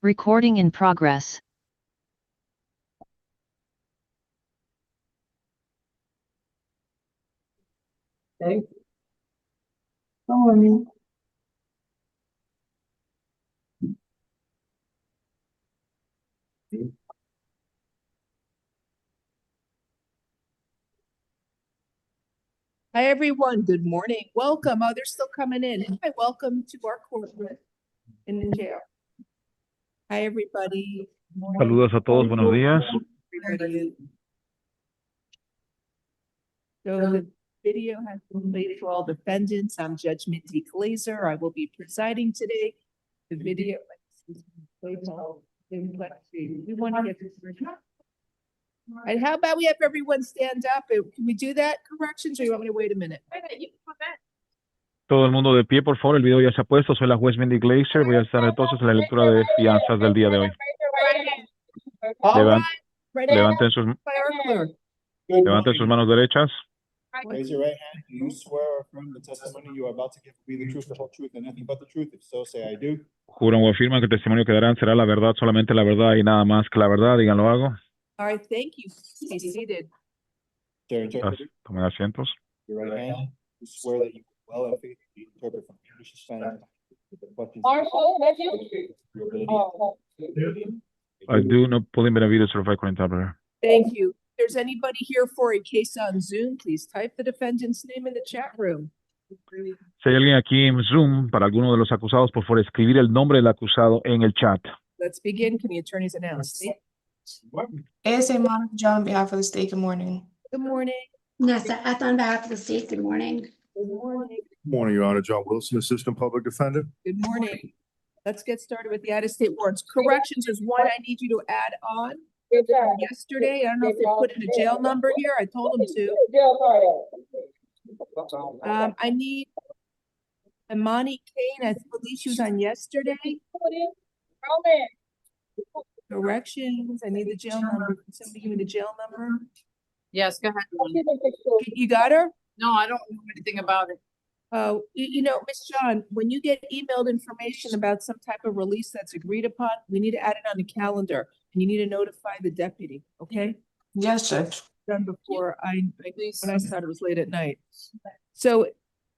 Recording in progress. Okay. Morning. Hi, everyone. Good morning. Welcome. Oh, they're still coming in. Hi, welcome to our courtroom in the jail. Hi, everybody. Saludos a todos, buenos días. Everybody. So the video has been played for all defendants. I'm Judge Mindy GLAZER. I will be presiding today. The video. We want to get this version. And how about we have everyone stand up? Can we do that, corrections, or you want me to wait a minute? Todo el mundo de pie, por favor. El video ya se ha puesto. Soy la juez Mandy GLAZER. Voy a estar entonces en la lectura de fianzas del día de hoy. Levanten sus manos derechas. Raise your right hand. Do you swear or affirm the testimony you are about to give will be the truth, the whole truth, and nothing but the truth? If so, say I do. Juran o afirman que el testimonio que darán será la verdad, solamente la verdad y nada más que la verdad. Díganlo hago. All right, thank you. Be seated. Tomen asientos. Your right hand. You swear that you will well and faithfully interpret from English to Spanish. I do not pull in Benavides certified court interpreter. Thank you. If there's anybody here for a case on Zoom, please type the defendant's name in the chat room. Si hay alguien aquí en Zoom para alguno de los acusados, por favor, escribir el nombre del acusado en el chat. Let's begin. Can the attorneys announce? ICEMAN John on behalf of the state. Good morning. Good morning. Nessa, on behalf of the state, good morning. Good morning. Good morning, Your Honor. John Wilson, Assistant Public Defender. Good morning. Let's get started with the out-of-state warrants. Corrections is one I need you to add on. Yesterday, I don't know if they put in a jail number here. I told them to. I need Manny C. I believe she was on yesterday. Corrections. I need the jail number. Can somebody give me the jail number? Yes, go ahead. You got her? No, I don't know anything about it. You know, Miss John, when you get emailed information about some type of release that's agreed upon, we need to add it on the calendar, and you need to notify the deputy, okay? Yes, Judge. Done before when I started, it was late at night. So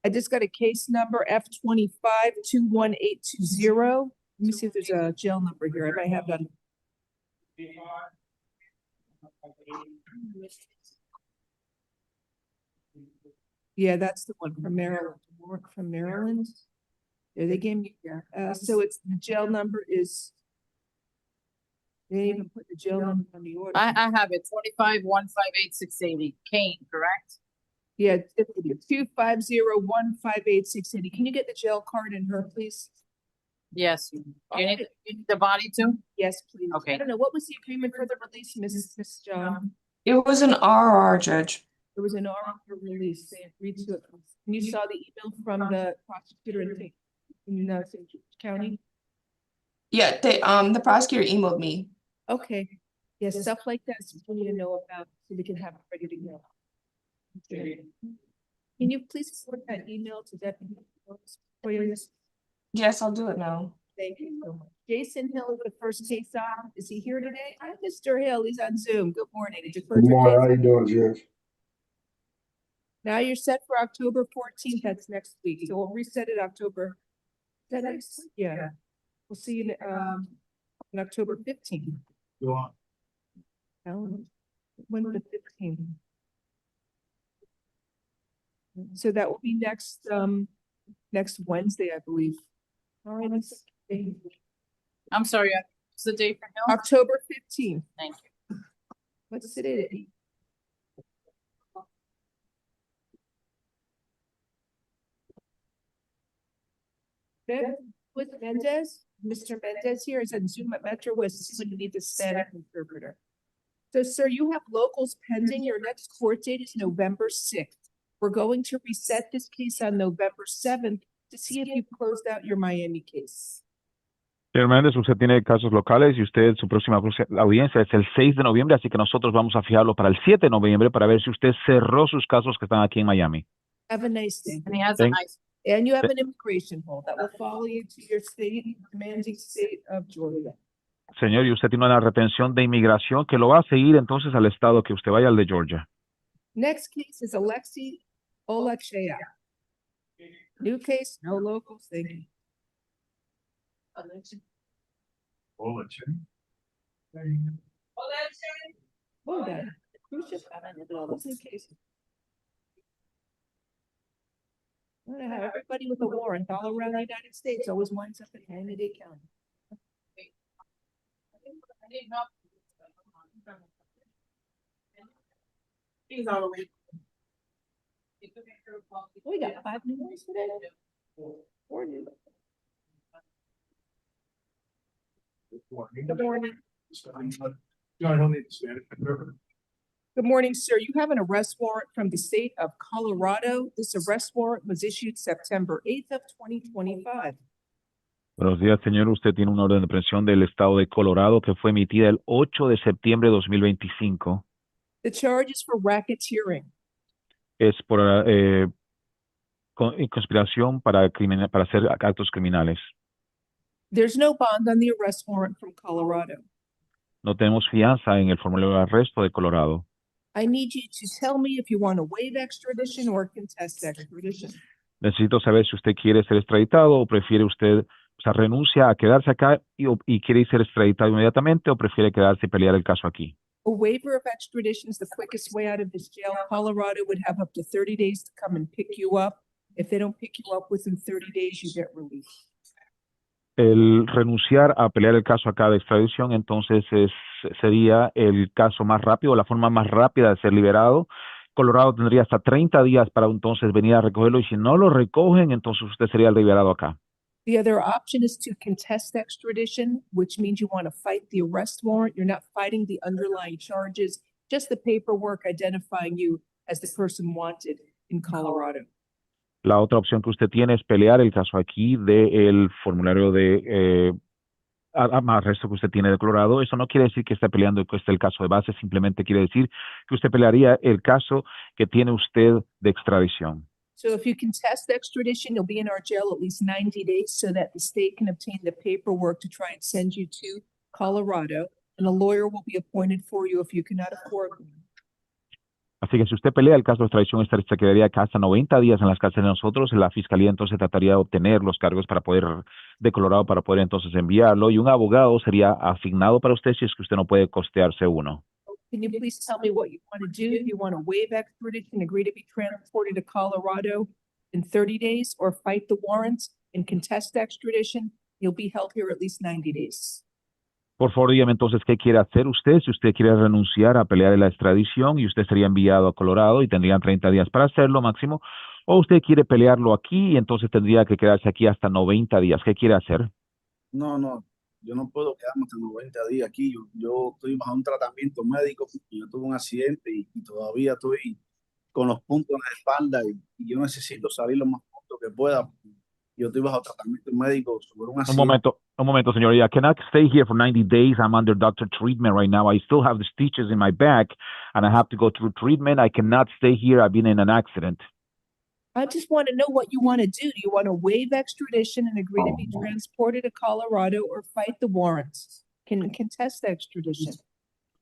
I just got a case number F25-21820. Let me see if there's a jail number here. I might have that. Yeah, that's the one from Maryland. Work from Maryland. Yeah, they gave me, yeah. So it's the jail number is. They didn't even put the jail number on the order. I have it, 25-158-680, Kane, correct? Yeah, 250-158-680. Can you get the jail card in her, please? Yes. You need the body too? Yes, please. Okay. I don't know, what was the agreement for the release, Miss John? It was an RR, Judge. There was an oral release. They agreed to it. And you saw the email from the prosecutor in St. County? Yeah, the prosecutor emailed me. Okay. Yeah, stuff like that is we need to know about so we can have it ready to go. Can you please forward that email to Deputy? Yes, I'll do it now. Thank you so much. Jason Hill is the first case on. Is he here today? Hi, Mr. Hill. He's on Zoom. Good morning. It's your first Good morning. case. How you doing, Judge? Now you're set for October 14th. That's next week. So we'll reset it October. Is that next? Yeah. We'll see you in October 15th. Go on. When the 15th? So that will be next Wednesday, I believe. All right. I'm sorry, what's the date for him? October 15th. Thank you. What's today? With Mendez, Mr. Mendez here is on Zoom at Metro West. This is when you need the Spanish interpreter. So, sir, you have locals pending. Your next court date is November 6th. We're going to reset this case on November 7th to see if you've closed out your Miami case. Señor Méndez, usted tiene casos locales y usted, su próxima audiencia es el 6 de noviembre, así que nosotros vamos a fijarlo para el 7 de noviembre para ver si usted cerró sus casos que están aquí en Miami. Have a nice day. And he has a nice. And you have an immigration hold that will follow you to your state, demanding state of Georgia. Señor, y usted tiene una retención de inmigración que lo va a seguir entonces al estado que usted vaya, al de Georgia. Next case is Alexi Olachea. New case, no locals, thank you. Oh, that cruise ship, I look at all those new cases. I'm gonna have everybody with a warrant all around the United States always winds up in Miami-Dade County. He's all the way. We got 5 new ones today. 4 new. Good morning. John, he'll need to stand it. Good morning, sir. You have an arrest warrant from the state of Colorado. This arrest warrant was issued September 8th of 2025. Buenos días, señor. Usted tiene una orden de aprehensión del estado de Colorado que fue emitida el 8 de septiembre de 2025. The charge is for racketeering. Es por conspiración para hacer actos criminales. There's no bond on the arrest warrant from Colorado. No tenemos fianza en el formulario de arresto de Colorado. I need you to tell me if you want to waive extradition or contest extradition. Necesito saber si usted quiere ser extraditado o prefiere usted, o sea, renuncia a quedarse acá y quiere ser extraditado inmediatamente o prefiere quedarse y pelear el caso aquí. A waiver of extradition is the quickest way out of this jail. Colorado would have up to 30 days to come and pick you up. If they don't pick you up within 30 days, you get released. El renunciar a pelear el caso acá de extradición, entonces sería el caso más rápido, la forma más rápida de ser liberado. Colorado tendría hasta 30 días para entonces venir a recogerlo y si no lo recogen, entonces usted sería liberado acá. The other option is to contest extradition, which means you want to fight the arrest warrant. You're not fighting the underlying charges, just the paperwork identifying you as the person wanted in Colorado. La otra opción que usted tiene es pelear el caso aquí del formulario de arresto que usted tiene de Colorado. Eso no quiere decir que esté peleando el caso de base, simplemente quiere decir que usted pelearía el caso que tiene usted de extradición. So if you contest extradition, you'll be in our jail at least 90 days so that the state can obtain the paperwork to try and send you to Colorado, and a lawyer will be appointed for you if you cannot afford one. Así que si usted pelea el caso de extradición, usted se quedaría acá hasta 90 días en las cárceles de nosotros. La fiscalía entonces trataría de obtener los cargos de Colorado para poder entonces enviarlo. Y un abogado sería asignado para usted si es que usted no puede costearse uno. Can you please tell me what you want to do? You want to waive extradition, agree to be transported to Colorado in 30 days, or fight the warrants and contest extradition? You'll be held here at least 90 days. Por favor, dígame entonces qué quiere hacer usted. Si usted quiere renunciar a pelear la extradición y usted sería enviado a Colorado y tendrían 30 días para hacerlo máximo, o usted quiere pelearlo aquí y entonces tendría que quedarse aquí hasta 90 días. ¿Qué quiere hacer? No, yo no puedo quedarme hasta 90 días aquí. Yo estoy bajo un tratamiento médico y yo tuve un accidente y todavía estoy con los puntos en la espalda y yo necesito salir lo más pronto que pueda. Yo estoy bajo tratamiento médico sobre un accidente. Un momento, señor. I cannot stay here for 90 days. I'm under doctor treatment right now. I still have the stitches in my back and I have to go through treatment. I cannot stay here. I've been in an accident. I just want to know what you want to do. Do you want to waive extradition and agree to be transported to Colorado, or fight the warrants? Can contest extradition?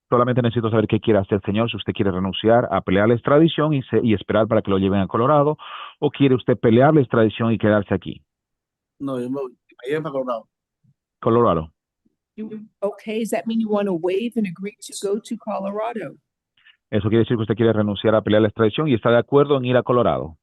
Solamente necesito saber qué quiere hacer, señor. Si usted quiere renunciar a pelear la extradición y esperar para que lo lleven a Colorado, o quiere usted pelear la extradición y quedarse aquí. No, yo me llevo para Colorado. Colorado. Okay, does that mean you want to waive and agree to go to Colorado? Eso quiere decir que usted quiere renunciar a pelear la extradición y está de acuerdo en ir a Colorado.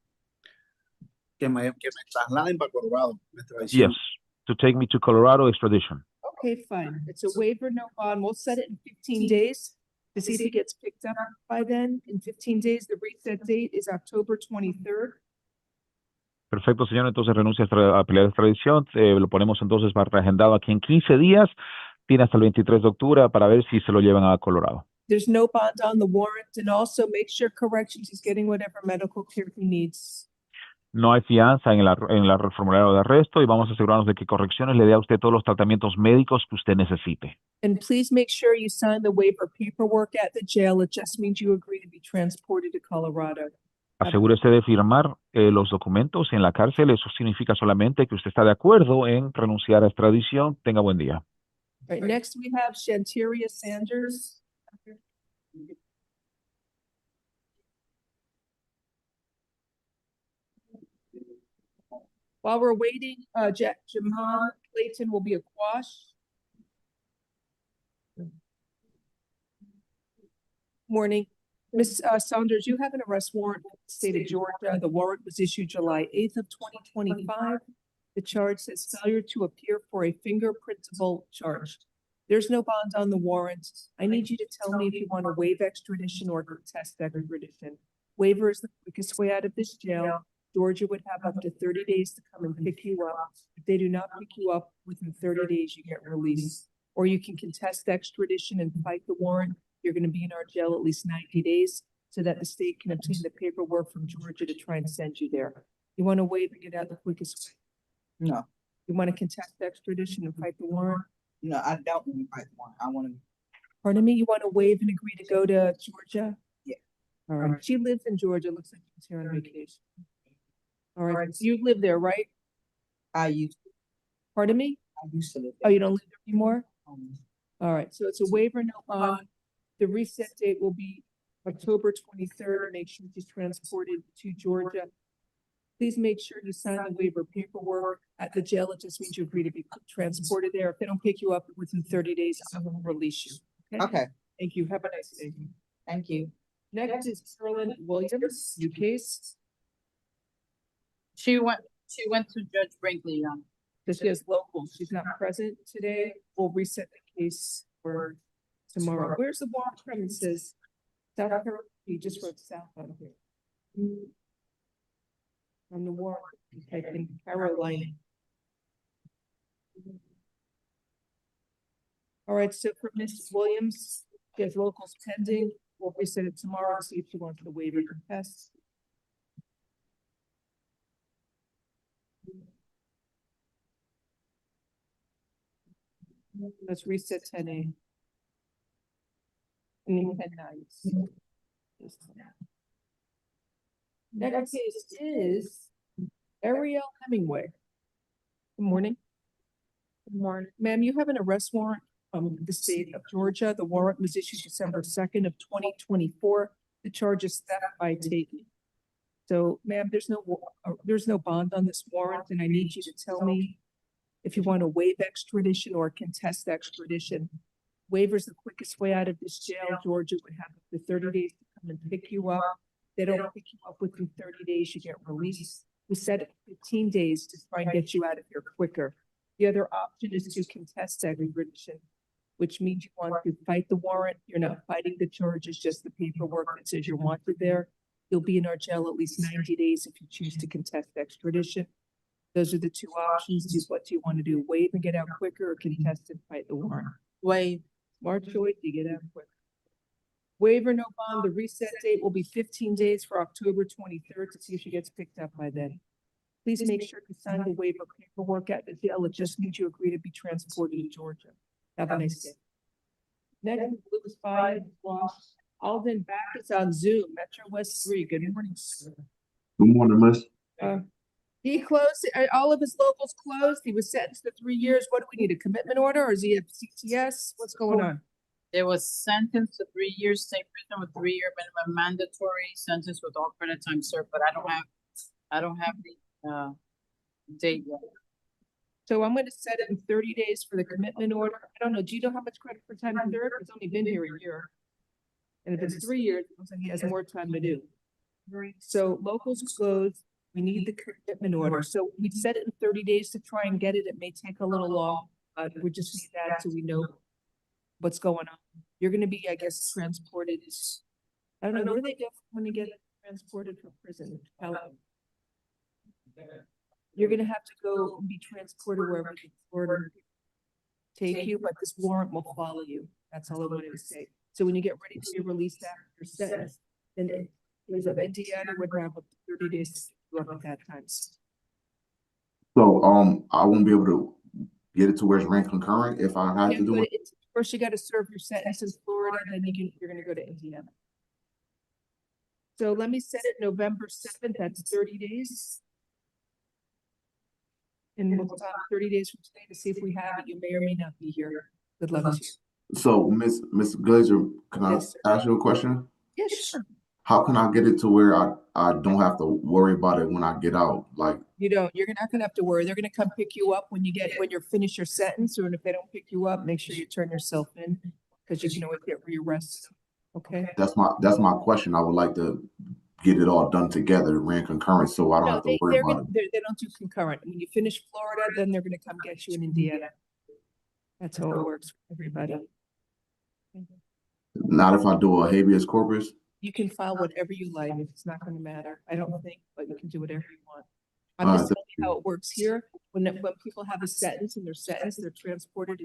Que me trasladen para Colorado. La extradición. Yes, to take me to Colorado extradition. Okay, fine. It's a waiver, no bond. We'll set it in 15 days to see if it gets picked up by then. In 15 days, the reset date is October 23rd. Perfecto, señor. Entonces renuncia a pelear la extradición. Lo ponemos entonces para reagendado aquí en 15 días. Tiene hasta el 23 de octubre para ver si se lo llevan a Colorado. There's no bond on the warrant, and also make sure corrections is getting whatever medical care he needs. No hay fianza en el formulario de arresto y vamos a asegurarnos de que correcciones le dé a usted todos los tratamientos médicos que usted necesite. And please make sure you sign the waiver paperwork at the jail. It just means you agree to be transported to Colorado. Asegúrese de firmar los documentos en la cárcel. Eso significa solamente que usted está de acuerdo en renunciar a extradición. Tenga buen día. Right, next we have Shanteria Sanders. While we're waiting, Jamal Clayton will be a quash. Morning. Ms. Saunders, you have an arrest warrant for the state of Georgia. The warrant was issued July 8th of 2025. The charge says failure to appear for a fingerprintable charge. There's no bond on the warrant. I need you to tell me if you want to waive extradition or contest extradition. Waiver is the quickest way out of this jail. Georgia would have up to 30 days to come and pick you up. If they do not pick you up within 30 days, you get released. Or you can contest extradition and fight the warrant. You're going to be in our jail at least 90 days so that the state can obtain the paperwork from Georgia to try and send you there. You want to waive and get out the quickest way? No, You want to contest extradition and fight the warrant? no, I don't want to fight the warrant. I want to. Pardon me, you want to waive and agree to go to Georgia? Yeah. All right, she lives in Georgia, looks like she's here on vacation. All right, so you live there, right? I used Pardon me? to live Oh, you don't live there anymore? there. All right, so it's a waiver, no bond. The reset date will be October 23rd. Make sure she's transported to Georgia. Please make sure you sign the waiver paperwork at the jail. It just means you agree to be transported there. If they don't pick you up within 30 days, I will release you. Okay, Thank you. Have a nice day. thank you. Next is Carolyn Williams, new case. She went to Judge Brinkley, Because she has local. She's not present today. We'll reset the case for tomorrow. Where's the warrant premises? South Carolina. You just wrote south on here. On the warrant, you type in Carolina. All right, so for Ms. Williams, she has locals pending. We'll reset it tomorrow, see if she wants the waiver contest. Let's reset 10A. And then 10-9. Next case is Ariel Hemingway. Good morning. Good morning. Ma'am, you have an arrest warrant from the state of Georgia. The warrant was issued December 2nd of 2024. The charge is theft by taking. So, ma'am, there's no bond on this warrant, and I need you to tell me if you want to waive extradition or contest extradition. Waiver is the quickest way out of this jail. Georgia would have up to 30 days to come and pick you up. They don't pick you up within 30 days, you get released. We set it 15 days to try and get you out of here quicker. The other option is to contest extradition, which means you want to fight the warrant. You're not fighting the charges, just the paperwork that says you're wanted there. You'll be in our jail at least 90 days if you choose to contest extradition. Those are the two options. What do you want to do? Waive and get out quicker, or contest and fight the warrant? waive. Smart choice, you get out quicker. Waiver, no bond. The reset date will be 15 days for October 23rd to see if she gets picked up by then. Please make sure to sign the waiver paperwork at the jail. It just means you agree to be transported to Georgia. Have a nice day. Next, Lewis 5, lost. Alden back is on Zoom, Metro West 3. Good morning, sir. Good morning, Miss. He closed, all of his locals closed. He was sentenced to 3 years. What do we need, a commitment order, or is he have CTS? What's going on? They was sentenced to 3 years state prison with 3-year minimum mandatory sentence with all credit time served, but I don't have the date yet. So I'm going to set it in 30 days for the commitment order. I don't know. Do you know how much credit for time served? It's only been here a year. And if it's 3 years, it looks like he has more time to do. So locals closed. We need the commitment order. So we set it in 30 days to try and get it. It may take a little long, but we just need that so we know what's going on. You're going to be, I guess, transported. I don't know, where do they go when they get transported from prison? You're going to have to go and be transported wherever the order take you, but this warrant will follow you. That's all I wanted to say. So when you get ready to be released after your sentence, then there's of Indiana would have up to 30 days to do up at that time. So I won't be able to get it to where it's ranked concurrent if I have to do it. First, you got to serve your sentence in Florida, then you're going to go to Indiana. So let me set it November 7th. That's 30 days. And we'll talk 30 days from today to see if we have it. You may or may not be here. Good luck to you. So, Miss Glazer, can I Yes, sir. ask you a question? Yes, sure. How can I get it to where I don't have to worry about it when I get out? Like, You don't, you're not gonna have to worry. They're gonna come pick you up when you're finished your sentence, or if they don't pick you up, make sure you turn yourself in, because you can always get rearrested. Okay? that's my question. I would like to get it all done together, ran concurrent, so I don't No, have to worry about it. they don't do concurrent. When you finish Florida, then they're gonna come get you in Indiana. That's how it works for everybody. Not if I do a habeas corpus. You can file whatever you like. It's not gonna matter. I don't think, but you can do whatever you want. I'm All just right, telling you how it works here. When people have a sentence and they're transported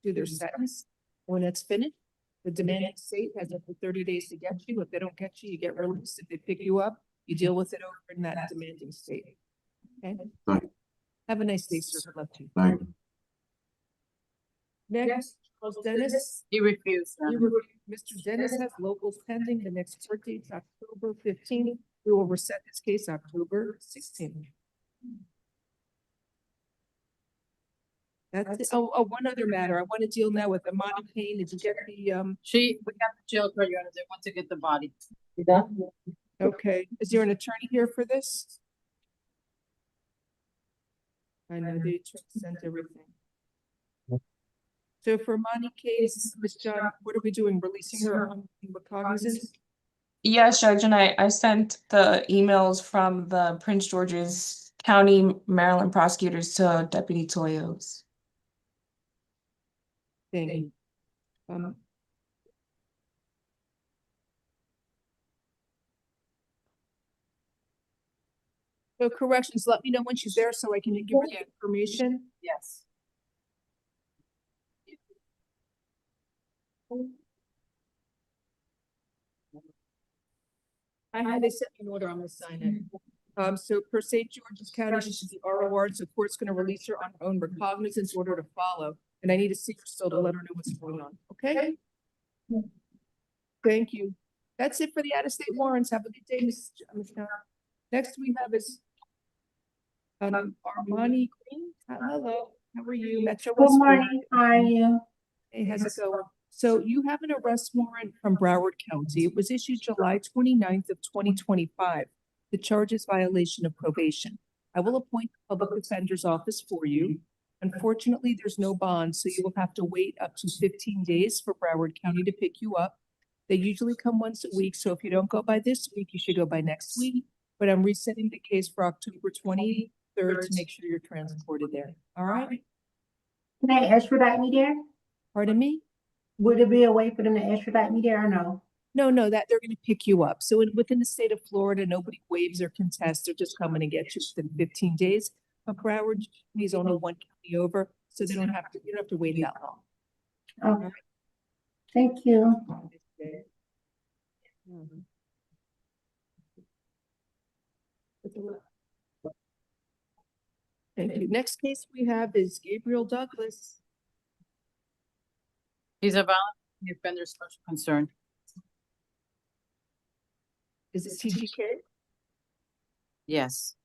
to their sentence. When it's finished, the demanding state has up to 30 days to get you. If they don't get you, you get released. If they pick you up, you deal with it over in that demanding state. Okay? Thank you. Have a nice day, sir. Good luck to you. Thank you. Next, Charles Dennis. He refused. Mr. Dennis has locals pending. The next court date is October 15th. We will reset this case October 16th. That's it. Oh, one other matter. I want to deal now with Amanda Payne. Did you get the We have the jail card, Your Honor. They want to get the body. okay. Is there an attorney here for this? I know they sent everything. So for Monty case, Ms. John, what are we doing? Releasing her on recognizance? Yes, Judge, and I sent the emails from the Prince George's County, Maryland prosecutors to Deputy Toyos. Thank you. So corrections, let me know when she's there so I can give her the information. Yes. I had they sent me an order, I'm gonna sign it. So per St. George's County, she should be ROR, so court's gonna release her on her own recognizance order to follow. And I need to see her still to let her know what's going on, okay? Thank you. That's it for the out-of-state warrants. Have a good day, Ms. John. Next we have is Armani Green. Hello, how are you? Metro Good West morning, how are you? Hey, how's it going? So you have an arrest warrant from Broward County. It was issued July 29th of 2025. The charge is violation of probation. I will appoint the public defender's office for you. Unfortunately, there's no bond, so you will have to wait up to 15 days for Broward County to pick you up. They usually come once a week, so if you don't go by this week, you should go by next week. But I'm resetting the case for October 23rd to make sure you're transported there. All right? Can they extradite me there? Pardon me? Would it be a way for them to extradite me there or no? No, that they're going to pick you up. So within the state of Florida, nobody waives or contests. They're just coming to get you within 15 days. But Broward is only one county over, so you don't have to wait that long. Okay. Thank you. Thank you. Next case we have is Gabriel Douglas. He's a violent offender special concern. Is it TGK? Yes.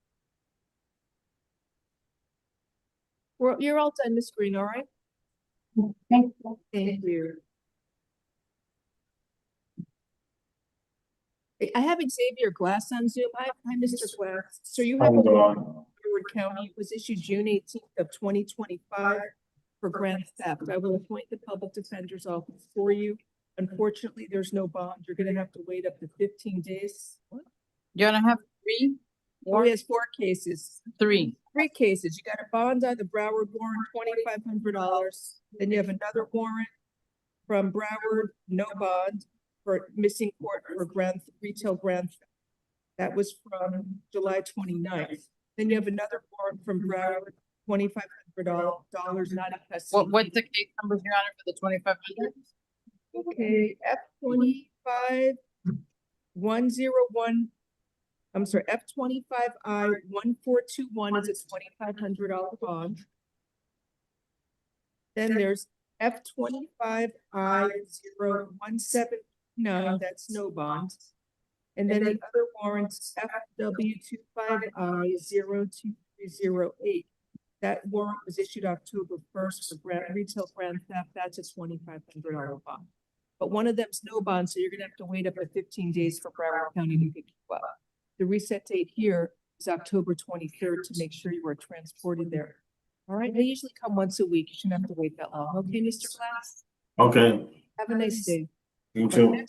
Well, you're all done, Ms. Green, all right? Thank you. Thank you. I have Xavier Glass on Zoom. Hi, Mr. Glass. So you have a Broward County. It was issued June 18th of 2025 for grand theft. I will appoint the public defender's office for you. Unfortunately, there's no bond. You're going to have to wait up to 15 days. What? You're gonna have three? Oh, he has 4 cases. Three. 3 cases. You got a bond on the Broward warrant, $2,500. Then you have another warrant from Broward, no bond, for missing court for retail grand theft. That was from July 29th. Then you have another warrant from Broward, $2,500, not in custody. What's the case numbers, Your Honor, for the 2,500? Okay, F25-101. I'm sorry, F25I-1421 is a $2,500 bond. Then there's F25I-0179, that's no bond. And then the other warrants, FW25I-02308. That warrant was issued October 1st for retail grand theft. That's a $2,500 bond. But one of them's no bond, so you're gonna have to wait up to 15 days for Broward County to pick you up. The reset date here is October 23rd to make sure you are transported there. All right, they usually come once a week. You shouldn't have to wait that long. Okay, Mr. Glass? Okay, Have a nice day. you too.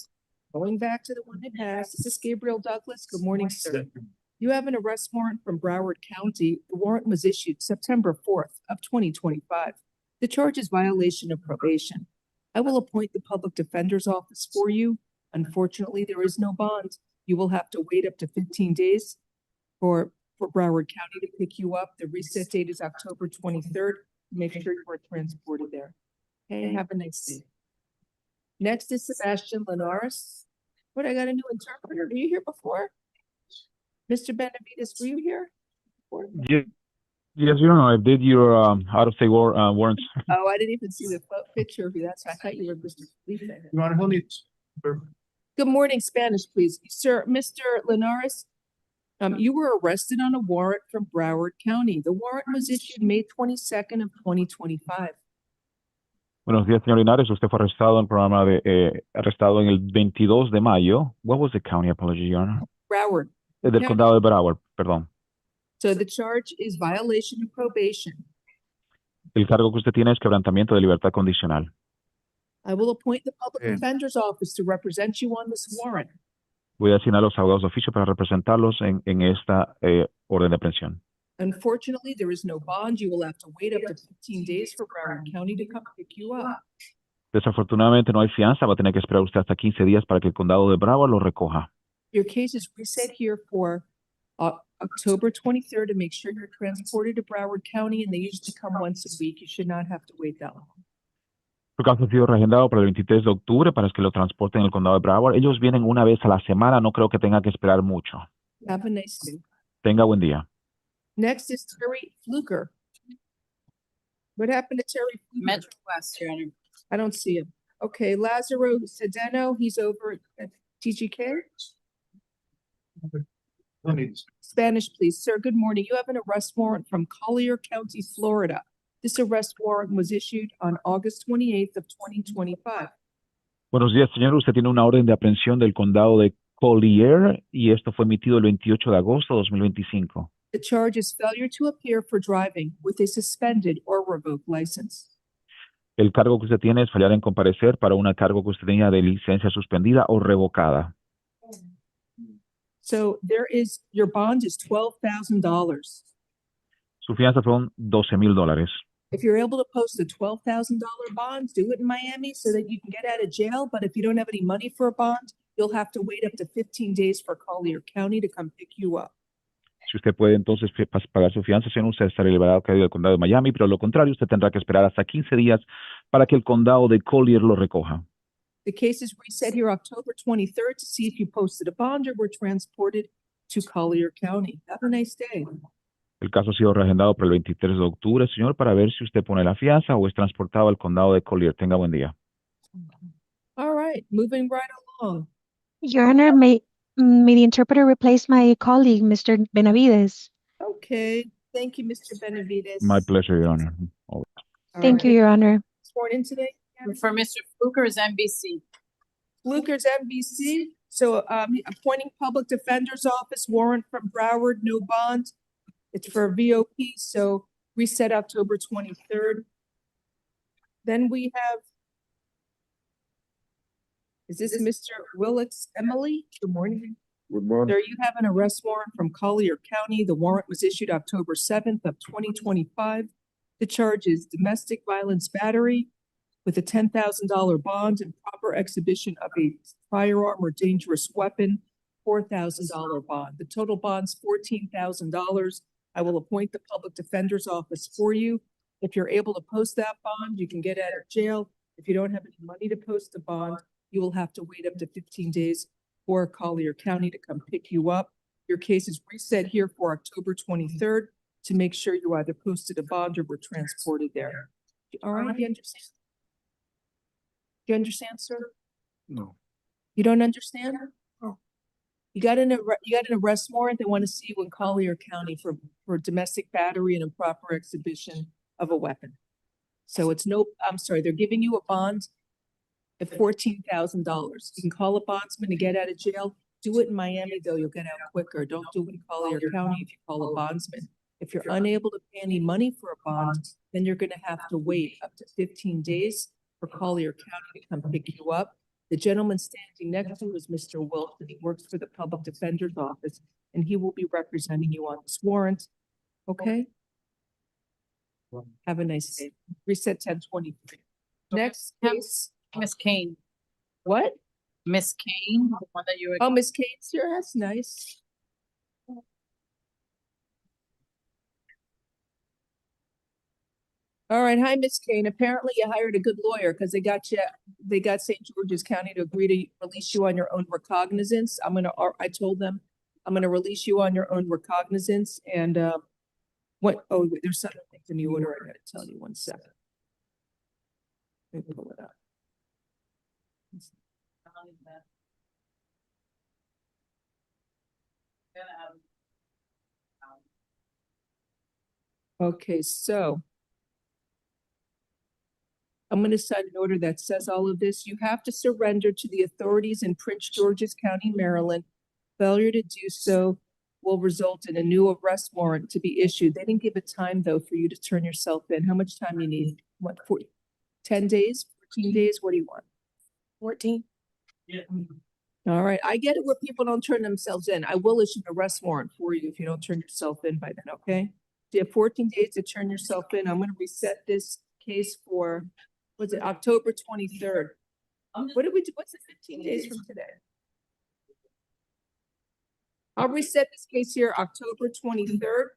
Going back to the one that passed, this is Gabriel Douglas. Good morning, sir. You have an arrest warrant from Broward County. The warrant was issued September 4th of 2025. The charge is violation of probation. I will appoint the public defender's office for you. Unfortunately, there is no bond. You will have to wait up to 15 days for Broward County to pick you up. The reset date is October 23rd. Make sure you are transported there. Okay, have a nice day. Next is Sebastian Linares. What, I got a new interpreter. Were you here before? Mr. Benavides, were you here? Yes, yes, Your Honor, I did your out-of-state warrants. Oh, I didn't even see the picture of you. That's why I thought you were Mr. Felipe. Your Honor, he'll need. Good morning, Spanish, please. Sir, Mr. Linares, you were arrested on a warrant from Broward County. The warrant was issued May 22nd of 2025. Buenos días, señor Linares. Usted fue arrestado en el programa arrestado en el 22 de mayo. What was the county? Apology, Your Honor. Broward. Del County. condado de Broward, perdón. So the charge is violation of probation. El cargo que usted tiene es quebrantamiento de libertad condicional. I will appoint the public defender's office to represent you on this warrant. Voy a asignar a los abogados de oficio para representarlos en esta orden de aprehensión. Unfortunately, there is no bond. You will have to wait up to 15 days for Broward County to come pick you up. Desafortunadamente no hay fianza, va a tener que esperar usted hasta 15 días para que el condado de Broward lo recoja. Your case is reset here for October 23rd to make sure you're transported to Broward County, and they usually come once a week. You should not have to wait that long. Su caso ha sido reagendado para el 23 de octubre para que lo transporten en el condado de Broward. Ellos vienen una vez a la semana, no creo que tenga que esperar mucho. Have a nice day. Tenga buen día. Next is Terry Fluker. What happened to Terry Fluker? Metro West, Your Honor. I don't see him. Okay, Lazaro Sedeno, he's over at TGK. He'll need. Spanish, please. Sir, good morning. You have an arrest warrant from Collier County, Florida. This arrest warrant was issued on August 28th of 2025. Buenos días, señor. Usted tiene una orden de aprehensión del condado de Collier y esto fue emitido el 28 de agosto de 2025. The charge is failure to appear for driving with a suspended or revoked license. El cargo que usted tiene es fallar en comparecer para una cargo que usted tenía de licencia suspendida o revocada. So your bond is $12,000. Su fianza son $12,000. If you're able to post a $12,000 bond, do it in Miami so that you can get out of jail. But if you don't have any money for a bond, you'll have to wait up to 15 days for Collier County to come pick you up. Si usted puede entonces pagar su fianza, señor, usted estará liberado del condado de Miami, pero lo contrario, usted tendrá que esperar hasta 15 días para que el condado de Collier lo recoja. The case is reset here October 23rd to see if you posted a bond or were transported to Collier County. Have a nice day. El caso ha sido reagendado para el 23 de octubre, señor, para ver si usted pone la fianza o es transportado al condado de Collier. Tenga buen día. All right, moving right along. Your Honor, may the interpreter replace my colleague, Mr. Benavides? Okay, thank you, Mr. Benavides. My pleasure, Your Honor. All Thank you, right. Your Honor. Sworn in today? For Mr. Fluker's NBC. Fluker's NBC. So appointing public defender's office warrant from Broward, no bond. It's for VOP, so reset October 23rd. Then we have, is this Mr. Willix Emily? Good morning. Good morning. There you have an arrest warrant from Collier County. The warrant was issued October 7th of 2025. The charge is domestic violence battery with a $10,000 bond and proper exhibition of a firearm or dangerous weapon, $4,000 bond. The total bond's $14,000. I will appoint the public defender's office for you. If you're able to post that bond, you can get out of jail. If you don't have any money to post the bond, you will have to wait up to 15 days for Collier County to come pick you up. Your case is reset here for October 23rd to make sure you either posted a bond or were transported there. All right, you understand? Do you understand, sir? No. You don't understand? Oh. You got an arrest warrant. They want to see you in Collier County for domestic battery and improper exhibition of a weapon. So it's I'm sorry, they're giving you a bond at $14,000. You can call a bondsman to get out of jail. Do it in Miami though, you'll get out quicker. Don't do it in Collier County if you call a bondsman. If you're unable to pay any money for a bond, then you're gonna have to wait up to 15 days for Collier County to come pick you up. The gentleman standing next to you is Mr. Wilson. He works for the Public Defender's Office, and he will be representing you on this warrant. Okay? Have a nice day. Reset 1023. Next case. Miss Kane. What? Miss Kane, the one that you were. Oh, Miss Kate's here. That's nice. All right, hi, Miss Kane. Apparently you hired a good lawyer because they got St. George's County to agree to release you on your own recognizance. I told them I'm gonna release you on your own recognizance and there's something in the order I gotta tell you 1 second. Let me pull it up. Okay, so I'm going to sign an order that says all of this. You have to surrender to the authorities in Prince George's County, Maryland. Failure to do so will result in a new arrest warrant to be issued. They didn't give a time though for you to turn yourself in. How much time you need? What, 10 days, 14 days? What do you want? 14? Yeah. All right. I get it where people don't turn themselves in. I will issue an arrest warrant for you if you don't turn yourself in by then, okay? So you have 14 days to turn yourself in. I'm going to reset this case for, what's it, October 23rd. What did we do? What's the 15 days from today? I'll reset this case here, October 23rd,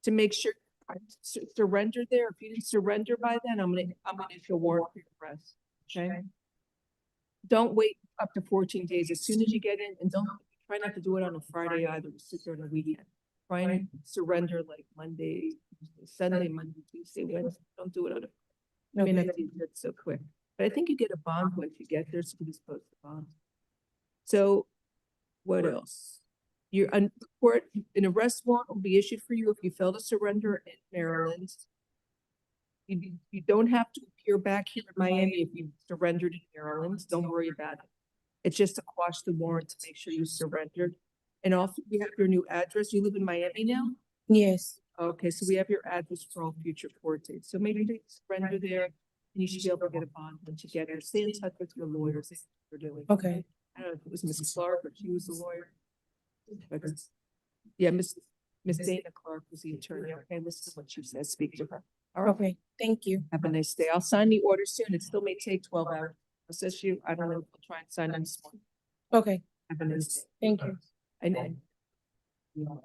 to make sure I surrender there. If you didn't surrender by then, I'm gonna issue a warrant for your arrest. Okay. Don't wait up to 14 days. As soon as you get in, and try not to do it on a Friday either. Sit there on a weekend. Try and surrender like Monday, Sunday, Monday, Tuesday, Wednesday. Don't do it on a. I mean, not do it so quick. But I think you get a bond once you get there, so you just post the bond. So. What else? An arrest warrant will be issued for you if you fail to surrender in Maryland. You don't have to appear back here in Miami if you surrendered in Maryland. Don't worry about it. It's just to quash the warrant to make sure you surrendered. And also, we have your new address. You live in Miami now? Yes. Okay, so we have your address for all future court dates. So maybe you surrender there, and you should be able to get a bond once you get there. Stay in touch with your lawyers. See what they're doing. Okay. I don't know if it was Mrs. Clark or she was the lawyer. But yeah, Miss Dana Clark was the attorney. Okay, listen to what she says. Speak to her. All right. Okay. Thank you. Have a nice day. I'll sign the order soon. It still may take 12 hours. Process you. I don't know. I'll try and sign them this morning. Okay. Have a nice day. Thank you. And then. And then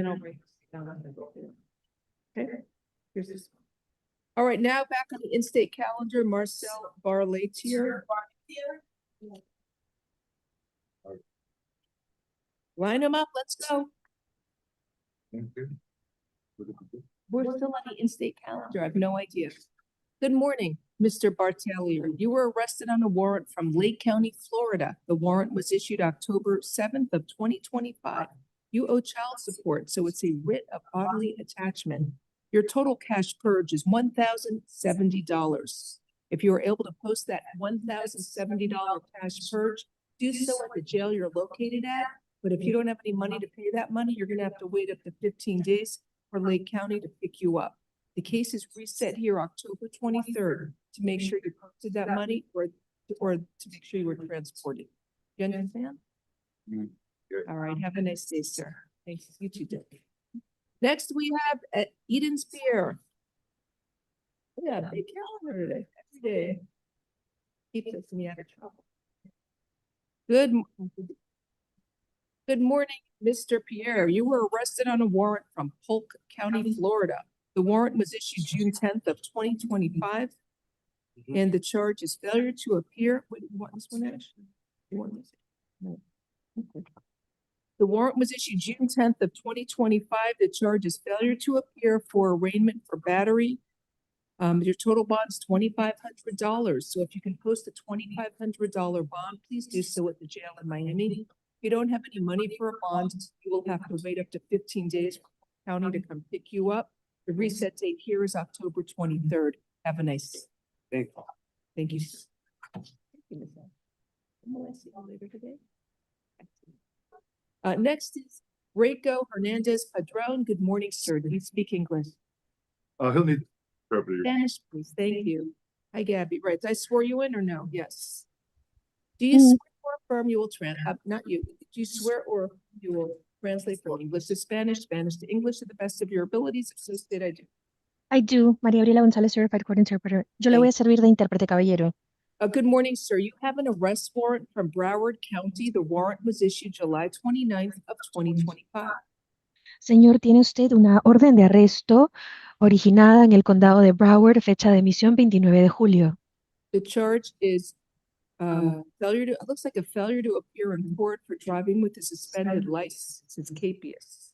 I'll break this down. Okay. Here's this one. All right, now back on the in-state calendar, Marcel Barletier. Line them up, let's go. We're still on the in-state calendar, I have no idea. Good morning, Mr. Bartelier. You were arrested on a warrant from Lake County, Florida. The warrant was issued October 7th of 2025. You owe child support, so it's a writ of bodily attachment. Your total cash purge is $1,070. If you are able to post that $1,070 cash purge, do so at the jail you're located at. But if you don't have any money to pay that money, you're going to have to wait up to 15 days for Lake County to pick you up. The case is reset here October 23rd to make sure you posted that money or to make sure you were transported. You understand? All right. Have a nice day, sir. Thanks. You too, Dick. Next, we have at Eden's Pier. Yeah, big calendar today. Every day. Keeps us me out of trouble. Good morning, Mr. Pierre. You were arrested on a warrant from Polk County, Florida. The warrant was issued June 10th of 2025. And the charge is failure to appear. Wait, you want this one actually? You want this? No. Okay. The warrant was issued June 10th of 2025. The charge is failure to appear for arraignment for battery Your total bond's $2,500. So if you can post a $2,500 bond, please do so at the jail in Miami. If you don't have any money for a bond, you will have to wait up to 15 days for the county to come pick you up. The reset date here is October 23rd. Have a nice day. Thank you. Thank you. Thank you, Ms. Ann. Will I see you later today? Next is Reiko Hernandez Padron. Good morning, sir. Do you speak English? He'll need interpreter. Spanish, please. Thank you. Hi, Gabby. Right. Did I swear you in or no? Yes. Do you swear or affirm you will not you. Do you swear or you will translate from English to Spanish, Spanish to English to the best of your abilities? If so state I do. I do. María Gabriela González, Certified Court Interpreter. Yo le voy a servir de intérprete, caballero. Good morning, sir. You have an arrest warrant from Broward County. The warrant was issued July 29th of 2025. Señor, tiene usted una orden de arresto originada en el condado de Broward, fecha de emisión 29 de julio. The charge is it looks like a failure to appear in court for driving with a suspended license. It's capious.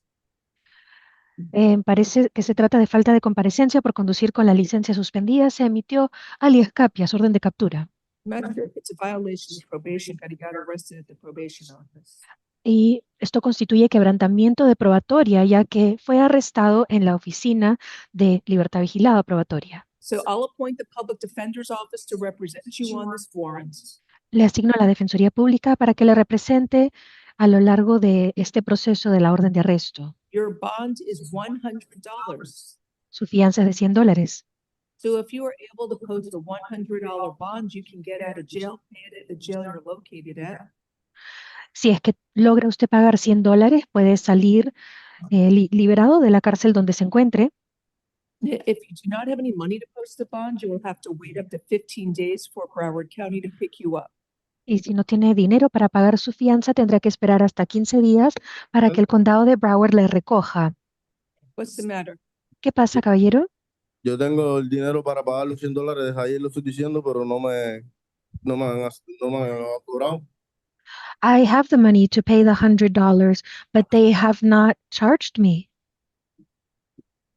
Parece que se trata de falta de comparecencia por conducir con la licencia suspendida. Se emitió alias capias, orden de captura. It's a violation of probation, but he got arrested at the probation office. Y esto constituye quebrantamiento de probatoria, ya que fue arrestado en la oficina de libertad vigilada probatoria. So I'll appoint the public defender's office to represent you on this warrant. Le asigno a la Defensoría Pública para que le represente a lo largo de este proceso de la orden de arresto. Your bond is $100. Su fianza es de $100. So if you are able to post a $100 bond, you can get out of jail, pay it at the jail you're located at. Si es que logra usted pagar $100, puede salir liberado de la cárcel donde se encuentre. If you do not have any money to post the bond, you will have to wait up to 15 days for Broward County to pick you up. Y si no tiene dinero para pagar su fianza, tendrá que esperar hasta 15 días para que el condado de Broward le recoja. What's the matter? ¿Qué pasa, caballero? Yo tengo el dinero para pagar los $100, ayer lo estoy diciendo, pero no me han cobrado. I have the money to pay the $100, but they have not charged me.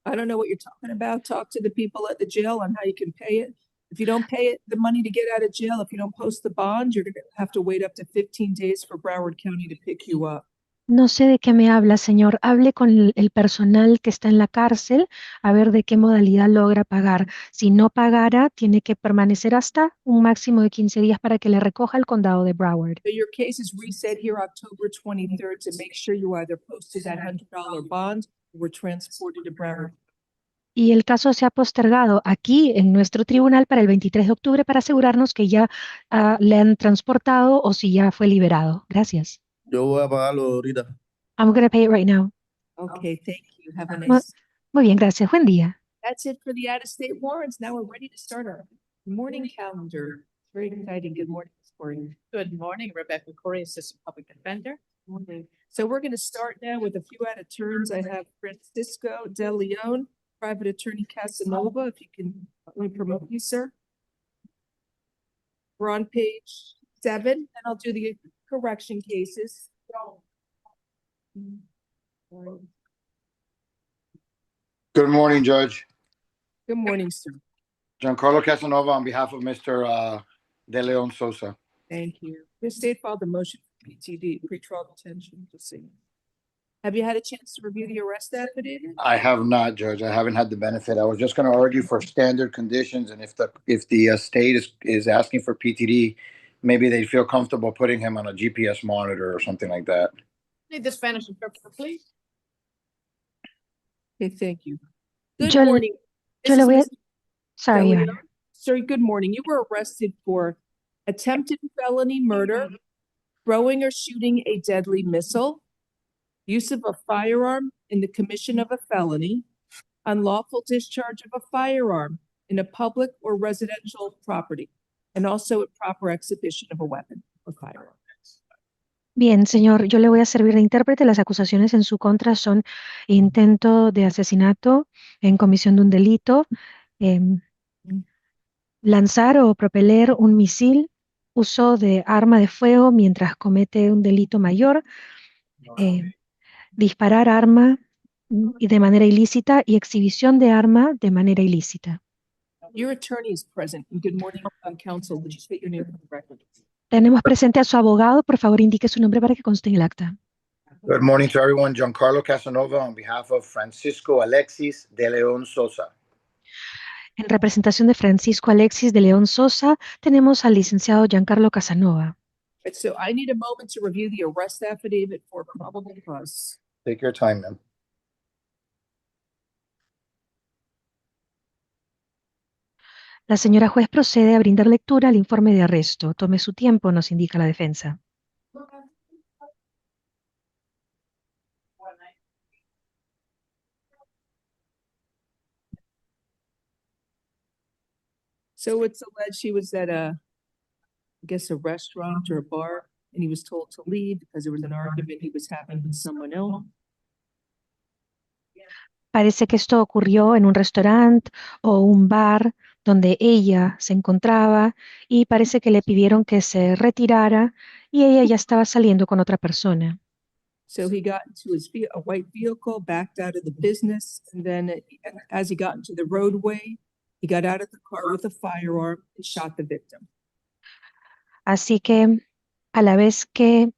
I don't know what you're talking about. Talk to the people at the jail on how you can pay it. If you don't pay it, the money to get out of jail, if you don't post the bond, you're going to have to wait up to 15 days for Broward County to pick you up. No sé de qué me habla, señor. Hable con el personal que está en la cárcel a ver de qué modalidad logra pagar. Si no pagara, tiene que permanecer hasta un máximo de 15 días para que le recoja el condado de Broward. So your case is reset here October 23rd to make sure you either posted that $100 bond or were transported to Broward. Y el caso se ha postergado aquí en nuestro tribunal para el 23 de octubre para asegurarnos que ya le han transportado o si ya fue liberado. Gracias. Yo voy a pagarlo ahorita. I'm going to pay it right now. Okay, thank you. Have a nice day. Muy bien, gracias. Buen día. That's it for the out-of-state warrants. Now we're ready to start our morning calendar. Very exciting. Good morning, Ms. Corey. Good morning, Rebecca Corey, Assistant Public Defender. Morning. So we're going to start now with a few out of turns. I have Francisco De Leon, Private Attorney Casanova. If you can let me promote you, sir. We're on page 7, and I'll do the correction cases. Good morning, Judge. Good morning, sir. Giancarlo Casanova on behalf of Mr. De Leon Sosa. Thank you. The state filed a motion for PTD, pretrial detention. Just see. Have you had a chance to review the arrest affidavit? I have not, Judge. I haven't had the benefit. I was just going to argue for standard conditions, and if the state is asking for PTD, maybe they'd feel comfortable putting him on a GPS monitor or something like that. Need the Spanish interpreter, please. Okay, thank you. Good morning. Sorry, Your Honor. Sir, good morning. You were arrested for attempted felony murder, throwing or shooting a deadly missile, use of a firearm in the commission of a felony, unlawful discharge of a firearm in a public or residential property, and also improper exhibition of a weapon or firearm. Bien, señor, yo le voy a servir de intérprete. Las acusaciones en su contra son intento de asesinato en comisión de un delito, lanzar o propeler un misil, uso de arma de fuego mientras comete un delito mayor, disparar arma de manera ilícita y exhibición de arma de manera ilícita. Your attorney is present. And good morning, counsel. Would you state your name for the record? Tenemos presente a su abogado. Por favor, indique su nombre para que conste en el acta. Good morning to everyone. Giancarlo Casanova on behalf of Francisco Alexis de León Sosa. En representación de Francisco Alexis de León Sosa, tenemos al licenciado Giancarlo Casanova. Right, so I need a moment to review the arrest affidavit for probable cause. Take your time, ma'am. La señora juez procede a brindar lectura al informe de arresto. Tome su tiempo, nos indica la defensa. So it's alleged he was at I guess a restaurant or a bar, and he was told to leave because there was an argument he was having with someone else. Parece que esto ocurrió en un restaurante o un bar donde ella se encontraba y parece que le pidieron que se retirara y ella ya estaba saliendo con otra persona. So he got into a white vehicle, backed out of the business, and then as he got into the roadway, he got out of the car with a firearm and shot the victim. Así que a la vez que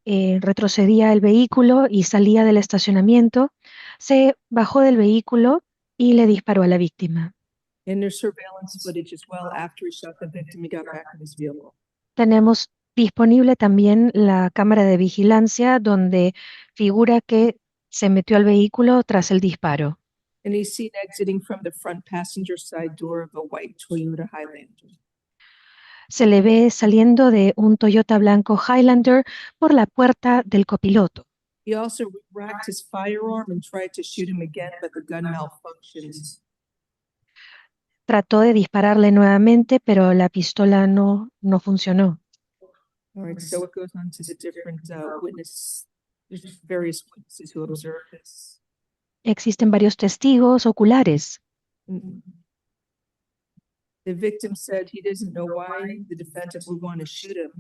retrocedía el vehículo y salía del estacionamiento, se bajó del vehículo y le disparó a la víctima. And there's surveillance footage as well. After he shot the victim, he got back in his vehicle. Tenemos disponible también la cámara de vigilancia donde figura que se metió al vehículo tras el disparo. And he's seen exiting from the front passenger side door of a white Toyota Highlander. Se le ve saliendo de un Toyota blanco Highlander por la puerta del copiloto. He also racked his firearm and tried to shoot him again, but the gun malfunctions. Trató de dispararle nuevamente, pero la pistola no funcionó. All right, so it goes on to the different witness. There's various witnesses who observed this. Existen varios testigos oculares. The victim said he doesn't know why the defendant would want to shoot him.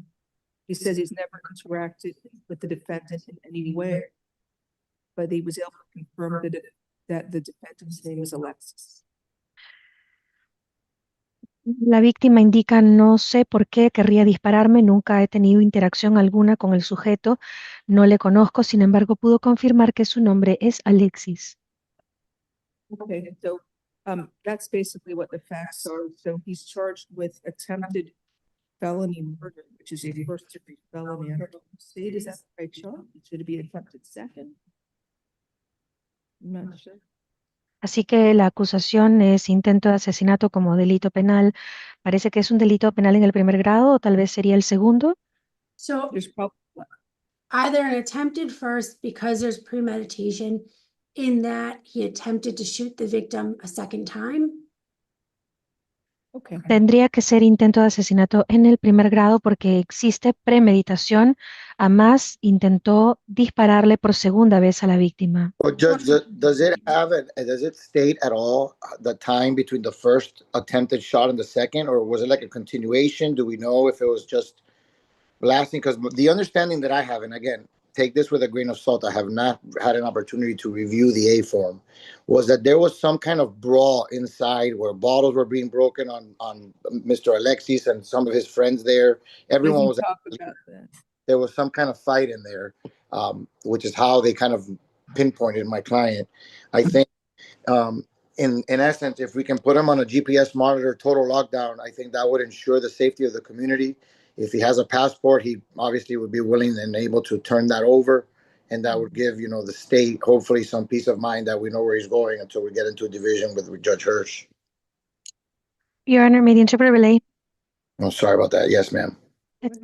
He says he's never interacted with the defendant in any way, but he was able to confirm that the defendant's name is Alexis. La víctima indica, no sé por qué querría dispararme, nunca he tenido interacción alguna con el sujeto, no le conozco, sin embargo pudo confirmar que su nombre es Alexis. Okay, so that's basically what the facts are. So he's charged with attempted felony murder, which is a first degree felony. I don't know what state is that the right charge? Should it be attempted second? I'm not sure. Así que la acusación es intento de asesinato como delito penal. Parece que es un delito penal en el primer grado o tal vez sería el segundo. So either an attempted first because there's premeditation in that he attempted to shoot the victim a second time. Okay. Tendría que ser intento de asesinato en el primer grado porque existe premeditación. Además, intentó dispararle por segunda vez a la víctima. But does it state at all the time between the first attempted shot and the second, or was it like a continuation? Do we know if it was just blasting? Because the understanding that I have, and again, take this with a grain of salt, I have not had an opportunity to review the A form, was that there was some kind of brawl inside where bottles were being broken on Mr. Alexis and some of his friends there. Everyone was talk about that. There was some kind of fight in there, which is how they kind of pinpointed my client. I think, in essence, if we can put him on a GPS monitor, total lockdown, I think that would ensure the safety of the community. If he has a passport, he obviously would be willing and able to turn that over. And that would give, the state, hopefully, some peace of mind that we know where he's going until we get into a division with Judge Hirsch. Your Honor, may the interpreter relay? Oh, sorry about that. Yes, ma'am.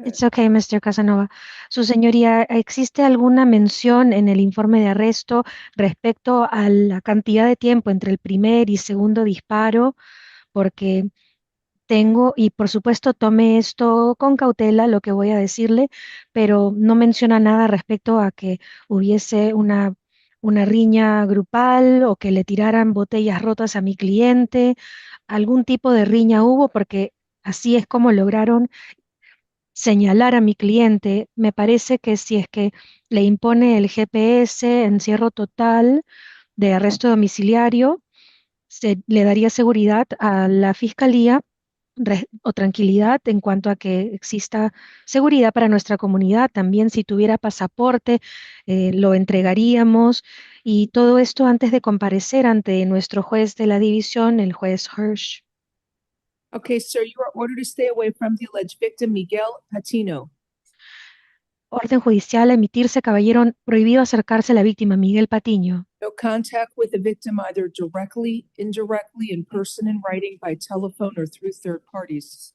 It's okay, Mr. Casanova. Su señoría, ¿existe alguna mención en el informe de arresto respecto a la cantidad de tiempo entre el primer y segundo disparo? Porque tengo, y por supuesto tome esto con cautela lo que voy a decirle, pero no menciona nada respecto a que hubiese una riña grupal o que le tiraran botellas rotas a mi cliente. Algún tipo de riña hubo porque así es como lograron señalar a mi cliente. Me parece que si es que le impone el GPS, encierro total de arresto domiciliario, le daría seguridad a la fiscalía o tranquilidad en cuanto a que exista seguridad para nuestra comunidad. También si tuviera pasaporte, lo entregaríamos y todo esto antes de comparecer ante nuestro juez de la división, el juez Hirsch. Okay, sir, you are ordered to stay away from the alleged victim, Miguel Patino. Orden judicial a emitirse, caballero, prohibido acercarse a la víctima, Miguel Patiño. No contact with the victim either directly, indirectly, in person, in writing, by telephone, or through third parties.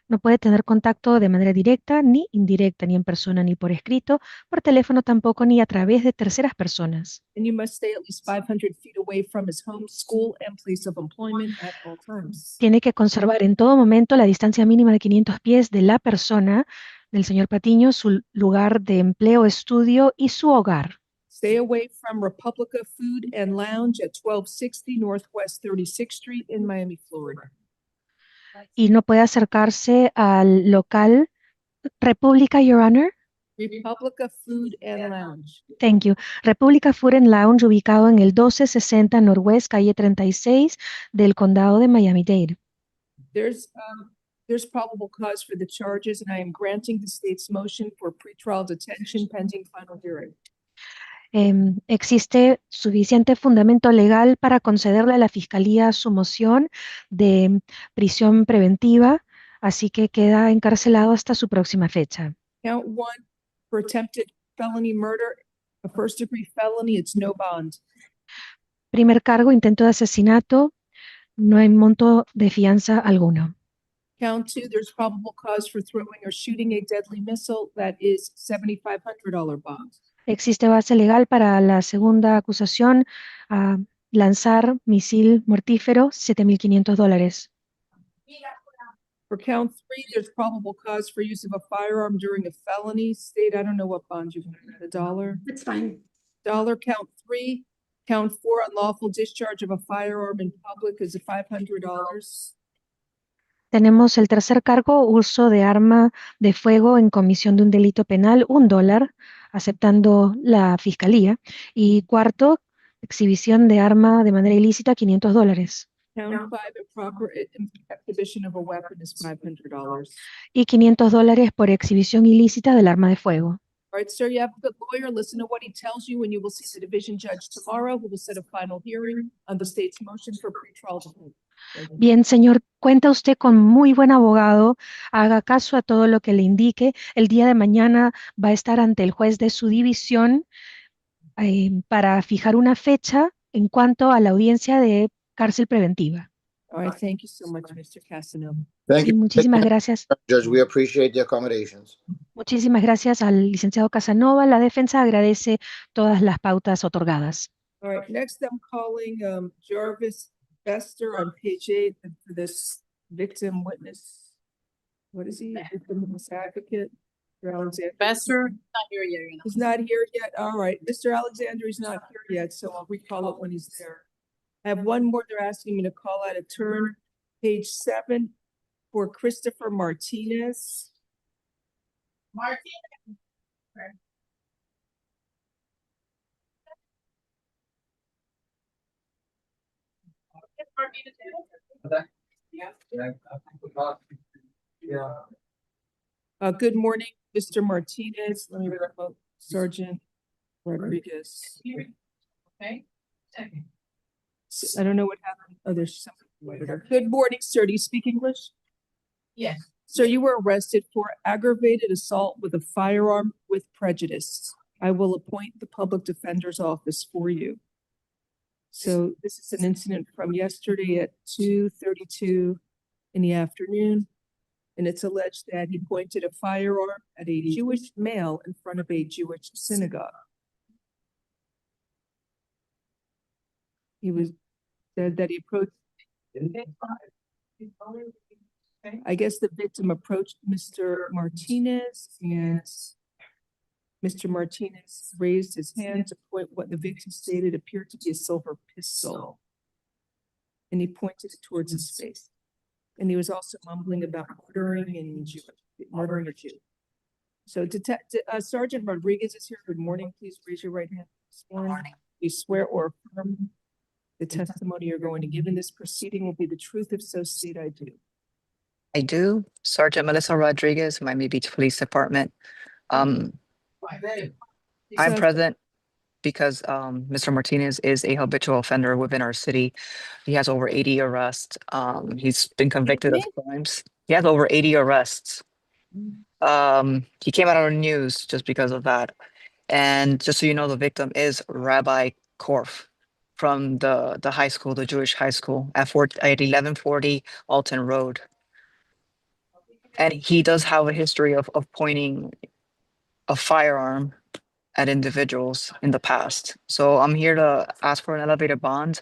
No puede tener contacto de manera directa, ni indirecta, ni en persona, ni por escrito, por teléfono tampoco, ni a través de terceras personas. And you must stay at least 500 feet away from his home, school, and place of employment at all times. Tiene que conservar en todo momento la distancia mínima de 500 pies de la persona, del señor Patiño, su lugar de empleo, estudio y su hogar. Stay away from Republica Food and Lounge at 1260 Northwest 36th Street in Miami, Florida. Y no puede acercarse al local República, Your Honor. Republica Food and Lounge. Thank you. República Food and Lounge, ubicado en el 1260 Northwest, calle 36 del condado de Miami-Dade. There's probable cause for the charges, and I am granting the state's motion for pretrial detention pending final hearing. Existe suficiente fundamento legal para concederle a la Fiscalía su moción de prisión preventiva, así que queda encarcelado hasta su próxima fecha. Count 1 for attempted felony murder, a first degree felony, it's no bond. Primer cargo, intento de asesinato, no hay monto de fianza alguno. Count 2, there's probable cause for throwing or shooting a deadly missile, that is $7,500 bond. Existe base legal para la segunda acusación, lanzar misil mortífero, $7,500. For count 3, there's probable cause for use of a firearm during a felony. State, I don't know what bond you want, $1? It's fine. Dollar. Count 3. Count 4, unlawful discharge of a firearm in public is $500. Tenemos el tercer cargo, uso de arma de fuego en comisión de un delito penal, $1, aceptando la fiscalía. Y cuarto, exhibición de arma de manera ilícita, $500. Count 5, improper exhibition of a weapon is $500. Y $500 por exhibición ilícita del arma de fuego. All right, sir, you have a good lawyer. Listen to what he tells you, and you will see the division judge tomorrow, who will set a final hearing on the state's motion for pretrial detention. Bien, señor, cuenta usted con muy buen abogado, haga caso a todo lo que le indique. El día de mañana va a estar ante el juez de su división para fijar una fecha en cuanto a la audiencia de cárcel preventiva. All right, thank you so much, Mr. Casanova. Thank Y you. muchísimas gracias. Judge, we appreciate the accommodations. Muchísimas gracias al licenciado Casanova. La defensa agradece todas las pautas otorgadas. All right, next I'm calling Jarvis Bester on page 8 for this victim witness. What is he? Victim witness advocate? Mr. Alexander. Bester, not here yet. You know. He's not here yet. All right, Mr. Alexander is not here yet, so I'll recall it when he's there. I have one more. They're asking me to call out a turn. Page 7 for Christopher Martinez. Martinez. Good morning, Mr. Martinez. Let me remote Sergeant Rodriguez. Okay. I don't know what happened. Oh, there's something. Good morning, sir. Do you speak English? Yes. Sir, you were arrested for aggravated assault with a firearm with prejudice. I will appoint the public defender's office for you. So this is an incident from yesterday at 2:32 in the afternoon. And it's alleged that he pointed a firearm at a Jewish male in front of a Jewish synagogue. He was said that he approached. I guess the victim approached Mr. Martinez, and Mr. Martinez raised his hand to point what the victim stated appeared to be a silver pistol. And he pointed it towards his face. And he was also mumbling about murdering a Jew. So Sergeant Rodriguez is here. Good morning. Please raise your right hand. Good morning. You swear or affirm The testimony you're going to give in this proceeding will be the truth, if so state I do. I do. Sergeant Melissa Rodriguez, Miami Beach Police Department. I'm So- present because Mr. Martinez is a habitual offender within our city. He has over 80 arrests. He's been convicted of crimes. He has over 80 arrests. He came out on the news just because of that. And just so you know, the victim is Rabbi Korf from the high school, the Jewish high school at 1140 Alton Road. And he does have a history of pointing a firearm at individuals in the past. So I'm here to ask for an elevated bond.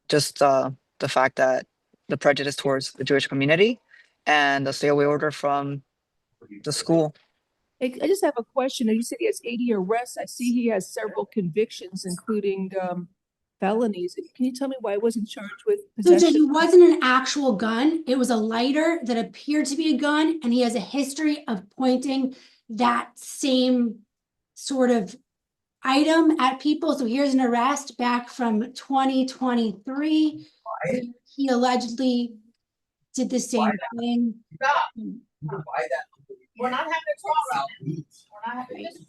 Just the fact that the prejudice towards the Jewish community and the stay away order from the school. I just have a question. You said he has 80 arrests. I see he has several convictions, including felonies. Can you tell me why he wasn't charged with So possession? it wasn't an actual gun. It was a lighter that appeared to be a gun, and he has a history of pointing that same sort of item at people. So here's an arrest back from 2023. He allegedly did the same thing. We're not having a trial. We're not having this.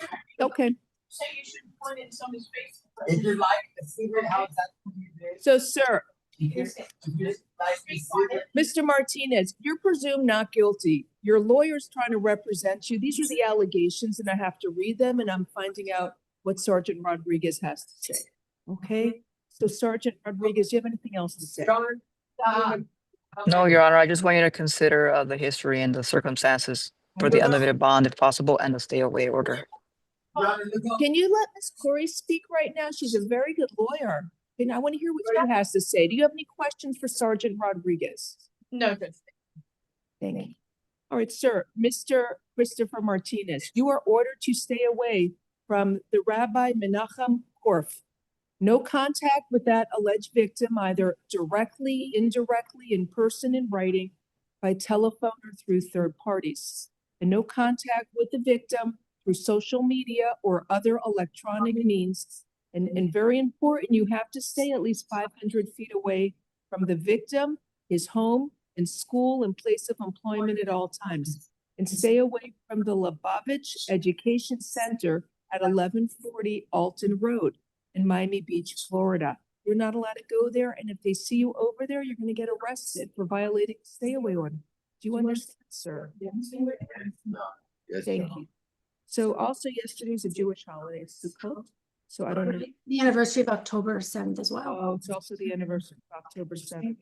Okay. Say you shouldn't point it in somebody's face. Is your life a secret? How is that? So, sir, Mr. Martinez, you're presumed not guilty. Your lawyer's trying to represent you. These are the allegations, and I have to read them, and I'm finding out what Sergeant Rodriguez has to say. Okay? So, Sergeant Rodriguez, do you have anything else to say? No, Your Honor, I just want you to consider the history and the circumstances for the elevated bond if possible and the stay away order. Can you let Ms. Corey speak right now? She's a very good lawyer. And I want to hear what she has to say. Do you have any questions for Sergeant Rodriguez? No, Judge. Thank you. All right, sir. Mr. Christopher Martinez, you are ordered to stay away from the Rabbi Menachem Korf. No contact with that alleged victim, either directly, indirectly, in person, in writing, by telephone, or through third parties. And no contact with the victim through social media or other electronic means. And very important, you have to stay at least 500 feet away from the victim, his home, and school and place of employment at all times. And stay away from the Lubavitch Education Center at 1140 Alton Road in Miami Beach, Florida. You're not allowed to go there, and if they see you over there, you're going to get arrested for violating the stay away order. Do you understand, sir? Yes, Thank you. So also yesterday's a Jewish holiday, Sukkot. So I don't know. The anniversary of October 7th as well. Oh, it's also the anniversary of October 7th.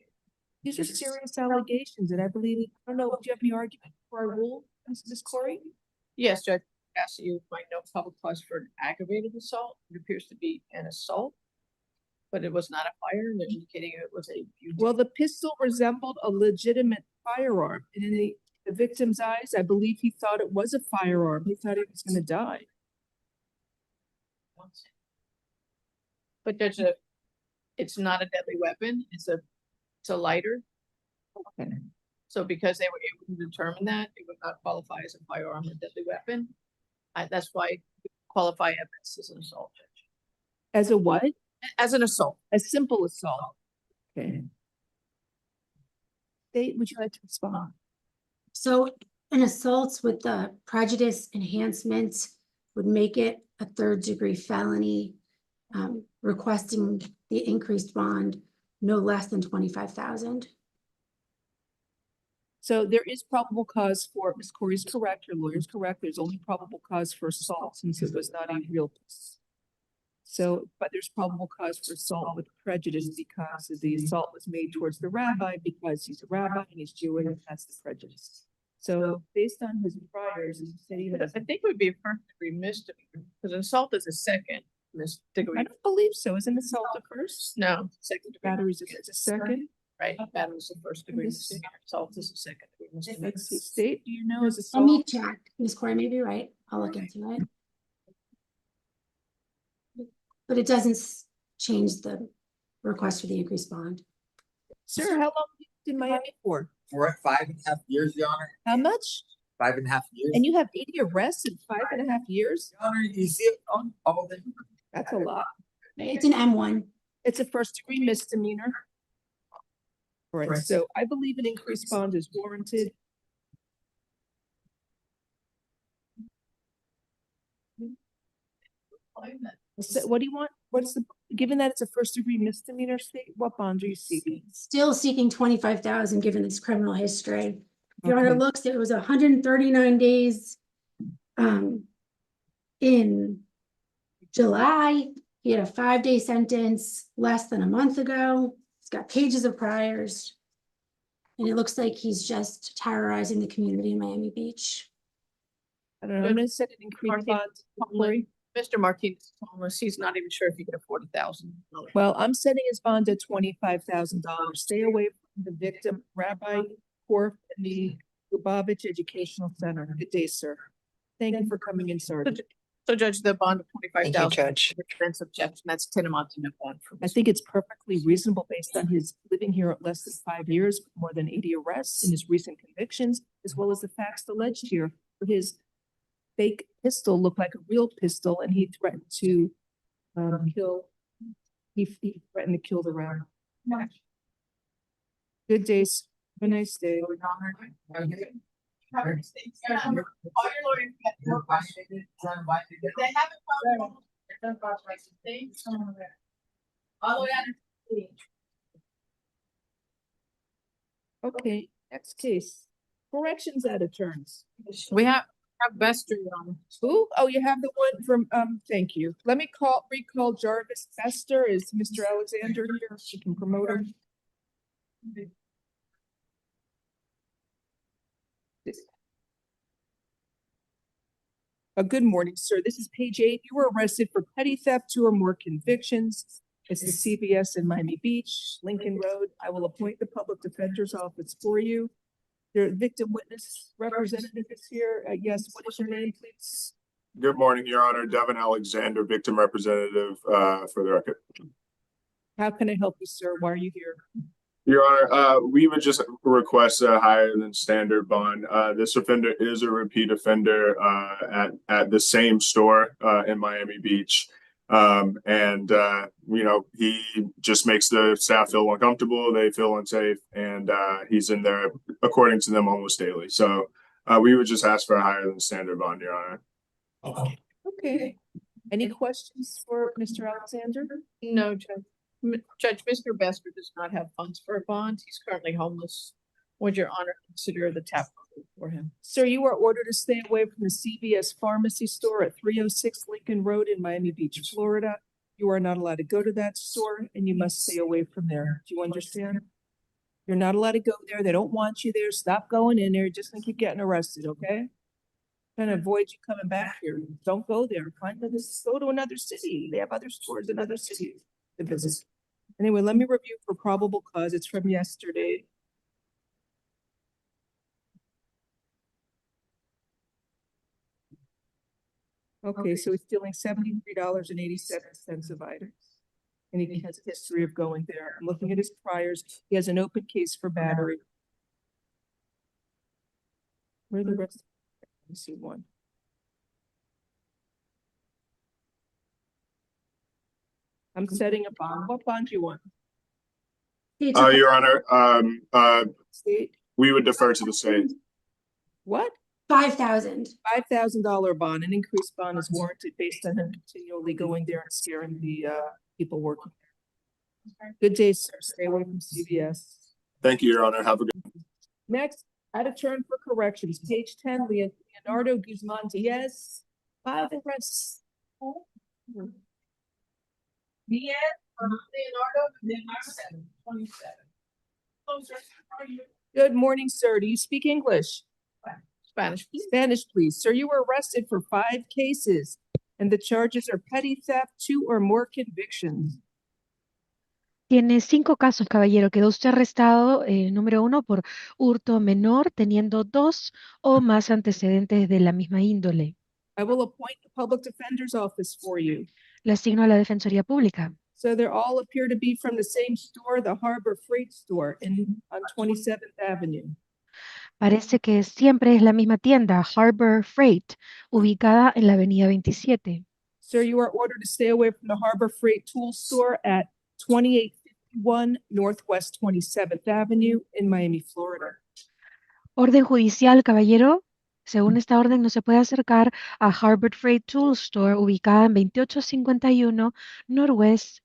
These are serious allegations, and I believe, I don't know, do you have any argument for our rule, Ms. Corey? Yes, Judge. Yes, you might know public cause for an aggravated assault. It appears to be an assault, but it was not a fire. They're indicating it was a. Well, the pistol resembled a legitimate firearm, and in the victim's eyes, I believe he thought it was a firearm. He thought he was going to die. But Judge, it's not a deadly weapon. It's a lighter. Okay. So because they were able to determine that, it would not qualify as a firearm or deadly weapon. That's why it qualify evidence as an assault, Judge. As a what? As an assault. A simple assault. Okay. State, would you like to respond? So an assault with the prejudice enhancement would make it a third-degree felony, requesting the increased bond no less than $25,000. So there is probable cause for, Ms. Corey's correct, your lawyer's correct, there's only probable cause for assault since it was not a real. So, but there's probable cause for assault with prejudice because the assault was made towards the rabbi because he's a rabbi and he's Jewish, and that's the prejudice. So based on his priors, he said he has. I think it would be a first degree misdemeanor because assault is a second misdemeanor. I don't believe so. Isn't assault the first? No, second degree. Battery is a second. Right, battery is the first degree misdemeanor. Assault is the second degree misdemeanor. Let's see, state, do you know is Let assault? me check. Ms. Corey may be right. I'll look into it. But it doesn't change the request for the increased bond. Sir, how long have you been in Miami for? For 5.5 years, Your Honor. How much? 5.5 years. And you have 80 arrests in 5.5 years? Your Honor, you see it on all of them. That's a lot. It's an M1. It's a first-degree misdemeanor. All right, so I believe an increased bond is warranted. So what do you want? What's the, given that it's a first-degree misdemeanor state, what bond are you seeking? Still seeking 25,000, given this criminal history. If your honor Okay. looks, it was 139 days in July. He had a 5-day sentence less than a month ago. He's got pages of priors. And it looks like he's just terrorizing the community in Miami Beach. I don't know, I'm gonna set an increased bond. Lori? Mr. Martinez is homeless. He's not even sure if he can afford $1,000. Well, I'm setting his bond at $25,000. Stay away from the victim, Rabbi Korf, and the Lubavitch Educational Center. Good day, sir. Thank you for coming in, sir. So Judge, the bond of Thank you, $25,000. Judge. Defense objection, that's tantamount to no bond. I think it's perfectly reasonable based on his living here at less than 5 years, more than 80 arrests, and his recent convictions, as well as the facts alleged here. His fake pistol looked like a real pistol, and he threatened to kill. He threatened to kill the round. Good day, sir. Have a nice day. Okay, next case. Corrections at attorneys. We have Bester on. Who? Oh, you have the one from, thank you. Let me recall Jarvis Bester. Is Mr. Alexander here? She can promote him. Good morning, sir. This is page 8. You were arrested for petty theft, 2 or more convictions. It's the CVS in Miami Beach, Lincoln Road. I will appoint the public defender's office for you. Your victim witness representative is here. Yes, what is your name, please? Good morning, Your Honor. Devin Alexander, victim representative, for the record. How can I help you, sir? Why are you here? Your Honor, we would just request a higher than standard bond. This offender is a repeat offender at the same store in Miami Beach. You know, he just makes the staff feel uncomfortable, they feel unsafe, and he's in there, according to them, almost daily. So we would just ask for a higher than standard bond, Your Honor. Okay. Any questions for Mr. Alexander? No, Judge. Judge, Mr. Bester does not have funds for a bond. He's currently homeless. Would Your Honor consider the tap for him? Sir, you are ordered to stay away from the CVS pharmacy store at 306 Lincoln Road in Miami Beach, Florida. You are not allowed to go to that store, and you must stay away from there. Do you understand? You're not allowed to go there. They don't want you there. Stop going in there. Just gonna keep getting arrested, okay? Trying to avoid you coming back here. Don't go there. Go to another city. They have other stores in other cities to visit. Anyway, let me review for probable cause. It's from yesterday. Okay, so he's stealing $73.87 of items. And he has a history of going there. I'm looking at his priors. He has an open case for battery. Where are the rest? Let me see one. I'm setting a bond. What bond do you want? Your Honor, State? we would defer to the state. What? $5,000. $5,000 bond. An increased bond is warranted based on him continually going there and scaring the people working there. Good day, sir. Stay away from CVS. Thank you, Your Honor. Have a good one. Next, at a turn for corrections, page 10, Leonardo Guzman Diaz, 5 arrests. Diaz, Leonardo, 27. Good morning, sir. Do you speak English? Spanish. Spanish, please. Sir, you were arrested for 5 cases, and the charges are petty theft, 2 or more convictions. Tiene 5 casos, caballero. Quedó usted arrestado, número 1, por hurto menor, teniendo 2 o más antecedentes de la misma índole. I will appoint the public defender's office for you. Le asigno a la Defensoría Pública. So they all appear to be from the same store, the Harbor Freight Store on 27th Avenue. Parece que siempre es la misma tienda, Harbor Freight, ubicada en la avenida 27. Sir, you are ordered to stay away from the Harbor Freight Tool Store at 2851 Northwest 27th Avenue in Miami, Florida. Orden judicial, caballero. Según esta orden, no se puede acercar a Harbor Freight Tool Store, ubicada en 2851 Northwest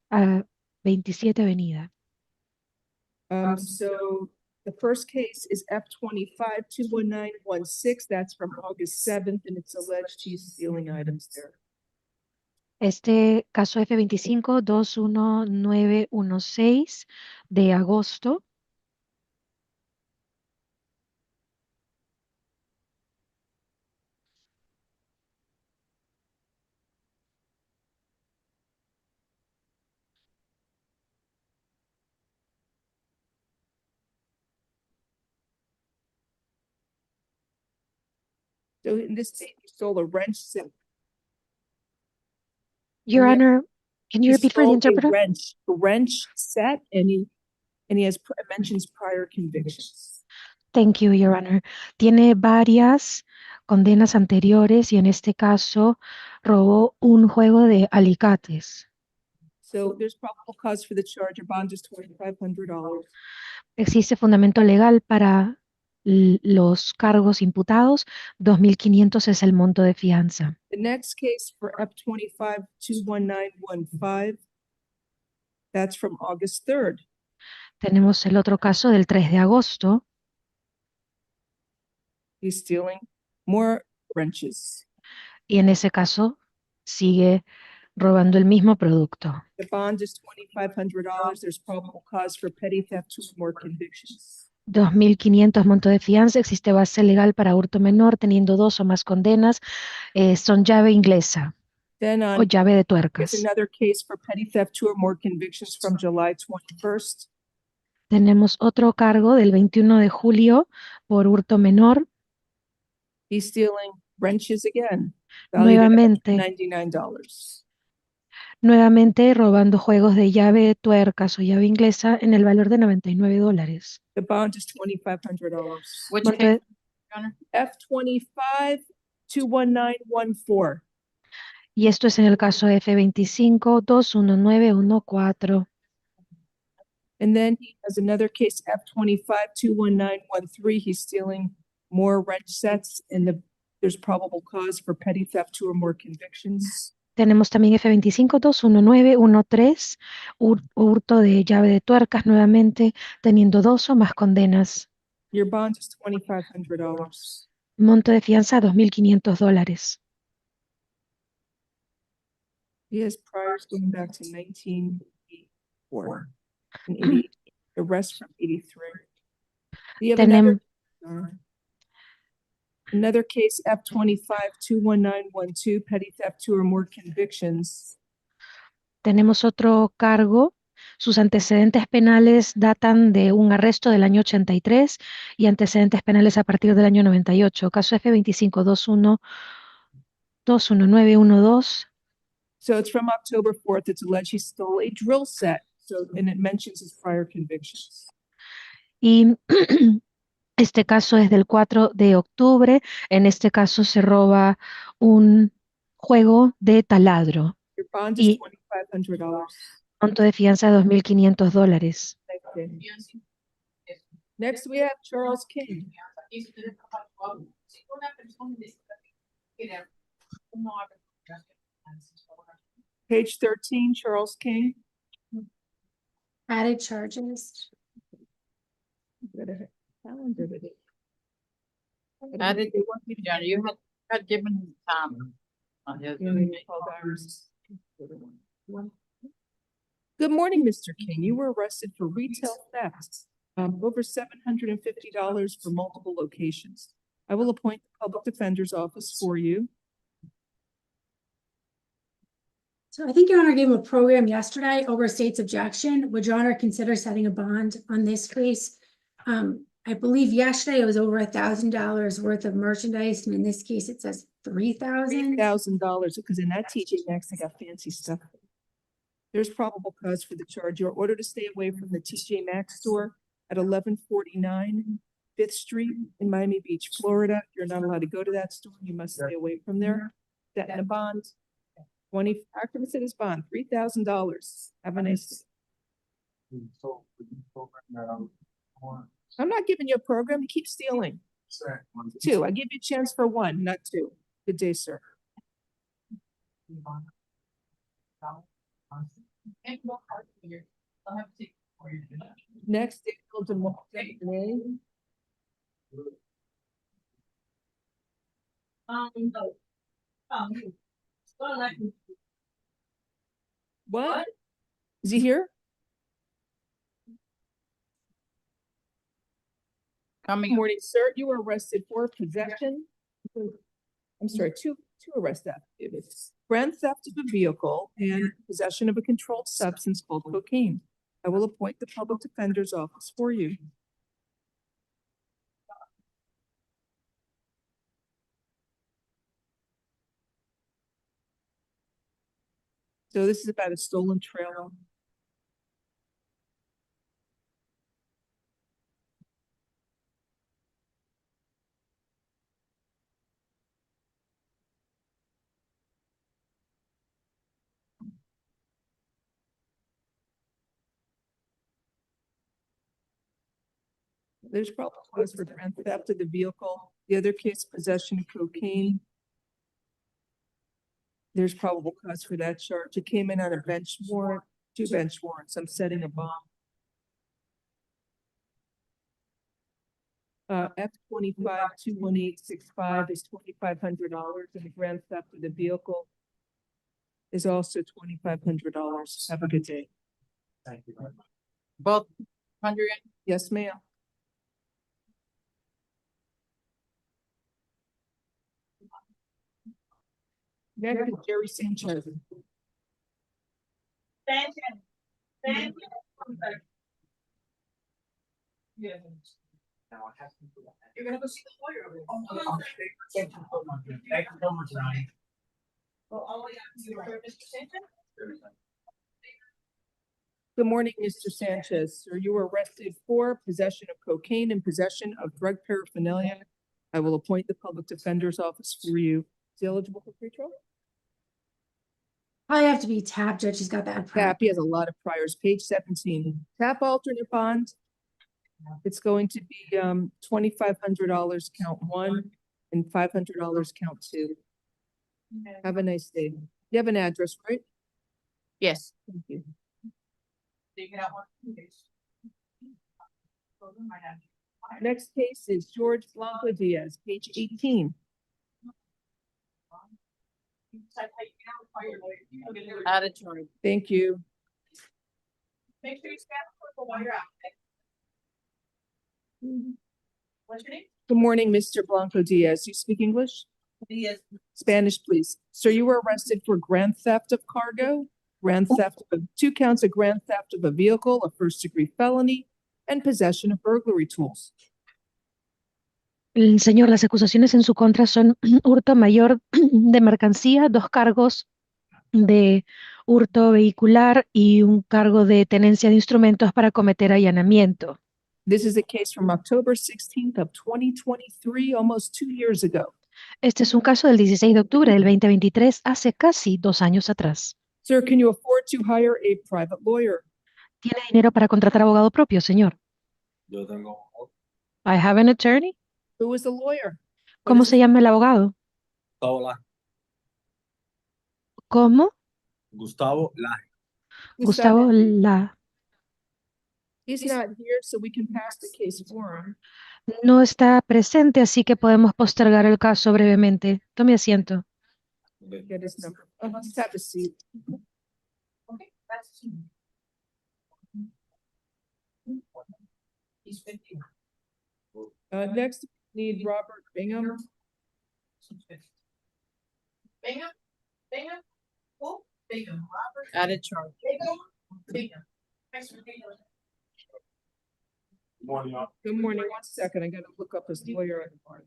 27 Avenida. So the first case is F25-21916. That's from August 7th, and it's alleged he's stealing items there. Este caso F25-21916 de agosto. So in this case, he stole a wrench set. Your And Honor, can you he repeat for the stole interpreter? a wrench set, and he has mentions prior convictions. Thank you, Your Honor. Tiene varias condenas anteriores y en este caso robó un juego de alicates. So there's probable cause for the charge. Your bond is $2,500. Existe fundamento legal para los cargos imputados. 2.500 es el monto de fianza. The next case for F25-21915. That's from August 3rd. Tenemos el otro caso del 3 de agosto. He's stealing more wrenches. Y en ese caso sigue robando el mismo producto. The bond is $2,500. There's probable cause for petty theft, 2 more convictions. 2.500 monto de fianza. Existe base legal para hurto menor teniendo 2 o más condenas. Son llave inglesa Then o llave de here's tuercas. another case for petty theft, 2 or more convictions from July 21st. Tenemos otro cargo del 21 de julio por hurto menor. He's stealing wrenches again, valued at Nuevamente, $99. nuevamente robando juegos de llave de tuercas o llave inglesa en el valor de $99. The bond is $2,500. Which Monto case, de- Your Honor? F25-21914. y esto es en el caso F25-21914. And then he has another case, F25-21913. He's stealing more wrench sets, and there's probable cause for petty theft, 2 or more convictions. Tenemos también F25-21913, hurto de llave de tuercas nuevamente, teniendo 2 o más condenas. Your bond is $2,500. Monto de fianza $2.500. He has priors going back to 1984 and 88. The rest from 83. Do you have another case, F25-21912, petty theft, 2 or more convictions. Tenemos otro cargo. Sus antecedentes penales datan de un arresto del año 83 y antecedentes penales a partir del año 98. Caso F25-21912. So it's from October 4th. It's alleged he stole a drill set. And it mentions his prior convictions. Y este caso es del 4 de octubre. En este caso se roba un juego de taladro. Your bond is Y $2,500. monto de fianza $2.500. Next, we have Charles King. Page 13, Charles King. Added charges. Added, yeah, you had given him time. Good morning, Mr. King. You were arrested for retail theft, over $750 for multiple locations. I will appoint the public defender's office for you. So I think Your Honor gave him a program yesterday over state's objection. Would Your Honor consider setting a bond on this case? I believe yesterday it was over $1,000 worth of merchandise, and in this case it says $3,000. $3,000, because in that TJ Maxx, they got fancy stuff. There's probable cause for the charge. You're ordered to stay away from the TJ Maxx store at 1149 5th Street in Miami Beach, Florida. You're not allowed to go to that store. You must stay away from there. That and a bond. After we said his bond, $3,000. Have a nice day. I'm not giving you a program. You keep stealing. Two. I give you a chance for one, not two. Good day, sir. Next, what? Is he here? Good morning, sir. You were arrested for possession. I'm sorry, two arrest affidavits. Grand theft of a vehicle and possession of a controlled substance called cocaine. I will appoint the public defender's office for you. So this is about a stolen trailer. There's probable cause for grand theft of the vehicle. The other case, possession of cocaine. There's probable cause for that charge. It came in on a bench warrant, 2 bench warrants. I'm setting a bomb. F25-21865 is $2,500, and the grand theft of the vehicle is also $2,500. Have a good day. Thank you very much. Both 100? Yes, ma'am. Next is Jerry Sanchez. Yeah. You're gonna go see the lawyer over there. Thank you so much. Thank you so much, Ronnie. Well, all we got to do for Mr. Sanchez? Good morning, Mr. Sanchez. Sir, you were arrested for possession of cocaine and possession of drug paraphernalia. I will appoint the public defender's office for you. Is he eligible for free trial? I have to be tapped, Judge. He's got that. Tap, he has a lot of priors. Page 17. Tap alternate bond. It's going to be $2,500 count 1 and $500 count 2. Have a nice day. You have an address, right? Yes. Thank you. Next case is George Blanco Diaz, page 18. Auditory. Thank you. Make sure you stand up while you're out. What's your name? Good morning, Mr. Blanco Diaz. You speak English? Yes. Spanish, please. Sir, you were arrested for grand theft of cargo, grand theft of 2 counts of grand theft of a vehicle, a first-degree felony, and possession of burglary tools. Señor, las acusaciones en su contra son hurto mayor de mercancía, 2 cargos de hurto vehicular y un cargo de tenencia de instrumentos para cometer allanamiento. This is a case from October 16th of 2023, almost 2 years ago. Este es un caso del 16 de octubre del 2023, hace casi 2 años atrás. Sir, can you afford to hire a private lawyer? ¿Tiene dinero para contratar abogado propio, señor? Yo tengo. I have an attorney. Who is the lawyer? ¿Cómo se llama el abogado? ¿Cómo? Gustavo Laje. Gustavo La. He's not here, so we can pass the case for him. No está presente, así que podemos postergar el caso brevemente. Tome asiento. Get his number. Let's have a seat. Okay, that's He's 50. Next, we need Robert Bingham. Bingham? Bingham? Who? Bingham. Robert. Added charge. Bingham. Thanks for being here. Good morning, y'all. Good morning. 1 second. I gotta look up his lawyer at the bar.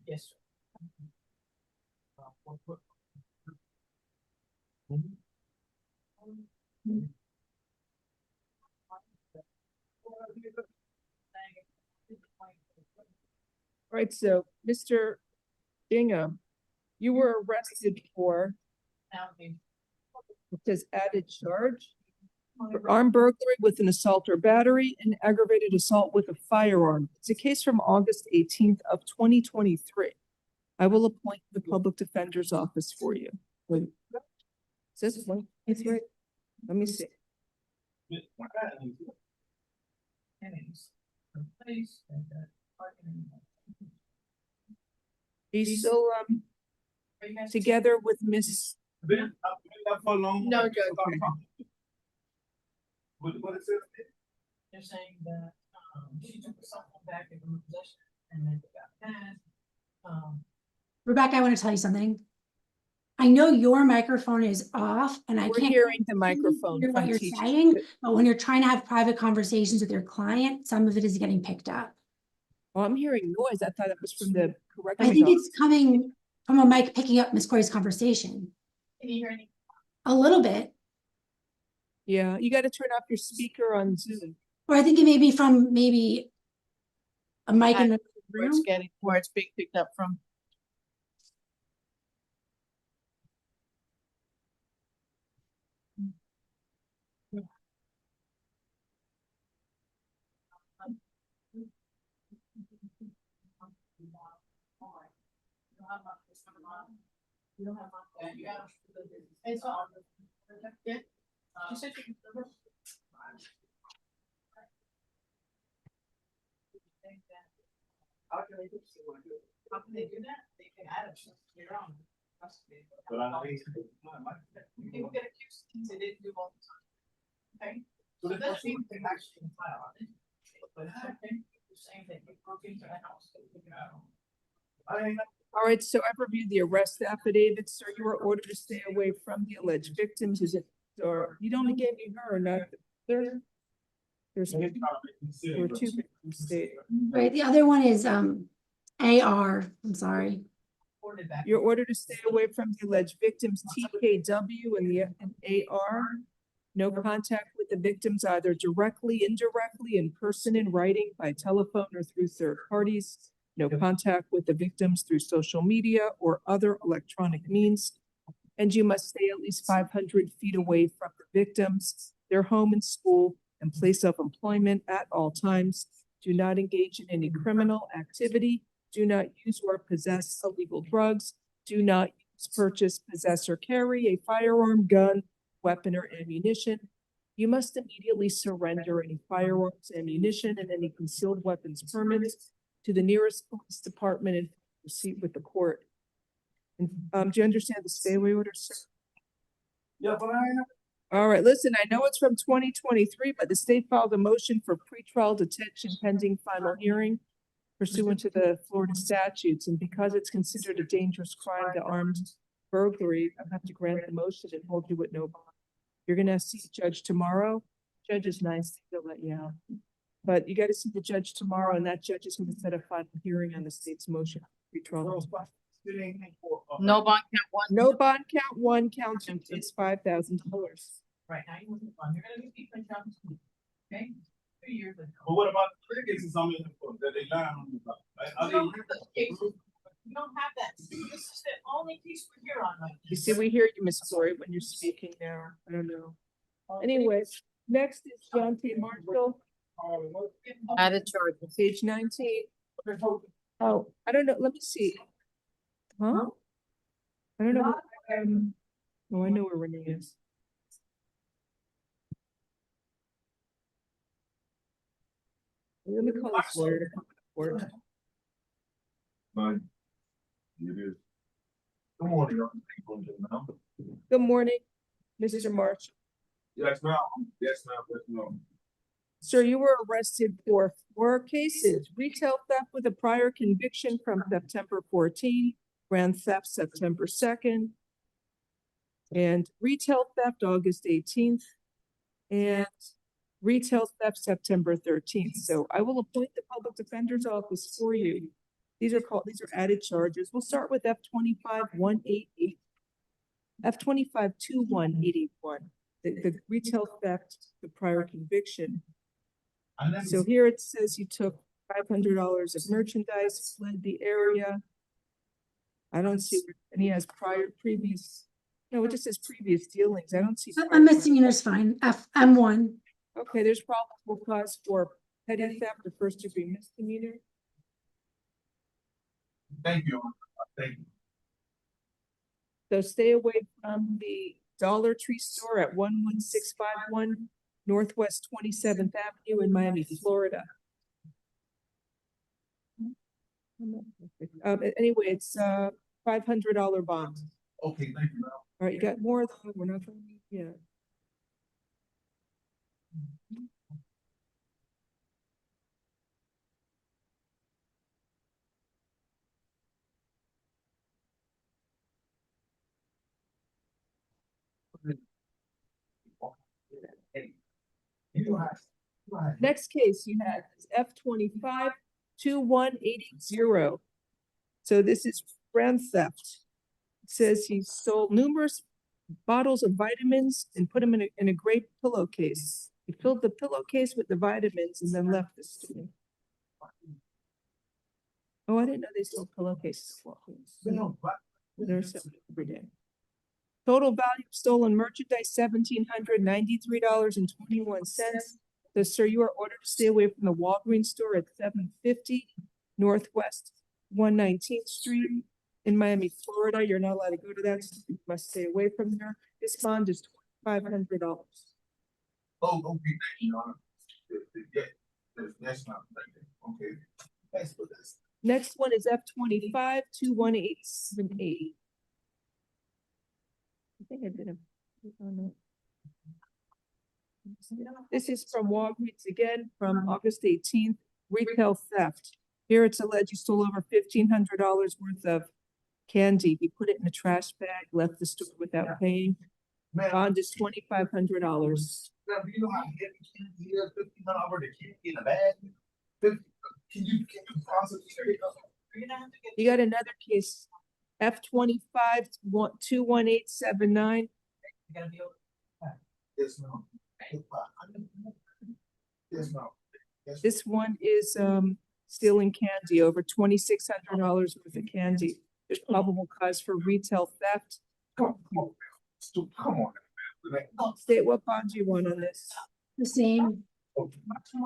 Yes, sir. Right, so Mr. Bingham, You were arrested for, it says added charge, for armed burglary with an assault or battery and aggravated assault with a firearm. It's a case from August 18th of 2023. I will appoint the public defender's office for you. Wait. Is this one? It's right. Let me see. He's still together with Miss. No, Judge. Okay. What is it? They're saying that, she took the cell phone back in her possession and then got mad. Rebecca, I want to tell you something. I know your microphone is off and I We're can't hearing the microphone hear what from you're teachers. saying, but when you're trying to have private conversations with your client, some of it is getting picked up. Well, I'm hearing noise. I thought it was from the correct. I think it's coming from a mic picking up Miss Corey's conversation. Can you hear any? A little bit. Yeah, you got to turn off your speaker on Zoom. Or I think it may be from maybe a mic in the Where it's room. getting, where it's being picked up from. You don't have my, you have. It's all. Yeah. She said she can. How can they do that? They can add it to your own. People get accused of things they didn't do all the time. Okay? So that's the thing actually file on it. But okay, the same thing, you broke into the house. All right, so I've reviewed the arrest affidavit, sir. You were ordered to stay away from the alleged victims. Is it, or you don't gave me her, not there? There were two victims stated. Right, the other one is AR, I'm sorry. You're ordered to stay away from the alleged victims TKW and AR. No contact with the victims either directly, indirectly, in person, in writing, by telephone, or through third parties. No contact with the victims through social media or other electronic means. And you must stay at least 500 feet away from the victims, their home and school, and place of employment at all times. Do not engage in any criminal activity. Do not use or possess illegal drugs. Do not use, purchase, possess, or carry a firearm, gun, weapon, or ammunition. You must immediately surrender any firearms, ammunition, and any concealed weapons permits to the nearest police department and proceed with the court. And, do you understand the stay away order, sir? Yeah, but I. All right, listen, I know it's from 2023, but the state filed a motion for pretrial detention pending final hearing pursuant to the Florida statutes. And because it's considered a dangerous crime, the armed burglary, I have to grant the motion and hold you with no bond. You're gonna see the judge tomorrow. Judge is nice, they'll let you out. But you got to see the judge tomorrow, and that judge is going to set a final hearing on the state's motion. Pretrial. No bond count one. No bond count one, count two is $5,000. Right now, you want the bond, you're gonna be keeping count two. Okay? 2 years ago. But what about the cases that they lie on you about? We don't have those cases. We don't have that. This is the only case we're here on right now. You see, we hear you, Miss Corey, when you're speaking now. I don't know. Anyways, next is John T. Marshall. Added charge. Page 19. Oh, I don't know. Let me see. Huh? I don't know. Oh, I know where Renee is. Let me call this lawyer to come to court. It is. Good morning. Good morning, Mr. Marshall. Yes, ma'am. Yes, ma'am. Yes, ma'am. Sir, you were arrested for 4 cases: retail theft with a prior conviction from September 14, grand theft September 2nd, and retail theft August 18th, and retail theft September 13th. So I will appoint the public defender's office for you. These are added charges. We'll start with F-25-188, F-25-21881, the retail theft, the prior conviction. So here it says you took $500 of merchandise, fled the area. I don't see, and he has previous, no, it just says previous dealings. I don't see. A prior- misdemeanor's fine, M1. Okay, there's probable cause for petty theft or first degree misdemeanor. Thank you. Thank you. So stay away from the Dollar Tree store at 11651 Northwest 27th Avenue in Miami, Florida. Anyway, it's $500 bond. Okay, thank you. All right, you got more though. We're not going to need, yeah. Next case you have is F25-21880. So this is brand theft. It says he stole numerous bottles of vitamins and put them in a great pillowcase. He filled the pillowcase with the vitamins and then left the store. Oh, I didn't know they sold pillowcases. They're selling every day. Total value of stolen merchandise, $1,793.21. So, sir, you are ordered to stay away from the Walgreens store at 750 Northwest 119th Street in Miami, Florida. You're not allowed to go to that. So you must stay away from there. This bond is $2,500. Oh, okay, thank you, Your Honor. That's not, okay. Thanks for this. Next one is F25-21878. I think I did a. This is from Walgreens again, from August 18th, retail theft. Here it's alleged he stole over $1,500 worth of candy. He put it in a trash bag, left the store without paying. Bond is $2,500. Now, do you know how heavy candy is? $1,500 to candy in a bag? Can you process it? You got another case, F25-21879. Yes, no. Yes, no. This one is stealing candy, over $2,600 worth of candy. There's probable cause for retail theft. Come on. State, what bond do you want on this? The same.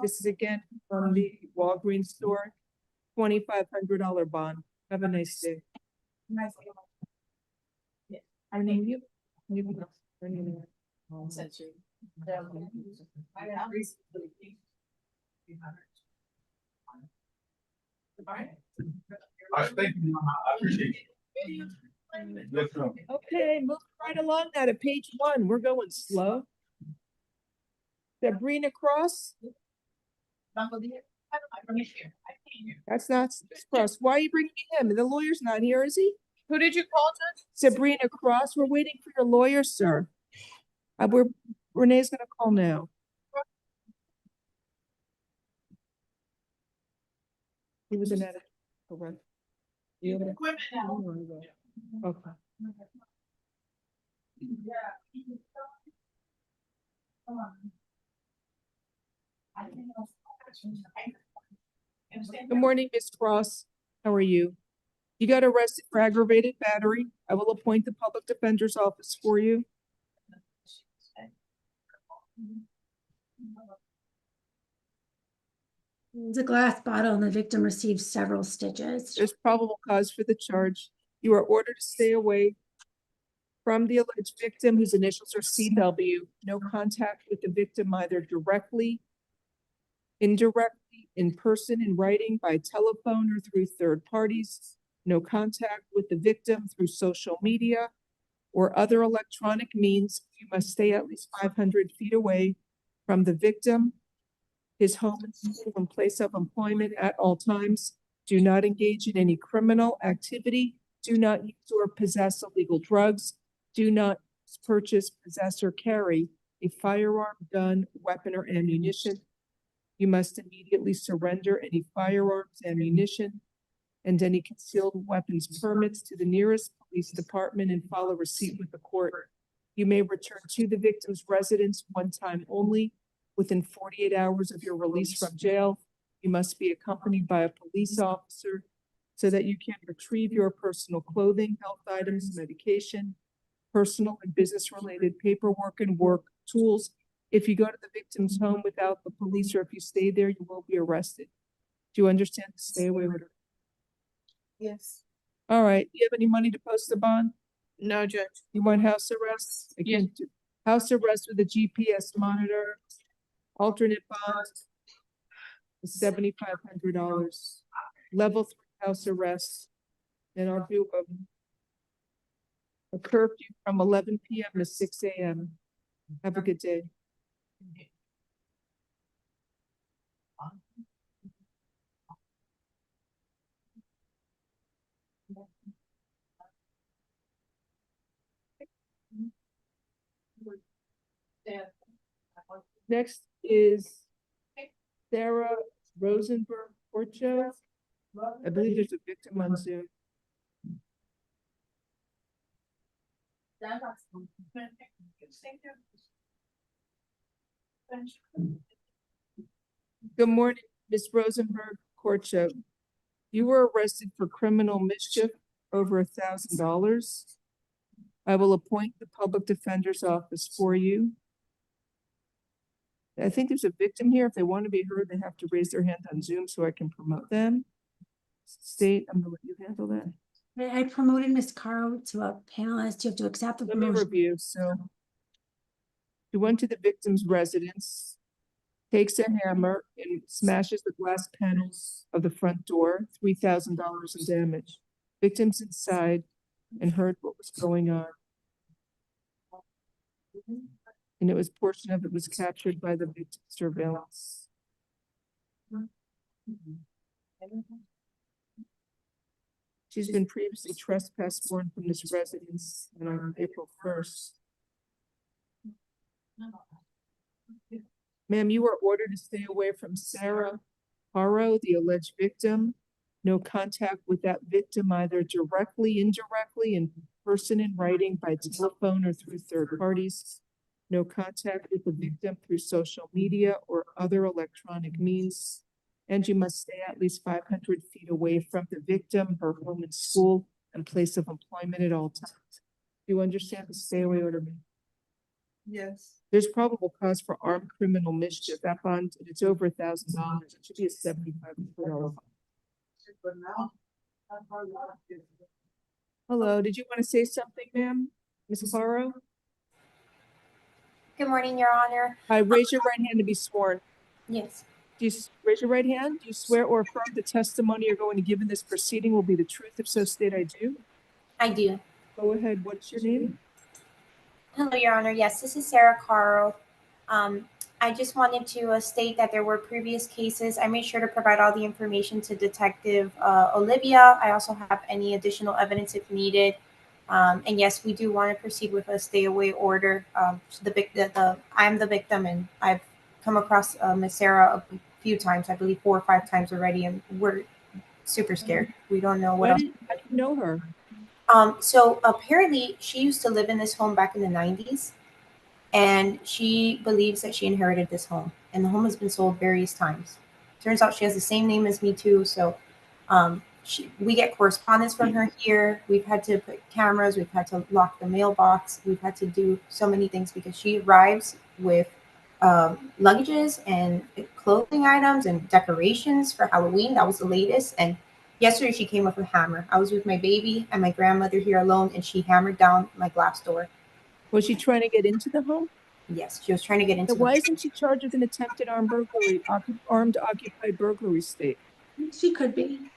This is again from the Walgreens store, $2,500 bond. Have a nice day. I name you. Thank you. I appreciate it. Okay, move right along now to page 1. We're going slow. Sabrina Cross. That's not Cross. Why are you bringing him? The lawyer's not here, is he? Who did you call, Judge? Sabrina Cross. We're waiting for your lawyer, sir. Renee's gonna call now. He was in that. Okay. Okay. Good morning, Ms. Cross. How are you? You got arrested for aggravated battery. I will appoint the public defender's office for you. It's a glass bottle and the victim received several stitches. There's probable cause for the charge. You are ordered to stay away from the alleged victim whose initials are CW. No contact with the victim either directly, indirectly, in person, in writing, by telephone, or through third parties. No contact with the victim through social media or other electronic means. You must stay at least 500 feet away from the victim, his home and place of employment at all times. Do not engage in any criminal activity. Do not use or possess illegal drugs. Do not purchase, possess, or carry a firearm, gun, weapon, or ammunition. You must immediately surrender any firearms, ammunition, and any concealed weapons permits to the nearest police department and file a receipt with the court. You may return to the victim's residence one time only within 48 hours of your release from jail. You must be accompanied by a police officer so that you can retrieve your personal clothing, health items, medication, personal and business-related paperwork and work tools. If you go to the victim's home without the police, or if you stay there, you will be arrested. Do you understand the stay away order? Yes. All right, do you have any money to post the bond? No, Judge. You want house arrest? Yes. House arrest with a GPS monitor, alternate bond, $7,500. Level 3 house arrest. And I'll do a curfew from 11 p.m. to 6 a.m. Have a good day. Next is Sarah Rosenberg Porcho. I believe there's a victim on Zoom. Good morning, Ms. Rosenberg Porcho. You were arrested for criminal mischief over $1,000. I will appoint the public defender's office for you. I think there's a victim here. If they want to be heard, they have to raise their hand on Zoom so I can promote them. State, I'm gonna let you handle that. I promoted Ms. Caro to a panelist. You have to accept the Let me promotion. review. So she went to the victim's residence, takes a hammer and smashes the glass panels of the front door, $3,000 in damage. Victims inside and heard what was going on. And it was portion of it was captured by the victim's surveillance. She's been previously trespassed from this residence on April 1st. Ma'am, you were ordered to stay away from Sarah Haro, the alleged victim. No contact with that victim, either directly, indirectly, in person, in writing, by telephone, or through third parties. No contact with the victim through social media or other electronic means. And you must stay at least 500 feet away from the victim, her home and school, and place of employment at all times. Do you understand the stay away order? Yes. There's probable cause for armed criminal mischief. That bond, it's over $1,000. It should be a $7,500 fine. Hello, did you want to say something, ma'am? Ms. Haro? Good morning, Your Honor. Hi, raise your right hand to be sworn. Yes, Do you raise your right hand? Do you swear or affirm the testimony you're going to give in this proceeding will be the truth? If so, state I do. I do. Go ahead. What's your name? Hello, Your Honor. Yes, this is Sarah Caro. I just wanted to state that there were previous cases. I made sure to provide all the information to Detective Olivia. I also have any additional evidence if needed. And yes, we do want to proceed with a stay away order. I'm the victim, and I've come across Miss Sarah a few times, I believe 4 or 5 times already, and we're super scared. We don't know what else. How do you know her? So apparently she used to live in this home back in the 90s, and she believes that she inherited this home, and the home has been sold various times. Turns out she has the same name as me too. So we get correspondence from her here. We've had to put cameras, we've had to lock the mailbox, we've had to do so many things because she arrives with luggages and clothing items and decorations for Halloween. That was the latest. And yesterday she came with a hammer. I was with my baby and my grandmother here alone, and she hammered down my glass door. Was she trying to get into the home? Yes, she was trying to get into. Why isn't she charged with an attempted armed burglary, armed occupied burglary state? She could be.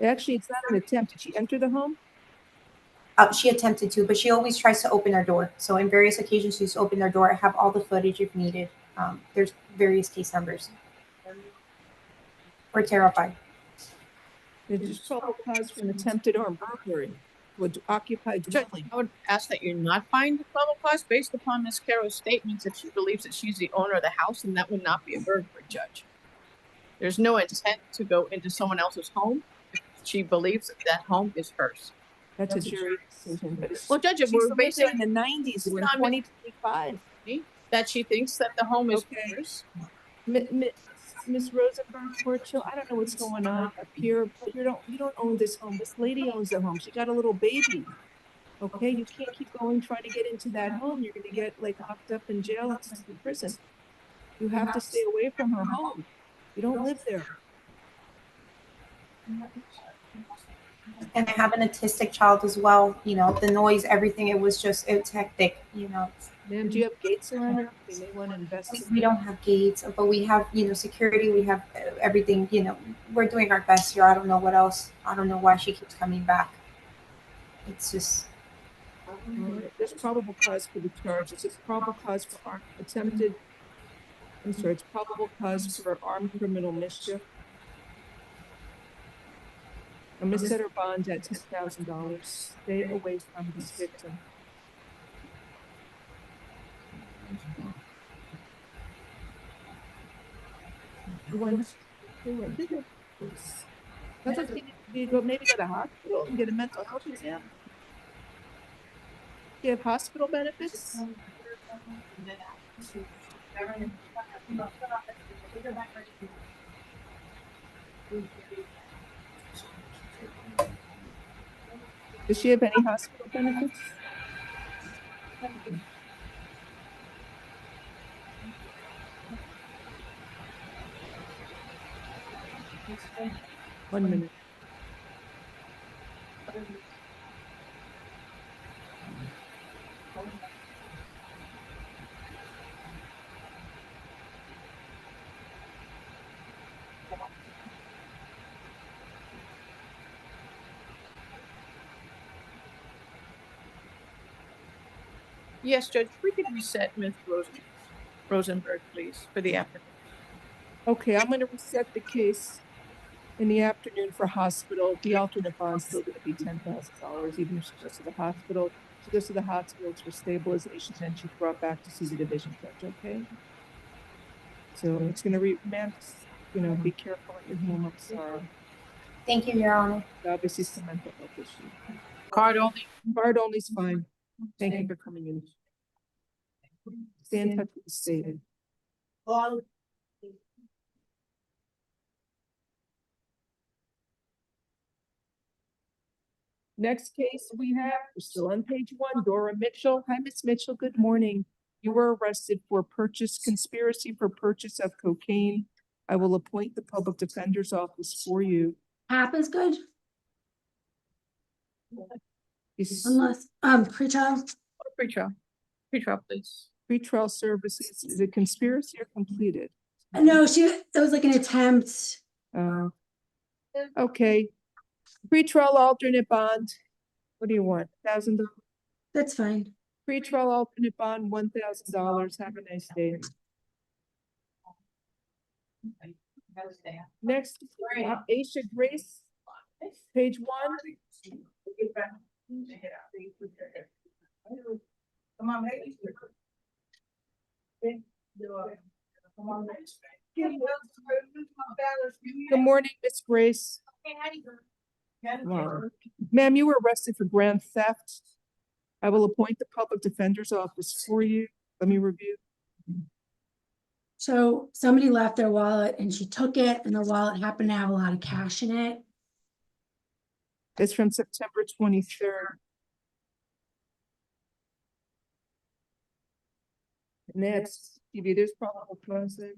Actually, it's not an attempt. Did she enter the home? She attempted to, but she always tries to open her door. So in various occasions, she's opened her door. I have all the footage if needed. There's various case numbers. We're terrified. There's probable cause for an attempted armed burglary. Would occupy dwelling. I would ask that you not find the probable cause based upon Ms. Caro's statements. If she believes that she's the owner of the house, and that would not be a burglary, Judge. There's no intent to go into someone else's home if she believes that that home is hers. That's a jury decision. But Well, Judge, if we're basing in the 90s, we're in 2025. that she thinks that the home is hers. Miss Rosenberg, poor child, I don't know what's going on up here, but you don't own this home. This lady owns the home. She got a little baby. Okay, you can't keep going trying to get into that home. You're gonna get like locked up in jail and sent to prison. You have to stay away from her home. You don't live there. And I have an autistic child as well. You know, the noise, everything, it's hectic, you know. Ma'am, do you have gates around her? They may want to invest. We don't have gates, but we have, you know, security. We have everything, you know. We're doing our best here. I don't know what else. I don't know why she keeps coming back. It's just. There's probable cause for the charges. It's probable cause for it's probable cause for armed criminal mischief. I'm gonna set her bond at $10,000. Stay away from this victim. That's what you go, maybe go to the hospital and get a mental health exam. You have hospital benefits? Does she have any hospital benefits? One minute. Yes, Judge, we can reset Ms. Rosenberg, please, for the afternoon. Okay, I'm gonna reset the case in the afternoon for hospital. The alternate bond's still gonna be $10,000, even if she goes to the hospital. She goes to the hospital for stabilization, then she's brought back to see the division judge, okay? So it's gonna ma'am, you know, be careful at your home, I'm sorry. Thank you, Your Honor. Obviously some mental health issue. Card only? Card only is fine. Thank you for coming in. Stay in touch with the state. Next case we have, we're still on page 1, Dora Mitchell. Hi, Miss Mitchell, good morning. You were arrested for conspiracy for purchase of cocaine. I will appoint the public defender's office for you. Happens good. Yes. Unless, pre-trial. Pre-trial, please. Pre-trial services, is it conspiracy or completed? No, it was like an attempt. Okay. Pre-trial alternate bond. What do you want? $1,000? That's fine. Pre-trial alternate bond, $1,000. Have a nice day. Next, Aisha Grace, page 1. Come on, ladies. Good morning, Miss Grace. Wow. Ma'am, you were arrested for grand theft. I will appoint the public defender's office for you. Let me review. So somebody left their wallet and she took it, and the wallet happened to have a lot of cash in it. It's from September 23rd. Next, TV, there's probable cause there.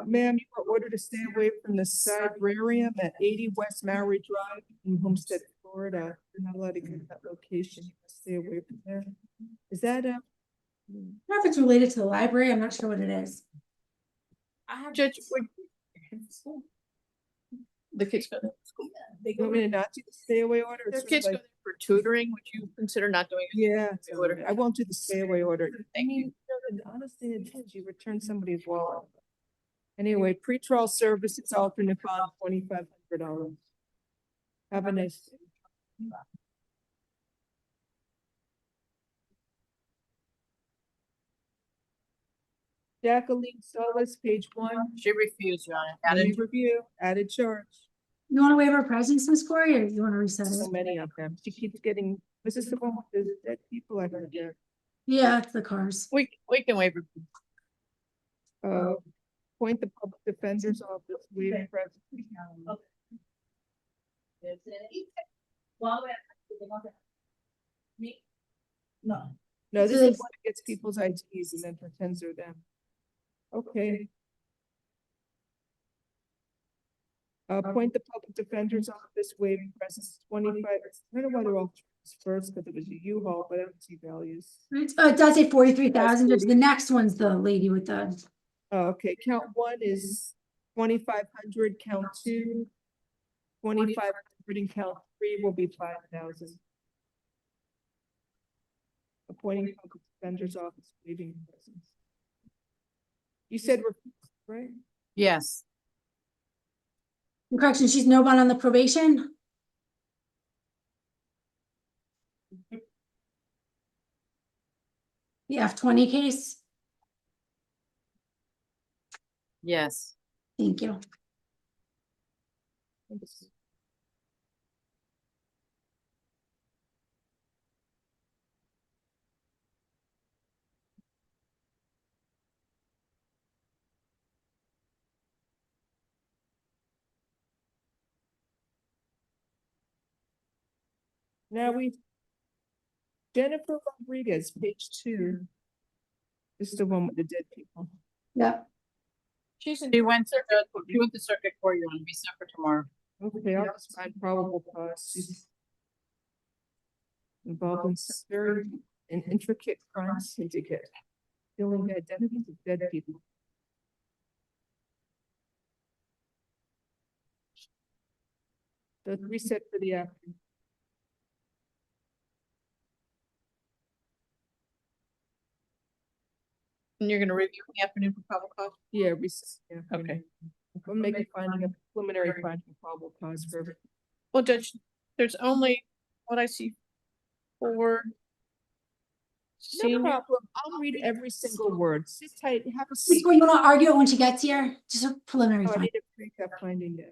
Ma'am, you were ordered to stay away from the Cybrarium at 80 West Maury Drive in Homestead, Florida. You're not allowed to get that location. You must stay away from there. Is that I don't know if it's related to the library. I'm not sure what it is. Judge, the kids go to school. You want me to not do the stay away order? Their kids go there for tutoring. Would you consider not doing it? Yeah, I won't do the stay away order. I mean, honestly, it is. You return somebody's wallet. Anyway, pretrial services alternate bond, $2,500. Have a nice day. Jacqueline Solis, page 1. She refused, Your Honor. Added review, added charge. You want to waive our presence, Miss Corey, or you want to reset it? So many of them. She keeps getting, this is the one with the dead people I heard there. Yeah, it's the cars. We can waive it. Appoint the public defender's office, waiving presence. No. No, this So is one that gets people's IDs and then pretends they're them. Okay. Appoint the public defender's office, waiving presence 25. I don't know why they're all first because it was a U-Haul, but I don't see values. It does say 43,000. The next one's the lady with the. Oh, okay, count one is 2,500, count two, 2,500, and count three will be 5,000. Appointing public defender's office, waiving presence. You said we're right? Yes. Correction, she's no bond on the probation. The F20 case. Yes. Thank you. Now Jennifer Rodriguez, page 2. This is the one with the dead people. Yep. She went to circuit court. You're gonna be set for tomorrow. Okay, I'll just find probable cause. She's involved in some very intricate crime syndicate, stealing the identities of dead people. The reset for the afternoon. And you're gonna review in the afternoon for probable cause? Yeah, reset. Yeah, Okay. We'll make a finding, a preliminary finding of probable cause for everything. Well, Judge, there's only what I see 4. No problem. I'll read every single word. Sit tight. Have a seat. Before you want to argue it when she gets here, just a preliminary Oh, I finding. need to break that finding down.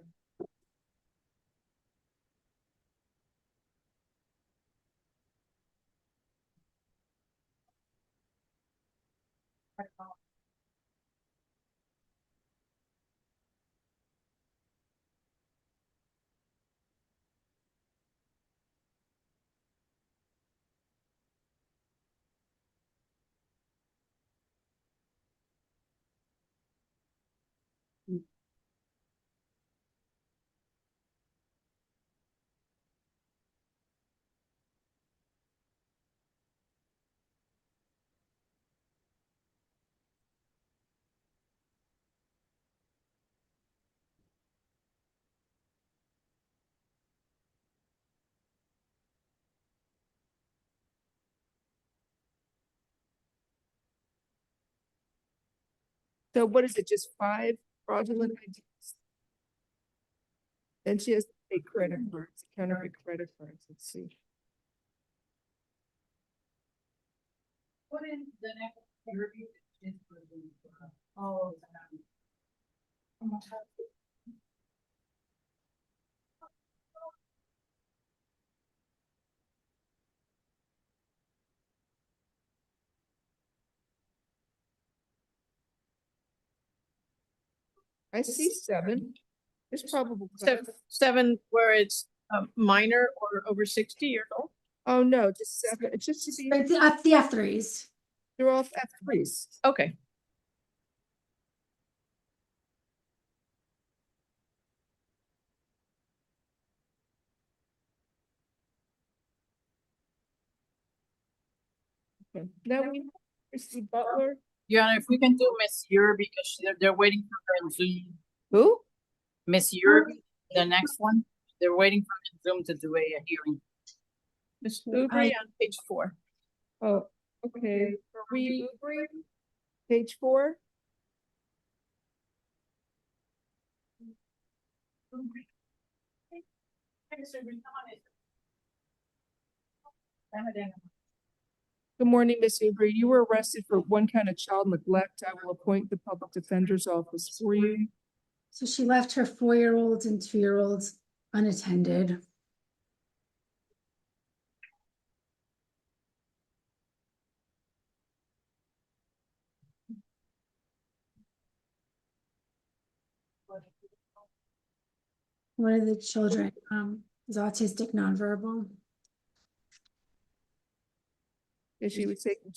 So what is it, just 5 fraudulent IDs? Then she has to pay credit cards, counterfeit credit cards, let's see. What is the next review? Oh. I see 7. There's probable cause. 7 where it's minor or over 60 years old. Oh, no, just 7. It just should be. It's the F3s. They're all F3s. Okay. Okay. Now we receive Butler. Your Honor, if we can do Miss Ure because they're waiting for her in Zoom. Who? Miss Ure, the next one. They're waiting for her in Zoom to do a hearing. Miss Ubri on page 4. Oh, okay. Marie Ubri, page 4. Good morning, Miss Ubri. You were arrested for one kind of child neglect. I will appoint the public defender's office for you. So she left her 4-year-olds and 2-year-olds unattended. One of the children is autistic nonverbal. Yeah, she was taking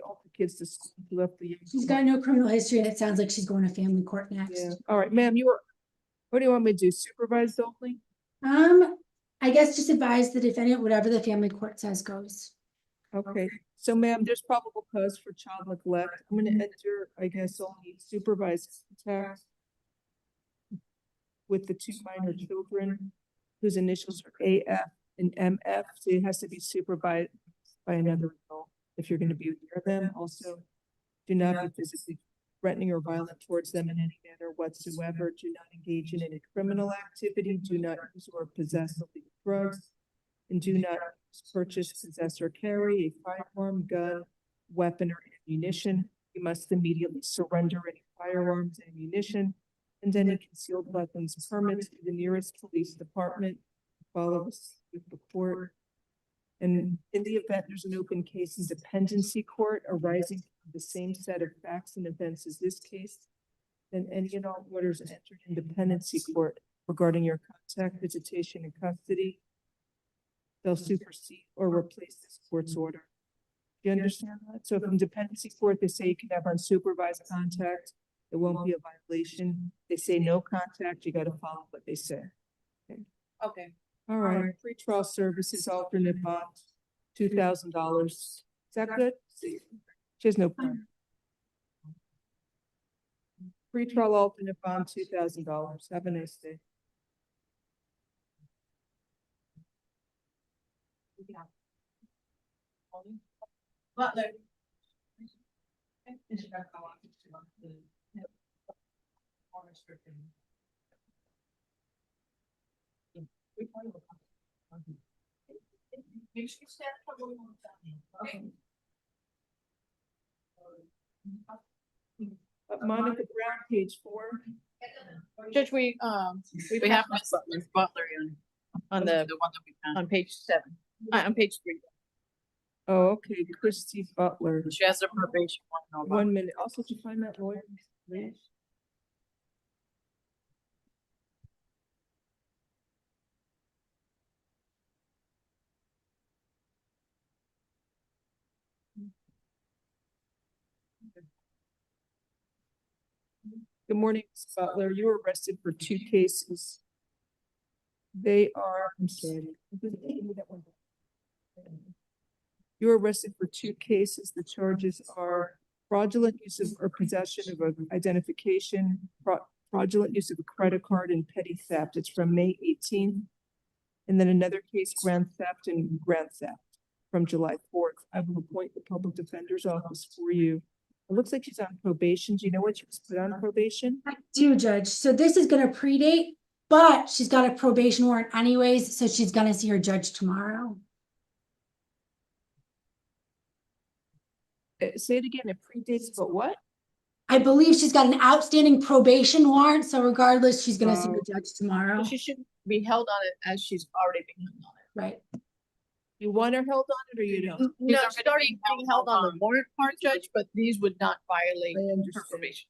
all the kids to school. Left the. She's got no criminal history, and it sounds like she's going to family court next. Yeah. All right, ma'am. What do you want me to do? Supervised only? I guess just advise the defendant whatever the family court says goes. Okay. So, ma'am, there's probable cause for child neglect. I'm going to enter, I guess, only supervised contact with the 2 minor children whose initials are AF and MF. So it has to be supervised by another adult if you're going to be near them. Also, do not be physically threatening or violent towards them in any manner whatsoever. Do not engage in any criminal activity. Do not use or possess illegal drugs. And do not purchase, possess, or carry a firearm, gun, weapon, or ammunition. You must immediately surrender any firearms, ammunition, and any concealed weapons permits to the nearest police department. Follow with the court. And in the event there's an open case in dependency court arising from the same set of facts and events as this case, then any and all orders entered in dependency court regarding your contact, visitation, and custody they'll supersede or replace this court's order. Do you understand that? So if in dependency court, they say you can have unsupervised contact, it won't be a violation. They say no contact, you got to follow what they say. Okay. Okay. All right. Pretrial services alternate bond, $2,000. Is that good? She has no problem. Pretrial alternate bond, $2,000. Have a nice day. Butler. Monica Brown, page 4. Judge, we have Miss Butler on the one that we found on page 7. On page 3. Oh, okay. Christy Butler. She has a probation. 1 minute. Also, to find that lawyer, please. Good morning, Ms. Butler. You were arrested for 2 cases. They are, I'm sorry. You were arrested for 2 cases. The charges are fraudulent use of or possession of an identification, fraudulent use of a credit card, and petty theft. It's from May 18th. And then another case, grand theft and grand theft from July 4th. I will appoint the public defender's office for you. It looks like she's on probation. Do you know what she was put on probation? I do, Judge. So this is going to predate, but she's got a probation warrant anyways, so she's going to see her judge tomorrow. Say it again. It predates, but what? I believe she's got an outstanding probation warrant, so regardless, she's going to see her judge tomorrow. She shouldn't be held on it as she's already been held on it. Right. You want her held on it or you don't? No, she's already being held on the warrant part, Judge, but these would not violate her probation.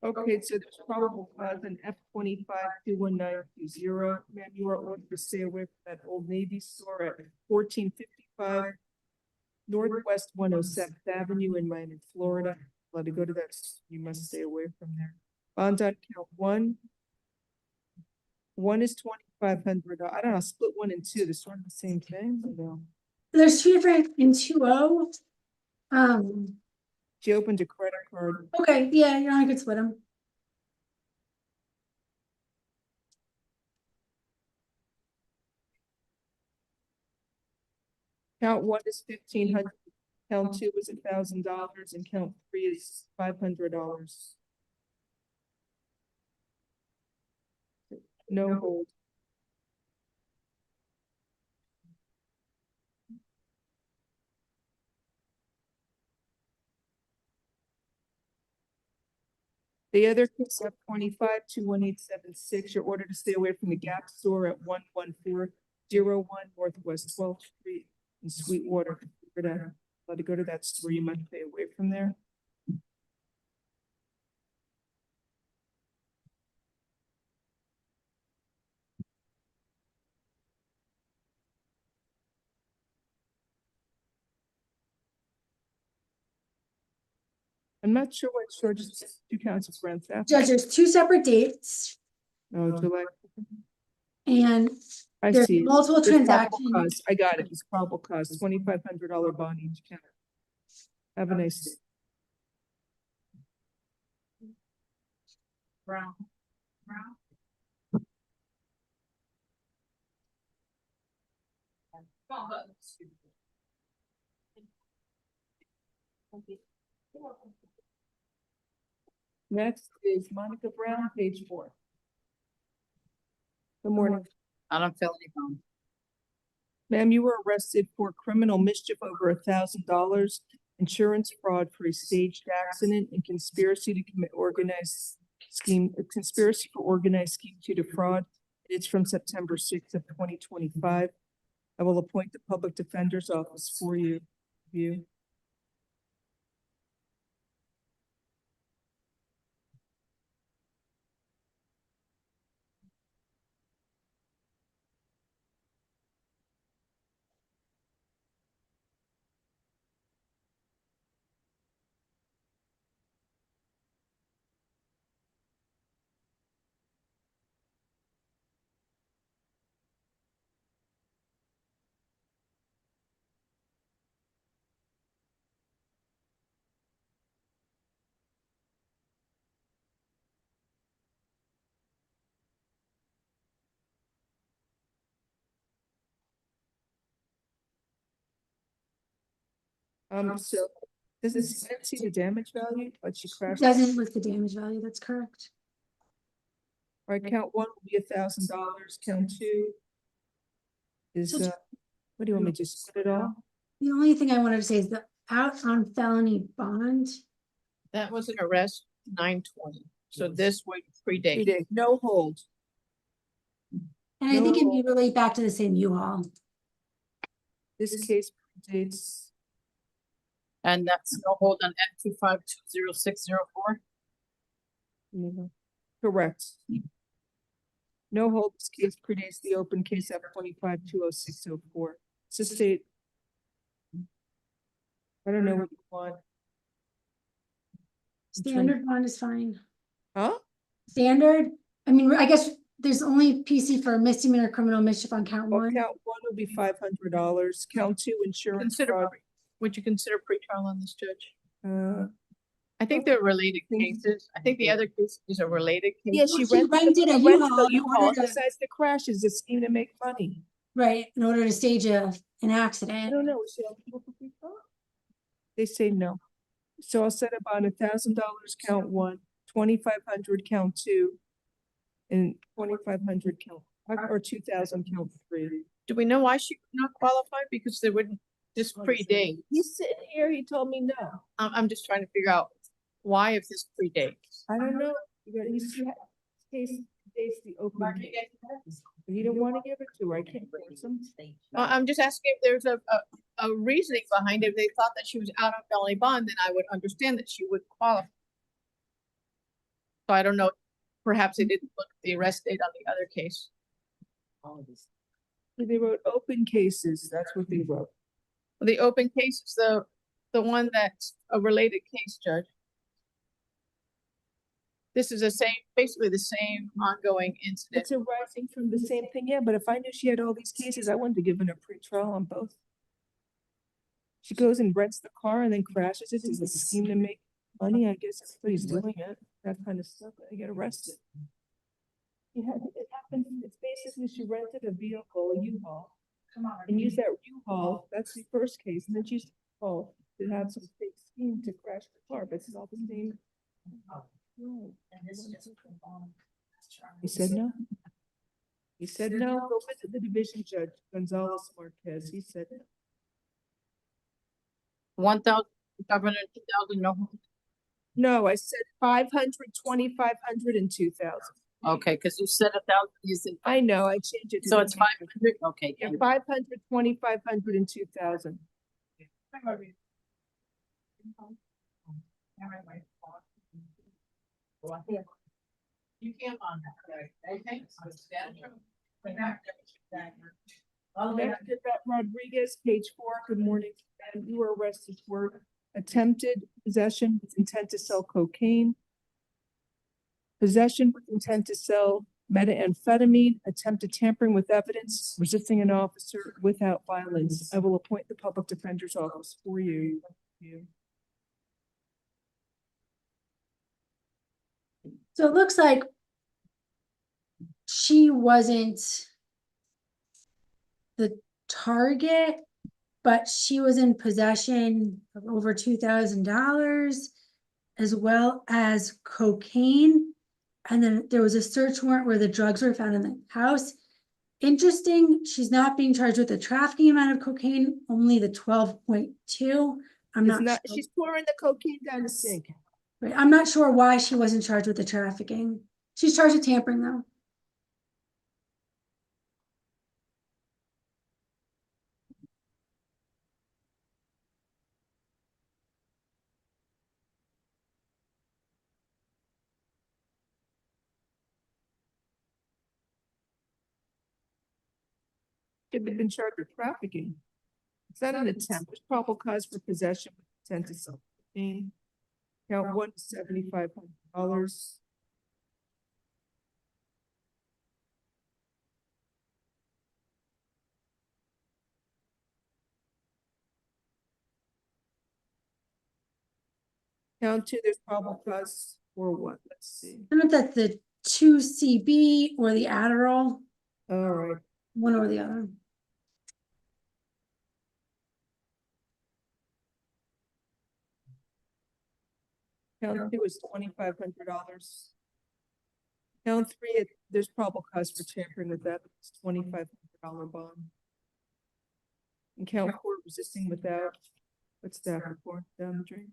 Okay, so there's probable cause an F25-21920. Ma'am, you are ordered to stay away from that Old Navy store at 1455 Northwest 107th Avenue in Miami, Florida. Allowed to go to that. You must stay away from there. Bond on count 1. 1 is 2,500. I don't know. Split 1 and 2. They're sort of the same thing. No. There's 2 different in 2-0. She opened a credit card. Okay, yeah, you're on a good split them. Count 1 is 1,500. Count 2 is $1,000 and count 3 is $500. No hold. The other case up 25-21876, your order to stay away from the Gap store at 11401 Northwest 12th Street in Sweetwater. Allowed to go to that store, you must stay away from there. I'm not sure what charges 2 counts of rent theft. Judge, there's 2 separate dates Oh, July. and I there's see. multiple There's probable transactions. cause. I got it. It's probable cause, $2,500 bond each count. Have a nice day. Brown. Next is Monica Brown, page 4. Good morning. On a felony bond. Ma'am, you were arrested for criminal mischief over $1,000, insurance fraud for a staged accident, and conspiracy to commit conspiracy for organized scheme to defraud. It's from September 6th of 2025. I will appoint the public defender's office for you. So does this see the damage value? But she crashed. Doesn't with the damage value, that's correct. All right, count 1 will be $1,000. Count 2 is what do you want me to just split it all? The only thing I wanted to say is the out on felony bond. That was an arrest 9/20. So this would predate. No hold. And I think it'd be relate back to the same U-Haul. This case predates. And that's no hold on F2520604. Correct. No hold. This case predates the open case F25-20604. It's a state. I don't know what you want. Standard bond is fine. Huh? Standard. I mean, I guess there's only PC for misdemeanor criminal mischief on count 1. Count 1 will be $500. Count 2 insurance fraud. Would you consider pretrial on this, Judge? I think they're related cases. I think the other case is a related case. Yeah, she rented a U-Haul. Besides the crash is a scheme to make money. Right, in order to stage an I accident. don't know. They say no. So I'll set up on $1,000 count 1, $2,500 count 2, and $2,500 count or $2,000 count 3. Do we know why she could not qualify? Because they wouldn't this predate. He's sitting here. He told me no. I'm just trying to figure out why if this predates. I don't know. He's case dates the open case. He didn't want to give it to her. I can't force him. I'm just asking if there's a reasoning behind it. If they thought that she was out on felony bond, then I would understand that she would qualify. So I don't know. Perhaps they didn't look at the arrest date on the other case. They wrote open cases. That's what they wrote. The open case is the one that's a related case, Judge. This is basically the same ongoing incident. It's arising from the same thing, yeah, but if I knew she had all these cases, I wouldn't have given her pre-trial on both. She goes and rents the car and then crashes it. It's a scheme to make money. I guess everybody's doing it. That kind of stuff. They get arrested. It happens. It's basically she rented a vehicle, a U-Haul, and used that U-Haul. That's the first case, and then she used to to have some fake scheme to crash the car, but it's all the same. No. He said no. He said no, go visit the division judge, Gonzalez Marquez. He said no. 1,000, 2,000, no. No, I said 500, 2,500, and 2,000. Okay, because you said 1,000, you said. I know, I changed it. So it's 500, okay. Yeah, 500, 2,500, and 2,000. You can't on that, okay? Next is that Rodriguez, page 4. Good morning. And you were arrested for attempted possession with intent to sell cocaine, possession with intent to sell methamphetamine, attempted tampering with evidence, resisting an officer without violence. I will appoint the public defender's office for you. So it looks like she wasn't the target, but she was in possession of over $2,000 as well as cocaine. And then there was a search warrant where the drugs were found in the house. Interesting, she's not being charged with the trafficking amount of cocaine, only the 12.2. I'm not sure. She's pouring the cocaine down the sink. Right, I'm not sure why she wasn't charged with the trafficking. She's charged with tampering though. Should have been charged with trafficking. It's not an attempt. There's probable cause for possession with intent to sell cocaine. Count 1 to $7,500. Count 2, there's probable cause for what? Let's see. I don't know if that's the 2CB or the Adderall. All right. One or the other. Count 2 is $2,500. Count 3, there's probable cause for tampering with that. It's $2,500 bond. And count 4, resisting without. What's that report down the drain?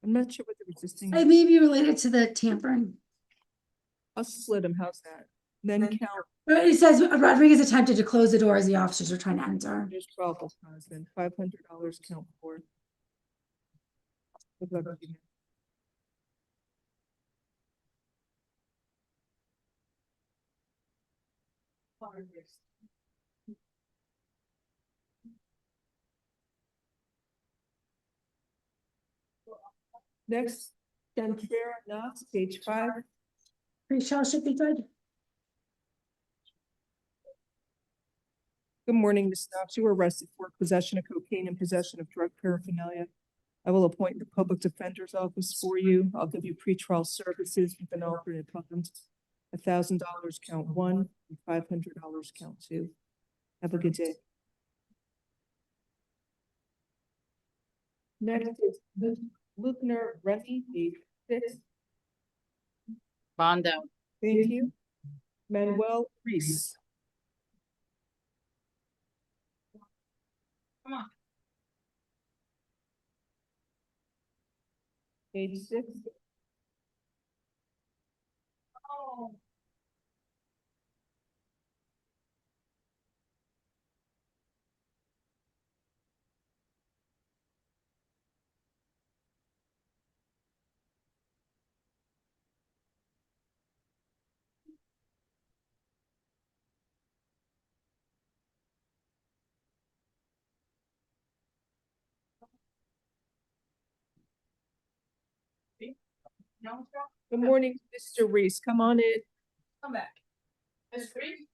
I'm not sure what the resisting. It may be related to the tampering. I'll split them. How's that? Then count. But it says Rodriguez attempted to close the door as the officers were trying to enter. There's probable cause then. $500 count 4. Good luck. Next, Chantrera Knox, page 5. Pre-show should be good. Good morning, Ms. Knox. You were arrested for possession of cocaine and possession of drug paraphernalia. I will appoint the public defender's office for you. I'll give you pretrial services with an alternate payment. $1,000 count 1 and $500 count 2. Have a good day. Next is Luckner Remy, page 6. Bond out. Thank you. Manuel Reese. Come on. Page 6. Oh. Good morning, Mr. Reese. Come on in. Come back. Ms. Reese?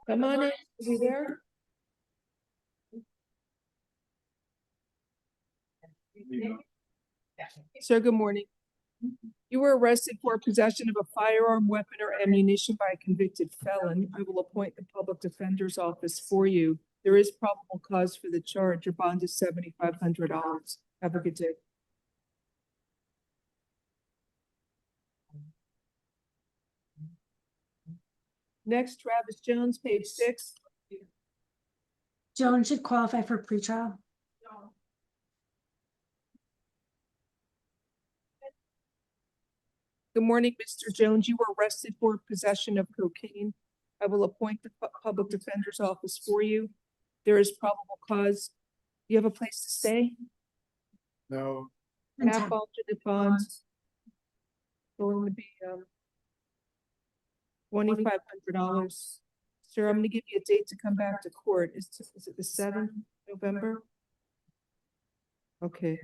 Come on in. Is he there? Sir, good morning. You were arrested for possession of a firearm, weapon, or ammunition by a convicted felon. I will appoint the public defender's office for you. There is probable cause for the charge. Your bond is $7,500. Have a good day. Next, Travis Jones, page 6. Joan should qualify for pretrial. Good morning, Mr. Jones. You were arrested for possession of cocaine. I will appoint the public defender's office for you. There is probable cause. Do you have a place to stay? No. Half alternate bonds. Going to be $2,500. Sir, I'm going to give you a date to come back to court. Is it the 7th November? Okay.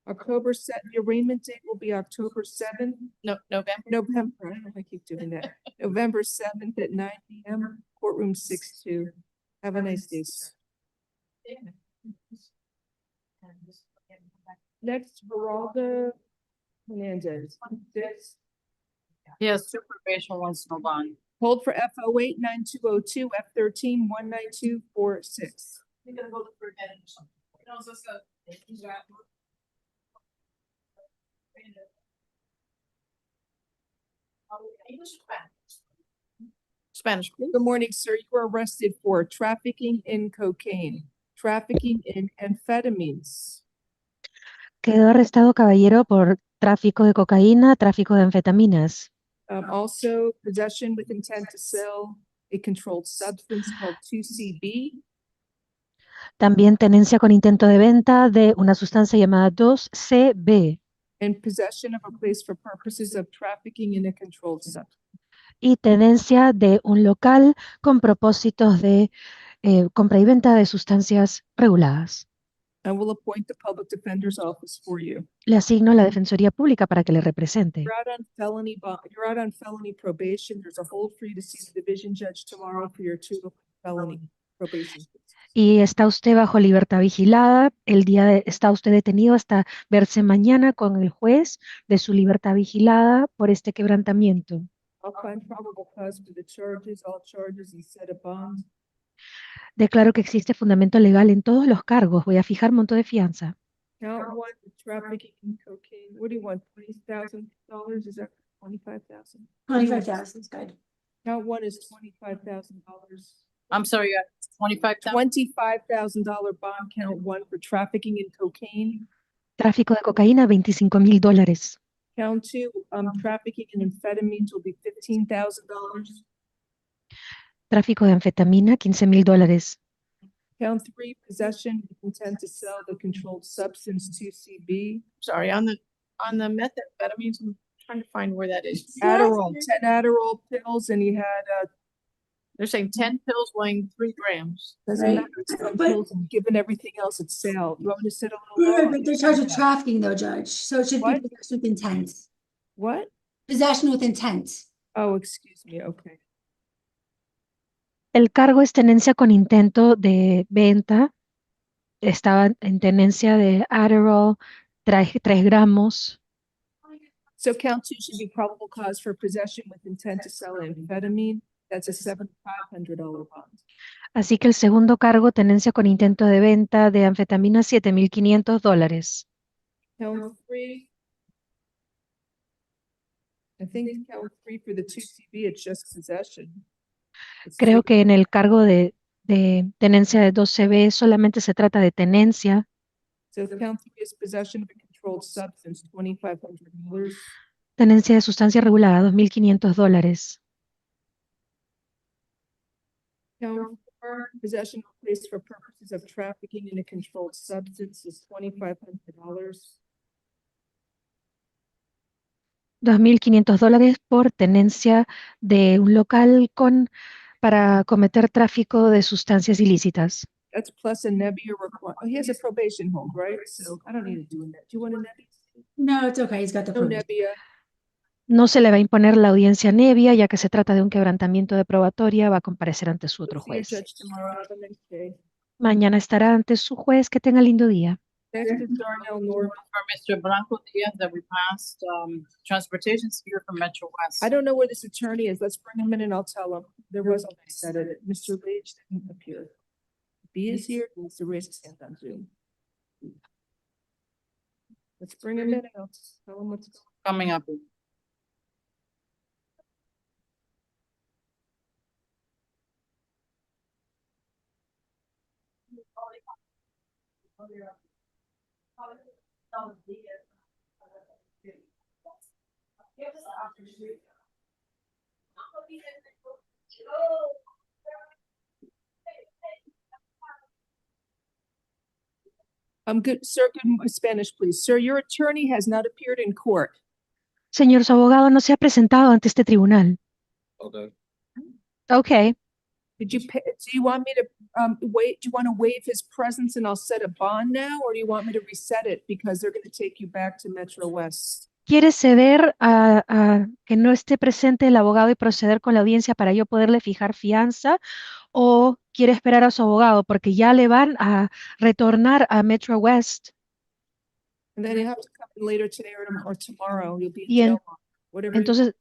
October 7th, the arraignment date will be October 7th. No, November. November, I don't know if I keep doing that. November 7th at 9 p.m. Courtroom 6-2. Have a nice day, sir. Next, Peralta Hernandez. Yes, supervision wants no bond. Hold for F08 9202 F13 19246. Spanish. Good morning, sir. You were arrested for trafficking in cocaine, trafficking in amphetamines. Quedó arrestado, caballero, por tráfico de cocaína, tráfico de anfetaminas. Also, possession with intent to sell a controlled substance called 2CB. También tenencia con intento de venta de una sustancia llamada 2CB. And possession of a place for purposes of trafficking in a controlled substance. Y tenencia de un local con propósitos de compra y venta de sustancias reguladas. I will appoint the public defender's office for you. Le asigno la Defensoría Pública para que le represente. You're out on felony probation. There's a hold for you to see the division judge tomorrow for your 2 felony probation. Y está usted bajo libertad vigilada. Está usted detenido hasta verse mañana con el juez de su libertad vigilada por este quebrantamiento. I'll find probable cause for the charges, all charges, and set a bond. Declaro que existe fundamento legal en todos los cargos. Voy a fijar monto de fianza. Count 1, trafficking in cocaine. What do you want? $20,000? Is that 25,000? 25,000 is good. Count 1 is $25,000. I'm sorry, you got $25,000 bond count 1 for trafficking in cocaine. Tráfico de cocaína, $25,000. Count 2, trafficking in amphetamines will be $15,000. Tráfico de anfetamina, $15,000. Count 3, possession with intent to sell the controlled substance 2CB. sorry, on the methamphetamines, I'm trying to find where that is. Adderall, 10 Adderall pills, and he had They're saying 10 pills weighing 3 grams. doesn't Right. matter, it's 10 But- pills, and given everything else at sale. You want me to sit a little lower? But they're charged with trafficking though, Judge, so it should be What? possession with intent. What? Possession with intent. Oh, excuse me, okay. El cargo es tenencia con intento de venta. Estaba en tenencia de Adderall, 3 gramos. So count 2 should be probable cause for possession with intent to sell amphetamine. That's a $7,500 bond. Así que el segundo cargo, tenencia con intento de venta de anfetamina, $7,500. Count 3. I think count 3 for the 2CB, it's just possession. It's Creo free. que en el cargo de tenencia de 2CB solamente se trata de tenencia. So count 3 is possession of a controlled substance, $2,500. Tenencia de sustancia regulada, $2,500. Count 4, possession of a place for purposes of trafficking in a controlled substance is $2,500. $2,500 por tenencia de un local para cometer tráfico de sustancias ilícitas. That's plus a Nebia requirement. Oh, he has a probation hold, right? So I don't need to do that. Do you want a Nebia? No, it's okay, he's got the No probation. Nebia. No se le va a imponer la audiencia Nevia, ya que se trata de un quebrantamiento de probatoria, va a comparecer ante su otro See your juez. judge tomorrow. Have a nice day. Mañana estará ante su juez. Que tenga lindo día. Next is Darnell Norman. For Mr. Blanco Diaz that we passed, transportation sphere from Metro West. I don't know where this attorney is. Let's bring him in and I'll tell him. There was a said it. Mr. Leach didn't appear. B is here. He needs to raise his hand on Zoom. Let's bring him in and I'll tell him what's Coming up. Good, sir, good Spanish, please. Sir, your attorney has not appeared in court. Señor, su abogado no se ha presentado ante este tribunal. Okay. Okay. Did you pay, do you want me to wait? Do you want to waive his presence and I'll set a bond now, or do you want me to reset it because they're going to take you back to Metro West? ¿Quiere ceder a que no esté presente el abogado y proceder con la audiencia para yo poderle fijar fianza? ¿O quiere esperar a su abogado porque ya le van a retornar a Metro West? And then you have to come in later today or tomorrow. You'll be in Y jail. Whatever. entonces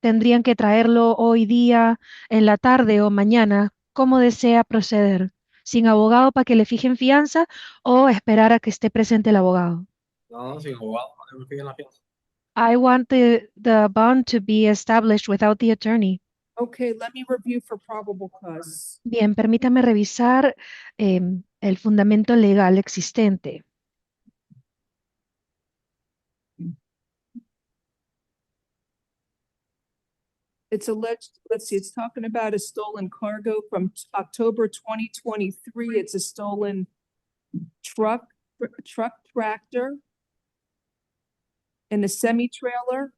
tendrían que traerlo hoy día, en la tarde o mañana. ¿Cómo desea proceder? ¿Sin abogado para que le fijen fianza o esperar a que esté presente el abogado? No, sin abogado, para que me fijen la fianza. I want the bond to be established without the attorney. Okay, let me review for probable cause. Bien, permítame revisar el fundamento legal existente. It's alleged, let's see, it's talking about a stolen cargo from October 2023. It's a stolen truck tractor and a semi-trailer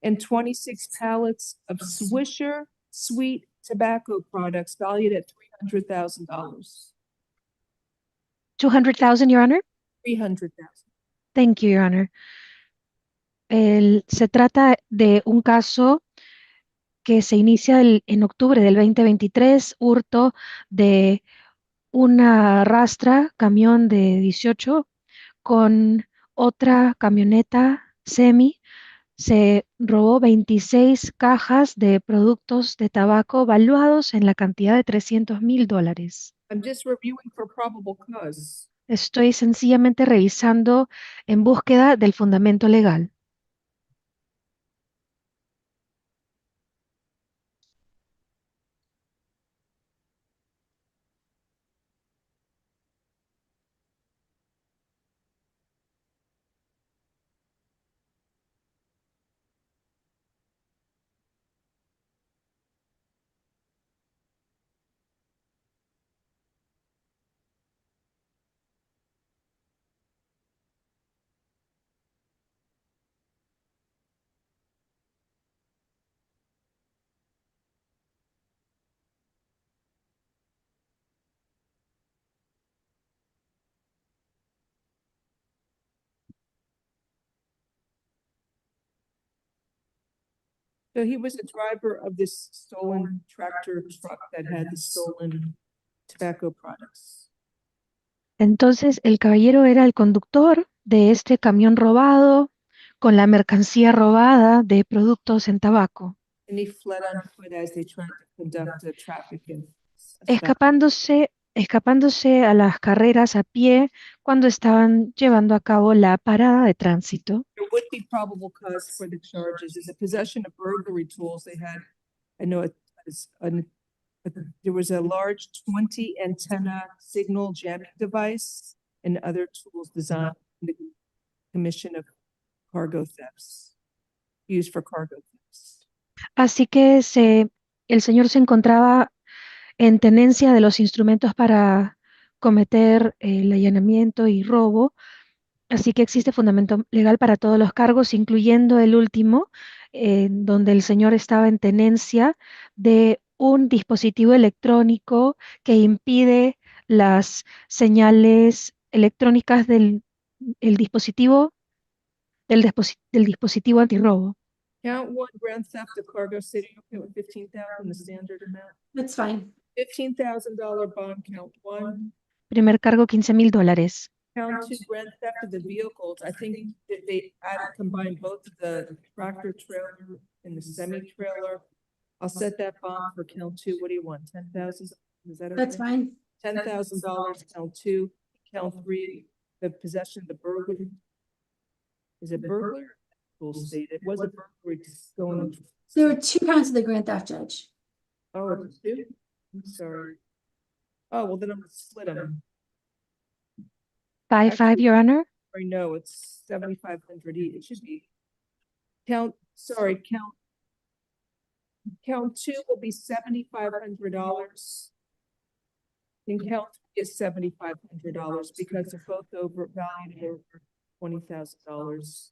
and 26 pallets of Swisher sweet tobacco products valued at $300,000. 200,000, Your Honor? 300,000. Thank you, Your Honor. Se trata de un caso que se inicia en octubre del 2023, hurto de una rastra, camión de 18, con otra camioneta semi. Se robó 26 cajas de productos de tabaco valuados en la cantidad de $300,000. I'm just reviewing for probable cause. Estoy sencillamente revisando en búsqueda del fundamento legal. So he was the driver of this stolen tractor truck that had the stolen tobacco products. Entonces, el caballero era el conductor de este camión robado con la mercancía robada de productos en tabaco, And he fled on foot as they tried to conduct a trafficking. escapándose a las carreras a pie cuando estaban llevando a cabo la parada de tránsito. There would be probable cause for the charges. Is a possession of burglary tools. They had, I know there was a large 20 antenna signal jamming device and other tools designed for the commission of cargo thefts, used for cargo thefts. Así que el señor se encontraba en tenencia de los instrumentos para cometer el allanamiento y robo. Así que existe fundamento legal para todos los cargos, incluyendo el último, donde el señor estaba en tenencia de un dispositivo electrónico que impide las señales electrónicas del dispositivo antirrobo. Count one, grand theft of cargo city, okay, with 15,000, the standard amount. That's fine. $15,000 bond, count one. Primer cargo, $15,000. Count two grand theft of the vehicles. I think that they combine both the tractor trailer and the semi-trailer. I'll set that bond for count two. What do you want? 10,000? Is that okay? That's fine. $10,000, count two. Count three, the possession of the burglary. Is it burglar? We'll state it was a burglary going. There were 2 counts of the grand theft, Judge. Oh, it's two? I'm sorry. Oh, well, then I'm gonna split them. 5-5, Your Honor. Or no, it's 7,500 each. It should be. Count two will be $7,500. And count three is $7,500 because they're both valued over $20,000.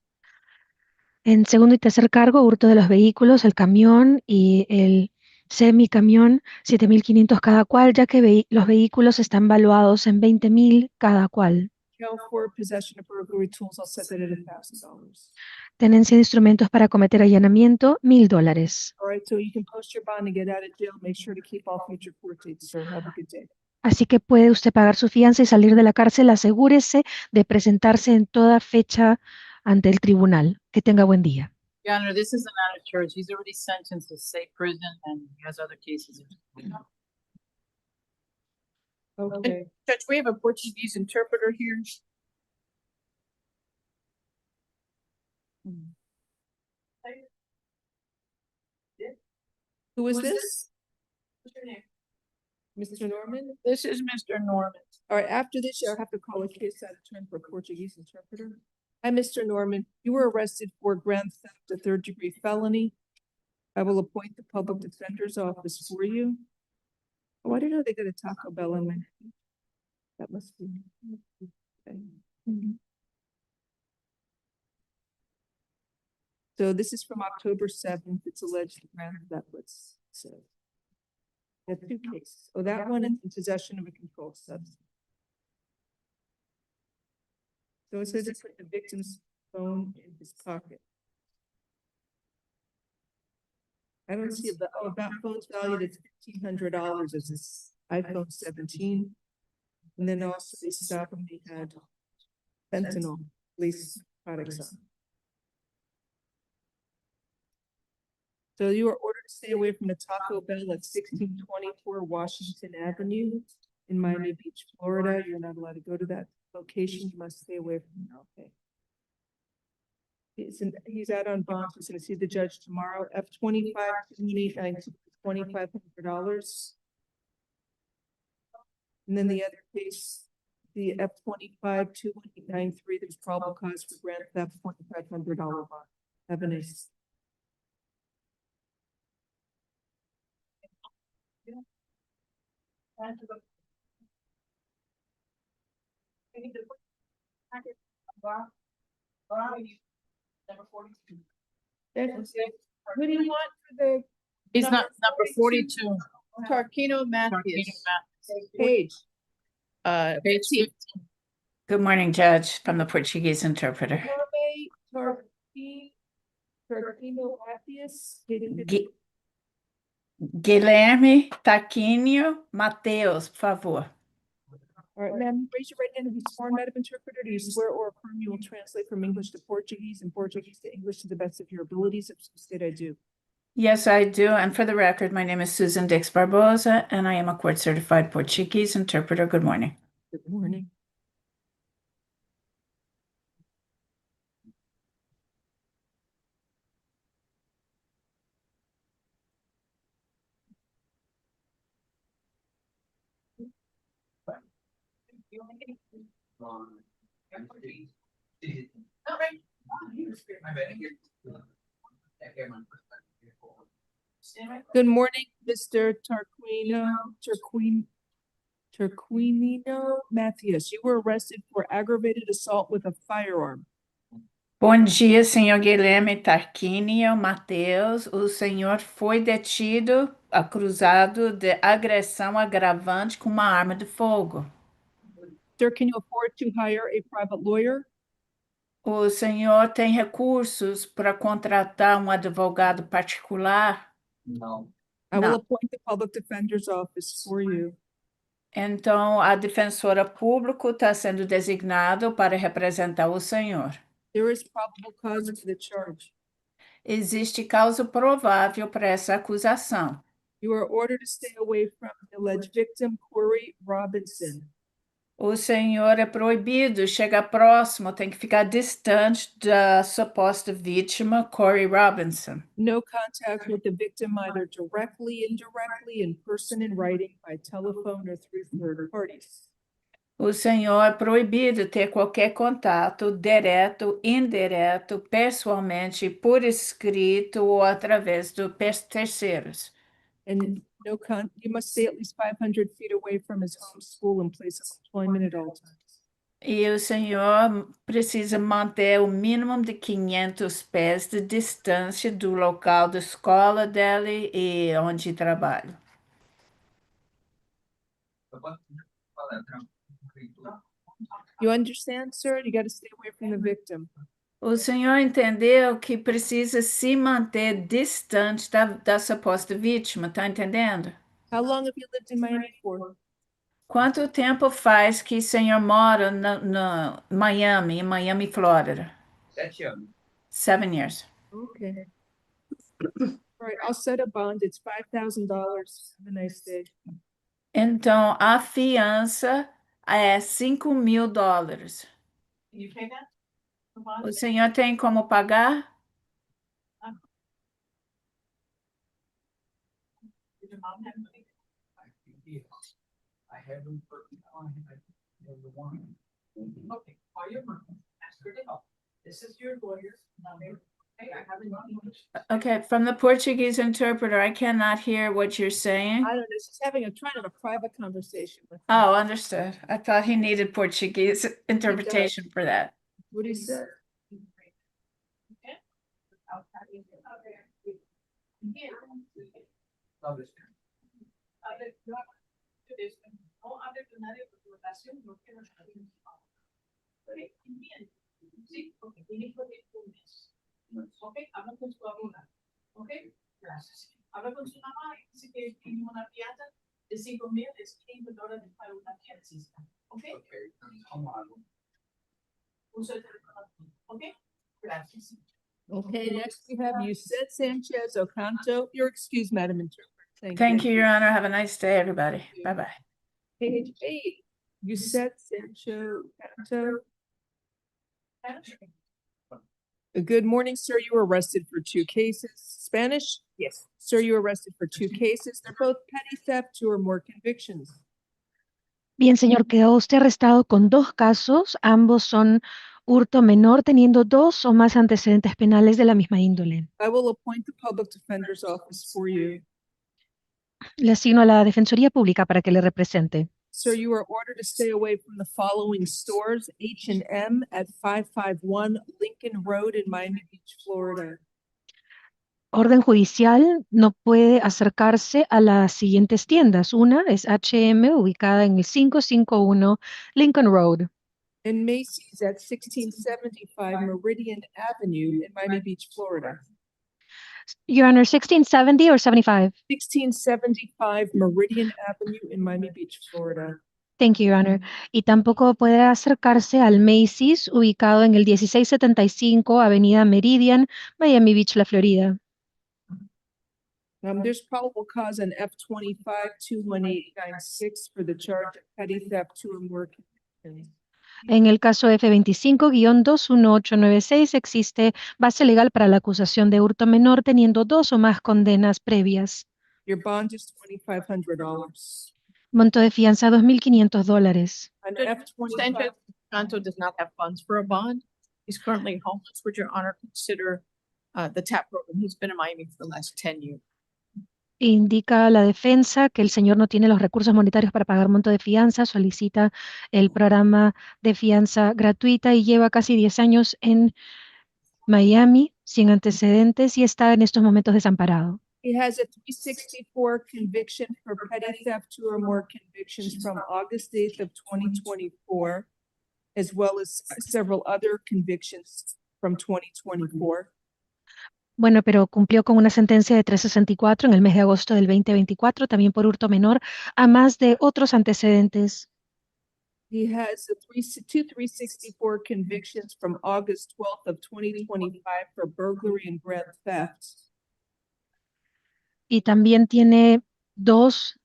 En segundo y tercer cargo, hurto de los vehículos, el camión y el semicamión, 7.500 cada cual, ya que los vehículos están valuados en 20.000 cada cual. Count four, possession of burglary tools, I'll set that at $1,000. Tenencia de instrumentos para cometer allanamiento, $1,000. All right, so you can post your bond and get out of jail. Make sure to keep all future court dates, sir. Have a good day. Así que puede usted pagar su fianza y salir de la cárcel. Asegúrese de presentarse en toda fecha ante el tribunal. Que tenga buen día. Your Honor, this is not a church. He's already sentenced to state prison and he has other cases. Okay. Judge, we have a Portuguese interpreter here. Who is this? What's your name? Mr. Norman? This is Mr. Norman. All right, after this, you'll have to call a case out of turn for a Portuguese interpreter. Hi, Mr. Norman. You were arrested for grand theft, a third-degree felony. I will appoint the public defender's office for you. Oh, I didn't know they got a Taco Bell in my name. That must be. Okay. So this is from October 7th. It's alleged grand theft. Let's say. There are 2 cases. Oh, that one is in possession of a controlled substance. So it says it's put the victim's phone in his pocket. I don't see that phone's valued at $1,500 as this iPhone 17. And then also they stopped when they had fentanyl police products on. So you are ordered to stay away from the Taco Bell at 1624 Washington Avenue in Miami Beach, Florida. You're not allowed to go to that location. You must stay away from it. Okay. He's out on bond. He's going to see the judge tomorrow. F25 $2,500. And then the other case, the F25 21893. There's probable cause for grand theft, $2,500 bond. Have a nice. Number 42. What do you want for the? He's not number 42. Tarquino Matthews. Page. Page 15. Good morning, Judge, from the Portuguese interpreter. Tarquino Matthews. Guilherme Taquinho Mateus, por favor. All right, ma'am, raise your right hand and be sworn, Madam Interpreter. Do you swear or affirm you will translate from English to Portuguese and Portuguese to English to the best of your abilities? If so state I do. Yes, I do. And for the record, my name is Susan Dix Barbosa, and I am a court-certified Portuguese interpreter. Good morning. Good morning. Good morning, Mr. Tarquino Matthews. You were arrested for aggravated assault with a firearm. Bom dia, senhor Guilherme Tarquinio Mateus. O senhor foi detido, acusado de agressão agravante com uma arma de fogo. Sir, can you afford to hire a private lawyer? O senhor tem recursos para contratar um advogado particular? No. I will appoint the public defender's office for you. Então, a defensora pública está sendo designado para representar o senhor. There is probable cause for the charge. Existe causa provável para essa acusação. You are ordered to stay away from the alleged victim, Corey Robinson. O senhor é proibido, chega próximo, tem que ficar distante da suposta vítima, Corey Robinson. No contact with the victim either directly, indirectly, in person, in writing, by telephone, or through third parties. O senhor é proibido ter qualquer contato direto, indireto, pessoalmente, por escrito ou através de terceiros. And you must stay at least 500 feet away from his home, school, and place of employment at all times. E o senhor precisa manter o mínimo de 500 pés de distância do local da escola dele e onde trabalha. You understand, sir? You got to stay away from the victim. O senhor entendeu que precisa se manter distante da suposta vítima, tá entendendo? How long have you lived in Miami for? Quanto tempo faz que o senhor mora na Miami, em Miami, Flórida? 7 anos. 7 years. Okay. All right, I'll set a bond. It's $5,000. Have a nice day. Então, a fiança é $5.000. You pay that? O senhor tem como pagar? Did your mom have money? I haven't put on the one. Okay, call your mom, ask her to help. This is your lawyer's number. Hey, I haven't. Okay, from the Portuguese interpreter, I cannot hear what you're saying. I don't know, she's trying to have a private conversation with him. Oh, understood. I thought he needed Portuguese interpretation for that. What he said. Ok, habla con su abogado. Ok, gracias. Habla con su mamá y dice que tiene una fianza de $5,000, es $500 para una fiancista. Ok. Usa el teléfono. Ok, gracias. Okay, next we have Yusette Sanchez Ocanto. You're excused, Madam Interpreter. Thank you, Your Honor. Have a nice day, everybody. Bye-bye. Page 8, Yusette Sanchez Ocanto. Good morning, sir. You were arrested for 2 cases. Spanish? Yes. Sir, you were arrested for 2 cases. They're both petty theft, 2 or more convictions. Bien, señor, quedó usted arrestado con 2 casos. Ambos son hurto menor, teniendo 2 o más antecedentes penales de la misma índole. I will appoint the public defender's office for you. Le asigno a la Defensoría Pública para que le represente. Sir, you are ordered to stay away from the following stores: H&M at 551 Lincoln Road in Miami Beach, Florida. Orden judicial, no puede acercarse a las siguientes tiendas. Una es H&M, ubicada en el 551 Lincoln Road. And Macy's at 1675 Meridian Avenue in Miami Beach, Florida. Your Honor, 1670 or 75? 1675 Meridian Avenue in Miami Beach, Florida. Thank you, Your Honor. Y tampoco puede acercarse al Macy's, ubicado en el 1675 Avenida Meridian, Miami Beach, la Florida. There's probable cause on F25-21896 for the charge of petty theft, 2 or more convictions. En el caso F25-21896 existe base legal para la acusación de hurto menor teniendo 2 o más condenas previas. Your bond is $2,500. Monto de fianza $2,500. On Sanchez F25, Canto does not have funds for a bond. He's currently homeless. Would your honor consider the TAP program? He's been in Miami for the last 10 years. Indica la defensa que el señor no tiene los recursos monetarios para pagar monto de fianza, solicita el programa de fianza gratuita y lleva casi 10 años en Miami sin antecedentes y está en estos momentos desamparado. he has a 364 conviction for petty theft, 2 or more convictions from August 8th of 2024, as well as several other convictions from 2024. Bueno, pero cumplió con una sentencia de 364 en el mes de agosto del 2024, también por hurto menor, a más de otros antecedentes. He has two 364 convictions from August 12th of 2025 for burglary and grand theft. Y también tiene 2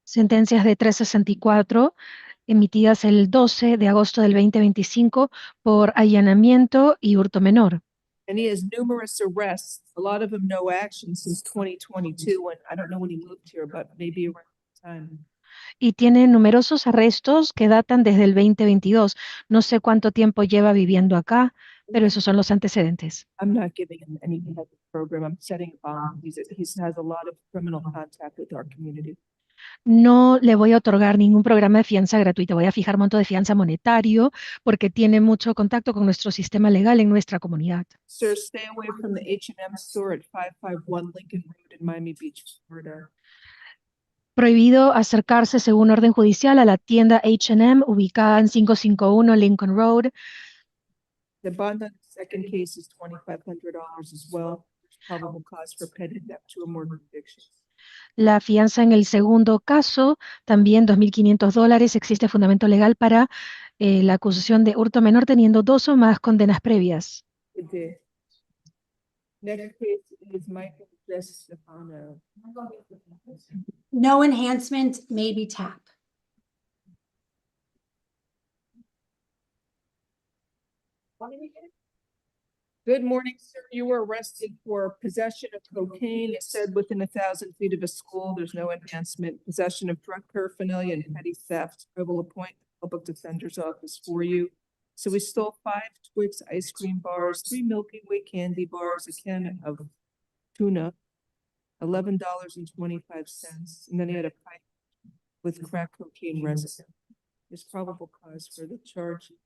sentencias de 364 emitidas el 12 de agosto del 2025 por allanamiento y hurto menor. And he has numerous arrests, a lot of them no action since 2022, when I don't know when he moved here, but maybe around the time. Y tiene numerosos arrestos que datan desde el 2022. No sé cuánto tiempo lleva viviendo acá, pero esos son los antecedentes. I'm not giving him any type of program. I'm setting a bond. He has a lot of criminal contact with our community. No le voy a otorgar ningún programa de fianza gratuita. Voy a fijar monto de fianza monetario porque tiene mucho contacto con nuestro sistema legal en nuestra comunidad. Sir, stay away from the H&M store at 551 Lincoln Road in Miami Beach, Florida. Prohibido acercarse según orden judicial a la tienda H&M ubicada en 551 Lincoln Road. The bond on the second case is $2,500 as well. There's probable cause for petty theft, 2 or more convictions. La fianza en el segundo caso, también $2,500. Existe fundamento legal para la acusación de hurto menor teniendo 2 o más condenas previas. Good day. Next case is Michael Stefano. No enhancement, maybe tap. Good morning, sir. You were arrested for possession of cocaine. It said within 1,000 feet of a school. There's no enhancement. Possession of drug paraphernalia and petty theft. I will appoint the public defender's office for you. So we stole 5 Twix ice cream bars, 3 Milky Way candy bars, a can of tuna, $11.25, and then he had a pipe with crack cocaine residue. There's probable cause for the charges: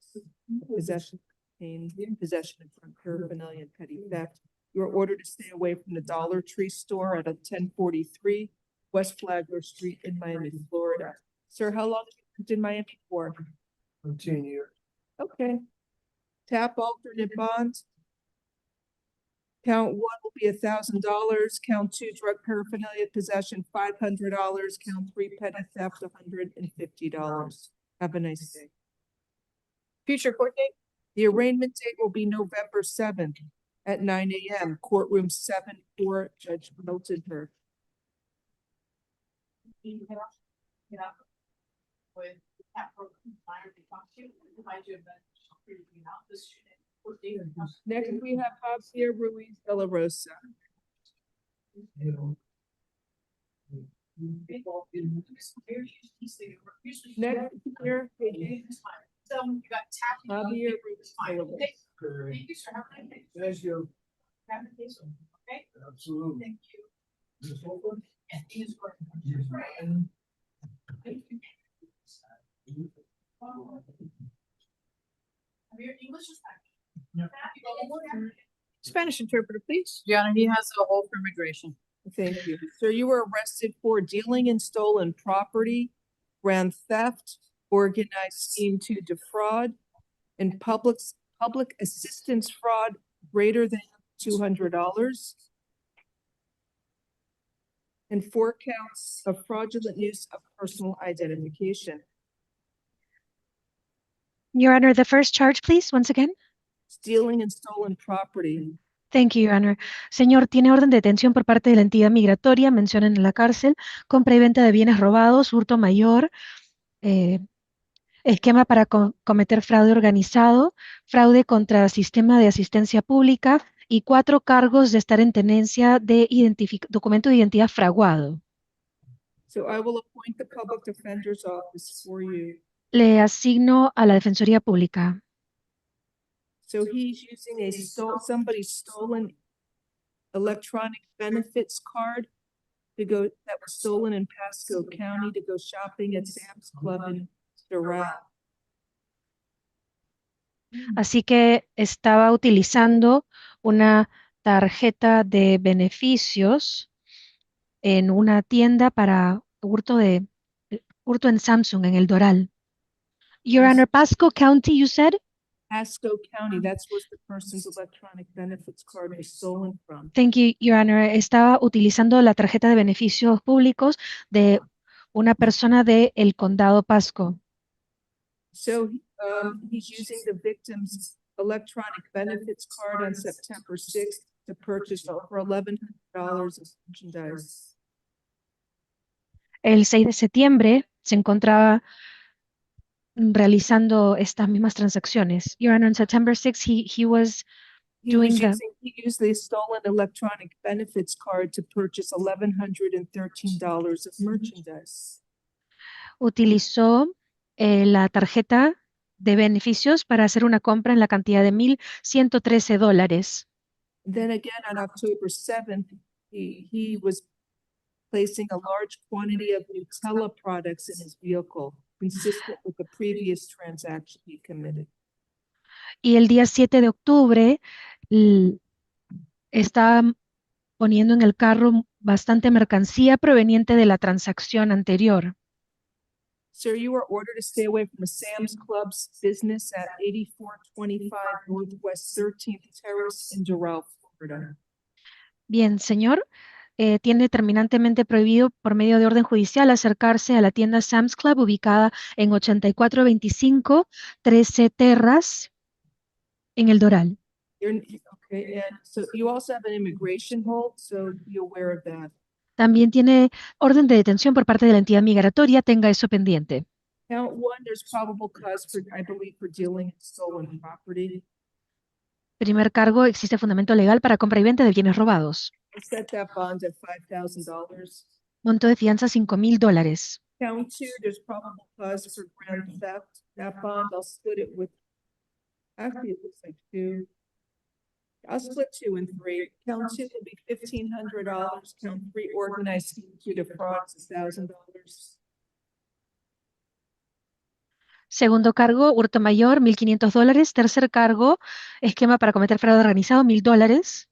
possession of cocaine, possession of drug paraphernalia, and petty theft. You are ordered to stay away from the Dollar Tree store at 1043 West Flagler Street in Miami, Florida. Sir, how long have you lived in Miami for? 10 years. Okay. Tap alternate bonds. Count 1 will be $1,000. Count 2, drug paraphernalia possession, $500. Count 3, petty theft, $150. Have a nice day. Future court date? The arraignment date will be November 7th at 9 a.m. Courtroom 7-4, Judge Milton Berg. Next, we have Javier Ruiz de la Rosa. Next, here, Javier Ruiz de la Rosa. Thank you, sir. Have a nice day. Thank you. Have a nice day. Okay? Absolutely. Thank you. This whole one? Yeah, he is working. Thank you. Javier, English or Spanish? Spanish interpreter, please. Your Honor, he has a hold for immigration. Thank you. Sir, you were arrested for dealing in stolen property, grand theft, organized scheme to defraud, and public assistance fraud greater than $200, and 4 counts of fraudulent use of personal identification. Your Honor, the first charge, please, once again. Stealing and stolen property. Thank you, Your Honor. Señor, tiene orden de detención por parte de la entidad migratoria, mencionan en la cárcel, compra y venta de bienes robados, hurto mayor, esquema para cometer fraude organizado, fraude contra el sistema de asistencia pública y 4 cargos de estar en tenencia de documento de identidad fraguado. So I will appoint the public defender's office for you. Le asigno a la Defensoría Pública. So he's using somebody's stolen electronic benefits card that was stolen in Pasco County to go shopping at Sam's Club in Doral. Así que estaba utilizando una tarjeta de beneficios en una tienda para hurto en Samsung en el Doral. Your Honor, Pasco County, you said? Pasco County, that's where the person's electronic benefits card was stolen from. Thank you, Your Honor. Estaba utilizando la tarjeta de beneficios públicos de una persona de el condado Pasco. So, he's using the victim's electronic benefits card on September 6th to purchase over $1,100 of merchandise. El 6 de septiembre se encontraba realizando estas mismas transacciones. Your Honor, on September 6th, he was doing He used the stolen electronic benefits card to purchase $1,113 of merchandise. utilizó la tarjeta de beneficios para hacer una compra en la cantidad de $1,113. Then again, on October 7th, he was placing a large quantity of Nutella products in his vehicle, consistent with the previous transaction he committed. Y el día 7 de octubre está poniendo en el carro bastante mercancía proveniente de la transacción anterior. Sir, you were ordered to stay away from the Sam's Club's business at 8425 Northwest 13th Terrace in Doral, Florida. Bien, señor, tiene terminantemente prohibido por medio de orden judicial acercarse a la tienda Sam's Club ubicada en 8425 13 Terrace en el Doral. Okay, and so you also have an immigration hold, so be aware of that. También tiene orden de detención por parte de la entidad migratoria, tenga eso pendiente. Count one, there's probable cause for, I believe, for dealing in stolen property. Primer cargo, existe fundamento legal para compra y venta de bienes robados. I set that bond at $5,000. Monto de fianza $5,000. Count two, there's probable cause for grand theft. That bond, I'll split it with, actually, it looks like two. I'll split 2 and 3. Count 2 will be $1,500. Count 3, organized scheme to defraud, is $1,000. Segundo cargo, hurto mayor, $1,500. Tercer cargo, esquema para cometer fraude organizado, $1,000.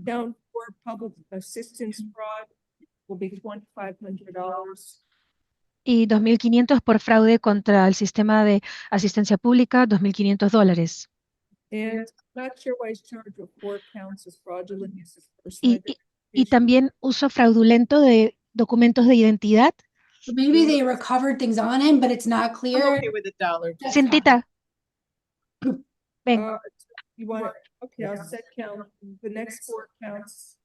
Count 4, public assistance fraud will be $2,500. Y $2,500 por fraude contra el sistema de asistencia pública, $2,500. And not sure why he's charged with 4 counts of fraudulent use of Y personal también uso fraudulento de documentos de identidad. Maybe they recovered things on him, but it's not clear. I'm okay with $1. Cintita. Ven. You want it? Okay, I'll set count. The next 4 counts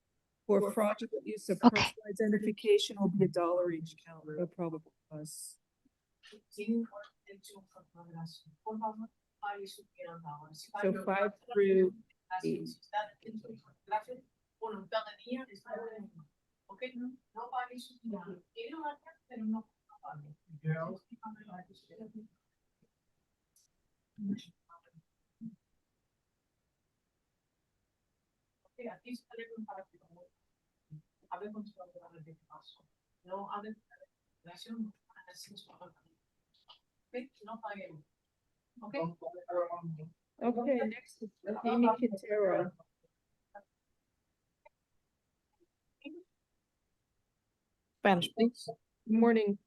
for fraudulent use of Okay. personal identification will be $1 each count, no probable cause. So 5 through 8. Okay, no pague su dinero. Quiere marcar, pero no pague. Okay, aquí está el para que a ver con su programa de paso. No, a ver, relación así su okay, no pague. Okay. Okay, next is Amy Quintero. Spanish, please. Good morning.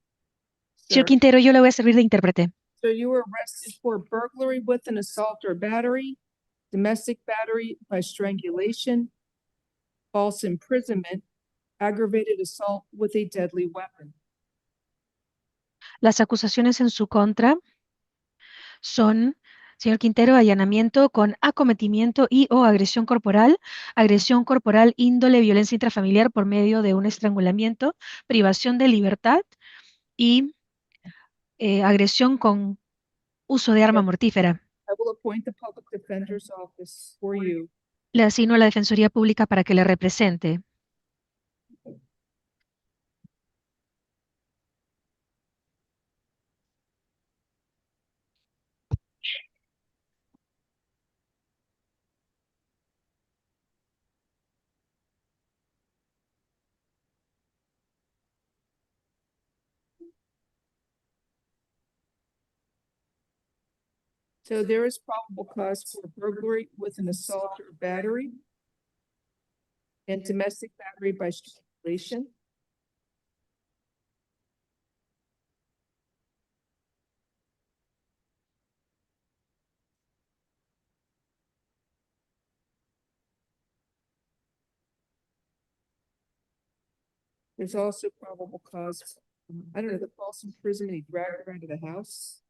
Señor sir. Quintero, yo le voy a servir de intérprete. So you were arrested for burglary with an assault or battery, domestic battery by strangulation, false imprisonment, aggravated assault with a deadly weapon. Las acusaciones en su contra son, señor Quintero, allanamiento con acometimiento y o agresión corporal índole violencia intrafamiliar por medio de un estrangulamiento, privación de libertad y agresión con uso de arma mortífera. I will appoint the public defender's office for you. Le asigno a la Defensoría Pública para que le represente. So there is probable cause for burglary with an assault or battery and domestic battery by strangulation. There's also probable cause, I don't know, the false imprisonment, he dragged her into the house,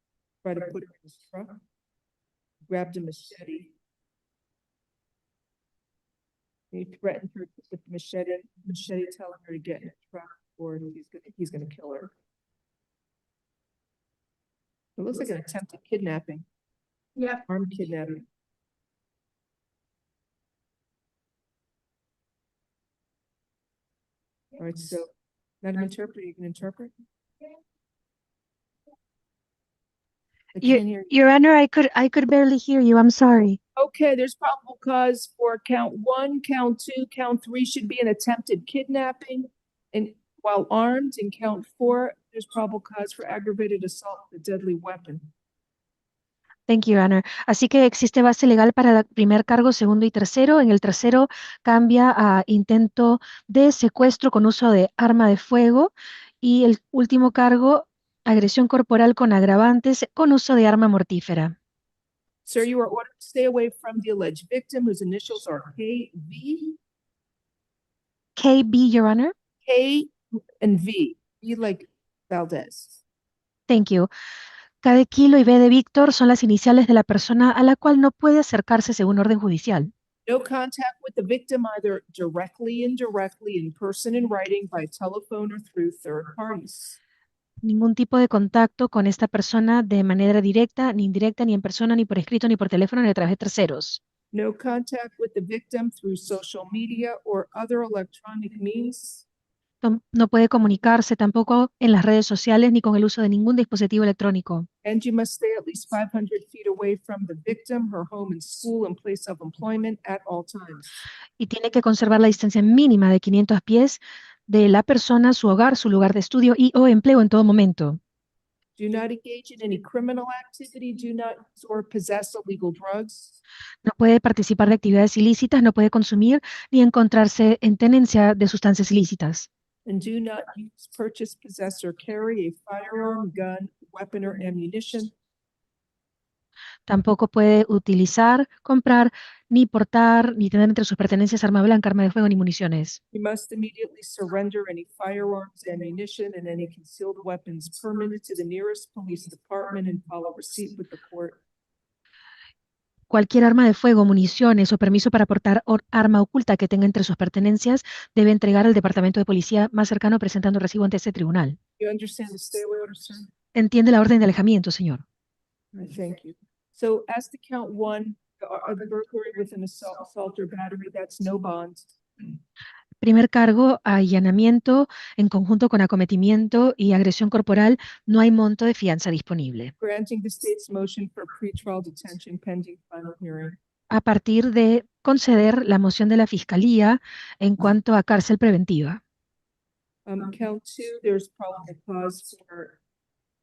tried to put her in his truck, grabbed a machete. He threatened her with the machete telling her to get in the truck or he's gonna kill her. It looks like an attempted kidnapping. Yep. Armed kidnapping. All right, so Madam Interpreter, you can interpret? I can't hear you. Your Honor, I could barely hear you. I'm sorry. Okay, there's probable cause for count 1, count 2, count 3 should be an attempted kidnapping, and while armed, in count 4, there's probable cause for aggravated assault with a deadly weapon. Thank you, Your Honor. Así que existe base legal para el primer cargo, segundo y tercero. En el tercero cambia a intento de secuestro con uso de arma de fuego. Y el último cargo, agresión corporal con agravantes con uso de arma mortífera. Sir, you are ordered to stay away from the alleged victim, whose initials are KB. KB, Your Honor. K and V. V like Valdez. Thank you. K de kilo y B de Víctor son las iniciales de la persona a la cual no puede acercarse según orden judicial. No contact with the victim either directly, indirectly, in person, in writing, by telephone, or through third parties. Ningún tipo de contacto con esta persona de manera directa, ni indirecta, ni en persona, ni por escrito, ni por teléfono, ni a través de terceros. No contact with the victim through social media or other electronic means. No puede comunicarse tampoco en las redes sociales ni con el uso de ningún dispositivo electrónico. And you must stay at least 500 feet away from the victim, her home and school and place of employment at all times. Y tiene que conservar la distancia mínima de 500 pies de la persona, su hogar, su lugar de estudio y o empleo en todo momento. Do not engage in any criminal activity. Do not use or possess illegal drugs. No puede participar de actividades ilícitas, no puede consumir ni encontrarse en tenencia de sustancias ilícitas. And do not use, purchase, possess, or carry a firearm, gun, weapon, or ammunition. Tampoco puede utilizar, comprar, ni portar, ni tener entre sus pertenencias arma blanca, arma de fuego, ni municiones. You must immediately surrender any firearms, ammunition, and any concealed weapons permitted to the nearest police department and follow receipt with the court. Cualquier arma de fuego, municiones o permiso para portar arma oculta que tenga entre sus pertenencias debe entregar al departamento de policía más cercano presentando recibo ante este tribunal. You understand the stay away order, sir? Entiende la orden de alejamiento, señor. Thank you. So as to count 1, the burglary with an assault or battery, that's no bond. Primer cargo, allanamiento en conjunto con acometimiento y agresión corporal, no hay monto de fianza disponible. Granting the state's motion for pretrial detention pending final hearing. A partir de conceder la moción de la Fiscalía en cuanto a cárcel preventiva. Count 2, there's probable cause for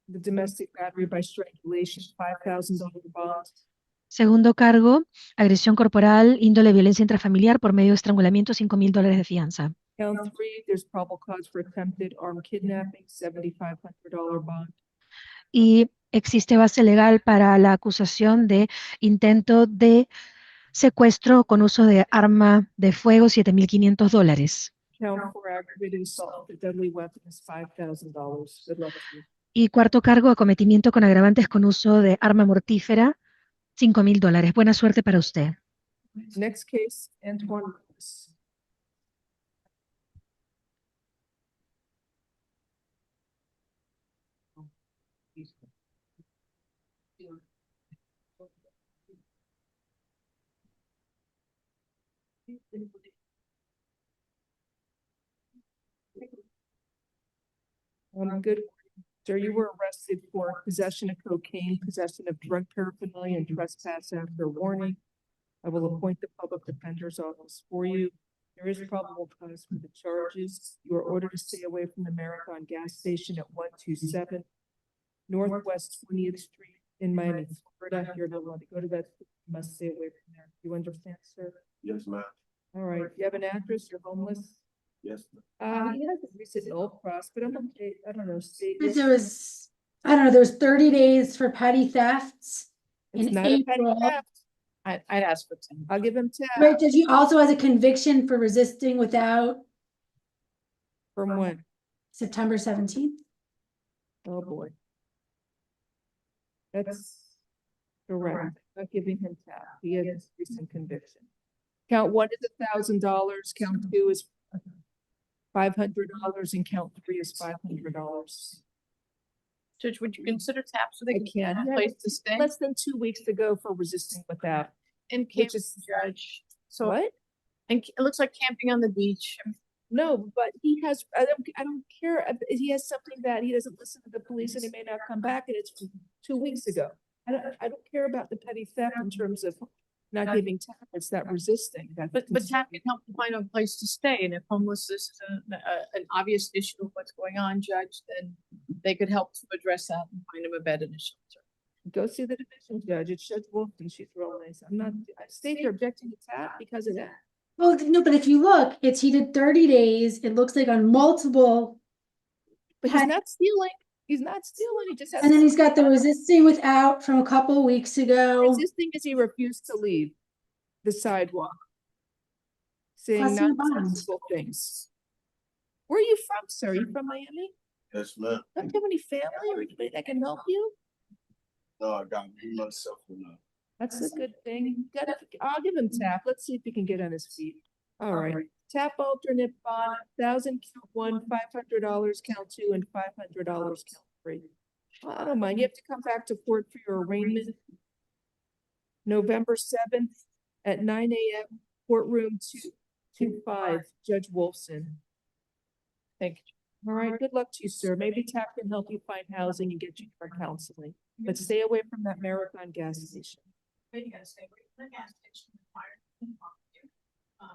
the domestic battery by strangulation, $5,000 bond. Segundo cargo, agresión corporal, índole violencia intrafamiliar por medio de estrangulamiento, $5,000 de fianza. Count 3, there's probable cause for attempted armed kidnapping, $7,500 bond. Y existe base legal para la acusación de intento de secuestro con uso de arma de fuego, $7,500. Count 4, aggravated assault with a deadly weapon is $5,000. Good luck to you. Y cuarto cargo, acometimiento con agravantes con uso de arma mortífera, $5,000. Buena suerte para usted. Next case, Antoine Lewis. Good. Sir, you were arrested for possession of cocaine, possession of drug paraphernalia, and trespass after warning. I will appoint the public defender's office for you. There is probable cause for the charges. You are ordered to stay away from the Marathon gas station at 127 Northwest 20th Street in Miami, Florida. You're not allowed to go to that. You must stay away from there. You understand, sir? Yes, ma'am. All right. You have an address? You're homeless? Yes. He has a recent Old Cross, but I'm okay. I don't know. State. There was, I don't know, there was 30 days for petty thefts It's in not a petty April. theft. I'd ask for 10. I'll give him 10. Right, does he also has a conviction for resisting without From when? September 17th. Oh, boy. That's correct. Not giving him tap. He has a recent conviction. Count one is $1,000, count two is $500, and count three is $500. Judge, would you consider TAP so they I can can. have a place to stay? Less than 2 weeks to go for resisting without. And Which camp, is Judge. So what? And it looks like camping on the beach. No, but he has, I don't care. He has something that he doesn't listen to the police and he may not come back and it's 2 weeks ago. I don't care about the petty theft in terms of not giving tap. It's that resisting. But TAP can help to find a place to stay, and if homelessness is an obvious issue of what's going on, Judge, then they could help to address that and find him a bed in a shelter. Go see the division judge. It's Judge Wolfton. She's real nice. I'm not, I state you're objecting to tap because of that. Well, no, but if you look, he did 30 days. It looks like on multiple. But he's not stealing. He's not stealing. He just has. And then he's got the resisting without from a couple of weeks ago. Resisting is he refused to leave the sidewalk, saying Plus he nonsensical things. Where are you from, sir? Are you from Miami? Yes, ma'am. Don't you have any family or anybody that can help you? No, I got me myself now. That's a good thing. I'll give him tap. Let's see if he can get on his feet. All right. Tap alternate bond, 1,000 count one, $500 count two, and $500 count three. Well, I don't mind. You have to come back to court for your arraignment. November 7th at 9 a.m. courtroom 225, Judge Wolfson. Thank you. All right. Good luck to you, sir. Maybe TAP can help you find housing and get you for counseling. But stay away from that Marathon gas station. You gotta stay away from the gas station.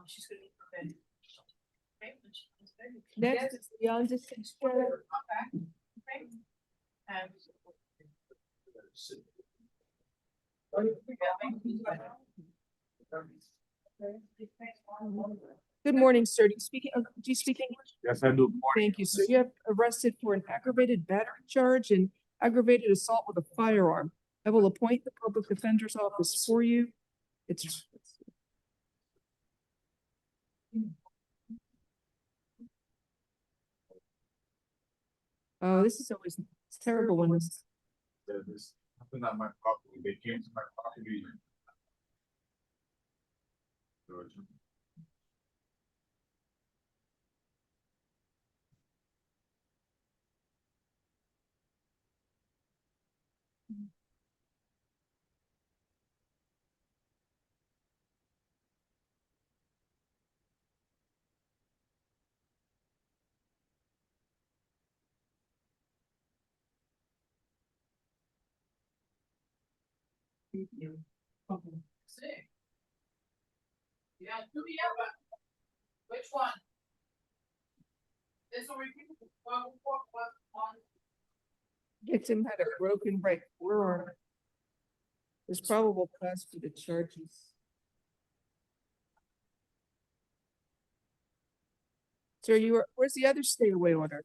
She's gonna be prevented. Next is the young distance spreader. Good morning, sir. Do you speak English? Yes, I do. Thank you, sir. You have arrested for an aggravated battery charge and aggravated assault with a firearm. I will appoint the public defender's office for you. Oh, this is always terrible when this. This happened on my property. They came to my property. Sick. Yeah, which one? This will repeat. Victim had a broken right forearm. There's probable cause for the charges. Sir, where's the other stay away order?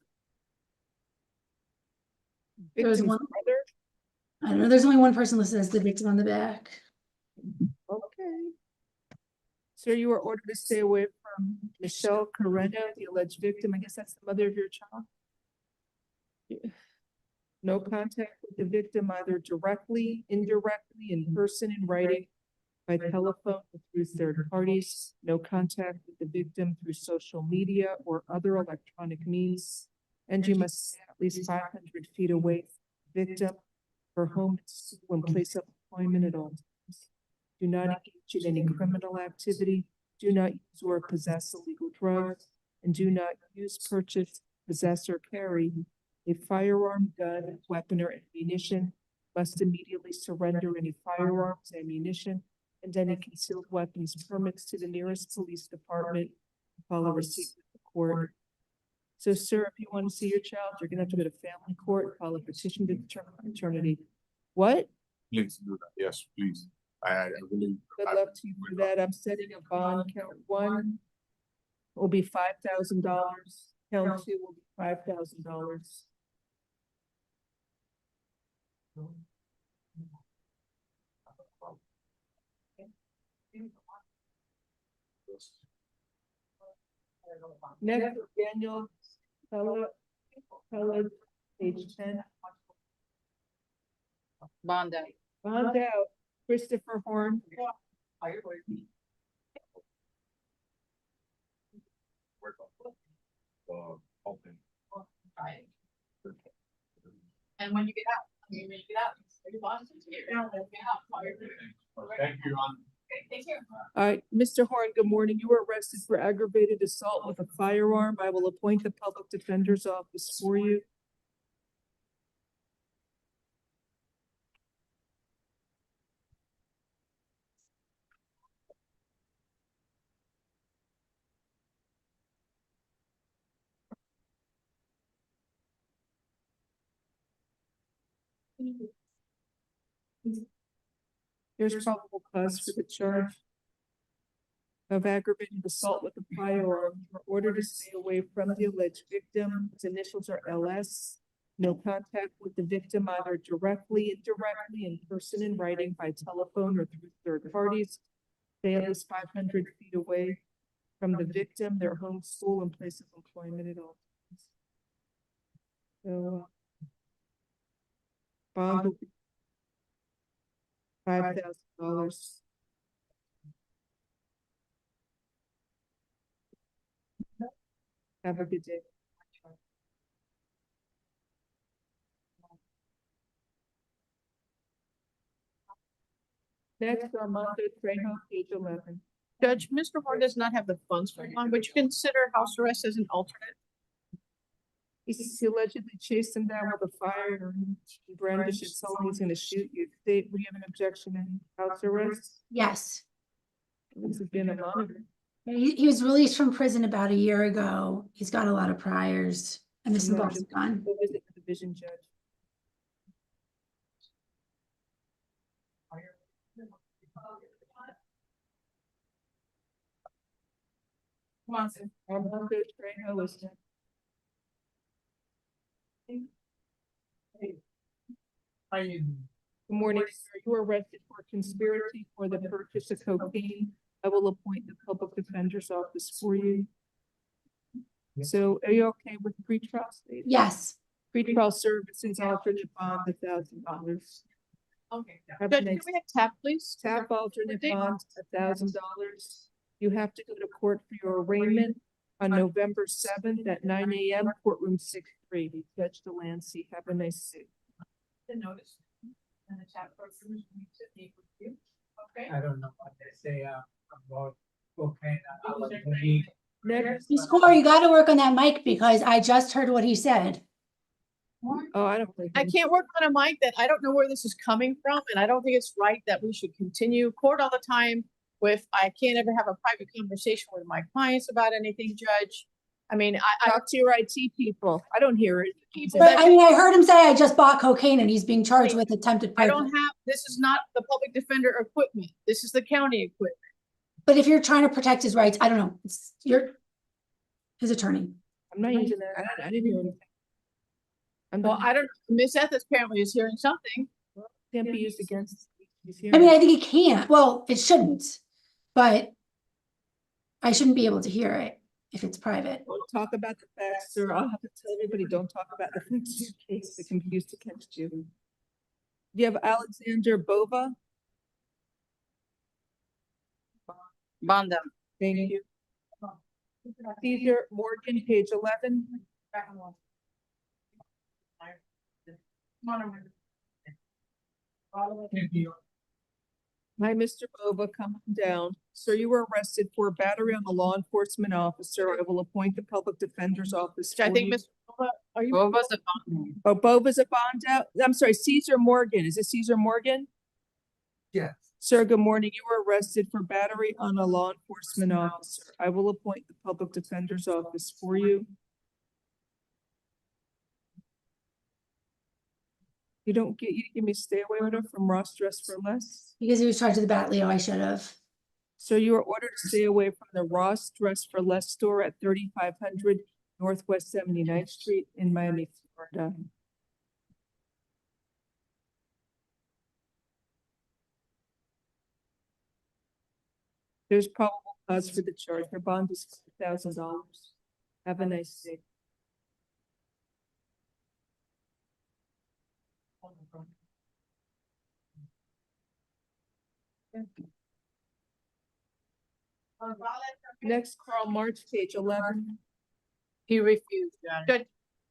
There's Victim's one. brother? I don't know. There's only one person listed as the victim on the back. Okay. Sir, you were ordered to stay away from Michelle Carreno, the alleged victim. I guess that's the mother of your child. No contact with the victim, either directly, indirectly, in person, in writing, by telephone, or through third parties. No contact with the victim through social media or other electronic means. And you must stay at least 500 feet away from the victim, her home, and place of employment at all times. Do not engage in any criminal activity. Do not use or possess illegal drugs, and do not use, purchase, possess, or carry a firearm, gun, weapon, or ammunition. Must immediately surrender any firearms, ammunition, and any concealed weapons permits to the nearest police department. Follow receipt with the court. So, sir, if you want to see your child, you're gonna have to go to family court, file a petition to determine paternity. What? Please do that. Yes, please. I really. Good luck to you for that. I'm setting a bond. Count one will be $5,000. Count two will be $5,000. Next, Daniel Page 10. Bond out. Bond out. Christopher Horn. And when you get out, when you get out, your boss is here. Thank you, Ron. Okay, take care. All right, Mr. Horn, good morning. You were arrested for aggravated assault with a firearm. I will appoint the public defender's office for you. Here's probable cause for the charge of aggravated assault with a firearm. You are ordered to stay away from the alleged victim. His initials are LS. No contact with the victim either directly, indirectly, in person, in writing, by telephone, or through third parties. Stay at least 500 feet away from the victim, their home, school, and place of employment at all times. So, bond will be $5,000. Have a good day. Next, Armando Trejo, page 11. Judge, Mr. Horn does not have the funds for bond. Would you consider house arrest as an alternate? He allegedly chased him down with a fire and brandished it, told he's gonna shoot you. Would you have an objection in house arrest? Yes. This has been a monitor. He was released from prison about a year ago. He's got a lot of priors, and this involves a gun. Go visit the division judge. Come on, sir. Armando Trejo is next. Good morning, sir. You were arrested for conspiracy for the purchase of cocaine. I will appoint the public defender's office for you. So are you okay with pretrial statement? Yes. Pretrial services alternate bond $1,000. Okay. Have Judge, a can nice- we have tap, please? Tap alternate bond $1,000. You have to go to court for your arraignment on November 7th at 9 a.m. courtroom 6-3. Judge Delancey, have a nice day. The notice. And the chat person needs to meet with you. Okay. I don't know what they say about cocaine. Next. Ms. Corey, you gotta work on that mic because I just heard what he said. Oh, I don't think. I can't work on a mic that I don't know where this is coming from, and I don't think it's right that we should continue court all the time with, I can't ever have a private conversation with my clients about anything, Judge. I mean, I Talk to your IT people. I don't hear it. But I mean, I heard him say I just bought cocaine and he's being charged with attempted I purchase. don't have, this is not the public defender equipment. This is the county equipment. But if you're trying to protect his rights, I don't know, you're his attorney. I'm not using that. I didn't hear anything. Well, I don't, Miss Ethis apparently is hearing something. Can't be used against. I mean, I think he can't. Well, it shouldn't, but I shouldn't be able to hear it if it's private. Don't talk about the facts, sir. I'll have to tell everybody, don't talk about the facts of your case that can be used against you. Do you have Alexander Bova? Bond them. Thank you. Caesar Morgan, page 11. Hi, Mr. Bova, come down. Sir, you were arrested for battery on a law enforcement officer. I will appoint the public defender's office. I for think you. Mr. Bova, are you? Bova's a bond. Oh, Bova's a bond out. I'm sorry, Caesar Morgan. Is it Caesar Morgan? Yes. Sir, good morning. You were arrested for battery on a law enforcement officer. I will appoint the public defender's office for you. You don't get, you give me stay away order from Ross Dress for Less? Because he was charged with the bat, Leo, I should have. So you are ordered to stay away from the Ross Dress for Less store at 3500 Northwest 79th Street in Miami, Florida. There's probable cause for the charge. Your bond is $5,000. Have a nice day. Next, Carl March, page 11. He refused,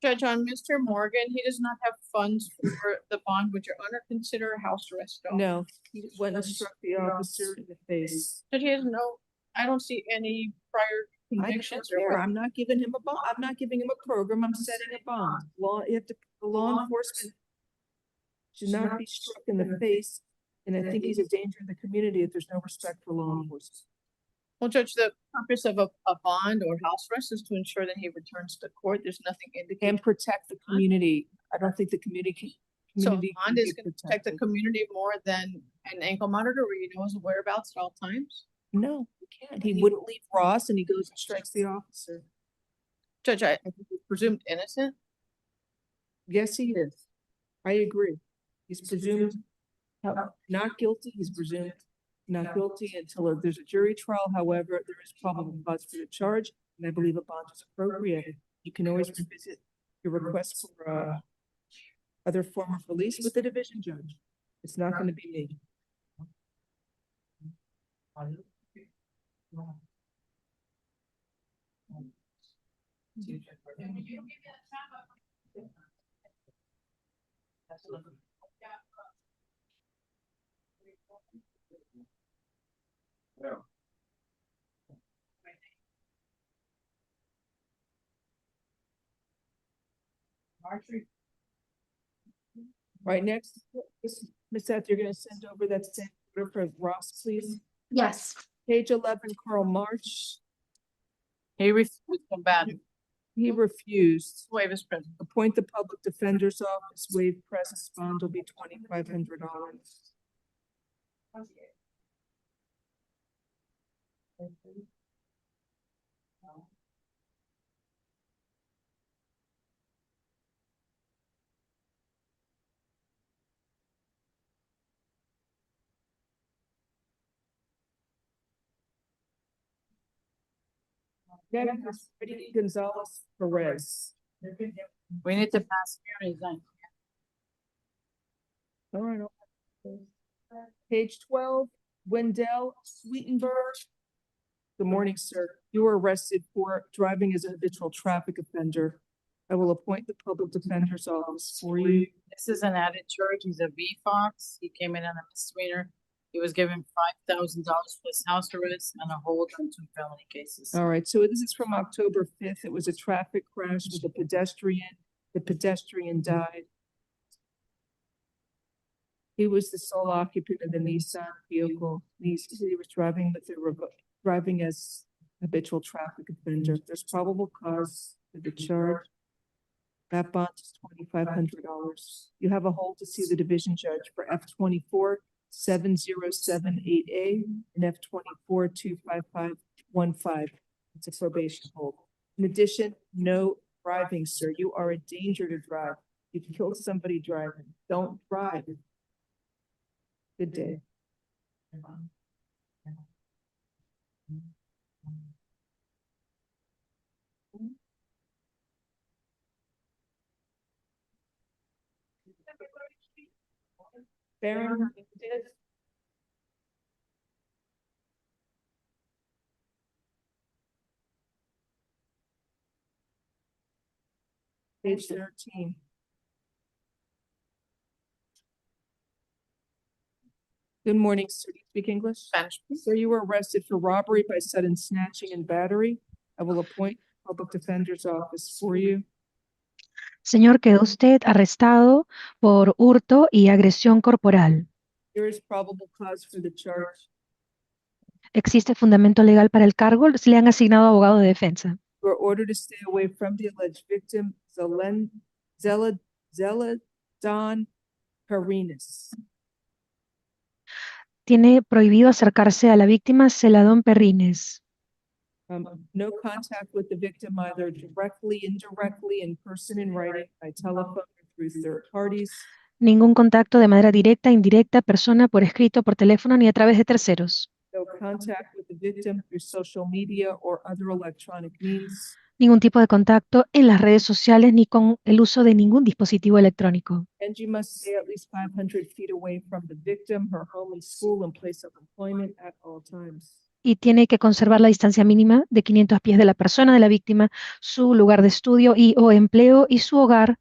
Judge, on Mr. Morgan, he does not have funds for the bond. Would your honor consider a house arrest? No, he went and struck the officer in the face. But he has no, I don't see any prior I don't convictions care. or. I'm not giving him a bond. I'm not giving him a program. I'm setting a bond. The law enforcement should not be struck in the face. And I think he's a danger in the community if there's no respect for law enforcement. Well, Judge, the purpose of a bond or house arrest is to ensure that he returns to court. There's nothing indicating. And protect the community. I don't think the community So a can bond be is going to protect the protected. community more than an ankle monitor where you know his whereabouts at all times? No, he can't. He wouldn't leave Ross and he goes and strikes the officer. Judge, I think he's presumed innocent. Yes, he is. I agree. He's presumed not guilty. He's presumed not guilty until there's a jury trial. However, there is probable cause for the charge, and I believe a bond is appropriate. You can always revisit your request for other form of release with the division judge. It's not going to be me. Right next, Ms. Seth, you're gonna send over that same order for Ross, please. Yes. Page 11, Carl March. He refused to combat. He refused. Waive his presence. Appoint the public defender's office, waive presence, bond will be $2,500. Next, Biddy Gonzalez Perez. We need to pass hearings on. All right. Page 12, Wendell Sweetenberg. Good morning, sir. You were arrested for driving as a habitual traffic offender. I will appoint the public defender's office for you. This is an added charge. He's a VFOX. He came in on a misdemeanor. He was given $5,000 plus house arrest and a hold on 2 felony cases. All right, so this is from October 5th. It was a traffic crash with a pedestrian. The pedestrian died. He was the sole occupant of the Nissan vehicle. He was driving as habitual traffic offender. There's probable cause for the charge. That bond is $2,500. You have a hold to see the division judge for F24 7078A and F24 25515. It's a probation hold. In addition, no driving, sir. You are a danger to drive. You killed somebody driving. Don't drive. Good day. Baron, page 13. Good morning, sir. Do you speak English? Spanish, please. Sir, you were arrested for robbery by sudden snatching and battery. I will appoint public defender's office for you. Señor, quedó usted arrestado por hurto y agresión corporal. There is probable cause for the charge. ¿Existe fundamento legal para el cargo? Se le han asignado abogado de defensa. You are ordered to stay away from the alleged victim, Zeladon Perines. Tiene prohibido acercarse a la víctima Celadón Perrines. No contact with the victim either directly, indirectly, in person, in writing, by telephone, or through third parties. Ningún contacto de manera directa, indirecta, persona, por escrito, por teléfono, ni a través de terceros. No contact with the victim through social media or other electronic means. ningún tipo de contacto en las redes sociales ni con el uso de ningún dispositivo electrónico. And you must stay at least 500 feet away from the victim, her home and school and place of employment at all times. Y tiene que conservar la distancia mínima de 500 pies de la persona de la víctima, su lugar de estudio y o empleo y su hogar.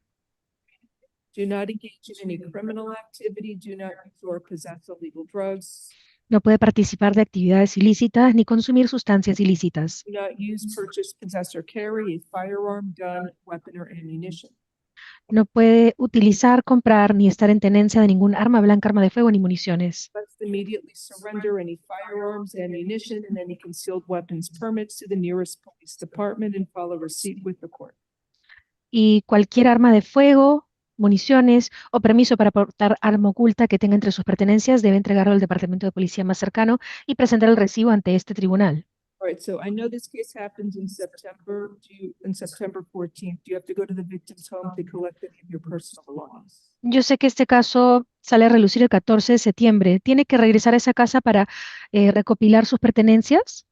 Do not engage in any criminal activity. Do not use or possess illegal drugs. No puede participar de actividades ilícitas ni consumir sustancias ilícitas. Do not use, purchase, possess, or carry a firearm, gun, weapon, or ammunition. No puede utilizar, comprar ni estar en tenencia de ningún arma blanca, arma de fuego ni municiones. Must immediately surrender any firearms, ammunition, and any concealed weapons permits to the nearest police department and file a receipt with the court. Y cualquier arma de fuego, municiones o permiso para portar arma oculta que tenga entre sus pertenencias debe entregarlo al departamento de policía más cercano y presentar el recibo ante este tribunal. All right, so I know this case happened in September. In September 14th, do you have to go to the victim's home to collect any of your personal belongings? Yo sé que este caso sale a relucir el 14 de septiembre. ¿Tiene que regresar a esa casa para recopilar sus pertenencias?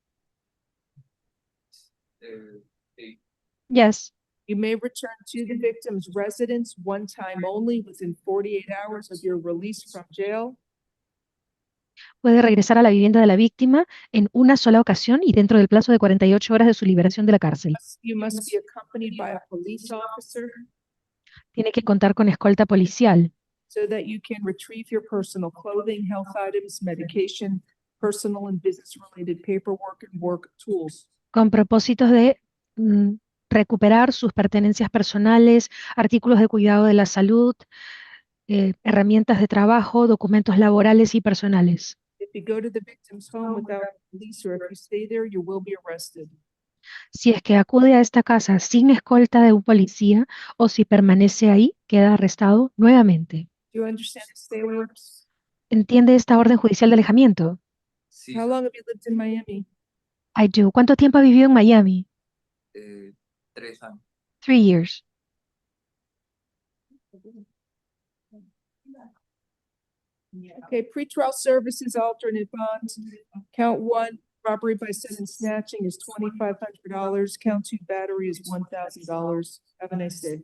Yes. You may return to the victim's residence one time only within 48 hours of your release from jail. Puede regresar a la vivienda de la víctima en una sola ocasión y dentro del plazo de 48 horas de su liberación de la cárcel. You must be accompanied by a police officer Tiene que contar con escolta policial so that you can retrieve your personal clothing, health items, medication, personal and business related paperwork and work tools. con propósitos de recuperar sus pertenencias personales, artículos de cuidado de la salud, herramientas de trabajo, documentos laborales y personales. If you go to the victim's home without police or if you stay there, you will be arrested. Si es que acude a esta casa sin escolta de un policía o si permanece ahí, queda arrestado nuevamente. Do you understand the stay orders? ¿Entiende esta orden judicial de alejamiento? How long have you lived in Miami? I do. ¿Cuánto tiempo ha vivido en Miami? 3 años. 3 years. Okay, pretrial services, alternate bonds. Count 1, robbery by sudden snatching is $2,500. Count 2, battery is $1,000. Have a nice day.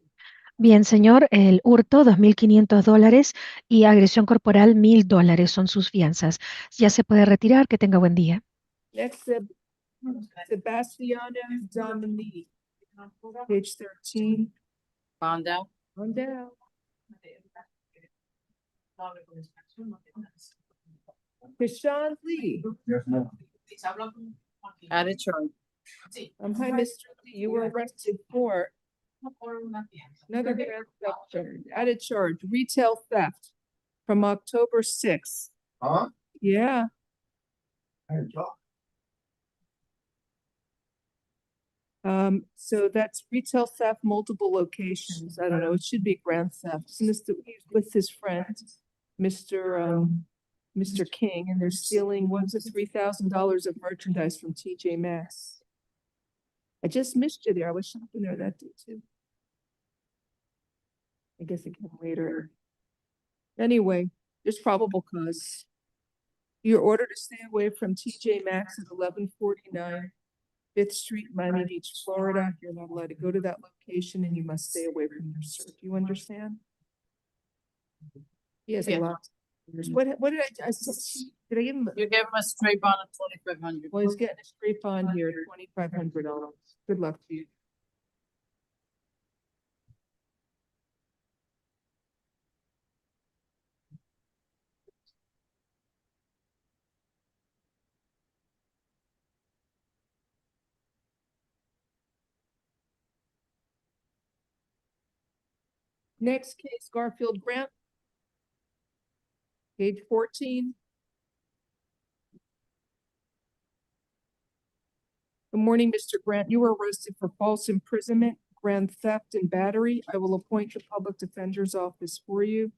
Bien, señor, el hurto, $2,500 y agresión corporal, $1,000 son sus fianzas. Ya se puede retirar, que tenga buen día. Next, Sebastiano Dominique, page 13. Bond out. Bond out. Krishan Lee. Yes, ma'am. Added charge. Hi, Mr. Lee. You were arrested for another grand theft charge, added charge, retail theft from October 6th. Huh? Yeah. So that's retail theft, multiple locations. I don't know, it should be grand theft. So he's with his friend, Mr. King, and they're stealing, what was it, $3,000 of merchandise from TJ Maxx. I just missed you there. I was shopping there that day too. I guess it came later. Anyway, there's probable cause. You're ordered to stay away from TJ Maxx at 1149 5th Street, Miami Beach, Florida. You're not allowed to go to that location and you must stay away from your search. Do you understand? He has a lot. What did I did I give him? You gave him a straight bond of 2,500. Well, he's getting a straight bond here, $2,500. Good luck to you. Next case, Garfield Grant. Page 14. Good morning, Mr. Grant. You were arrested for false imprisonment, grand theft, and battery. I will appoint the public defender's office for you.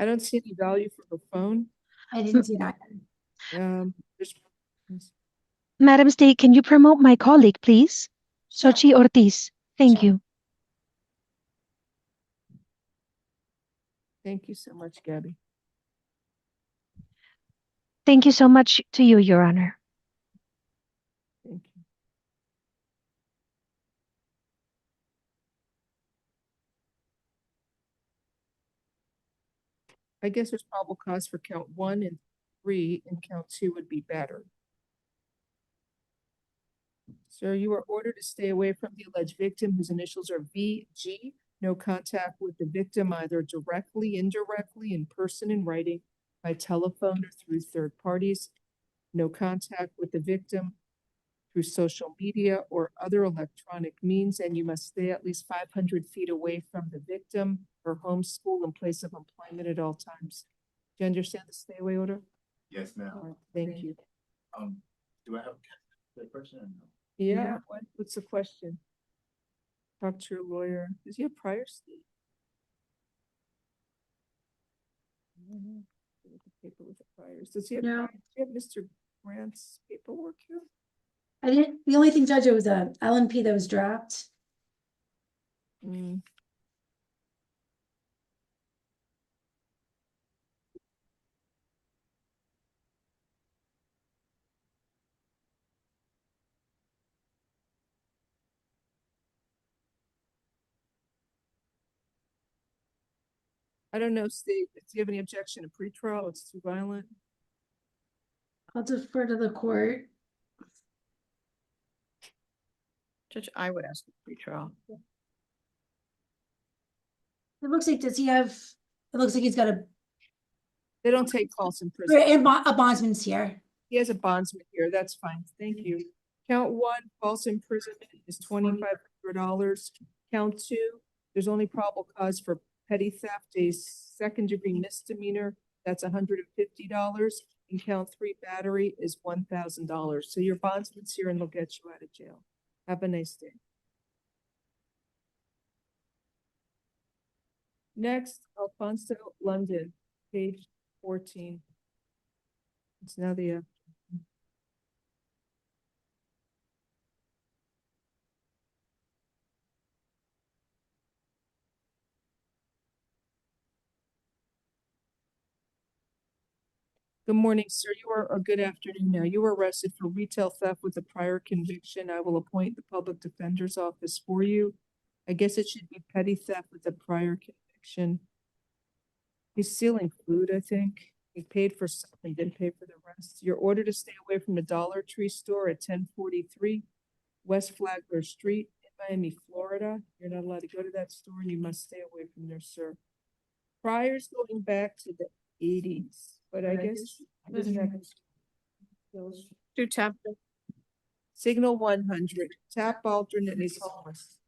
I don't see any value for her phone. I didn't see that. There's Madam State, can you promote my colleague, please? Xochi Ortiz. Thank you. Thank you so much, Gabby. Thank you so much to you, Your Honor. Thank you. I guess there's probable cause for count 1 and 3, and count 2 would be better. Sir, you are ordered to stay away from the alleged victim whose initials are VG. No contact with the victim either directly, indirectly, in person, in writing, by telephone, or through third parties. No contact with the victim through social media or other electronic means, and you must stay at least 500 feet away from the victim, her home, school, and place of employment at all times. Do you understand the stay away order? Yes, ma'am. All right, thank you. Do I have the person or no? Yeah, what's the question? Talk to your lawyer. Does he have prior state? The paper with the priors. Does he have, No. do you have Mr. Grant's paperwork here? I didn't, the only thing, Judge, it was a LNP that was dropped. I don't know, Steve, do you have any objection to pretrial? It's too violent. I'll defer to the court. Judge, I would ask for pretrial. It looks like, does he have, it looks like he's got a, They don't take false imprisonment. a bondsman's here. He has a bondsman here. That's fine. Thank you. Count 1, false imprisonment is $2,500. Count 2, there's only probable cause for petty theft, a second-degree misdemeanor. That's $150. And count 3, battery is $1,000. So your bondsman's here and they'll get you out of jail. Have a nice day. Next, Alfonso London, page 14. It's now the Good morning, sir. Or good afternoon now. You were arrested for retail theft with a prior conviction. I will appoint the public defender's office for you. I guess it should be petty theft with a prior conviction. He's stealing food, I think. He paid for something, didn't pay for the rest. You're ordered to stay away from the Dollar Tree store at 1043 West Flagler Street in Miami, Florida. You're not allowed to go to that store and you must stay away from there, sir. Priors going back to the 80s, but I guess Do tap. Signal 100, tap alternate is homeless.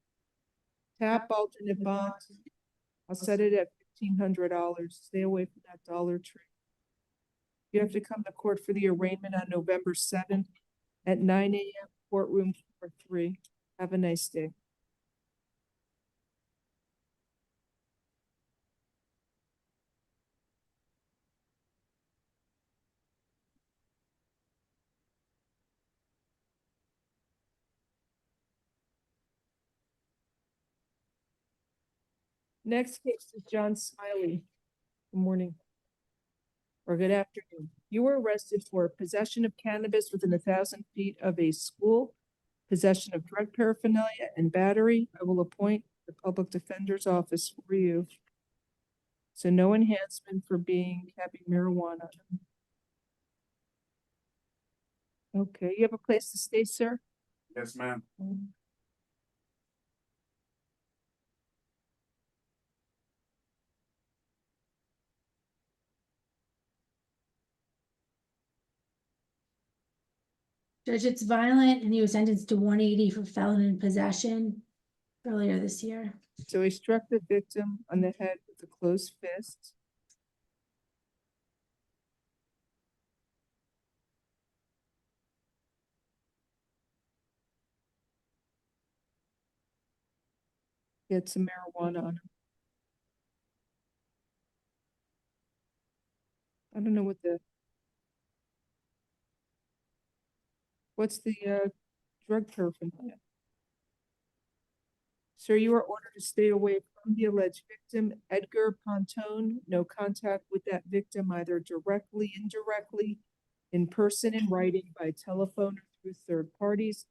Tap alternate bond. I'll set it at $1,500. Stay away from that Dollar Tree. You have to come to court for the arraignment on November 7th at 9 a.m. courtroom for 3. Have a nice day. Next case is John Smiley. Good morning. Or good afternoon. You were arrested for possession of cannabis within 1,000 feet of a school, possession of drug paraphernalia, and battery. I will appoint the public defender's office for you. So no enhancement for having marijuana. Okay, you have a place to stay, sir? Yes, ma'am. Judge, it's violent and he was sentenced to 180 for felon in possession earlier this year. So he struck the victim on the head with a closed fist. He had some marijuana on him. I don't know what what's the drug paraphernalia? Sir, you are ordered to stay away from the alleged victim, Edgar Pontone. No contact with that victim, either directly, indirectly, in person, in writing, by telephone, or through third parties.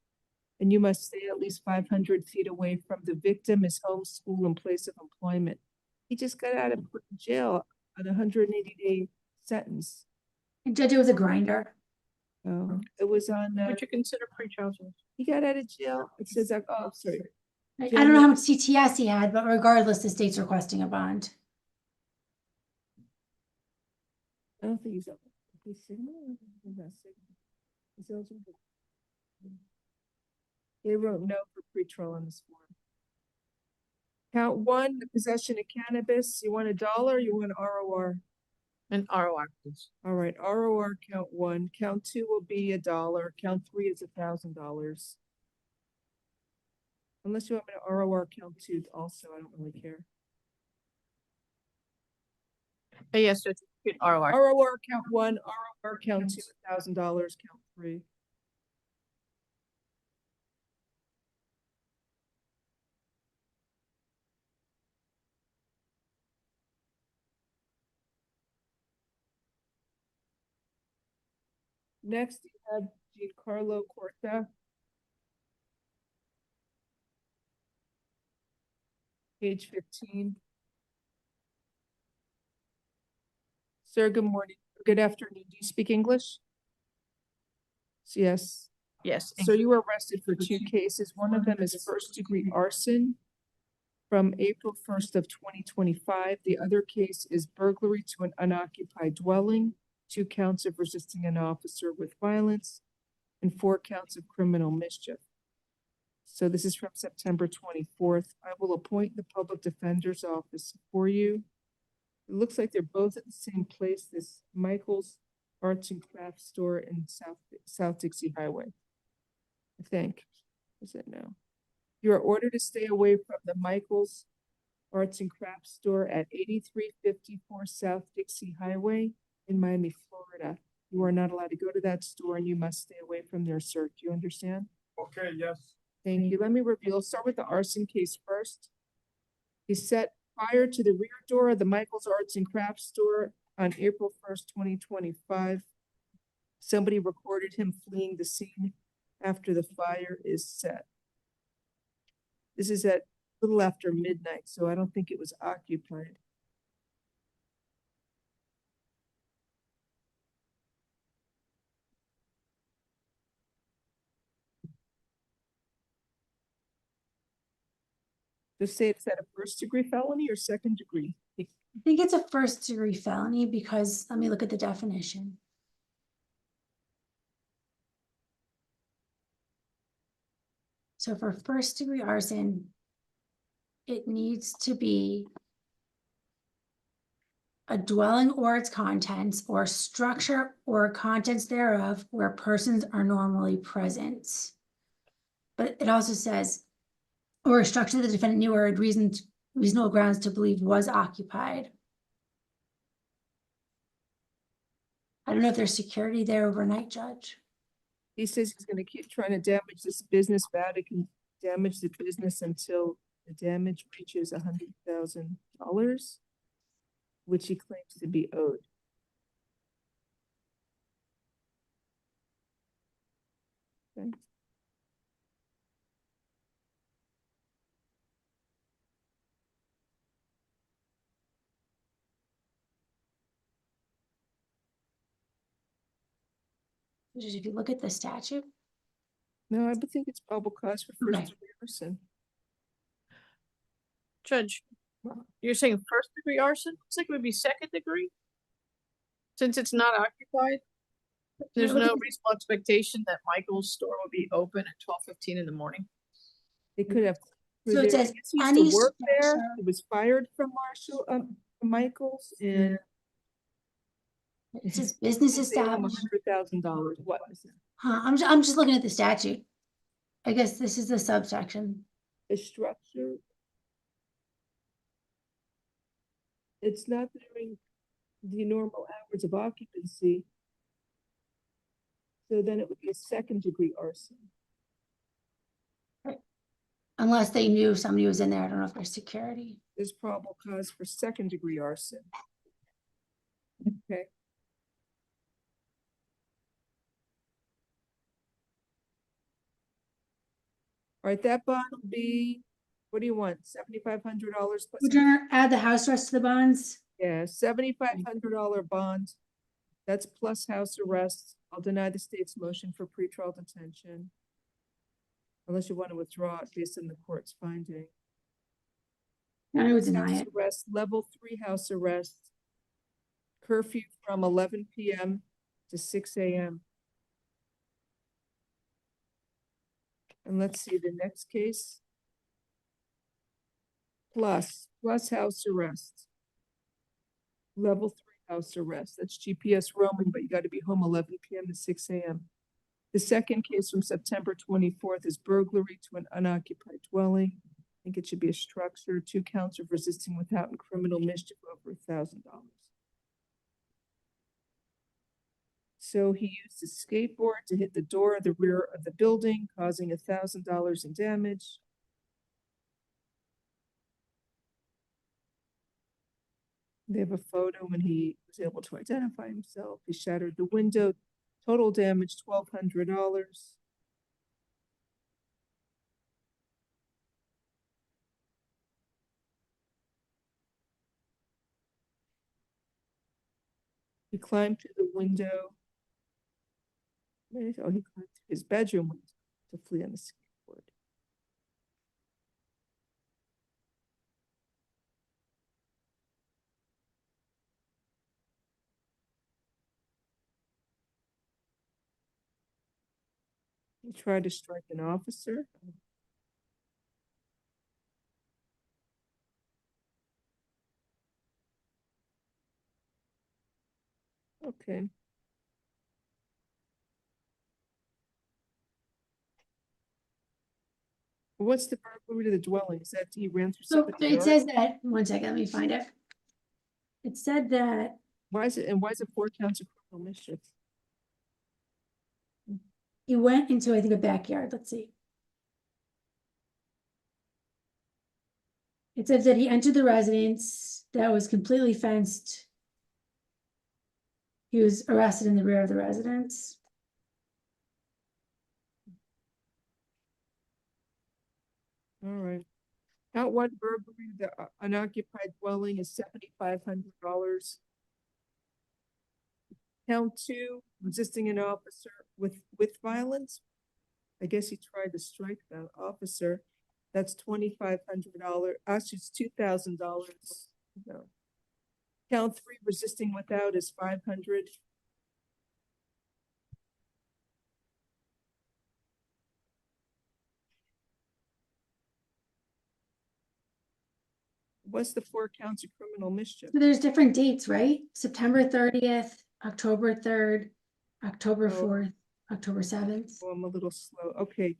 And you must stay at least 500 feet away from the victim, his home, school, and place of employment. He just got out of jail on a 180-day sentence. Judge, it was a grinder. Oh, it was on. Would you consider pre-trial? He got out of jail. It says, oh, sorry. I don't know how much CTS he had, but regardless, the state's requesting a bond. I don't think he's up. He's Sigma? He's not Sigma. He's eligible. They wrote no for pretrial on this form. Count one, the possession of cannabis. You want $1? You want ROR? An ROR, please. All right, ROR count one. Count two will be $1. Count three is $1,000. Unless you want me to ROR count two also, I don't really care. Yes, Judge, ROR. ROR count one, ROR count two, $1,000, count three. Next, you have Giancarlo Corta. Page 15. Sir, good morning. Good afternoon. Do you speak English? Yes. Yes. So you were arrested for two cases. One of them is first-degree arson from April 1st of 2025. The other case is burglary to an unoccupied dwelling, 2 counts of resisting an officer with violence, and 4 counts of criminal mischief. So this is from September 24th. I will appoint the public defender's office for you. It looks like they're both at the same place, this Michael's Arts and Crafts store in South Dixie Highway. I think. Is it now? You are ordered to stay away from the Michael's Arts and Crafts store at 8354 South Dixie Highway in Miami, Florida. You are not allowed to go to that store and you must stay away from their search. Do you understand? Okay, yes. Thank you. Let me review. I'll start with the arson case first. He set fire to the rear door of the Michael's Arts and Crafts store on April 1st, 2025. Somebody recorded him fleeing the scene after the fire is set. This is at a little after midnight, so I don't think it was occupied. Just say it's at a first-degree felony or second degree? I think it's a first-degree felony because, let me look at the definition. So for first-degree arson, it needs to be a dwelling or its contents or structure or contents thereof where persons are normally present. But it also says, or a structure the defendant knew or had reasonable grounds to believe was occupied. I don't know if there's security there overnight, Judge. He says he's going to keep trying to damage this business bad. It can damage the business until the damage reaches $100,000, which he claims to be owed. Okay. If you look at the statute. No, I think it's probable cause for first-degree arson. Judge, you're saying first-degree arson? Looks like it would be second degree. Since it's not occupied, there's no reasonable expectation that Michael's store will be open at 12:15 in the morning. They could have. So it says he used to work there. He was fired from Michael's, and it says business establishment. $100,000. What is it? Huh, I'm just looking at the statute. I guess this is the subsection. The structure. It's not during the normal hours of occupancy. So then it would be a second degree arson. Unless they knew somebody was in there. I don't know if there's security. There's probable cause for second degree arson. Okay. All right, that bond will be, what do you want? $7,500 plus? Would you add the house arrest to the bonds? Yeah, $7,500 bond. That's plus house arrest. I'll deny the state's motion for pretrial detention. Unless you want to withdraw it based on the court's finding. I would deny House it. arrest, level 3 house arrest. Curfew from 11 p.m. to 6 a.m. And let's see the next case. Plus house arrest. Level 3 house arrest. That's GPS roaming, but you got to be home 11 p.m. to 6 a.m. The second case from September 24th is burglary to an unoccupied dwelling. I think it should be a structure. 2 counts of resisting without and criminal mischief over $1,000. So he used a skateboard to hit the door of the rear of the building, causing $1,000 in damage. They have a photo when he was able to identify himself. He shattered the window. Total damage, $1,200. He climbed through the window. Oh, he climbed through his bedroom window to flee on the skateboard. He tried to strike an officer. Okay. What's the burglary to the dwelling? Is that he ran through So somebody's it yard? says that, one second, let me find it. It said that Why is it 4 counts of criminal mischief? he went into, I think, a backyard. Let's see. It says that he entered the residence that was completely fenced. He was arrested in the rear of the residence. All right. Count 1 burglary, the unoccupied dwelling is $7,500. Count 2, resisting an officer with violence. I guess he tried to strike the officer. That's $2,500. Actually, it's $2,000. No. Count 3, resisting without is $500. What's the 4 counts of criminal mischief? So there's different dates, right? September 30th, October 3rd, October 4th, October 7th. Oh, I'm a little slow. Okay.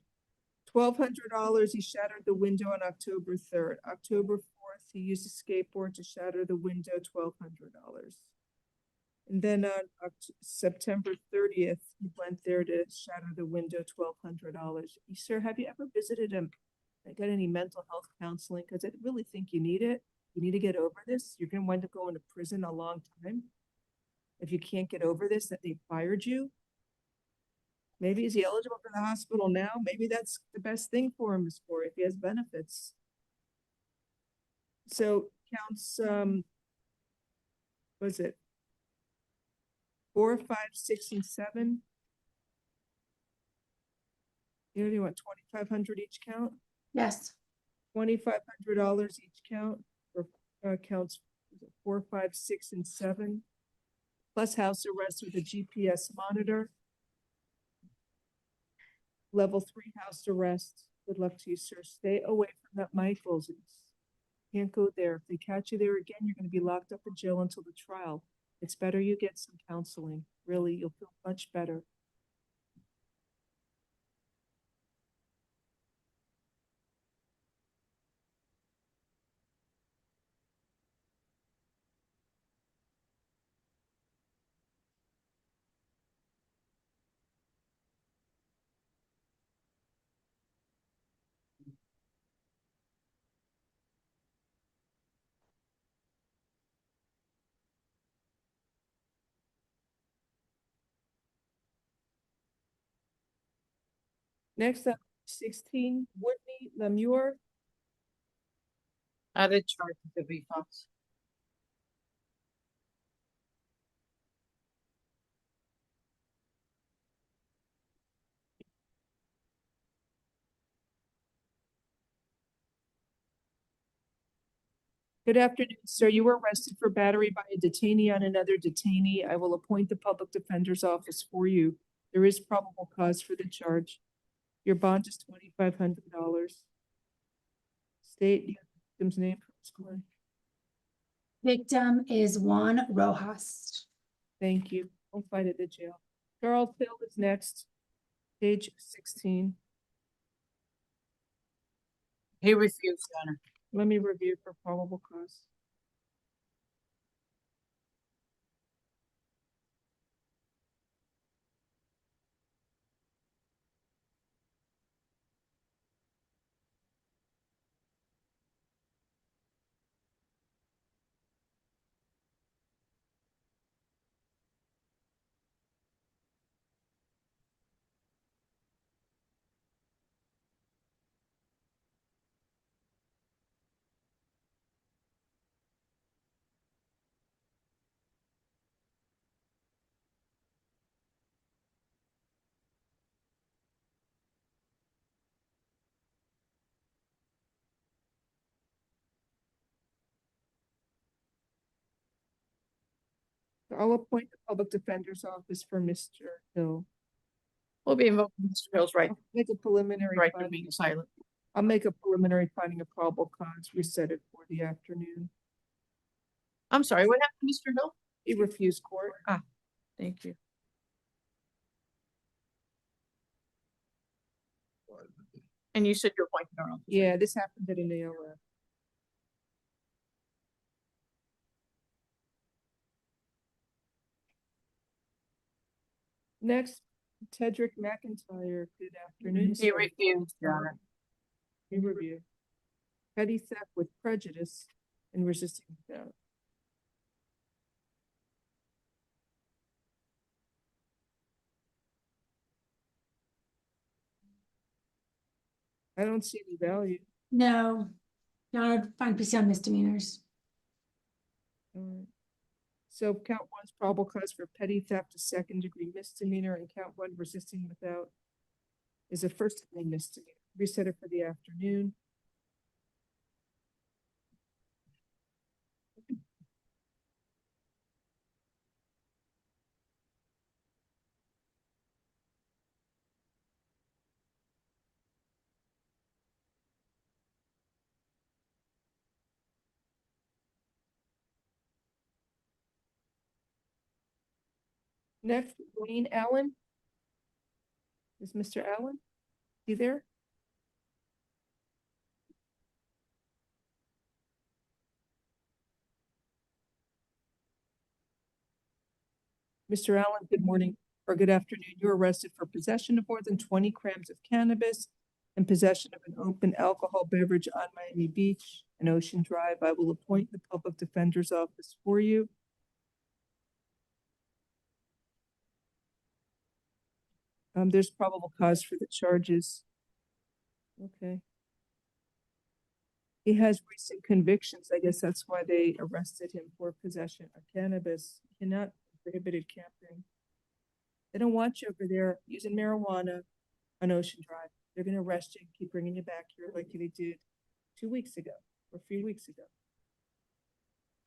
$1,200, he shattered the window on October 3rd. October 4th, he used a skateboard to shatter the window, $1,200. And then on September 30th, he went there to shatter the window, $1,200. Sir, have you ever visited him? Got any mental health counseling? Because I really think you need it. You need to get over this. You're going to wind up going to prison a long time. If you can't get over this, that they fired you. Maybe is he eligible for the hospital now? Maybe that's the best thing for him is for if he has benefits. So counts, what is it? 4, 5, 6, and 7. You know, do you want $2,500 each count? Yes. $2,500 each count for counts 4, 5, 6, and 7. Plus house arrest with a GPS monitor. Level 3 house arrest. Good luck to you, sir. Stay away from that Michaels. Can't go there. If they catch you there again, you're going to be locked up in jail until the trial. It's better you get some counseling. Really, you'll feel much better. Next up, 16, Whitney Lemure. Added charge to the refunds. Good afternoon, sir. You were arrested for battery by a detainee on another detainee. I will appoint the public defender's office for you. There is probable cause for the charge. Your bond is $2,500. State the victim's name. Victim is Juan Rojas. Thank you. Don't fight at the jail. Charles Hill is next. Page 16. He refused, Your Honor. Let me review for probable cause. I'll appoint the public defender's office for Mr. Hill. We'll be invoking Mr. Hill's right. I'll make a preliminary Right to finding. being silent. I'll make a preliminary finding of probable cause. We set it for the afternoon. I'm sorry, what happened, Mr. Hill? He refused court. Ah, thank you. And you said you're appointing our office. Yeah, this happened at an ALF. Next, Tedrick McIntyre. Good afternoon. He sir. refused, Your Honor. He review. Petty theft with prejudice and resisting theft. I don't see any value. No, no, find PC on misdemeanors. Alright. So count one's probable cause for petty theft, a second degree misdemeanor, and count one resisting without is a first degree misdemeanor. Reset it for the afternoon. Next, Wayne Allen. Is Mr. Allen? You there? Mr. Allen, good morning or good afternoon. You're arrested for possession of more than 20 grams of cannabis and possession of an open alcohol beverage on Miami Beach and Ocean Drive. I will appoint the public defender's office for you. There's probable cause for the charges. Okay. He has recent convictions. I guess that's why they arrested him for possession of cannabis. Cannot prohibited camping. They don't want you over there using marijuana on Ocean Drive. They're going to arrest you and keep bringing you back here like they did 2 weeks ago or 3 weeks ago.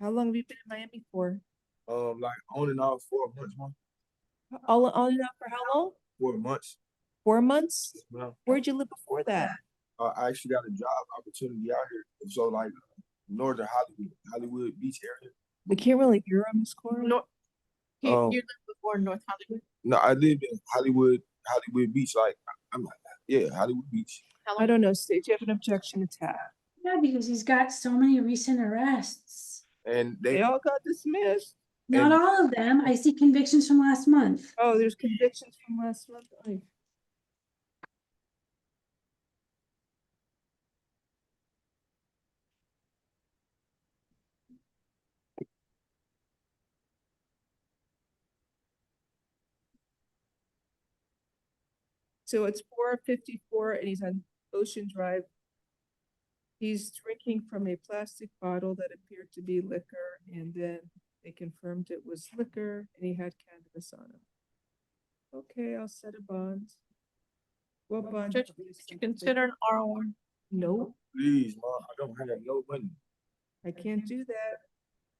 How long have you been in Miami for? Like on and off 4 months, man. All on and off for how long? 4 months. 4 months? No. Where'd you live before that? I actually got a job opportunity out here. So like northern Hollywood Beach area. We can't really hear him, Miss Cora. No, you Um, lived before in North Hollywood? No, I live in Hollywood Beach. Like Hollywood Beach. I don't know, State. Do you have an objection to Tab? Yeah, because he's got so many recent arrests. And They all got dismissed. Not all of them. I see convictions from last month. Oh, there's convictions from last month. Oh. So it's 4:54 and he's on Ocean Drive. He's drinking from a plastic bottle that appeared to be liquor, and then they confirmed it was liquor and he had cannabis on him. Okay, I'll set a bond. What bond? Judge, would you consider an R1? No, Please, Ma, I don't have no money. I can't do that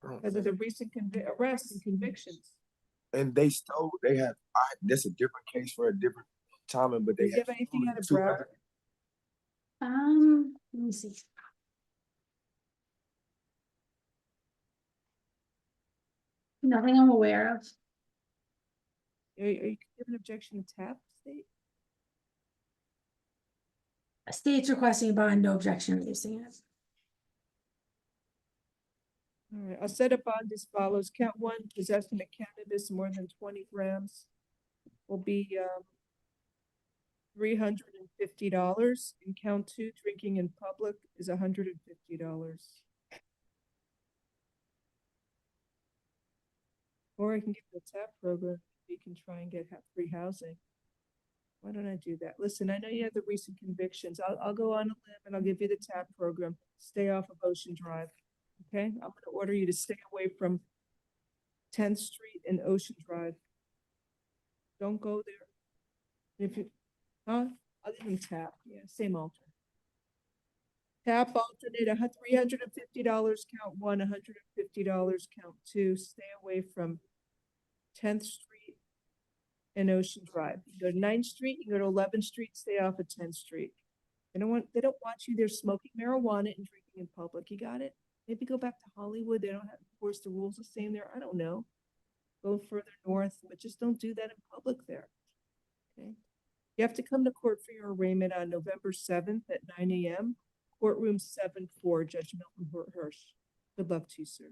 because of the recent arrests and convictions. And they stole, that's a different case for a different timing, but they Do you have anything out of two- Broward? Let me see. Nothing I'm aware of. Are you giving objection to tap state? State's requesting a bond, no objection releasing it. All right, I'll set a bond as follows. Count one, possession of cannabis more than 20 grams will be $350. And count two, drinking in public is $150. Or I can get the TAP program. You can try and get free housing. Why don't I do that? Listen, I know you have the recent convictions. I'll go on a limb and I'll give you the TAP program. Stay off of Ocean Drive. Okay, I'm going to order you to stay away from 10th Street and Ocean Drive. Don't go there. If you, other than TAP, yeah, same alternate. TAP alternate, $350, count one, $150, count two. Stay away from 10th Street and Ocean Drive. You go to 9th Street, you go to 11th Street, stay off of 10th Street. They don't want you there smoking marijuana and drinking in public. You got it? Maybe go back to Hollywood. They don't have, of course, the rules the same there. I don't know. Go further north, but just don't do that in public there. Okay. You have to come to court for your arraignment on November 7th at 9 a.m. Courtroom 7-4, Judge Milton Hirsch. Good luck to you, sir.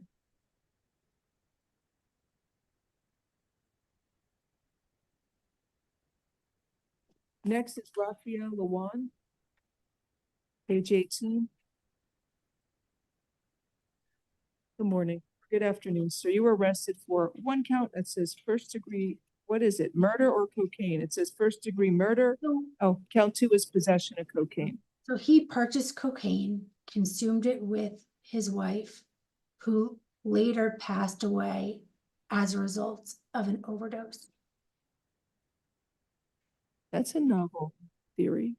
Next is Raphael Lawan, page 18. Good morning. Good afternoon, sir. You were arrested for one count that says first degree, what is it, murder or cocaine? It says first degree murder. Oh, count two is possession of cocaine. So he purchased cocaine, consumed it with his wife, who later passed away as a result of an overdose. That's a novel theory.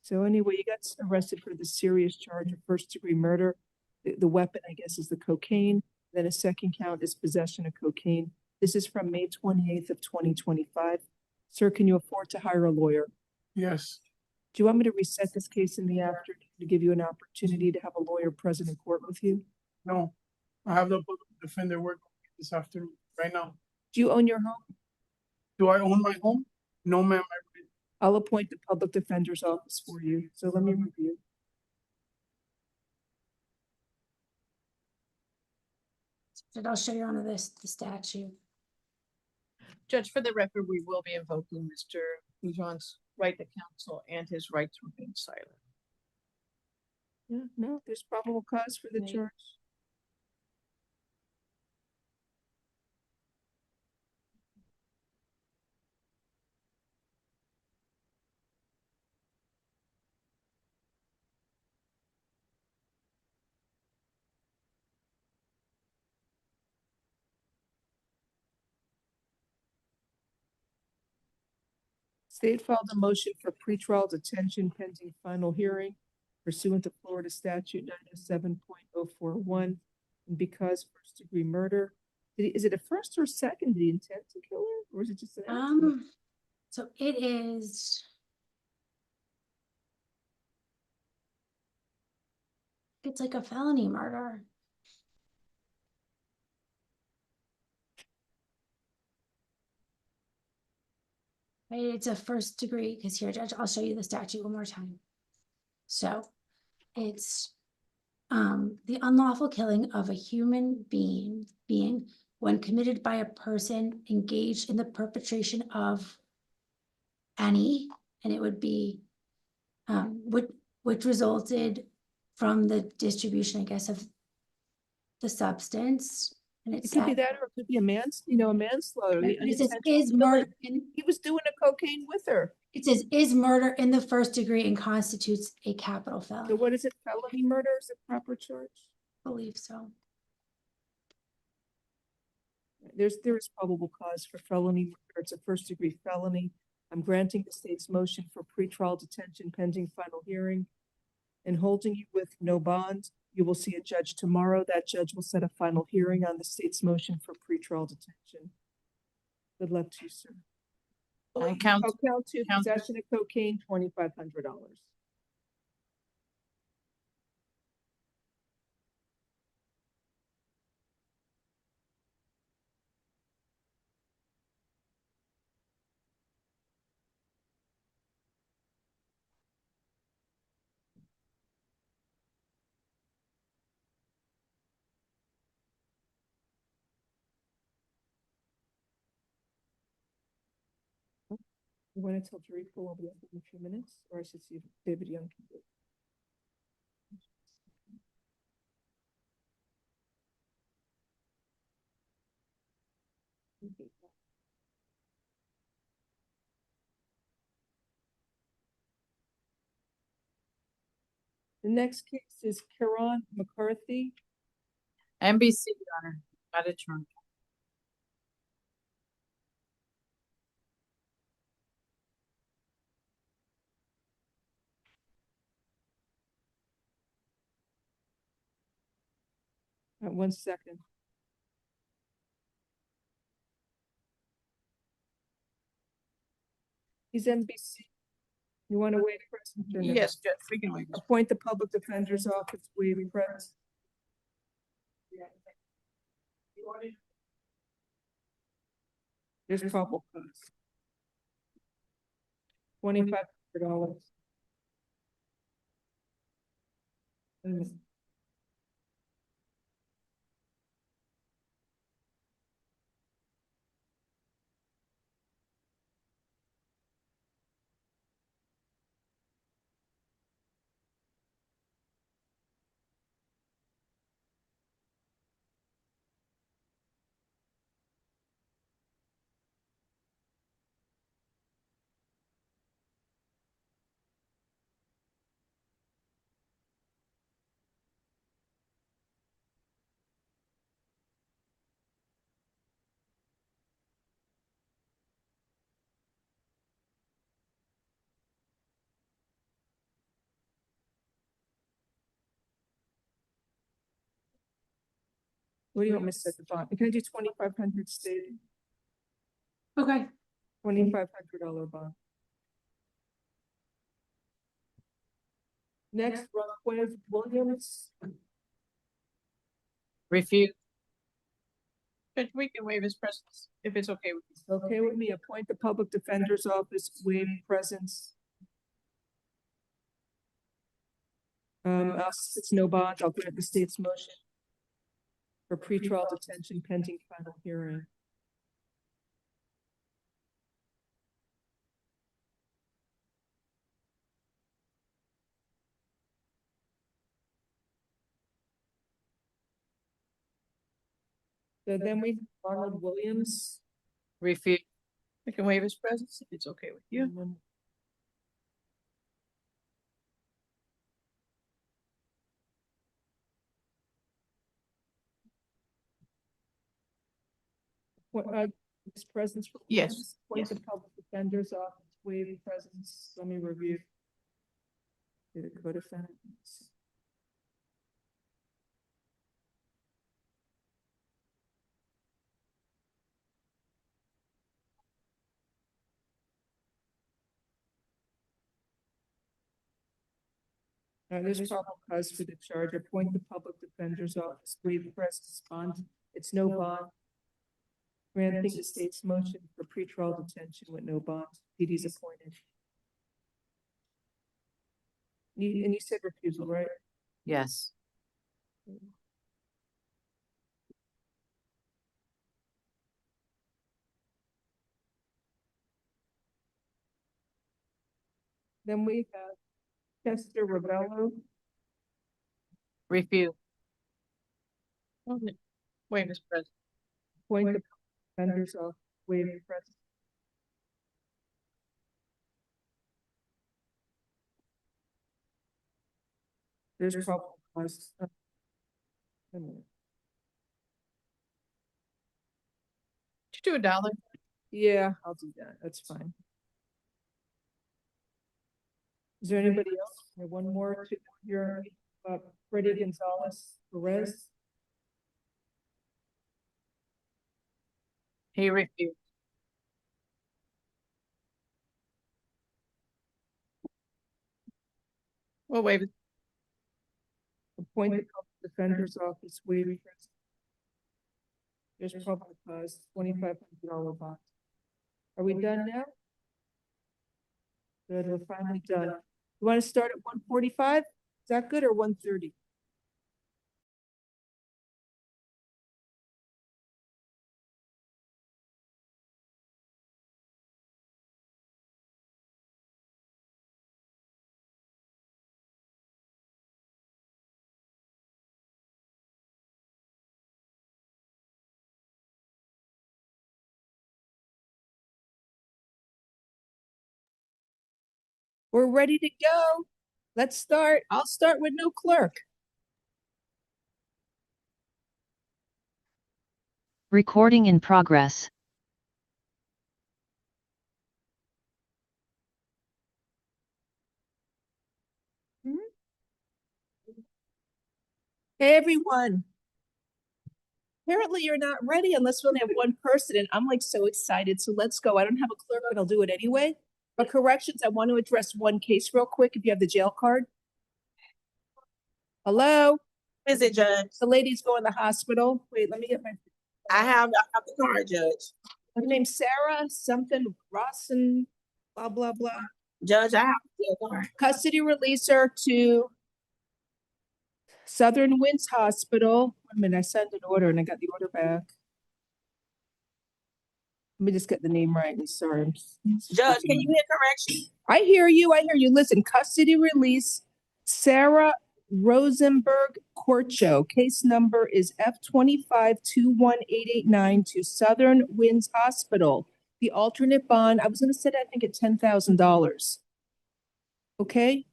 So anyway, you got arrested for the serious charge of first degree murder. The weapon, I guess, is the cocaine. Then a second count is possession of cocaine. This is from May 28th of 2025. Sir, can you afford to hire a lawyer? Yes. Do you want me to reset this case in the afternoon to give you an opportunity to have a lawyer present in court with you? No. I have the public defender working this afternoon, right now. Do you own your home? Do I own my home? No, ma'am. I'll appoint the public defender's office for you. So let me review. I'll show you on the statute. Judge, for the record, we will be invoking Mr. Goujon's right to counsel and his right to remain silent. Yeah, no, there's probable cause for the charge. State filed a motion for pretrial detention pending final hearing pursuant to Florida statute 907.041. And because first degree murder, is it a first or second? Did he intend to kill her, or is it just an accident? So it is. It's like a felony murder. Right, it's a first degree, because here, Judge, I'll show you the statute one more time. So it's the unlawful killing of a human being when committed by a person engaged in the perpetration of any, and it would be which resulted from the distribution, I guess, of the substance, And It it's could be that, or it could be a manslaughter. Right, but it says unintentional is murder, killing. He was doing a cocaine with her. it says is murder in the first degree and constitutes a capital So felony. what is it? Felony murder is a proper charge? I believe so. There is probable cause for felony murder. It's a first degree felony. I'm granting the state's motion for pretrial detention pending final hearing and holding you with no bond. You will see a judge tomorrow. That judge will set a final hearing on the state's motion for pretrial detention. Good luck to you, sir. Count Count two, possession of cocaine, $2,500. You want to tell Jerry I'll be up in a few minutes, or I should see if David Young can do it. The next case is Karen McCarthy. NBC, Your Honor, got it turned. One second. He's NBC. You want to waive presence or no? Yes, Judge, we can waive. Appoint the public defender's office, waive presence. There's probable cause. $2,500. What do you want me to set the bond? Can I do 2,500 state? Okay. $2,500 bond. Next, Raquel Williams. Refuse. Judge, we can waive his presence if it's okay with you. Okay with me. Appoint the public defender's office, waive presence. It's no bond. I'll grant the state's motion for pretrial detention pending final hearing. So then we have Arnold Williams. Refuse. We can waive his presence if it's okay with you. What, his presence? Yes. Appoint the public defender's office, waive presence. Let me review. Did it go to sentence? There's probable cause for the charge. Appoint the public defender's office, waive presence bond. It's no bond. Granting the state's motion for pretrial detention with no bond. PD's appointed. And you said refusal, right? Yes. Then we have Chester Ravello. Refuse. Waive his presence. appoint the defenders of waiving presence. There's probable cause. Did you do $1? Yeah, I'll do that. That's fine. Is there anybody else? One more to your Freddie Gonzalez Perez. He refused. We'll waive it. Appoint the public defender's office waiving presence. There's probable cause, $2,500 bond. Are we done now? Good, we're finally done. You want to start at 1:45? Is that good or 1:30? We're ready to go. Let's start. I'll start with no clerk. Recording in progress. Hey, everyone. Apparently you're not ready unless we only have one person, and I'm like so excited. So let's go. I don't have a clerk, but I'll do it anyway. But corrections, I want to address one case real quick if you have the jail card. Hello? Is it, Judge? The lady's going to the hospital. Wait, let me get my... I have the card, Judge. Her name's Sarah, something Rawson, blah, blah, blah. Judge, I have the card. Custody release her to Southern Winds Hospital. Wait a minute, I sent an order and I got the order back. Let me just get the name right. I'm sorry. Judge, can you hear correction? I hear you. I hear you. Listen, custody release Sarah Rosenberg Corcho. Case number is F25-21889 to Southern Winds Hospital. The alternate bond, I was going to set, I think, at $10,000. Okay?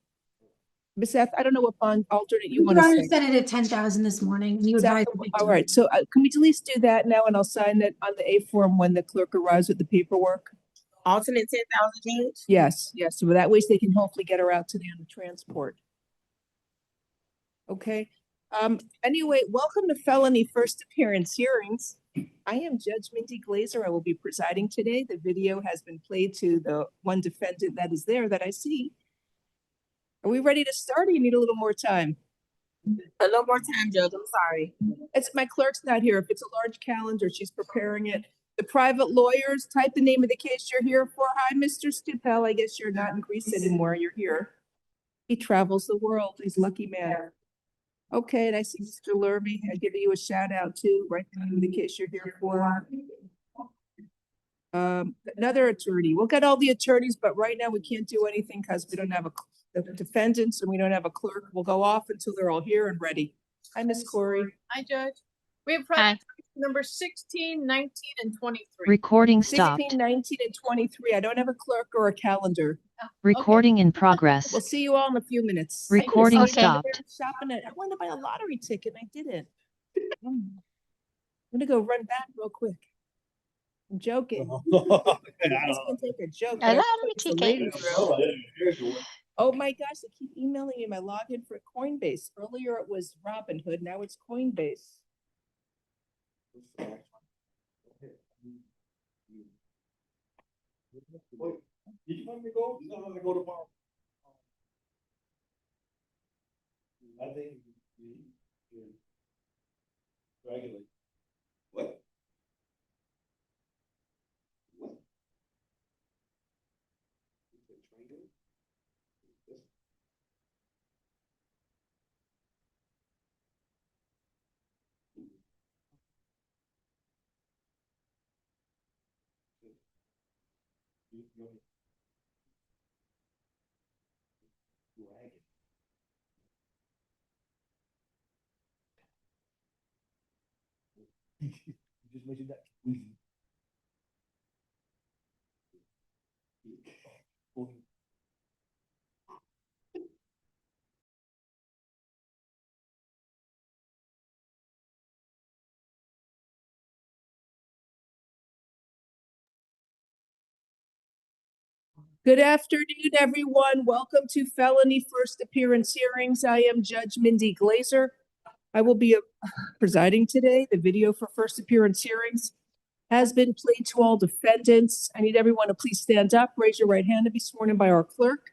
Ms. F, I don't know what bond alternate you want to say. Set it at 10,000 this morning. You advised. All right, so can we at least do that now, and I'll sign it on the A form when the clerk arrives with the paperwork? Alternate 10,000, Judge? Yes, yes, so that way they can hopefully get her out today on the transport. Okay, anyway, welcome to Felony First Appearance Hearings. I am Judge Mindy Glazer. I will be presiding today. The video has been played to the one defendant that is there that I see. Are we ready to start, or you need a little more time? A little more time, Judge. I'm sorry. It's my clerk's not here. If it's a large calendar, she's preparing it. The private lawyers, type the name of the case you're here for. Hi, Mr. Stupel. I guess you're not in Greece anymore. You're here. He travels the world. He's a lucky man. Okay, and I see Mr. Lurvy. I give you a shout out too. Write the name of the case you're here for. Another attorney. We'll get all the attorneys, but right now we can't do anything because we don't have the defendants and we don't have a clerk. We'll go off until they're all here and ready. Hi, Miss Corey. Hi, Judge. We have project number 16, 19, and 23. Recording stopped. 16, 19, and 23. I don't have a clerk or a calendar. Recording in progress. We'll see you all in a few minutes. Recording I stopped. I wanted to buy a lottery ticket and I didn't. I'm gonna go run back real quick. I'm joking. I'm gonna take a joke. A lottery ticket. Oh my gosh, they keep emailing me my login for Coinbase. Earlier it was Robinhood, now it's Coinbase. Each one we go, you know how they go tomorrow. I think regularly. What? What? Good afternoon, everyone. Welcome to Felony First Appearance Hearings. I am Judge Mindy GLAZER. I will be presiding today. The video for first appearance hearings has been played to all defendants. I need everyone to please stand up, raise your right hand to be sworn in by our clerk.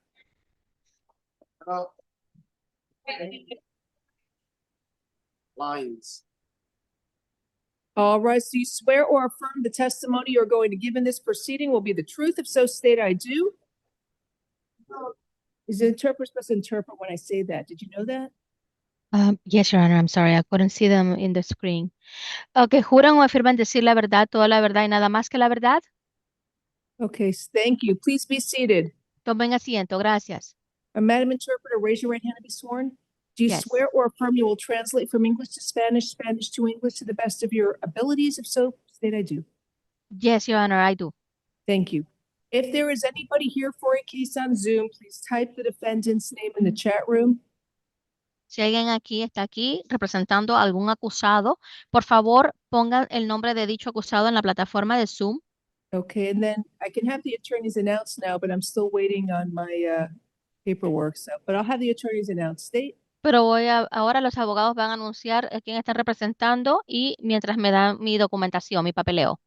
Lines. All right, so you swear or affirm the testimony you're going to give in this proceeding will be the truth? If so, state I do. Is the interpreter supposed to interpret when I say that? Did you know that? Yes, Your Honor, I'm sorry, I couldn't see them in the screen. Okay, ¿juran o afirman decir la verdad, toda la verdad y nada más que la verdad? Okay, thank you. Please be seated. Tomen asiento, gracias. Madam Interpreter, raise your right hand to be sworn. Do you Yes. swear or affirm you will translate from English to Spanish, Spanish to English to the best of your abilities? If so, state I do. Yes, Your Honor, I do. Thank you. If there is anybody here for a case on Zoom, please type the defendant's name in the chat room. Si alguien está aquí representando a algún acusado, por favor pongan el nombre de dicho acusado en la plataforma de Zoom. Okay, and then I can have the attorneys announce now, but I'm still waiting on my paperwork. But I'll have the attorneys announce. State. Pero ahora los abogados van a anunciar a quién están representando y mientras me dan mi documentación, mi papeleo.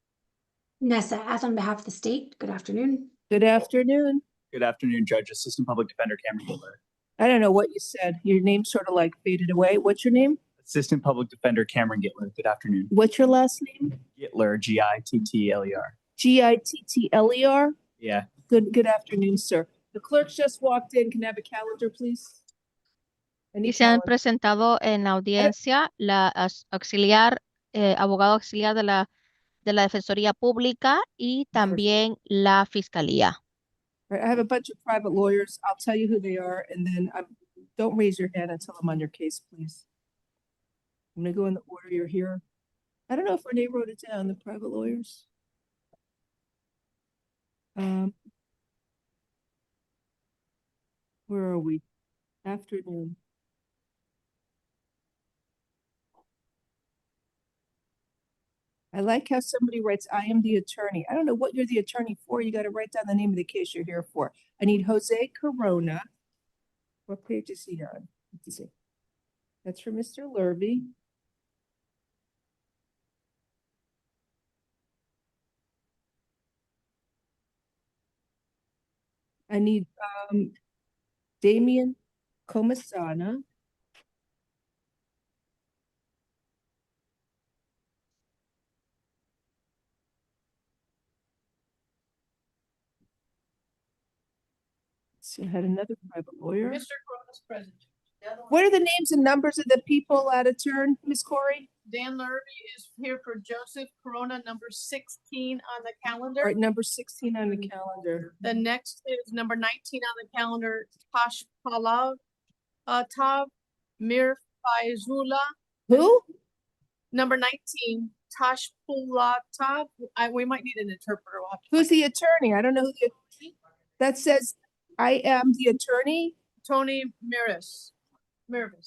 Nessa, as on behalf of the state, good afternoon. Good afternoon. Good afternoon, Judge. Assistant Public Defender Cameron Gittler. I don't know what you said. Your name sort of like faded away. What's your name? Assistant Public Defender Cameron Gittler. Good afternoon. What's your last name? Gittler, Gittler. Gittler? Yeah. Good afternoon, sir. The clerk just walked in. Can I have a calendar, please? Y se han presentado en la audiencia la auxiliar, abogado auxiliar de la Defensoría Pública y también la Fiscalía. Right, I have a bunch of private lawyers. I'll tell you who they are, and then don't raise your hand until I'm on your case, please. I'm going to go in the order you're here. I don't know if Renee wrote it down, the private lawyers. Where are we? Afternoon. I like how somebody writes, I am the attorney. I don't know what you're the attorney for. You got to write down the name of the case you're here for. I need Jose Corona. What page is he on? Let's see. That's for Mr. Lurvy. I need Damian Comasana. See, I had another private lawyer. Mr. Corona's present. What are the names and numbers of the people out of turn, Ms. Corey? Dan Lurvy is here for Joseph Corona, number 16 on the calendar. All right, number 16 on the calendar. The next is number 19 on the calendar, Tosh Palav, Tav, Mir Faizullah. Who? Number 19, Tosh Pulatav. We might need an interpreter. Who's the attorney? I don't know who the that says I am the attorney. Tony Mirvis.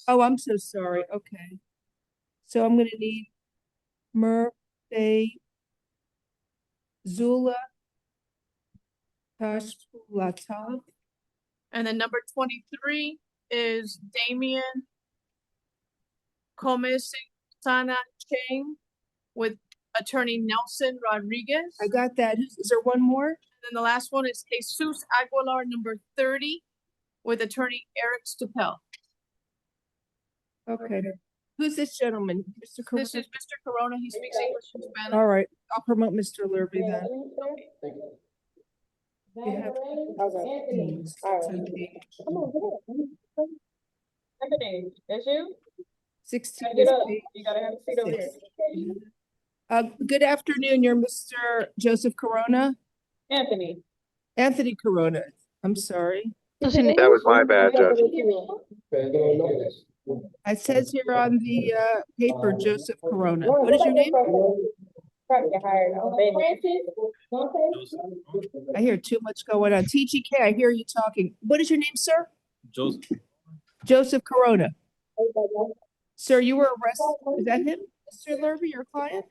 Oh, I'm so sorry. Okay. So I'm going to need Zula Tashpulatov. And then number 23 is Damian Comisana Chang with attorney Nelson Rodriguez. I got that. Is there one more? And then the last one is Jesus Aguilar, number 30, with attorney Eric Stupel. Okay. Who's this gentleman? Mr. Corona? This is Mr. Corona. He speaks English and Spanish. All right. I'll promote Mr. Lurvy then. You have That's you? 16. Get up. You gotta have a seat over here. Good afternoon. You're Mr. Joseph Corona? Anthony. Anthony Corona. I'm sorry. That was my bad, Judge. It says here on the paper, Joseph Corona. What is your name? I hear too much going on. TGK, I hear you talking. What is your name, sir? Joseph. Joseph Corona. Sir, you were arrested. Is that him, Mr. Lurvy, your client?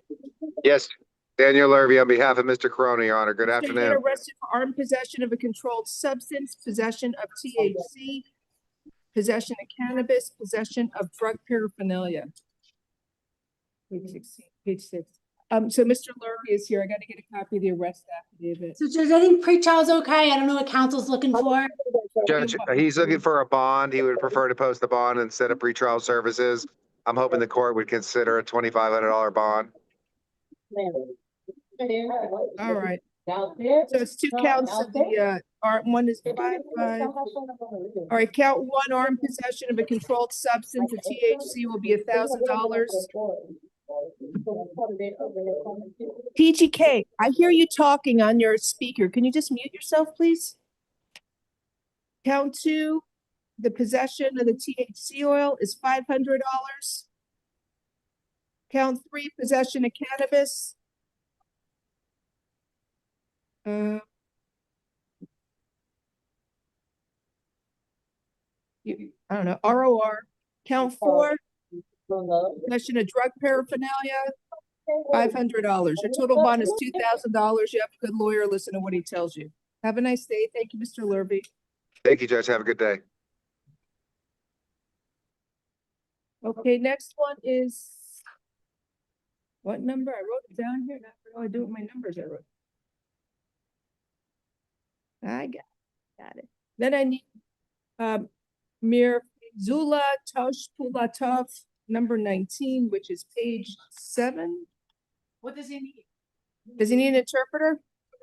Yes, Daniel Lurvy on behalf of Mr. Corona, Your Honor. Good So you got afternoon. arrested for armed possession of a controlled substance, possession of THC, possession of cannabis, possession of drug paraphernalia. Page 16, page 6. So Mr. Lurvy is here. I got to get a copy of the arrest affidavit. So Judge, I think pre-trial's okay. I don't know what counsel's looking for. Judge, he's looking for a bond. He would prefer to post the bond instead of pretrial services. I'm hoping the court would consider a $2,500 bond. All right. So it's 2 counts of the one is 5. All right, count 1, armed possession of a controlled substance. The THC will be $1,000. TGK, I hear you talking on your speaker. Can you just mute yourself, please? Count 2, the possession of the THC oil is $500. Count 3, possession of cannabis. I don't know, ROR. Count 4, possession of drug paraphernalia, $500. Your total bond is $2,000. You have a good lawyer. Listen to what he tells you. Have a nice day. Thank you, Mr. Lurvy. Thank you, Judge. Have a good day. Okay, next one is what number? I wrote it down here. What do I do with my numbers I wrote? I got it. Then I need Mirzula Toshpulatov, number 19, which is page 7. What does he need? Does he need an interpreter?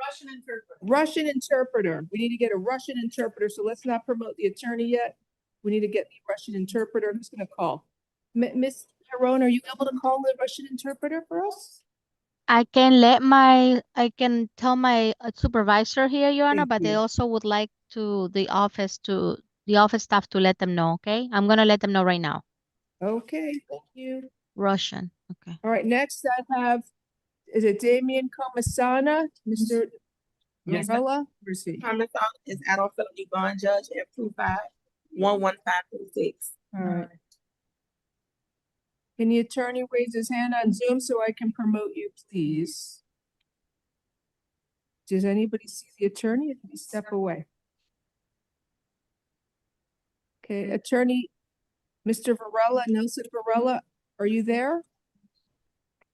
Russian interpreter. Russian interpreter. We need to get a Russian interpreter. So let's not promote the attorney yet. We need to get the Russian interpreter. I'm just going to call. Miss Sharon, are you able to call the Russian interpreter for us? I can tell my supervisor here, Your Honor, but they also would like the office staff to let them know, okay? I'm gonna let them know right now. Okay, thank you. Russian, okay. All right, next I have, is it Damian Comasana, Mr. Marella? Where's he? Comasana is adult felony bond judge at 2511536. All right. Can the attorney raise his hand on Zoom so I can promote you, please? Does anybody see the attorney? Can you step away? Okay, attorney, Mr. Varela, Nelson Varela, are you there?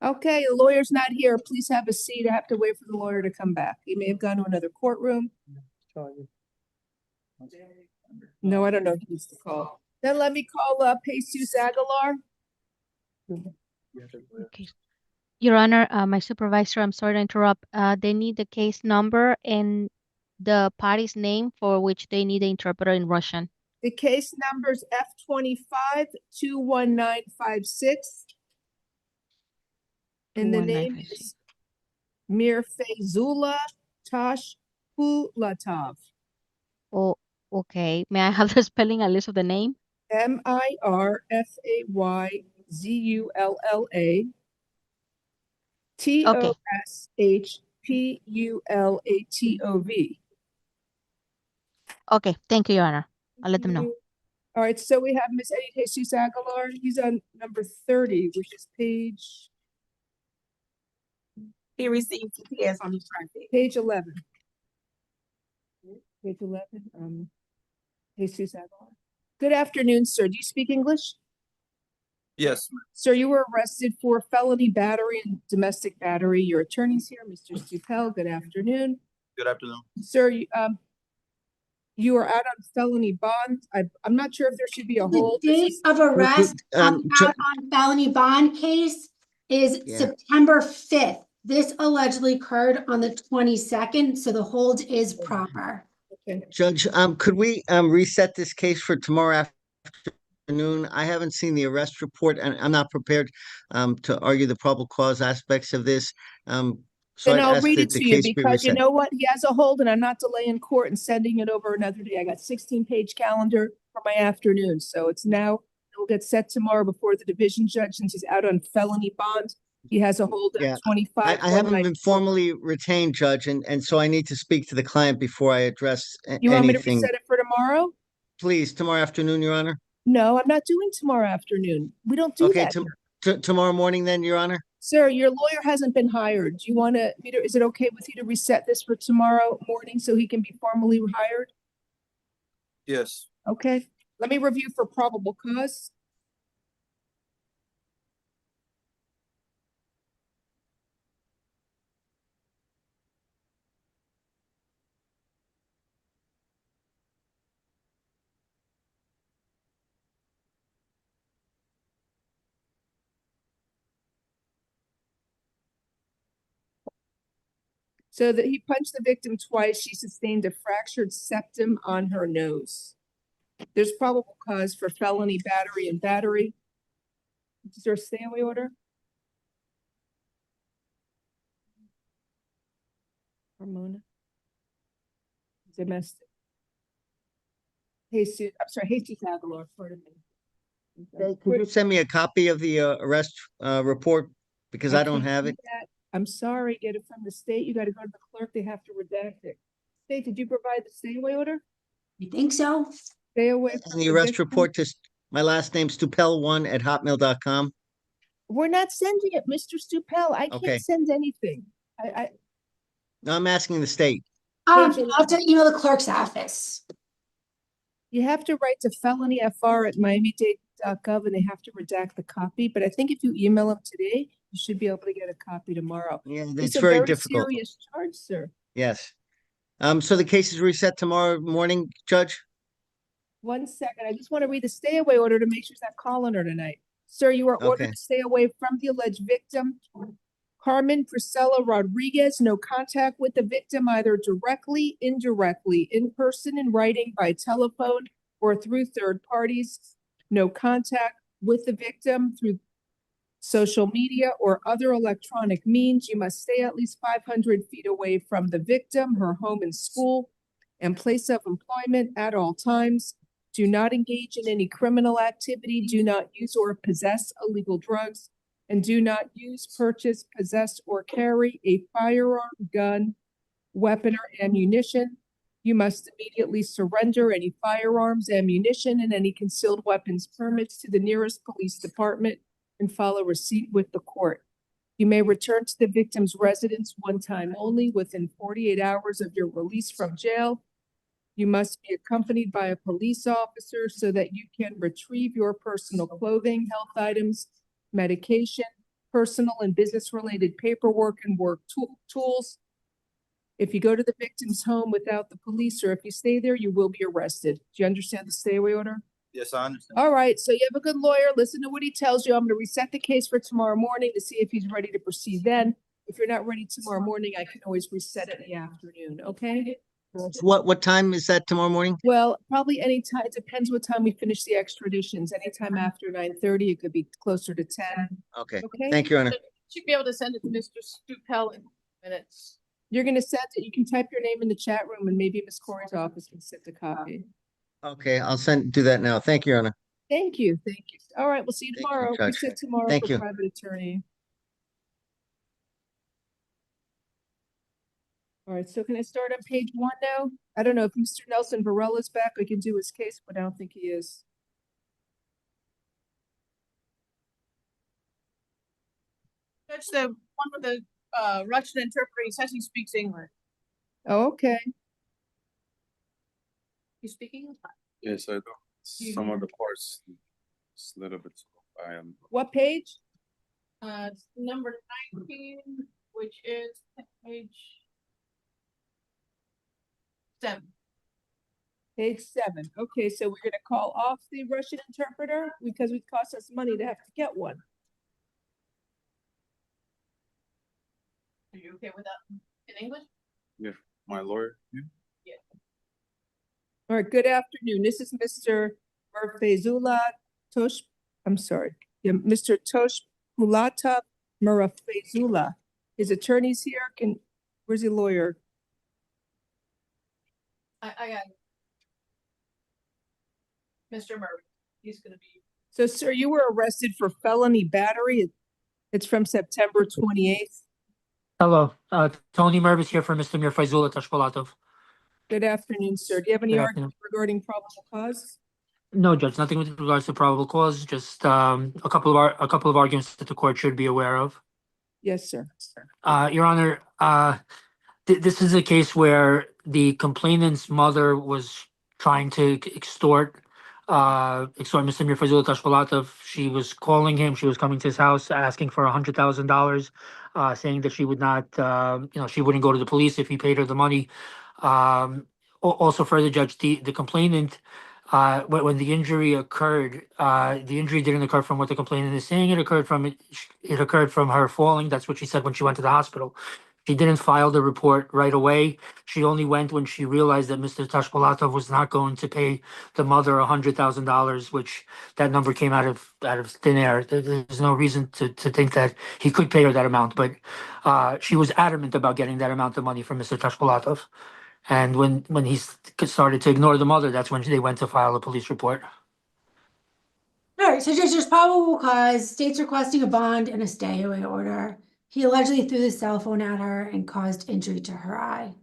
Okay, the lawyer's not here. Please have a seat. I have to wait for the lawyer to come back. He may have gone to another courtroom. No, I don't know who needs to call. Then let me call up Jesus Aguilar. Okay. Your Honor, my supervisor, I'm sorry to interrupt. They need the case number and the party's name for which they need the interpreter in Russian. The case number is F25-21956. And the name is Mirfazula Toshpulatov. Oh, okay. May I have the spelling and list of the name? Mirfayzula Toshpulatov. Okay, thank you, Your Honor. I'll let them know. All right, so we have Miss Jesus Aguilar. He's on number 30, which is page. He received TPS on his traffic. Page 11. Page 11. Jesus Aguilar. Good afternoon, sir. Do you speak English? Yes, ma'am. Sir, you were arrested for felony battery and domestic battery. Your attorney's here, Mr. Stupel. Good afternoon. Good afternoon. Sir, you are out on felony bond. I'm not sure if there should be a hold. The date of arrest out on felony bond case is September 5th. This allegedly occurred on the 22nd, so the hold is proper. Okay. Judge, could we reset this case for tomorrow afternoon? I haven't seen the arrest report, and I'm not prepared to argue the probable cause aspects of this. So Then I'd I'll ask read that it the to you case be because you reset. know what? He has a hold and I'm not delaying court and sending it over another day. I got 16-page calendar for my afternoon. So it's now, it will get set tomorrow before the division judge since he's out on felony bond. He has a hold of Yeah, 25. I haven't been formally retained, Judge, and so I need to speak to the client before I address You want me to anything. reset it for tomorrow? Please, tomorrow afternoon, Your Honor. No, I'm not doing tomorrow afternoon. We don't do Okay, that here. tomorrow morning then, Your Honor? Sir, your lawyer hasn't been hired. Do you want to, is it okay with you to reset this for tomorrow morning so he can be formally hired? Yes. Okay, let me review for probable cause. So that he punched the victim twice, she sustained a fractured septum on her nose. There's probable cause for felony battery and battery. Is there a stay away order? Ramona? Domestic. Jesus, I'm sorry, Jesus Aguilar, pardon me. Could you send me a copy of the arrest report? Because I don't can't have do it. that. I'm sorry, get it from the state. You got to go to the clerk. They have to redact it. State, did you provide the stay away order? I think so. Stay away And from the arrest victim? report to my last name, Stupel1@hotmail.com. We're not sending it, Mr. Stupel. I Okay. can't send anything. No, I'm asking the state. I'll have to email the clerk's office. You have to write to felonyfr@miamidade.gov and they have to redact the copy. But I think if you email them today, you should be able to get a copy tomorrow. Yeah, It's it's a very very difficult. serious charge, sir. Yes. So the case is reset tomorrow morning, Judge? 1 second. I just want to read the stay away order to make sure he's not calling her tonight. Sir, you are ordered Okay. to stay away from the alleged victim, Carmen Priscilla Rodriguez. No contact with the victim, either directly, indirectly, in person, in writing, by telephone, or through third parties. No contact with the victim through social media or other electronic means. You must stay at least 500 feet away from the victim, her home and school, and place of employment at all times. Do not engage in any criminal activity. Do not use or possess illegal drugs. And do not use, purchase, possess, or carry a firearm, gun, weapon, or ammunition. You must immediately surrender any firearms, ammunition, and any concealed weapons permits to the nearest police department and follow receipt with the court. You may return to the victim's residence one time only within 48 hours of your release from jail. You must be accompanied by a police officer so that you can retrieve your personal clothing, health items, medication, personal and business-related paperwork, and work tools. If you go to the victim's home without the police, or if you stay there, you will be arrested. Do you understand the stay away order? Yes, I understand. All right, so you have a good lawyer. Listen to what he tells you. I'm going to reset the case for tomorrow morning to see if he's ready to proceed then. If you're not ready tomorrow morning, I can always reset it in the afternoon, okay? What time is that tomorrow morning? Well, probably any time. It depends what time we finish the extraditions. Anytime after 9:30, it could be closer to 10. Okay. Okay. Thank you, Your Honor. Should be able to send it to Mr. Stupel in minutes. You're going to send it. You can type your name in the chat room and maybe Ms. Corey's office can send a copy. Okay, I'll do that now. Thank you, Your Honor. Thank you. Thank you. All right, we'll see you tomorrow. Judge. Reset tomorrow Thank for you. private attorney. All right, so can I start on page 1 now? I don't know if Mr. Nelson Varela's back. I can do his case, but I don't think he is. Judge, the one with the Russian interpreter, he says he speaks English. Oh, okay. You speak English? Yes, I do. Some of the parts, it's a little bit. I am. What page? It's number 19, which is page 7. Page 7. Okay, so we're going to call off the Russian interpreter because it costs us money to have to get one. Are you okay with that in English? Yeah, my lawyer. Yeah. Yeah. All right, good afternoon. This is Mr. Murfezula Tosh. I'm sorry. Yeah, Mr. Tosh Mulata Murfezula. His attorney's here. Where's the lawyer? I got Mr. Murray. He's going to be. So, sir, you were arrested for felony battery. It's from September 28th. Hello, Tony Mervis here for Mr. Mir Faizullah Tashpolatov. Good afternoon, sir. Do you have any Good argument regarding probable cause? No, Judge, nothing with regards to probable cause, just a couple of arguments that the court should be aware of. Yes, sir. Your Honor, this is a case where the complainant's mother was trying to extort Mr. Mir Faizullah Tashpolatov. She was calling him. She was coming to his house asking for $100,000, saying that she would not, she wouldn't go to the police if he paid her the money. Also, further, Judge, the complainant, when the injury occurred, the injury didn't occur from what the complainant is saying. It occurred from her falling. That's what she said when she went to the hospital. She didn't file the report right away. She only went when she realized that Mr. Tashpolatov was not going to pay the mother $100,000, which that number came out of thin air. There's no reason to think that he could pay her that amount, but she was adamant about getting that amount of money from Mr. Tashpolatov. And when he started to ignore the mother, that's when they went to file a police report. All right, so just there's probable cause, state's requesting a bond and a stay away order. He allegedly threw the cell phone at her and caused injury to her eye.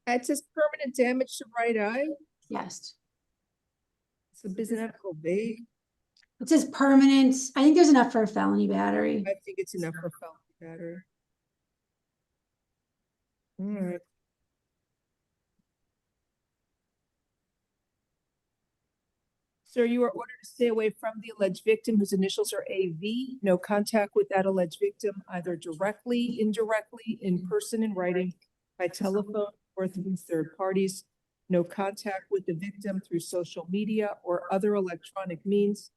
It says permanent damage to right eye. Yes. So isn't that a little vague? It says permanent. I think there's enough for a felony battery. I think it's enough for felony battery. All right. Sir, you are ordered to stay away from the alleged victim whose initials are AV. No contact with that alleged victim, either directly, indirectly, in person, in writing, by telephone, or through third parties. No contact with the victim through social media or other electronic means.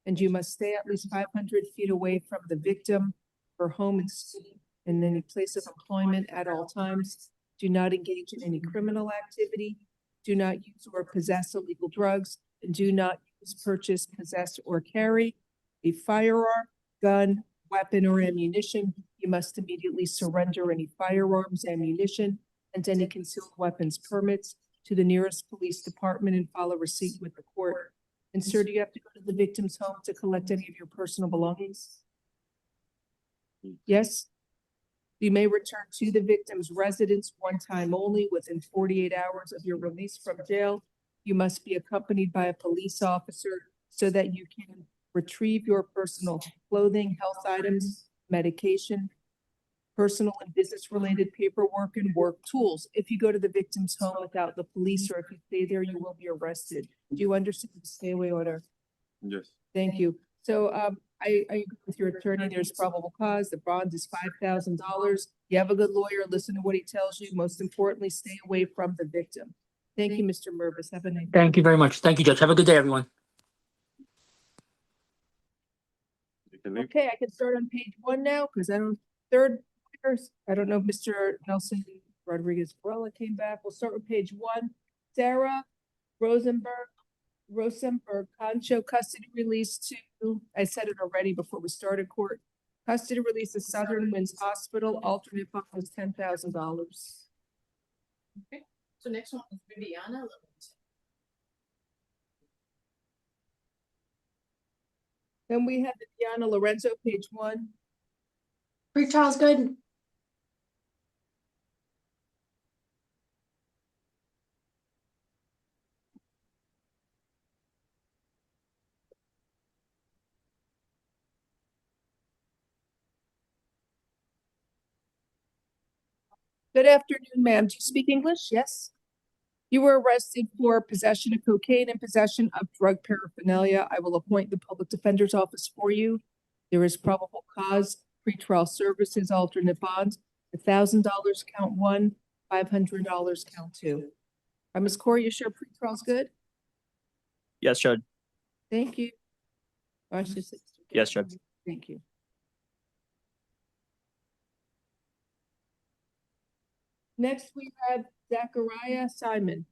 And you must stay at least 500 feet away from the victim, her home and school, and any place of employment at all times. Do not engage in any criminal activity. Do not use or possess illegal drugs. And do not use, purchase, possess, or carry a firearm, gun, weapon, or ammunition. You must immediately surrender any firearms, ammunition, and any concealed weapons permits to the nearest police department and file a receipt with the court. And sir, do you have to go to the victim's home to collect any of your personal belongings? Yes. You may return to the victim's residence one time only within 48 hours of your release from jail. You must be accompanied by a police officer so that you can retrieve your personal clothing, health items, medication, personal and business-related paperwork, and work tools. If you go to the victim's home without the police, or if you stay there, you will be arrested. Do you understand the stay away order? Yes. Thank you. So I agree with your attorney. There's probable cause. The bond is $5,000. You have a good lawyer. Listen to what he tells you. Most importantly, stay away from the victim. Thank you, Mr. Mervis. Have a nice day. Thank you very much. Thank you, Judge. Have a good day, everyone. Okay, I can start on page 1 now because I don't I don't know if Mr. Nelson Rodriguez Varela came back. We'll start with page 1. Sarah Rosenberg Concho, custody release to, I said it already before we started court. Custody release to Southern Winds Hospital. Alternate fund was $10,000. Okay. So next one is Viviana. Then we have Viviana Lorenzo, page 1. Pre-trial's good. Good afternoon, ma'am. Do you speak English? Yes. You were arrested for possession of cocaine and possession of drug paraphernalia. I will appoint the public defender's office for you. There is probable cause, pretrial services, alternate bonds, $1,000 count 1, $500 count 2. Ms. Corey, you sure pretrial's good? Yes, Judge. Thank you. Yes, Judge. Thank you. Next, we have Zachariah Simon.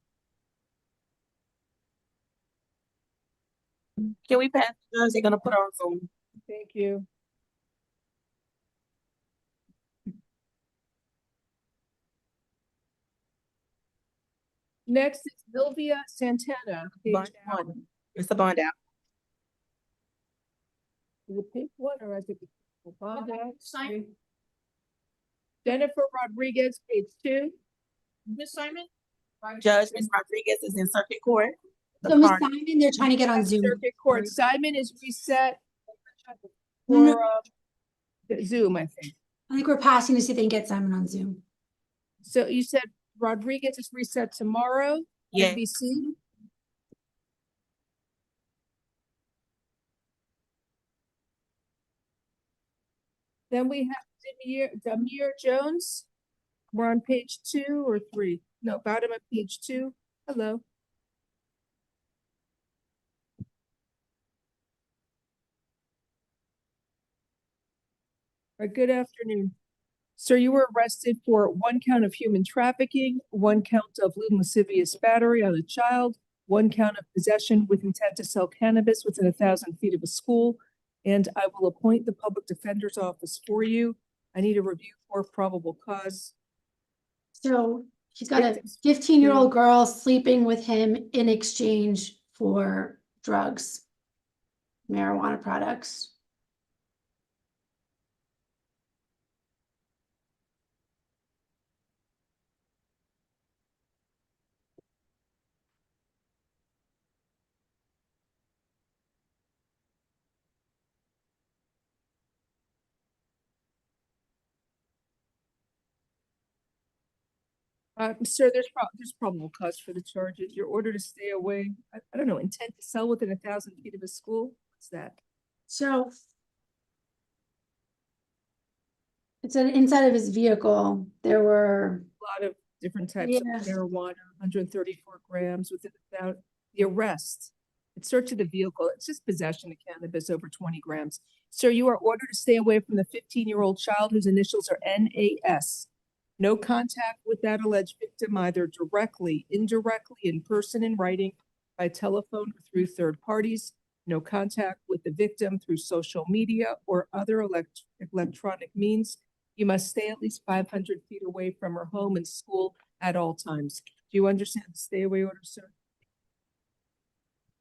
Can we pass? They're gonna put on Zoom. Thank you. Next is Sylvia Santana, page Bond 1. It's the bond out. The pink one or is it? Simon, Jennifer Rodriguez, page 2. Miss Simon? Judge, Ms. Rodriguez is in circuit court. The So Miss car- Simon, they're trying to get on Zoom. Circuit Court. Simon is reset No, no. for the Zoom, I think. I think we're passing to see if they can get Simon on Zoom. So you said Rodriguez is reset tomorrow? Yeah. NBC? Then we have Damir Jones. We're on page 2 or 3. No, bottom of page 2. Hello. Good afternoon. Sir, you were arrested for 1 count of human trafficking, 1 count of lewd lascivious battery on a child, 1 count of possession with intent to sell cannabis within 1,000 feet of a school, and I will appoint the public defender's office for you. I need a review for probable cause. So he's got a 15-year-old girl sleeping with him in exchange for drugs, marijuana products. Sir, there's probable cause for the charges. Your order to stay away. I don't know, intent to sell within 1,000 feet of a school. What's that? So it's inside of his vehicle. There were A lot of different types of marijuana, 134 grams within the arrest. It's search of the vehicle. It's just possession of cannabis over 20 grams. Sir, you are ordered to stay away from the 15-year-old child whose initials are NAS. No contact with that alleged victim, either directly, indirectly, in person, in writing, by telephone, or through third parties. No contact with the victim through social media or other electronic means. You must stay at least 500 feet away from her home and school at all times. Do you understand the stay away order, sir?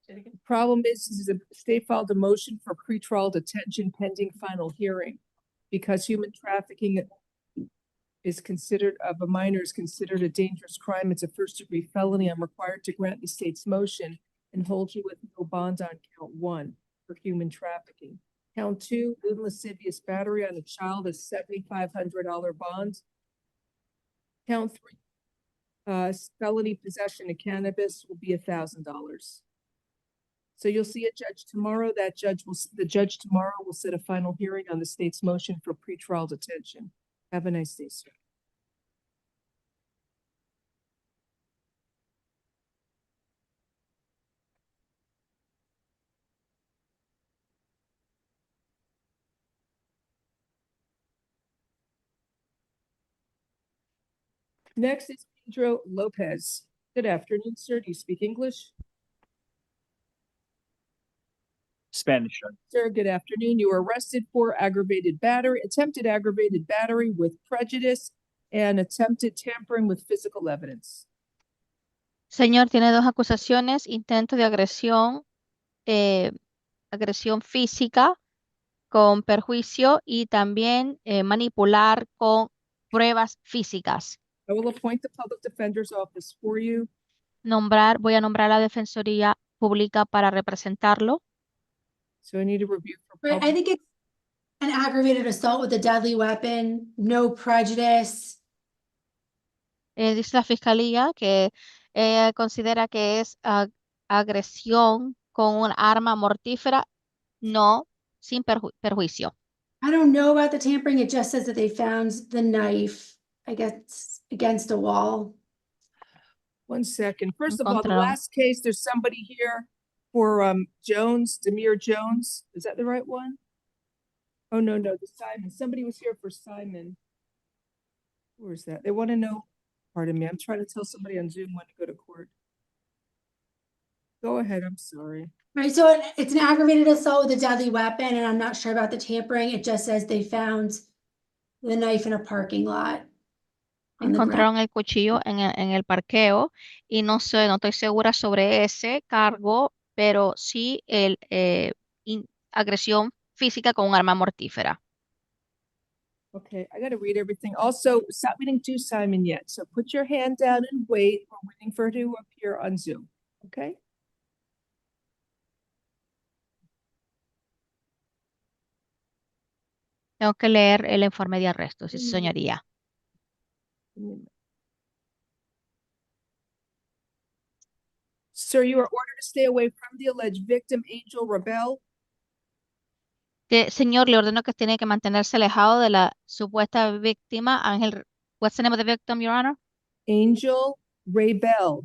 The problem is the state filed a motion for pretrial detention pending final hearing because human trafficking is considered of a minor is considered a dangerous crime. It's a first-degree felony. I'm required to grant the state's motion and hold you with no bond on count 1 for human trafficking. Count 2, lewd lascivious battery on a child is $7,500 bond. Count 3, felony possession of cannabis will be $1,000. So you'll see a judge tomorrow. The judge tomorrow will set a final hearing on the state's motion for pretrial detention. Have a nice day, sir. Next is Pedro Lopez. Good afternoon, sir. Do you speak English? Spanish, Judge. Sir, good afternoon. You were arrested for attempted aggravated battery with prejudice and attempted tampering with physical evidence. Señor, tiene 2 acusaciones: intento de agresión, agresión física con perjuicio y también manipular con pruebas físicas. I will appoint the public defender's office for you. Voy a nombrar a la Defensoría Pública para representarlo. So I need a review for Right, I think it's an aggravated assault with a deadly weapon, no prejudice. Dice la Fiscalía que considera que es agresión con un arma mortífera, no sin perjuicio. I don't know about the tampering. It just says that they found the knife, I guess, against a wall. 1 second. First of all, the last case, there's somebody here for Jones, Damir Jones. Is that the right one? Oh, no, the Simon. Somebody was here for Simon. Where is that? They want to know. Pardon me. I'm trying to tell somebody on Zoom when to go to court. Go ahead. I'm sorry. Right, so it's an aggravated assault with a deadly weapon, and I'm not sure about the tampering. It just says they found the knife in a parking lot. Encontraron el cuchillo en el parqueo y no estoy segura sobre ese cargo, pero sí agresión física con un arma mortífera. Okay, I gotta read everything. Also, we didn't do Simon yet, so put your hand down and wait. We're waiting for her to appear on Zoom, okay? Tengo que leer el informe de arresto, sí, señoría. Sir, you are ordered to stay away from the alleged victim, Angel Rebel. Señor, le ordeno que tiene que mantenerse alejado de la supuesta víctima, Ángel. What's the name of the victim, Your Honor? Angel Rebel.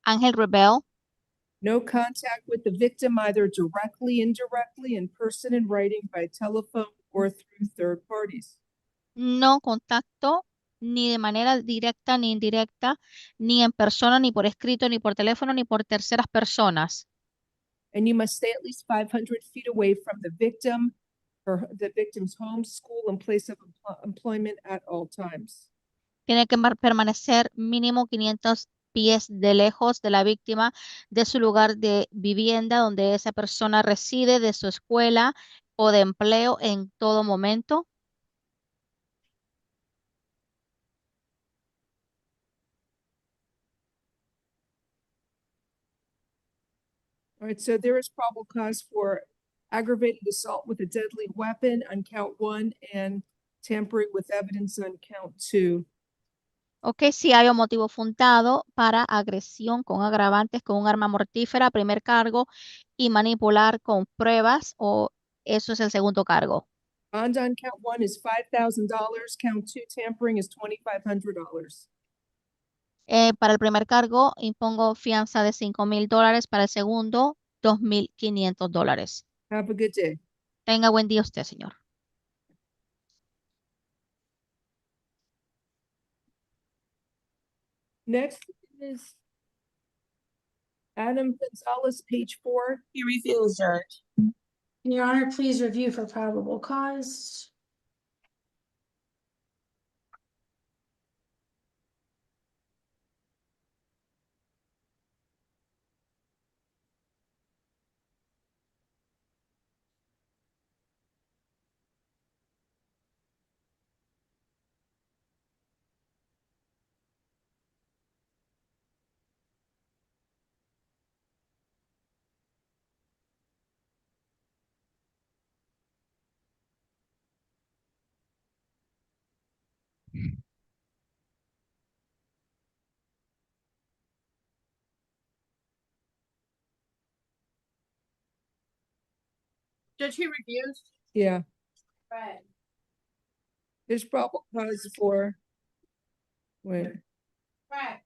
Ángel Rebel. No contact with the victim either directly, indirectly, in person, in writing, by telephone, or through third parties. No contacto ni de manera directa ni indirecta, ni en persona, ni por escrito, ni por teléfono, ni por terceras personas. And you must stay at least 500 feet away from the victim, or the victim's home, school, and place of employment at all times. Tiene que permanecer mínimo 500 pies de lejos de la víctima, de su lugar de vivienda donde esa persona reside, de su escuela o de empleo en todo momento. All right, so there is probable cause for aggravated assault with a deadly weapon on count 1 and tampering with evidence on count 2. Ok, si hay un motivo fundado para agresión con agravantes con un arma mortífera, primer cargo, y manipular con pruebas, o eso es el segundo cargo. Bond on count 1 is $5,000. Count 2 tampering is $2,500. Para el primer cargo, impongo fianza de $5,000. Para el segundo, $2,500. Have a good day. Tenga buen día usted, señor. Next is Adam Gonzalez, page 4. He refused, Judge. Your Honor, please review for probable cause. Judge, he refused. Yeah, Right. there's probable cause for, wait, Right.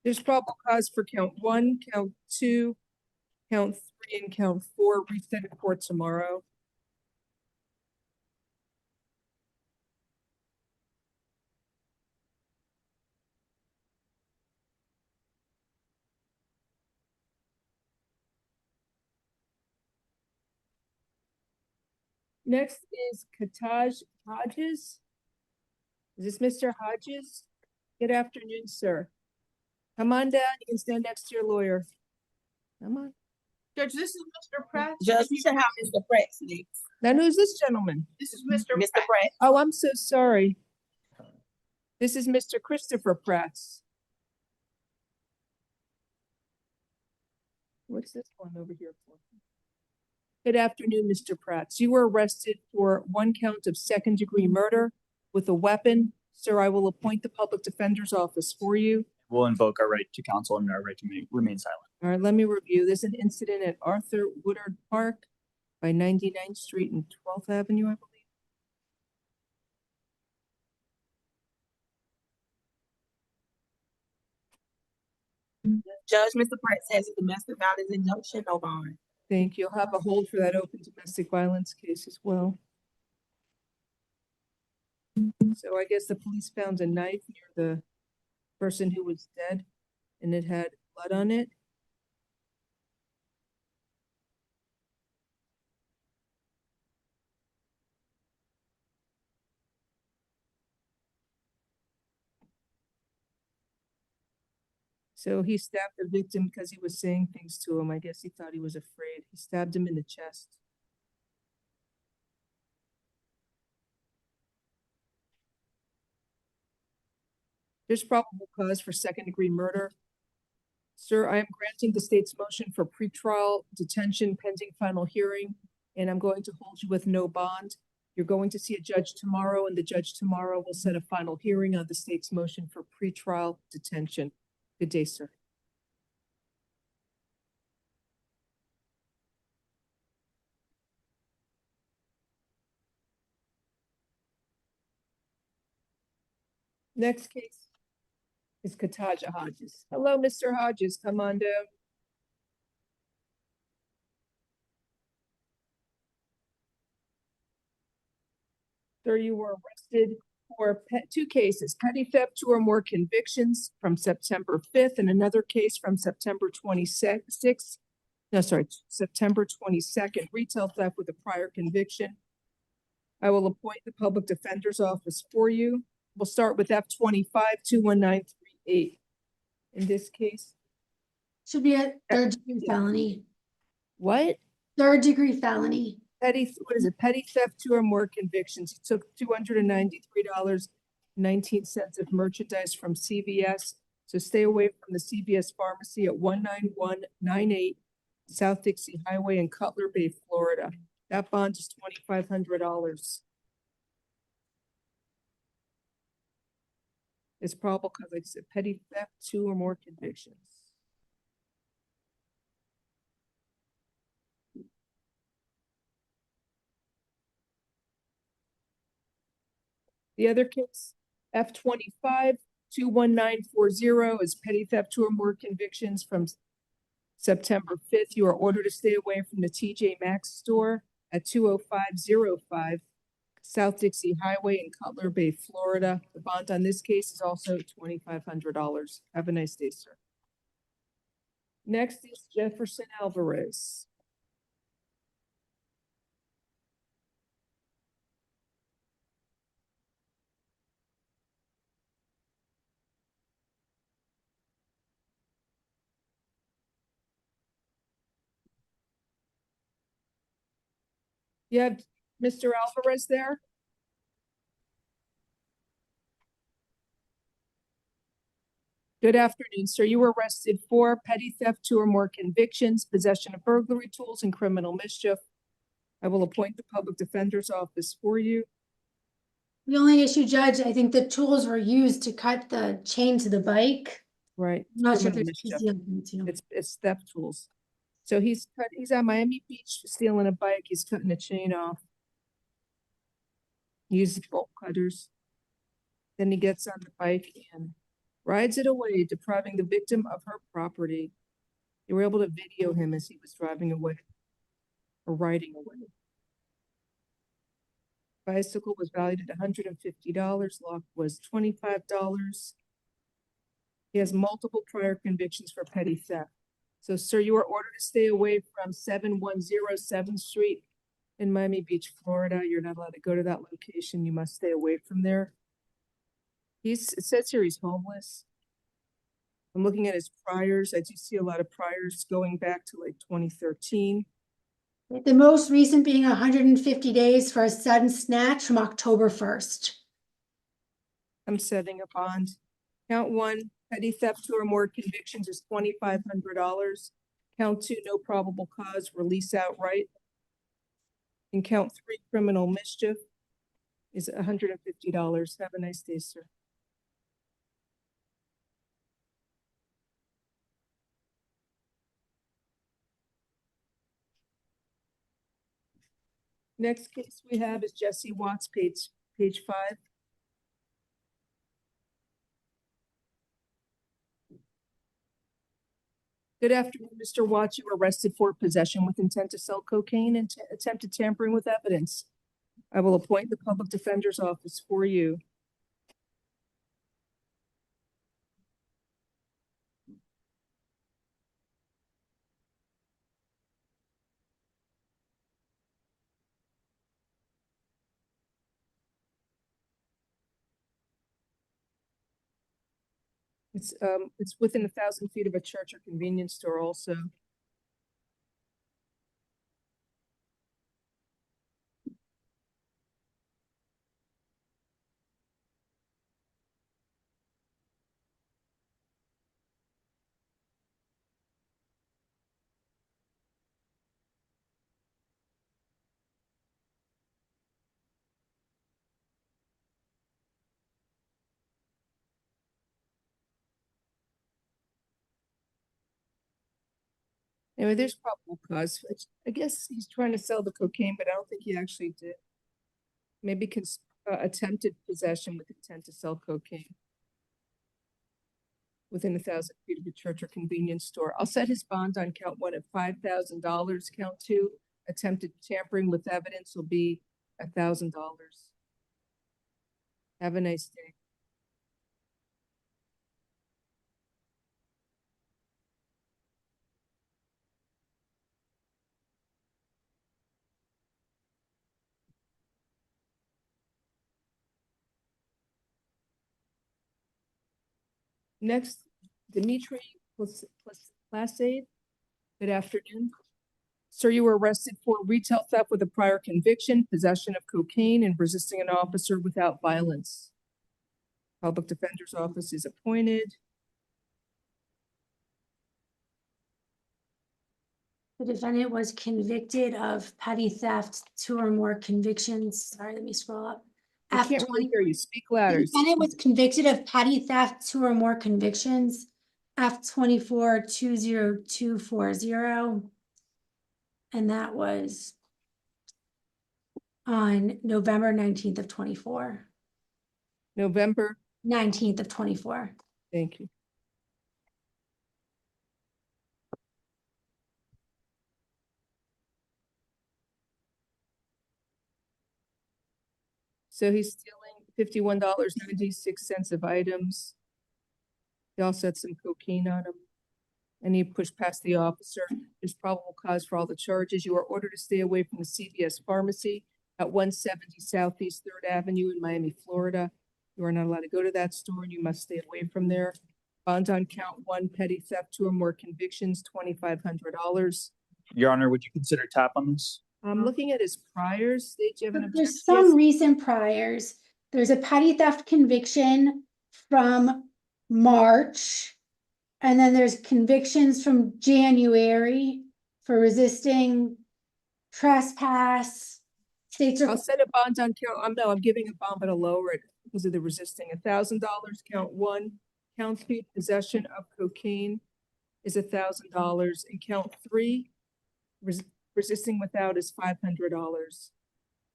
there's probable cause for count 1, count 2, count 3, and count 4, reset in court tomorrow. Next is Kataj Hodges. Is this Mr. Hodges? Good afternoon, sir. Come on down, you can stand next to your lawyer. Come on. Judge, this is Mr. Pratt. Judge, you should have Mr. Pratt next. Then who's this gentleman? This is Mr. Mr. Pratt. Pratt. Oh, I'm so sorry. This is Mr. Christopher Pratt. What's this one over here for? Good afternoon, Mr. Pratt. You were arrested for 1 count of second-degree murder with a weapon. Sir, I will appoint the public defender's office for you. We'll invoke our right to counsel and our right to remain silent. All right, let me review. There's an incident at Arthur Woodard Park by 99th Street and 12th Avenue, I believe. Judge, Mr. Pratt says a domestic violence injunction, no bond. Thank you. You'll have a hold for that open domestic violence case as well. So I guess the police found a knife near the person who was dead, and it had blood on it. So he stabbed the victim because he was saying things to him. I guess he thought he was afraid. He stabbed him in the chest. There's probable cause for second-degree murder. Sir, I am granting the state's motion for pretrial detention pending final hearing, and I'm going to hold you with no bond. You're going to see a judge tomorrow, and the judge tomorrow will set a final hearing on the state's motion for pretrial detention. Good day, sir. Next case is Kataja Hodges. Hello, Mr. Hodges, come on down. Sir, you were arrested for two cases, petty theft, 2 or more convictions from September 5th and another case from September 26th. No, sorry, September 22nd, retail theft with a prior conviction. I will appoint the public defender's office for you. We'll start with F25-21938. In this case. Should be a third-degree felony. What? Third-degree felony. Petty, what is it? Petty theft, 2 or more convictions. He took $293.19 of merchandise from CVS. So stay away from the CVS pharmacy at 19198 South Dixie Highway in Cutler Bay, Florida. That bond is $2,500. It's probable because, like I said, petty theft, 2 or more convictions. The other case, F25-21940, is petty theft, 2 or more convictions from September 5th. You are ordered to stay away from the TJ Maxx store at 20505 South Dixie Highway in Cutler Bay, Florida. The bond on this case is also $2,500. Have a nice day, sir. Next is Jefferson Alvarez. You have Mr. Alvarez there? Good afternoon, sir. You were arrested for petty theft, 2 or more convictions, possession of burglary tools, and criminal mischief. I will appoint the public defender's office for you. The only issue, Judge, I think the tools were used to cut the chain to the bike. Right. I'm not sure if Criminal there's mischief. It's theft tools. So he's at Miami Beach stealing a bike. He's cutting a chain off. He uses bolt cutters. Then he gets on the bike and rides it away, depriving the victim of her property. They were able to video him as he was driving away or riding away. Bicycle was valued at $150. Lock was $25. He has multiple prior convictions for petty theft. So, sir, you are ordered to stay away from 7107 7th Street in Miami Beach, Florida. You're not allowed to go to that location. You must stay away from there. It says here he's homeless. I'm looking at his priors. I do see a lot of priors going back to like 2013. The most recent being 150 days for a sudden snatch from October 1st. I'm setting a bond. Count 1, petty theft, 2 or more convictions is $2,500. Count 2, no probable cause, release outright. And count 3, criminal mischief, is $150. Have a nice day, sir. Next case we have is Jesse Watts, page 5. Good afternoon, Mr. Watts. You were arrested for possession with intent to sell cocaine and attempted tampering with evidence. I will appoint the public defender's office for you. It's within 1,000 feet of a church or convenience store also. Anyway, there's probable cause. I guess he's trying to sell the cocaine, but I don't think he actually did. Maybe attempted possession with intent to sell cocaine within 1,000 feet of a church or convenience store. I'll set his bond on count 1 at $5,000. Count 2, attempted tampering with evidence will be $1,000. Have a nice day. Next, Dimitri Placide. Good afternoon. Sir, you were arrested for retail theft with a prior conviction, possession of cocaine, and resisting an officer without violence. Public Defender's Office is appointed. The defendant was convicted of petty theft, 2 or more convictions. Sorry, let me scroll up. I can't really hear you. Speak louder. The defendant was convicted of petty theft, 2 or more convictions, F24 20240. And that was on November 19th of 24. November 19th of 24. Thank you. So he's stealing $51.96 of items. He also had some cocaine on him. And he pushed past the officer. There's probable cause for all the charges. You are ordered to stay away from the CVS pharmacy at 170 Southeast 3rd Avenue in Miami, Florida. You are not allowed to go to that store and you must stay away from there. Bond on count 1, petty theft, 2 or more convictions, $2,500. Your Honor, would you consider tap on this? I'm looking at his priors. Do you have an objection? There's some recent priors. There's a petty theft conviction from March. And then there's convictions from January for resisting trespass. I'll set a bond on count. No, I'm giving a bond, but I'll lower it because of the resisting. $1,000, count 1. Count 2, possession of cocaine is $1,000. And count 3, resisting without is $500.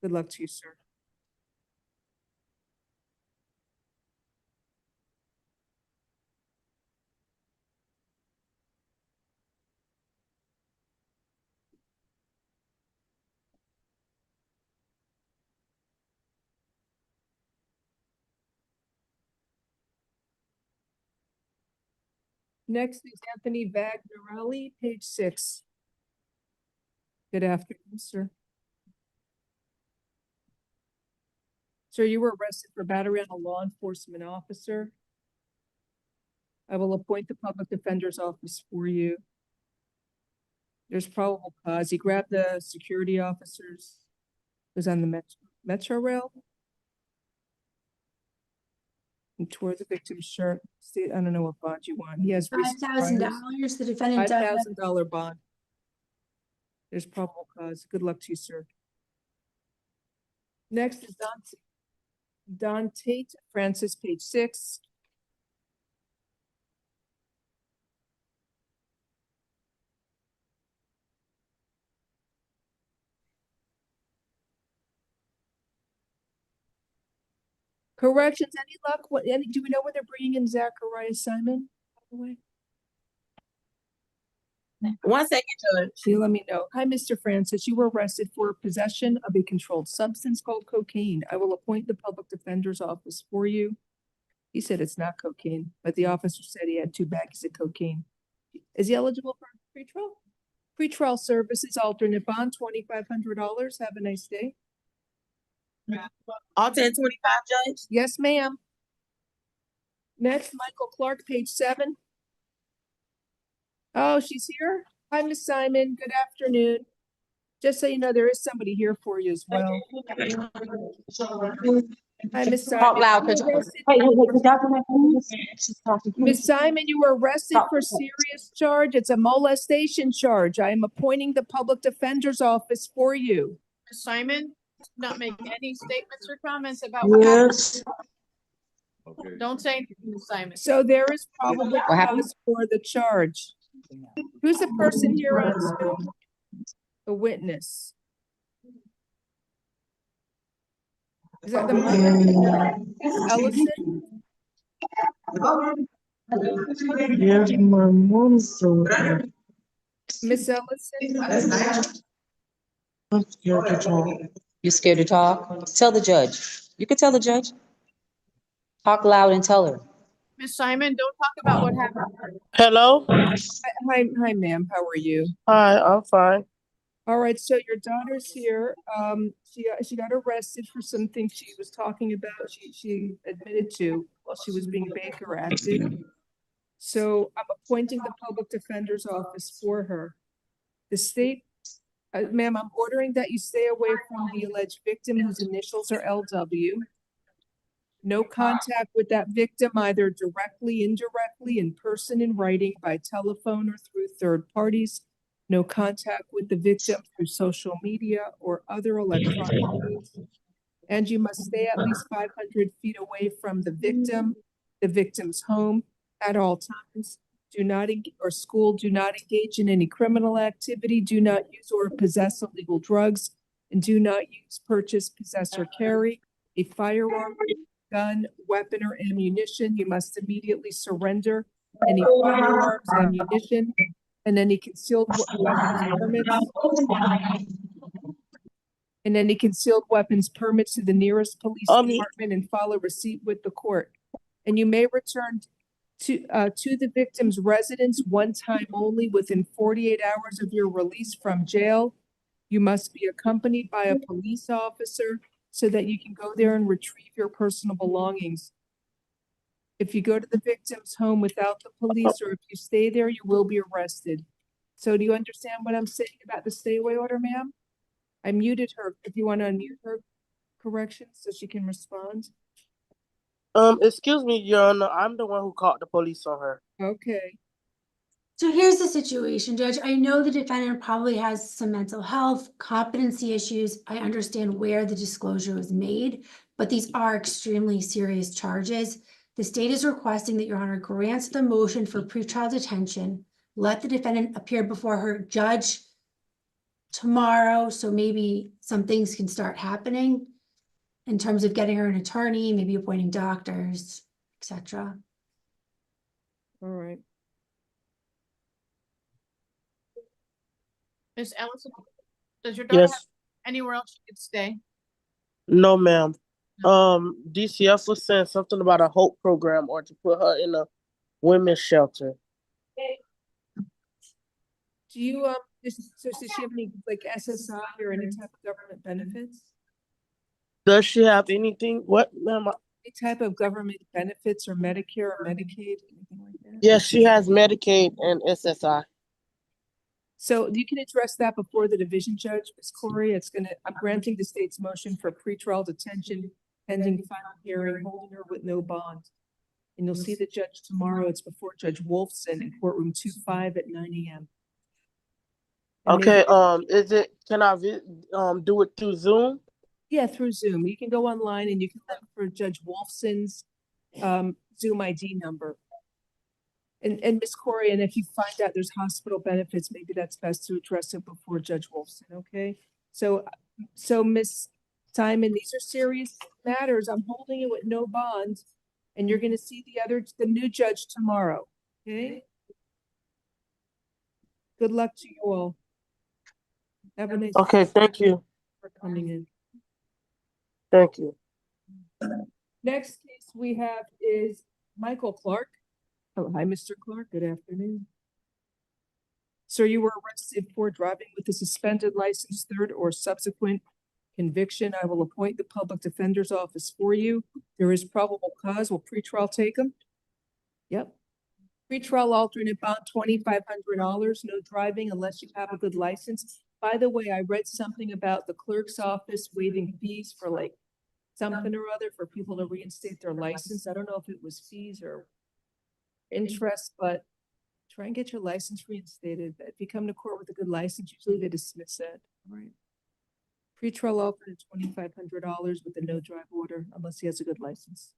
Good luck to you, sir. Next is Anthony Vagnarelli, page 6. Good afternoon, sir. Sir, you were arrested for battery on a law enforcement officer. I will appoint the Public Defender's Office for you. There's probable cause. He grabbed the security officers. Was on the Metro Rail. And tore the victim's shirt. I don't know what bond you want. He has $5,000. The defendant $5,000 bond. There's probable cause. Good luck to you, sir. Next is Don Tate Francis, page 6. Corrections, any luck? Do we know when they're bringing in Zachariah Simon, by the way? 1 second, Judge. See, let me know. Hi, Mr. Francis. You were arrested for possession of a controlled substance called cocaine. I will appoint the Public Defender's Office for you. He said it's not cocaine, but the officer said he had 2 bags of cocaine. Is he eligible for pretrial? Pretrial services, alternate bond, $2,500. Have a nice day. Alternate 25, Judge? Yes, ma'am. Next, Michael Clark, page 7. Oh, she's here. Hi, Miss Simon. Good afternoon. Just so you know, there is somebody here for you as well. Hi, Miss Simon. Talk loud, could Miss Simon, you were arrested for serious charge. It's a molestation charge. I am appointing the public defender's office for you. Ms. Simon, do not make any statements or comments about what happened. Okay. Don't say anything, Ms. Simon. So there is probable cause for the charge. Who's the person here on Zoom? A witness. Is that the mother? Ellison? Yes, my mom's Miss Ellison? I'm scared to talk. You're scared to talk? Tell the judge. You could tell the judge. Talk loud and tell her. Ms. Simon, don't talk about what happened. Hello? Hi, ma'am. How are you? Hi, I'm fine. All right, so your daughter's here. She got arrested for something she was talking about. She admitted to while she was being Baker acted. So I'm appointing the public defender's office for her. The state, ma'am, I'm ordering that you stay away from the alleged victim whose initials are LW. No contact with that victim, either directly, indirectly, in person, in writing, by telephone, or through third parties. No contact with the victim through social media or other electronic means. And you must stay at least 500 feet away from the victim's home at all times. Do not, or school, do not engage in any criminal activity. Do not use or possess illegal drugs. And do not use, purchase, possess, or carry a firearm, gun, weapon, or ammunition. You must immediately surrender any firearms, ammunition, and any concealed weapons permits to the nearest police department, and file a receipt with the court. And you may return to the victim's residence one time only within 48 hours of your release from jail. You must be accompanied by a police officer so that you can go there and retrieve your personal belongings. If you go to the victim's home without the police, or if you stay there, you will be arrested. So do you understand what I'm saying about the stay away order, ma'am? I muted her. If you want to unmute her, correction, so she can respond. Excuse me, Your Honor, I'm the one who called the police on her. Okay. So here's the situation, Judge. I know the defendant probably has some mental health, competency issues. I understand where the disclosure was made, but these are extremely serious charges. The state is requesting that Your Honor grants the motion for pretrial detention, let the defendant appear before her judge tomorrow, so maybe some things can start happening in terms of getting her an attorney, maybe appointing doctors, etc. All right. Ms. Ellison, does your daughter Yes. have anywhere else she could stay? No, ma'am. DCF was saying something about a HOPE program or to put her in a women's shelter. Do you, does she have any, like, SSI or any type of government benefits? Does she have anything? What, ma'am? Any type of government benefits or Medicare or Medicaid, anything like that? Yes, she has Medicaid and SSI. So you can address that before the division judge, Ms. Corey. I'm granting the state's motion for pretrial detention pending final hearing, holding her with no bond. And you'll see the judge tomorrow. It's before Judge Wolfson in courtroom 2-5 at 9 a.m. Okay, can I do it through Zoom? Yeah, through Zoom. You can go online and you can look for Judge Wolfson's Zoom ID number. And Ms. Corey, and if you find out there's hospital benefits, maybe that's best to address it before Judge Wolfson, okay? So Ms. Simon, these are serious matters. I'm holding it with no bond, and you're gonna see the new judge tomorrow, okay? Good luck to you all. Have a nice day. Okay, thank you. For coming in. Thank you. Next case we have is Michael Clark. Oh, hi, Mr. Clark. Good afternoon. Sir, you were arrested for driving with a suspended license, third or subsequent conviction. I will appoint the public defender's office for you. There is probable cause. Will pretrial take him? Yep. Pretrial alternate bond, $2,500, no driving unless you have a good license. By the way, I read something about the clerk's office waiving fees for like something or other for people to reinstate their license. I don't know if it was fees or interest, but try and get your license reinstated. If you come to court with a good license, usually they dismiss it. All right. Pretrial alternate, $2,500 with a no drive order unless he has a good license.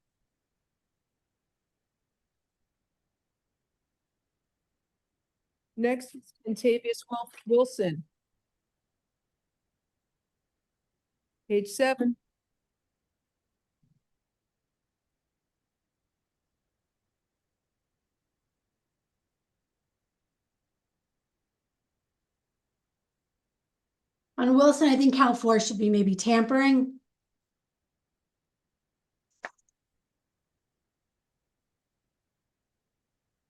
Next, Contavious Wilson. Page 7. On Wilson, I think Cal 4 should be maybe tampering.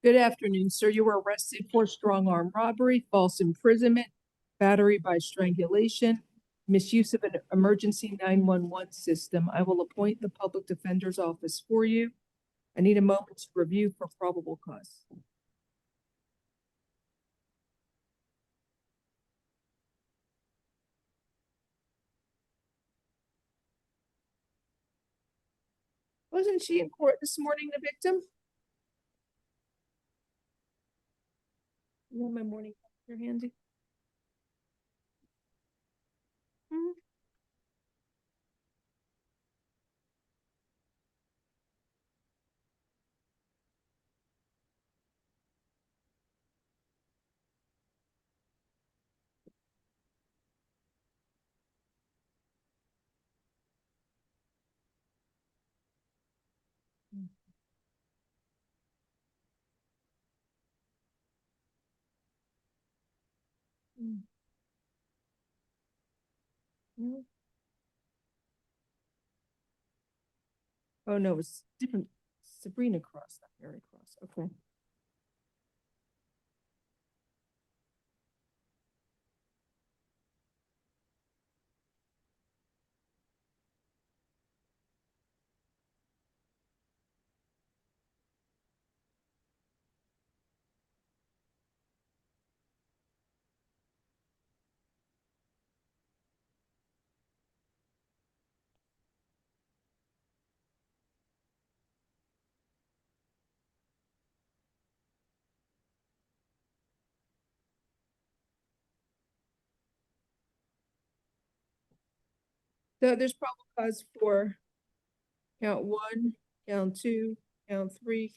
Good afternoon, sir. You were arrested for strong arm robbery, false imprisonment, battery by strangulation, misuse of an emergency 911 system. I will appoint the public defender's office for you. I need a moment to review for probable cause. Wasn't she in court this morning, the victim? You have my morning calendar handy? No. Oh, no, it's different. Sabrina Cross, not Mary Cross. Okay. So there's probable cause for count 1, count 2, count 3,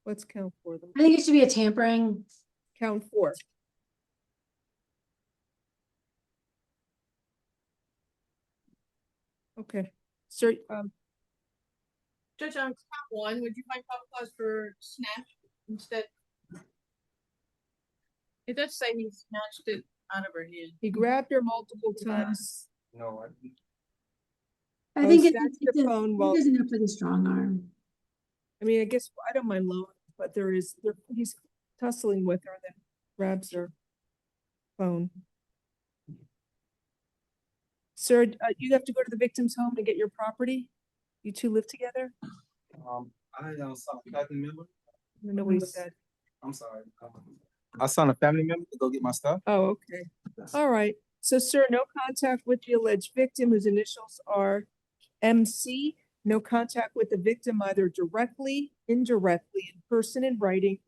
what's count 4? I think it should be a tampering. Count 4. Okay. Sir, Judge, on count 1, would you find probable cause for snatch instead? It does say he snatched it out of her hand. he grabbed her multiple times. No, I think it's snatched the phone while, there's enough for the strong arm. I mean, I guess I don't mind low, but he's tussling with her and then grabs her phone. Sir, you have to go to the victim's home to get your property? You two live together? I saw a family member. I don't know what he said. I'm sorry. I saw a family member to go get my stuff. Oh, okay. All right. So, sir, no contact with the alleged victim whose initials are MC. No contact with the victim either directly, indirectly, in person, in writing,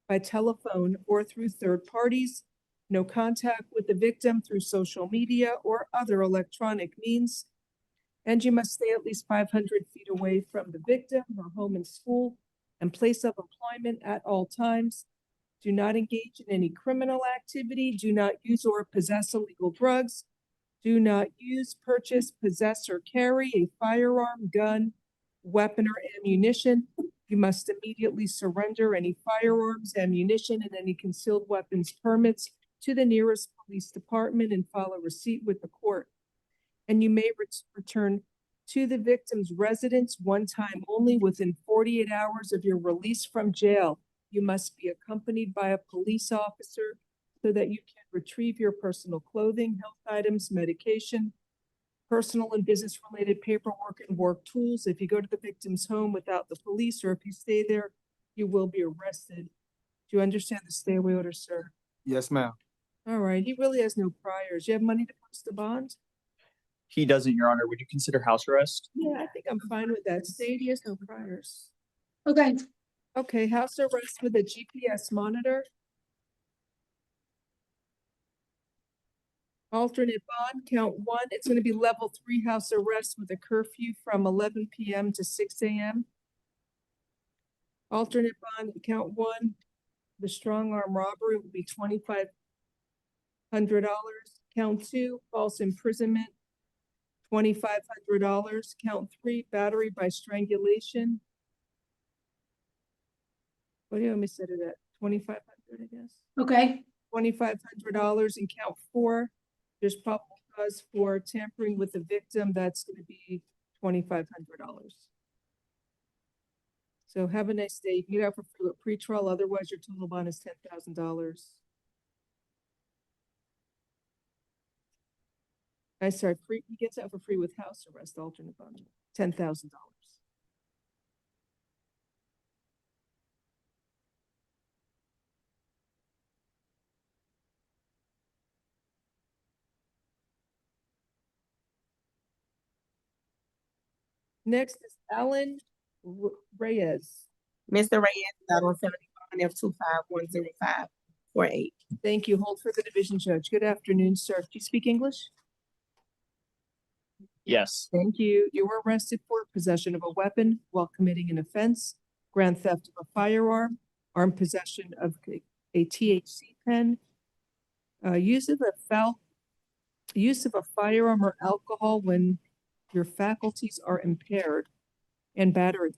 by telephone, or through third parties. No contact with the victim through social media or other electronic means. And you must stay at least 500 feet away from the victim, her home and school, and place of employment at all times. Do not engage in any criminal activity. Do not use or possess illegal drugs. Do not use, purchase, possess, or carry a firearm, gun, weapon, or ammunition. You must immediately surrender any firearms, ammunition, and any concealed weapons permits to the nearest police department and file a receipt with the court. And you may return to the victim's residence one time only within 48 hours of your release from jail. You must be accompanied by a police officer so that you can retrieve your personal clothing, health items, medication, personal and business-related paperwork, and work tools. If you go to the victim's home without the police, or if you stay there You will be arrested. Do you understand the stay away order, sir? Yes, ma'am. All right, he really has no priors. You have money to post the bond? He doesn't, Your Honor. Would you consider house arrest? Yeah, I think I'm fine with that. State, he has no priors. Okay, Okay, house arrest with a GPS monitor. Alternate bond, count one. It's gonna be level 3 house arrest with a curfew from 11 PM to 6 AM. Alternate bond, count one. The strong arm robbery will be $2,500. Count two, false imprisonment, $2,500. Count three, battery by strangulation. What do you want me to set it at? 2,500, I guess. okay, $2,500. And count four, there's probable cause for tampering with the victim. That's going to be $2,500. So have a nice day. You can get out for free with pretrial. Otherwise, your total bond is $10,000. I sorry, free. He gets out for free with house arrest. Alternate bond, $10,000. Next is Alan Reyes. Mr. Reyes, out on 71 F25105448. Thank you. Hold for the division judge. Good afternoon, sir. Do you speak English? Yes. Thank you. You were arrested for possession of a weapon while committing an offense, grand theft of a firearm, armed possession of a THC pen, use of a firearm or alcohol when your faculties are impaired, and battery.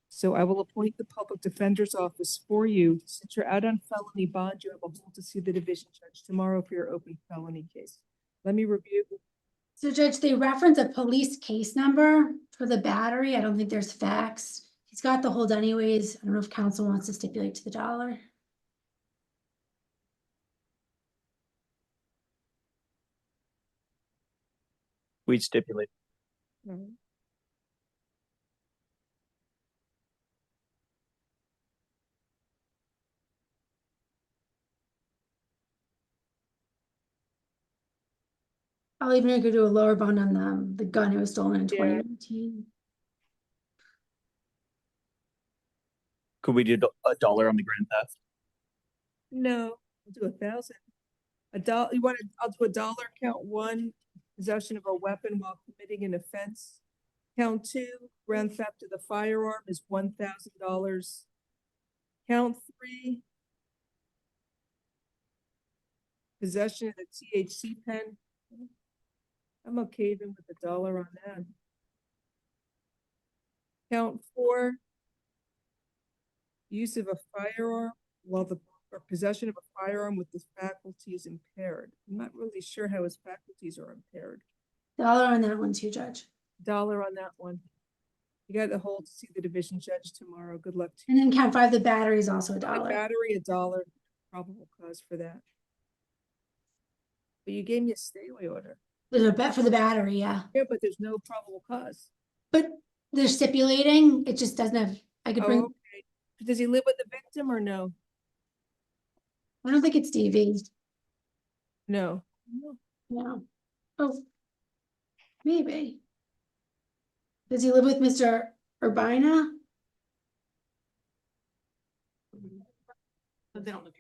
So I will appoint the public defender's office for you. Since you're out on felony bond, you have a hold to see the division judge tomorrow for your open felony case. Let me review. so Judge, they reference a police case number for the battery. I don't think there's facts. He's got the hold anyways. I don't know if counsel wants to stipulate to the dollar. We'd stipulate. I'll even go do a lower bond on the gun that was stolen in 2019. Could we do a dollar on the grand theft? No, I'll do 1,000. $1. You want to? I'll do $1. Count one, possession of a weapon while committing an offense. Count two, grand theft of the firearm is $1,000. Count three, possession of the THC pen. I'm okay even with $1 on that. Count four, use of a firearm while or possession of a firearm with the faculties impaired. I'm not really sure how his faculties are impaired. $1 on that one too, Judge. $1 on that one. You got to hold to see the division judge tomorrow. Good luck to you. And then count five, the battery is also $1. The battery, $1. Probable cause for that. But you gave me a stay away order. There's a bet for the battery, yeah. Yeah, but there's no probable cause. But they're stipulating, it just doesn't have, I could bring. Okay. Does he live with the victim or no? I don't think it's DV. No. No. Oh, maybe. Does he live with Mr. Urbina? But they don't look.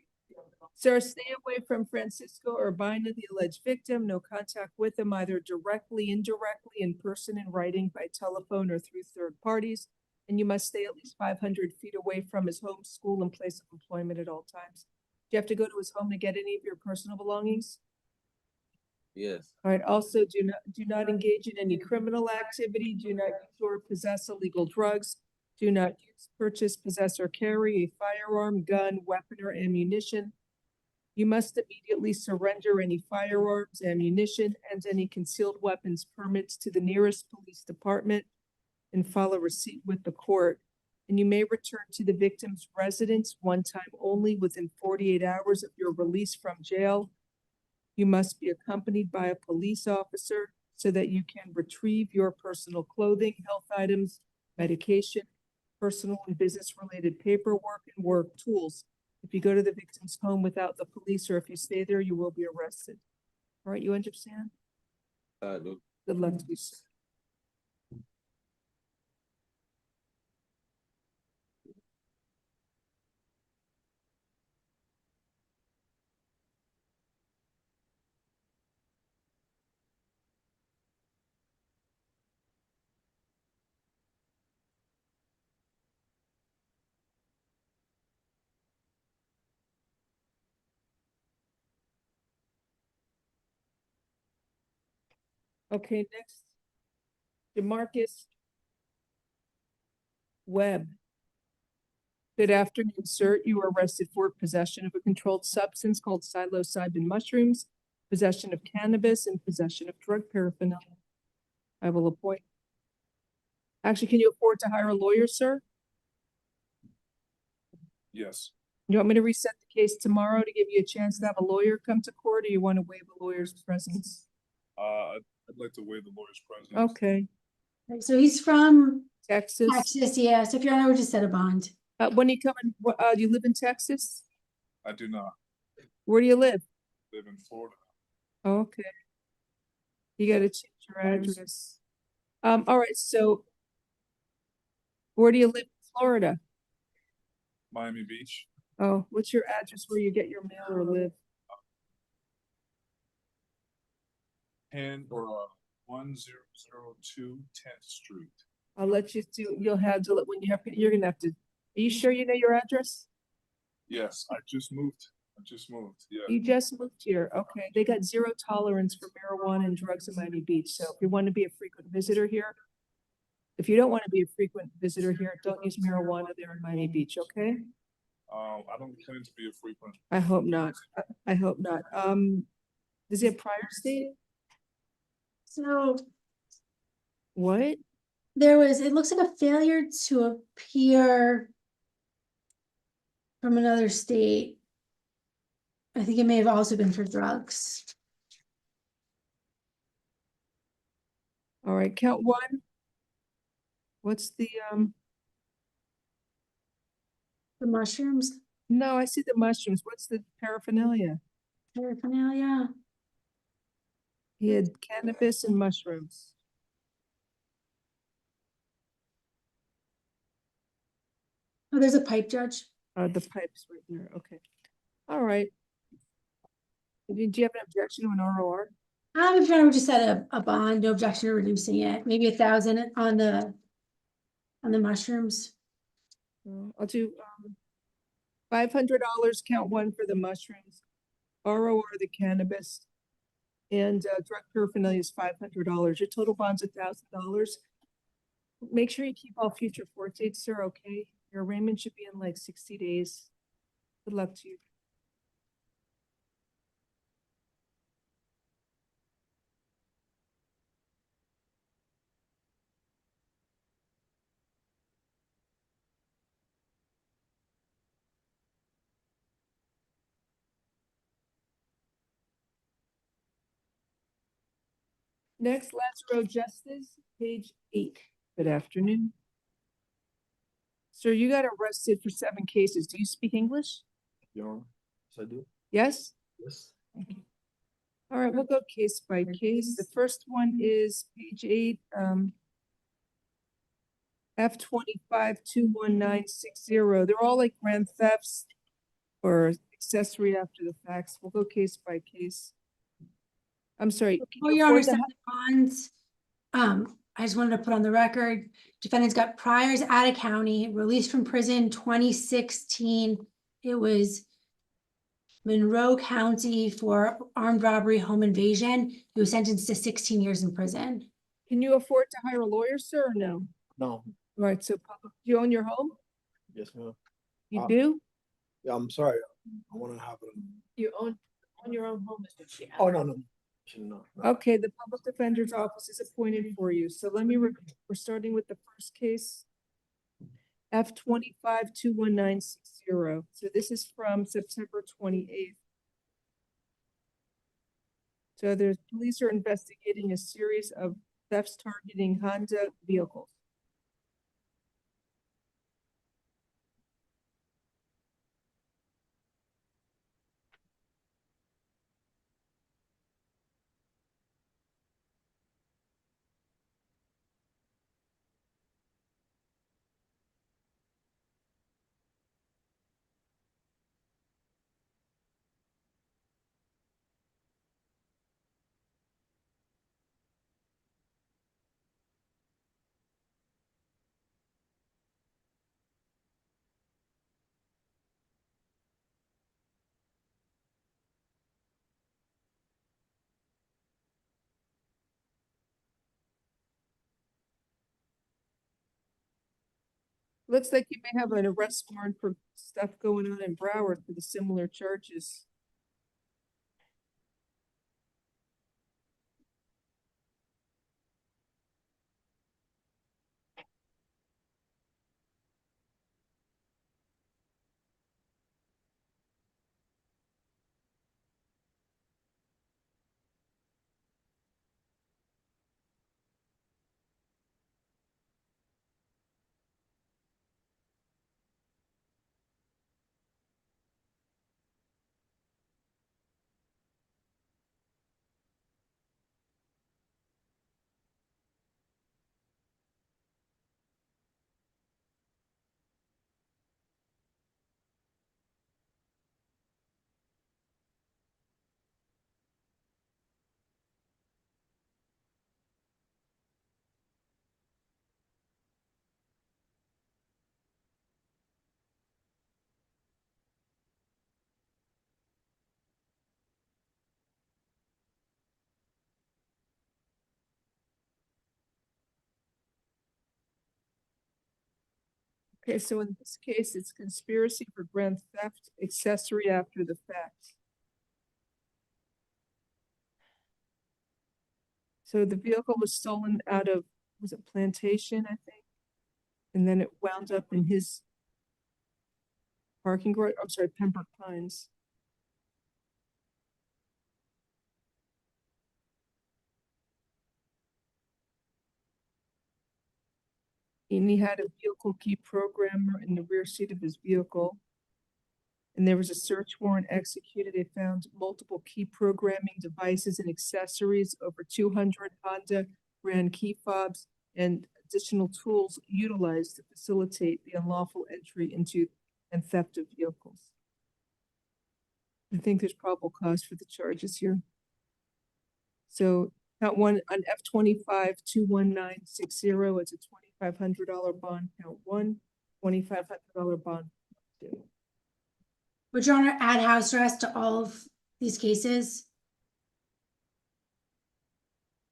Sir, stay away from Francisco Urbina, the alleged victim. No contact with him, either directly, indirectly, in person, in writing, by telephone, or through third parties. And you must stay at least 500 feet away from his home, school, and place of employment at all times. Do you have to go to his home to get any of your personal belongings? Yes. All right. Also, do not engage in any criminal activity. Do not use or possess illegal drugs. Do not use, purchase, possess, or carry a firearm, gun, weapon, or ammunition. You must immediately surrender any firearms, ammunition, and any concealed weapons permits to the nearest police department and file a receipt with the court. And you may return to the victim's residence one time only within 48 hours of your release from jail. You must be accompanied by a police officer so that you can retrieve your personal clothing, health items, medication, personal and business-related paperwork and work tools. If you go to the victim's home without the police, or if you stay there, you will be arrested. All right, you understand? Look. Good luck to you, sir. Okay, next. DeMarcus Webb. Good afternoon, sir. You were arrested for possession of a controlled substance called psilocybin mushrooms, possession of cannabis, and possession of drug paraphernalia. I will appoint. Actually, can you afford to hire a lawyer, sir? Yes. You want me to reset the case tomorrow to give you a chance to have a lawyer come to court, or you want to waive a lawyer's presence? I'd like to waive the lawyer's presence. Okay. So he's from Texas. Texas, yeah. So if you're on, we just set a bond. When you come in, do you live in Texas? I do not. Where do you live? Live in Florida. Okay. You gotta change your address. All right, so where do you live in Florida? Miami Beach. Oh, what's your address where you get your mail or live? 1002 10th Street. I'll let you do, you'll have to, when you have, you're gonna have to, are you sure you know your address? Yes, I just moved. Yeah. You just moved here, okay. They got zero tolerance for marijuana and drugs in Miami Beach, so if you want to be a frequent visitor here, if you don't want to be a frequent visitor here, don't use marijuana there in Miami Beach, okay? I don't plan to be a frequent. I hope not. I hope not. Does he have prior state? So what? There was, it looks like a failure to appear from another state. I think it may have also been for drugs. All right, count one. What's the mushrooms? No, I see the mushrooms. What's the paraphernalia? Paraphernalia. He had cannabis and mushrooms. Oh, there's a pipe, Judge. The pipe's right there. Okay. All right. Do you have an objection to an ROR? I'm trying to just set a bond, no objection to reducing it. Maybe 1,000 on the mushrooms. I'll do $500, count one for the mushrooms, ROR the cannabis, and drug paraphernalia is $500. Your total bond's $1,000. Make sure you keep all future court dates, sir, okay? Your arraignment should be in like 60 days. Good luck to you. Next, Lazaro Justice, page 8. Good afternoon. Sir, you got arrested for 7 cases. Do you speak English? Your Honor, yes, I do. Yes? Yes. Thank you. All right, we'll go case by case. The first one is page 8, F25-21960. They're all like grand thefts or accessory after the facts. We'll go case by case. I'm sorry. Oh, Your Honor, set the bonds. I just wanted to put on the record, defendant's got priors out of county, released from prison 2016. It was Monroe County for armed robbery, home invasion. He was sentenced to 16 years in prison. Can you afford to hire a lawyer, sir, or no? No. All right, so do you own your home? Yes, ma'am. You do? Yeah, I'm sorry. I want to have it. You own your own home, Mr. Chair. Oh, no, no. No. Okay, the public defender's office is appointed for you. So let me, we're starting with the first case. F25-21960. So this is from September 28th. So there's police are investigating a series of thefts targeting Honda vehicles. Looks like you may have an arrest warrant for stuff going on in Broward for the similar charges. Okay, so in this case, it's conspiracy for grand theft, accessory after the fact. So the vehicle was stolen out of, was it Plantation, I think? And then it wound up in his parking garage, I'm sorry, Pembroke Pines. And he had a vehicle key programmer in the rear seat of his vehicle. And there was a search warrant executed. They found multiple key programming devices and accessories, over 200 Honda brand key fobs, and additional tools utilized to facilitate the unlawful entry into and theft of vehicles. I think there's probable cause for the charges here. So count one on F-25 21960, it's a $2,500 bond. Count one, $2,500 bond. Two. Would Your Honor add house arrest to all of these cases?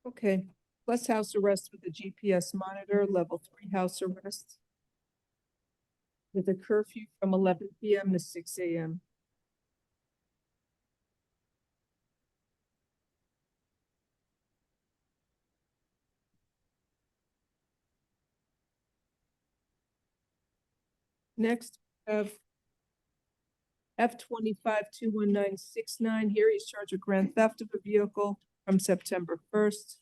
Okay, plus house arrest with a GPS monitor, level 3 house arrest. With a curfew from 11 p.m. to 6 a.m. Next, we have F-25 21969. Here he's charged with grand theft of a vehicle from September 1st.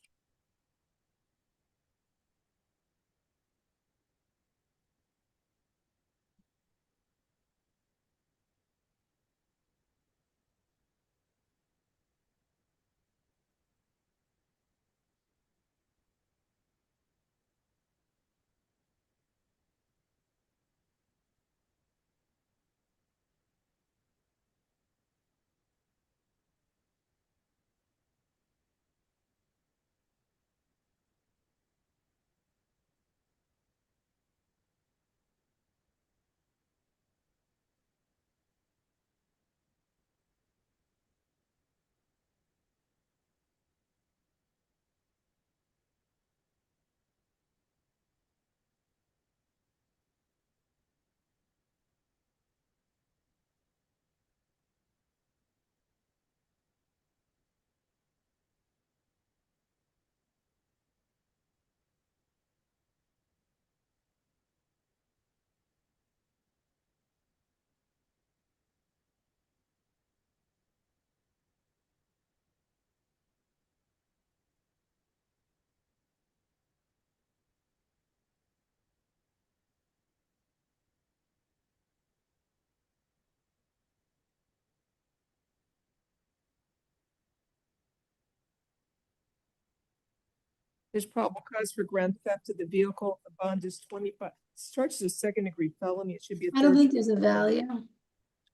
There's probable cause for grand theft of the vehicle. The bond is 25. It's charged as a second-degree felony. It should be a I don't third think there's a degree felony. value.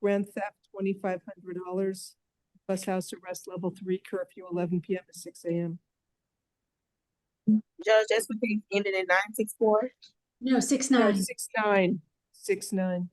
Grand theft, $2,500. Plus house arrest, level 3, curfew, 11 p.m. to 6 a.m. Judge, that's what they ended in 964. No, 6'9". No, 6'9". 6'9".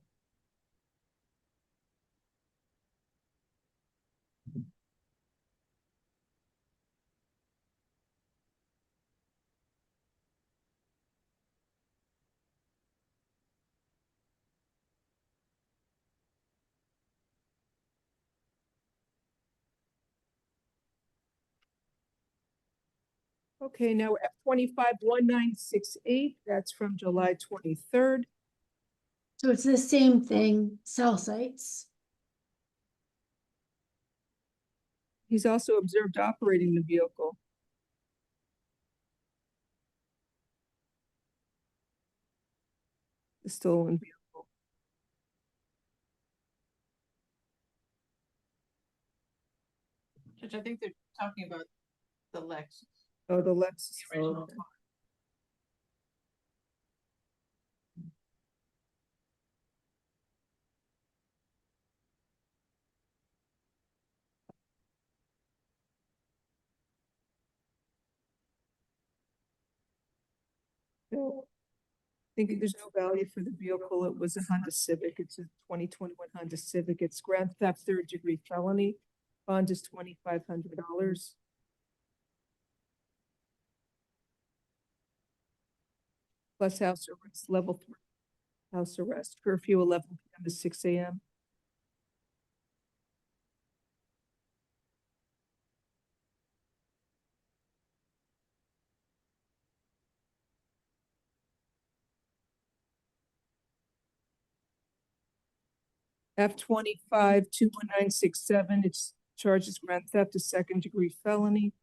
Okay, now F251968, that's from July 23rd. So it's the same thing, cell sites. He's also observed operating the vehicle. The stolen vehicle. Judge, I think they're talking about the Lex. Oh, the Lex. The original car. No, I think there's no value for the vehicle. It was a Honda Civic. It's a 2021 Honda Civic. It's grand theft, third-degree felony. Bond is $2,500. Plus house arrest, level 3. House arrest, curfew 11 p.m. to 6 a.m. F25-21967, it's charges grand theft, a second-degree felony.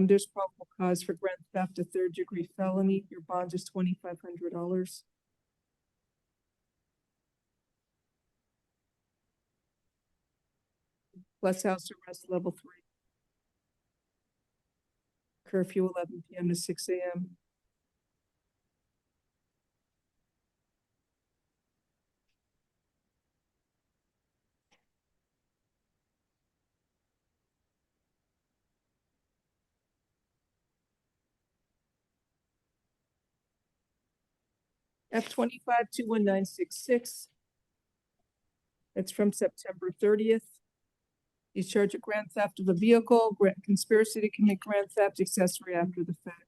There's probable cause for grand theft, a third-degree felony. Your bond is $2,500. Plus house arrest, level 3. Curfew 11 p.m. to 6 a.m. F25-21966. That's from September 30th. He's charged with grand theft of a vehicle, conspiracy to commit grand theft, accessory after the fact.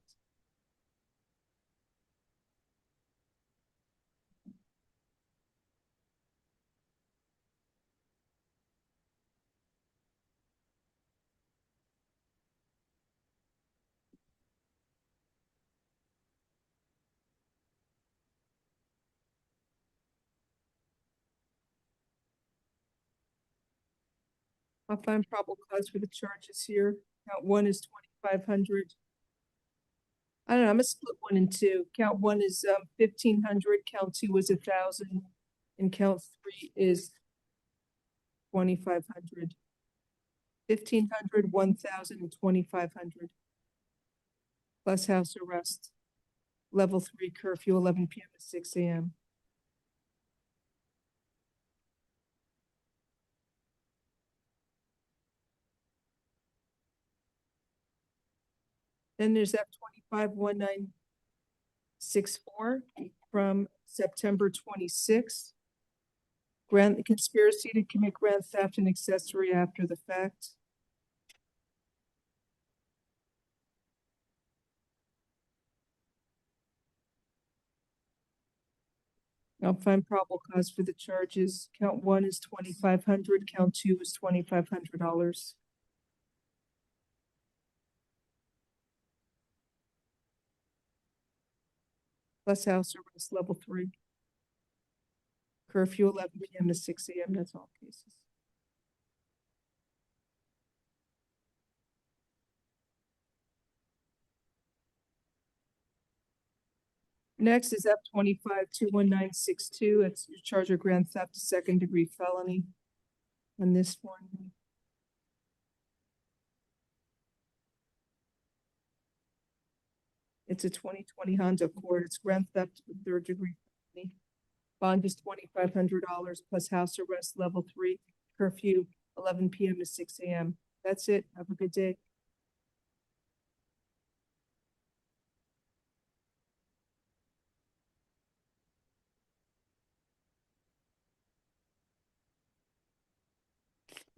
I'll find probable cause for the charges here. Count 1 is 2,500. I don't know, I'm gonna split 1 and 2. Count 1 is 1,500, count 2 is 1,000, and count 3 is 2,500. 1,500, 1,000, and 2,500. Plus house arrest. Level 3 curfew, 11 p.m. to 6 a.m. Then there's F25-1964 from September 26th. Grand conspiracy to commit grand theft and accessory after the fact. I'll find probable cause for the charges. Count 1 is 2,500, count 2 is $2,500. Plus house arrest, level 3. Curfew 11 p.m. to 6 a.m. That's all cases. Next is F25-21962. It's your charge of grand theft, second-degree felony. On this one. It's a 2020 Honda Accord. It's grand theft, third-degree felony. Bond is $2,500 plus house arrest, level 3. Curfew 11 p.m. to 6 a.m. That's it. Have a good day.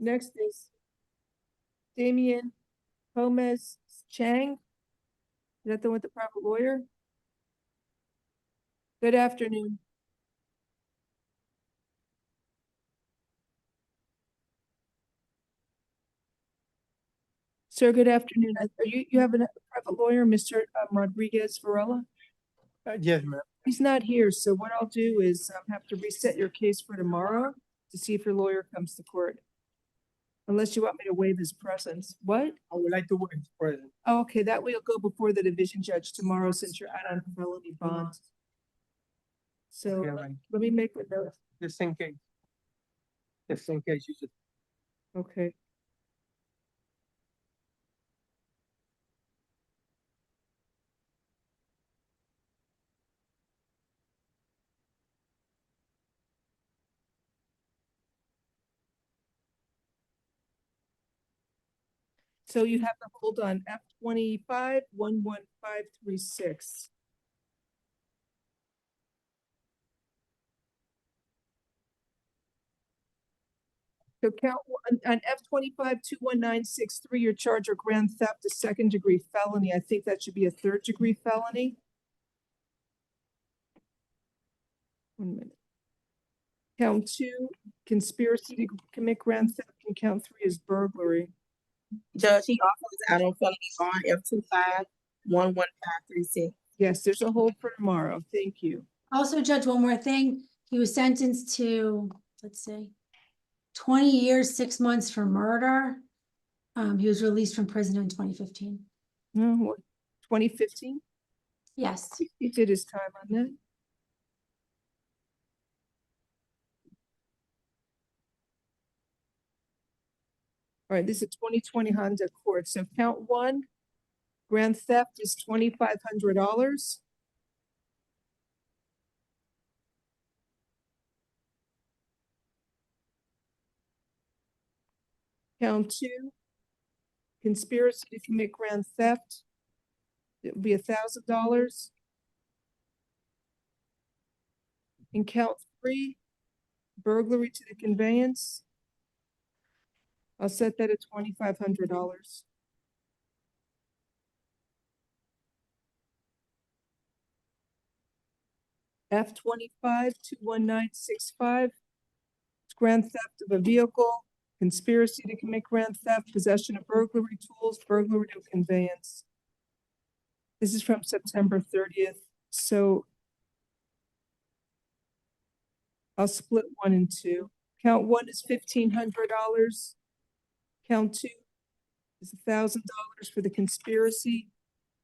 Next is Damian Gomez Chang. Is that the one with the private lawyer? Good afternoon. Sir, good afternoon. You have a private lawyer, Mr. Rodriguez Varela? Yes, ma'am. He's not here, so what I'll do is have to reset your case for tomorrow to see if your lawyer comes to court. Unless you want me to waive his presence. What? I would like to waive his presence. Oh, okay, that way you'll go before the division judge tomorrow since you're out on felony bond. So Okay, right. let me make a note. Just in case. Just in case you just. Okay. So you have to hold on F25 11536. So count on F25 21963, your charge of grand theft, a second-degree felony. I think that should be a third-degree felony. 1 minute. Count 2, conspiracy to commit grand theft, and count 3 is burglary. Judge, he also is out on felony bond F25 11536. Yes, there's a hold for tomorrow. Thank you. Also, Judge, one more thing. He was sentenced to, let's see, 20 years, 6 months for murder. He was released from prison in 2015. No, 2015? Yes. He did his time on that. All right, this is a 2020 Honda Accord. So count 1, grand theft is $2,500. Count 2, conspiracy to commit grand theft. It will be $1,000. And count 3, burglary to the conveyance. I'll set that at $2,500. F25 21965. It's grand theft of a vehicle, conspiracy to commit grand theft, possession of burglary tools, burglary to conveyance. This is from September 30th. So I'll split 1 and 2. Count 1 is $1,500. Count 2 is $1,000 for the conspiracy.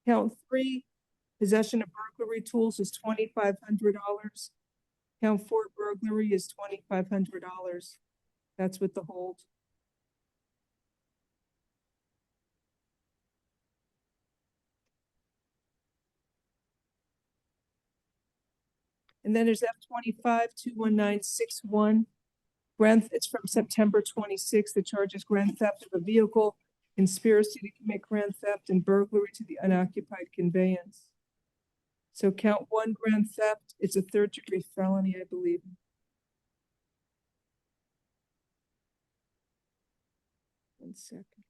Count 3, possession of burglary tools is $2,500. Count 4, burglary is $2,500. That's with the hold. And then there's F25 21961. It's from September 26th. The charge is grand theft of a vehicle, conspiracy to commit grand theft, and burglary to the unoccupied conveyance. So count 1, grand theft. It's a third-degree felony, I believe. One second.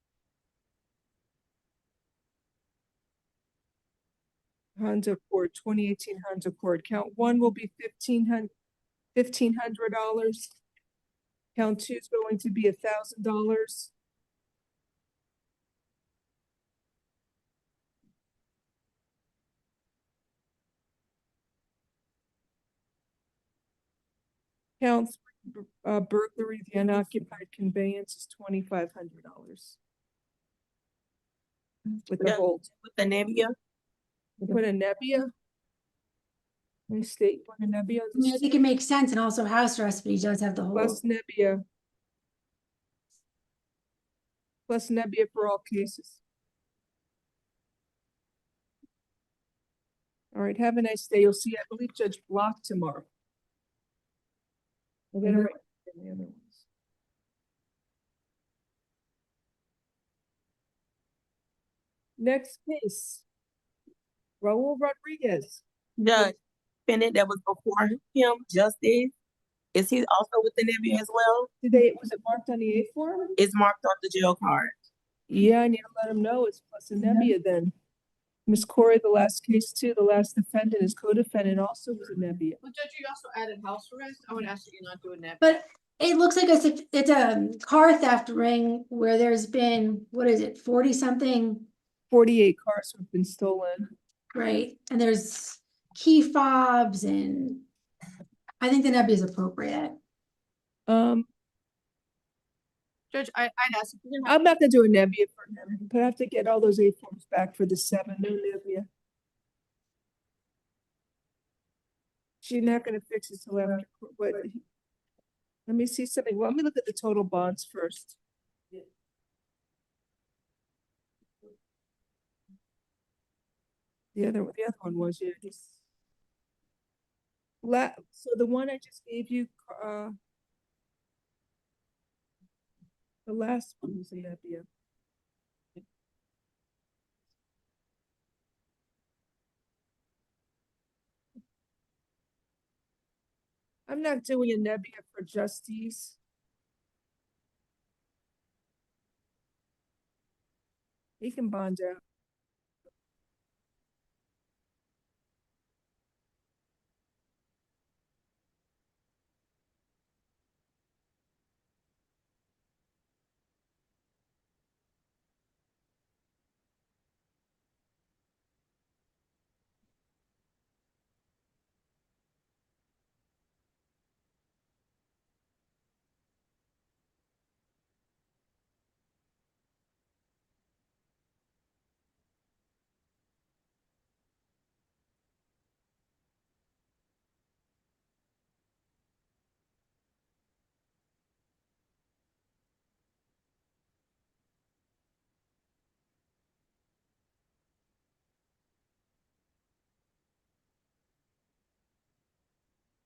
Honda Accord, 2018 Honda Accord. Count 1 will be $1,500. Count 2 is going to be $1,000. Count 3, burglary, the unoccupied conveyance is $2,500. With the hold. With the Nebia? With a Nebia? Let me state what a Nebia is. I mean, I think it makes sense, and also house arrest, but he does have the whole. Plus Nebia. Plus Nebia for all cases. All right, have a nice day. You'll see, I believe, Judge Block tomorrow. I'm gonna write down the other ones. Next case. Raul Rodriguez. Judge, defendant that was before him, Justice, is he also with the Nebia as well? Was it marked on the A form? It's marked on the jail card. Yeah, I need to let him know it's plus a Nebia then. Ms. Corey, the last case too, the last defendant, his co-defendant also was a Nebia. Well, Judge, you also added house arrest. I would ask that you not doing that. But It looks like it's a car theft ring where there's been, what is it, 40 something, 48 cars have been stolen. right? And there's key fobs and I think the Nebby is appropriate. Judge, I'd ask if you're gonna I'm not gonna do a Nebia for him, but I have to get all those A forms back for the 7. No Nebia. She's not gonna fix it till after, but let me see something. Well, let me look at the total bonds first. The other one was, yeah, so the one I just gave you, the last one was a Nebia. I'm not doing a Nebia for Justice. He can bond out.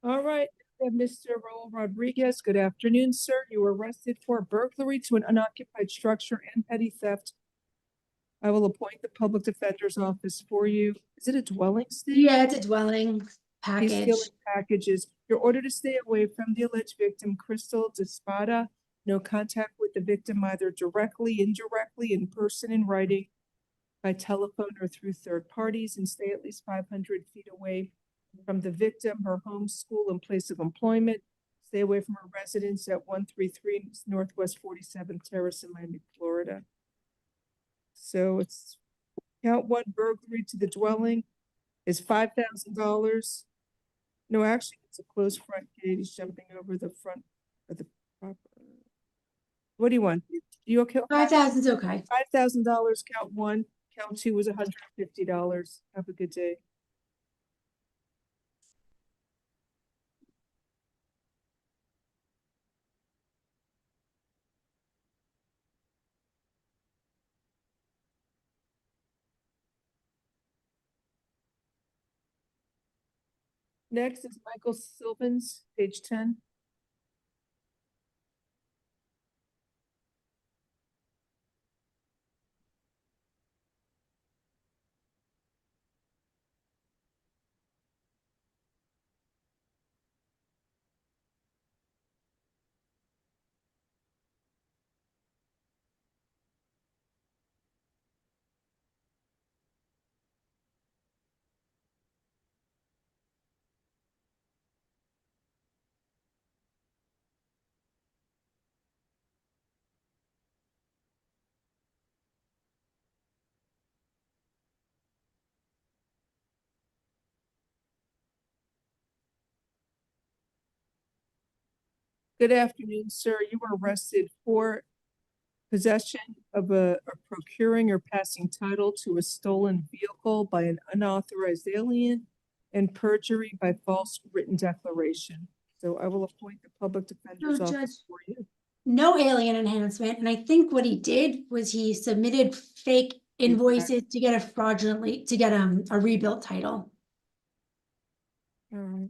All right, Mr. Raul Rodriguez, good afternoon, sir. You were arrested for burglary to an unoccupied structure and petty theft. I will appoint the public defender's office for you. Is it a dwelling, Steve? Yeah, it's a dwelling package. He's stealing packages. You're ordered to stay away from the alleged victim, Crystal Despada. No contact with the victim, either directly, indirectly, in person, in writing, by telephone, or through third parties, and stay at least 500 feet away from the victim, her home, school, and place of employment. Stay away from her residence at 133 Northwest 47th Terrace in Miami, Florida. So it's count 1, burglary to the dwelling is $5,000. No, actually, it's a closed front gate. He's jumping over the front of the property. What do you want? You okay? 5,000 is okay. $5,000, count 1. Count 2 was $150. Have a good day. Next is Michael Sylvans, page 10. Good afternoon, sir. You were arrested for possession of or procuring or passing title to a stolen vehicle by an unauthorized alien and perjury by false written declaration. So I will appoint the public defender's No, office Judge. for you. No alien enhancement. And I think what he did was he submitted fake invoices to get a rebuilt title. All right.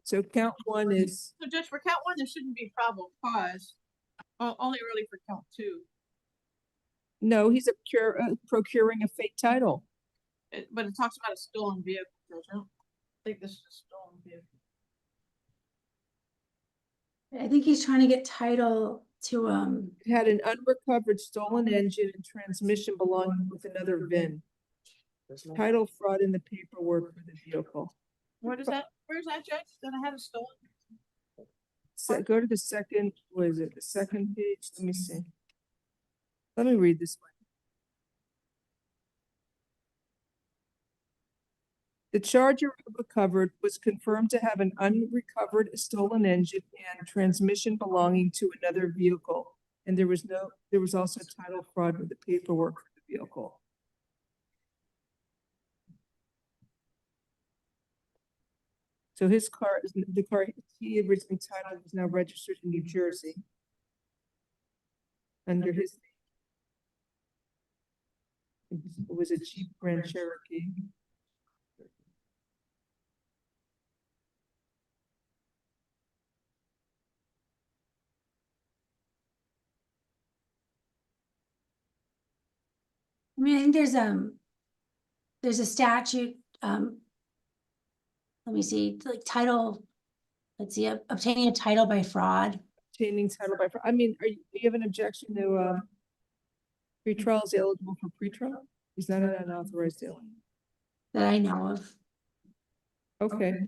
So count 1 is, So Judge, for count 1, there shouldn't be probable cause. Only really for count 2. no, he's procuring a fake title. But it talks about a stolen vehicle, Judge. I don't think this is a stolen vehicle. I think he's trying to get title to It had an unrecovered stolen engine and transmission belonging with another VIN. Title fraud in the paperwork for the vehicle. What is that? Where's that, Judge? That I had a stolen? So go to the second, what is it? The second page? Let me see. Let me read this one. The charger recovered was confirmed to have an unrecovered stolen engine and transmission belonging to another vehicle. And there was also title fraud with the paperwork for the vehicle. So his car, the car he originally titled was now registered in New Jersey under his name. It was a Jeep Grand Cherokee. I mean, I think there's a statute, let me see, like title, let's see, obtaining a title by fraud. Obtaining title by fraud. I mean, do you have an objection to pretrial is eligible for pretrial? Is that an unauthorized deal? That I know of. Okay. Do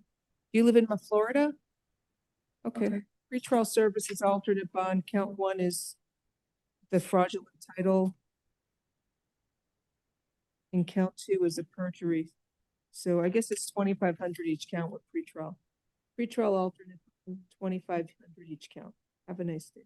you live in Florida? Okay. Pretrial services alternate bond. Count one is the fraudulent title. And count two is a perjury. So I guess it's 2,500 each count with pretrial. Pretrial alternate, 2,500 each count. Have a nice day.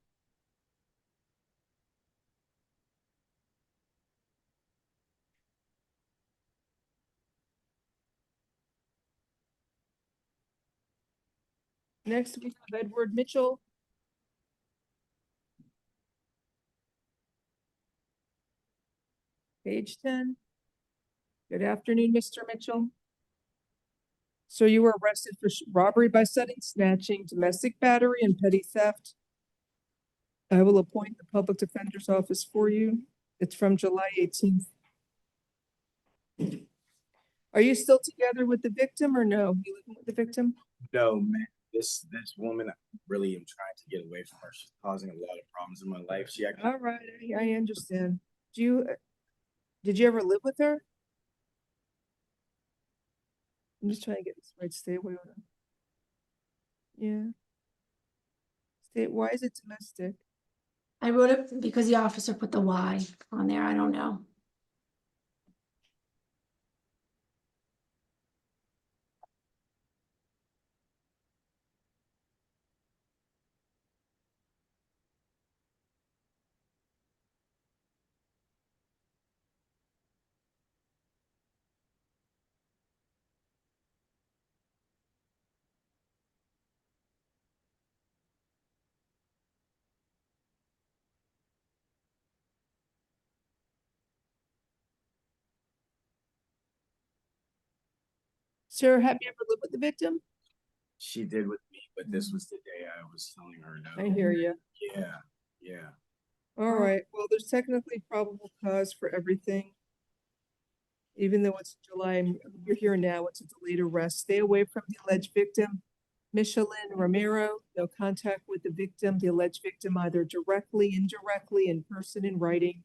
Next, we have Edward Mitchell. Page 10. Good afternoon, Mr. Mitchell. So you were arrested for robbery by sudden snatching, domestic battery, and petty theft. I will appoint the public defender's office for you. It's from July 18th. Are you still together with the victim or no? You living with the victim? No, man. This woman, I really am trying to get away from her. She's causing a lot of problems in my life. She actually, all right, I understand. Did you ever live with her? I'm just trying to get this right. Stay away with her. Yeah. Why is it domestic? I wrote it because the officer put the Y on there. I don't know. Sir, have you ever lived with the victim? she did with me, but this was the day I was telling her no. I hear you. Yeah. All right. Well, there's technically probable cause for everything. Even though it's July, you're here now, it's a delayed arrest. Stay away from the alleged victim. Michelin Romero, no contact with the victim, the alleged victim, either directly, indirectly, in person, in writing,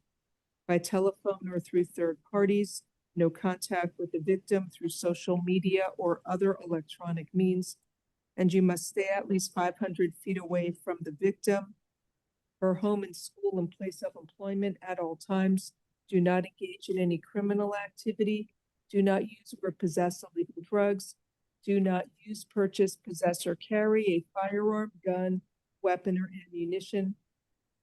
by telephone, or through third parties. No contact with the victim through social media or other electronic means. And you must stay at least 500 feet away from the victim, her home and school and place of employment at all times. Do not engage in any criminal activity. Do not use or possess illegal drugs. Do not use, purchase, possess, or carry a firearm, gun, weapon, or ammunition.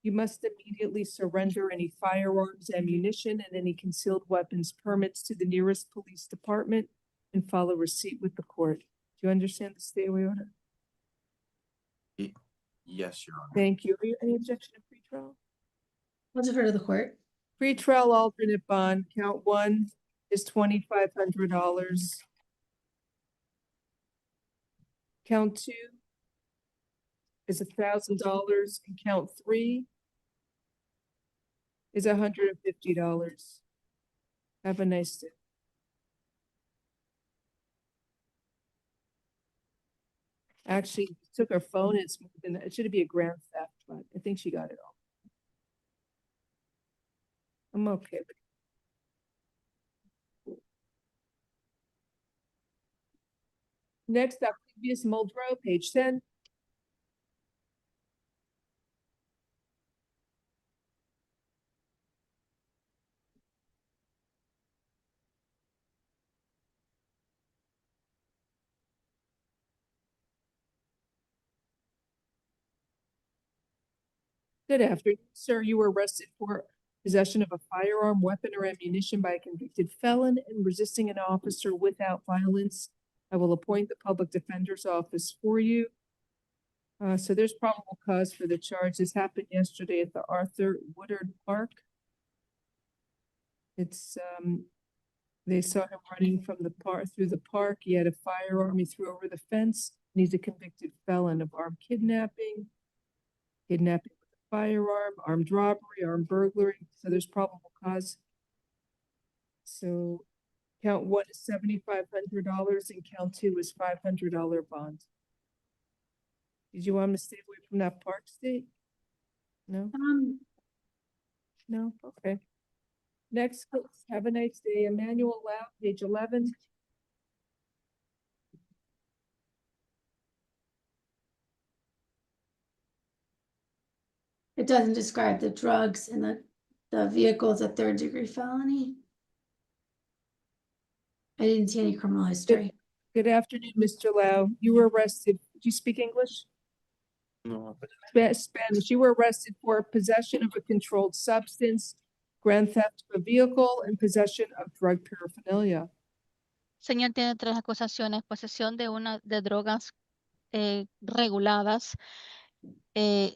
You must immediately surrender any firearms, ammunition, and any concealed weapons permits to the nearest police department and follow receipt with the court. Do you understand the stay away order? Yes, Your Honor. Thank you. Any objection to pretrial? What's it for to the court? Pretrial alternate bond, count one is $2,500. Count two is $1,000, and count three is $150. Have a nice day. Actually, took her phone. It should be a grand theft, but I think she got it all. I'm okay with it. Next up, previous Muldrow, page 10. Good afternoon, sir. You were arrested for possession of a firearm, weapon, or ammunition by a convicted felon and resisting an officer without violence. I will appoint the public defender's office for you. So there's probable cause for the charge. This happened yesterday at the Arthur Woodard Park. It's, they saw him running from the park through the park. He had a firearm. He threw over the fence. And he's a convicted felon of armed kidnapping, kidnapping with a firearm, armed robbery, armed burglary. So there's probable cause. So count one is $7,500 and count two is $500 bond. Did you want him to stay away from that park state? No? No? Okay. Next, have a nice day. Emmanuel Lau, page 11. It doesn't describe the drugs and the vehicle as a third-degree felony. I didn't see any criminal history. Good afternoon, Mr. Lau. You were arrested. Do you speak English? No. Spanish. You were arrested for possession of a controlled substance, grand theft of a vehicle, and possession of drug paraphernalia. Señor, tiene tres acusaciones: posesión de drogas reguladas,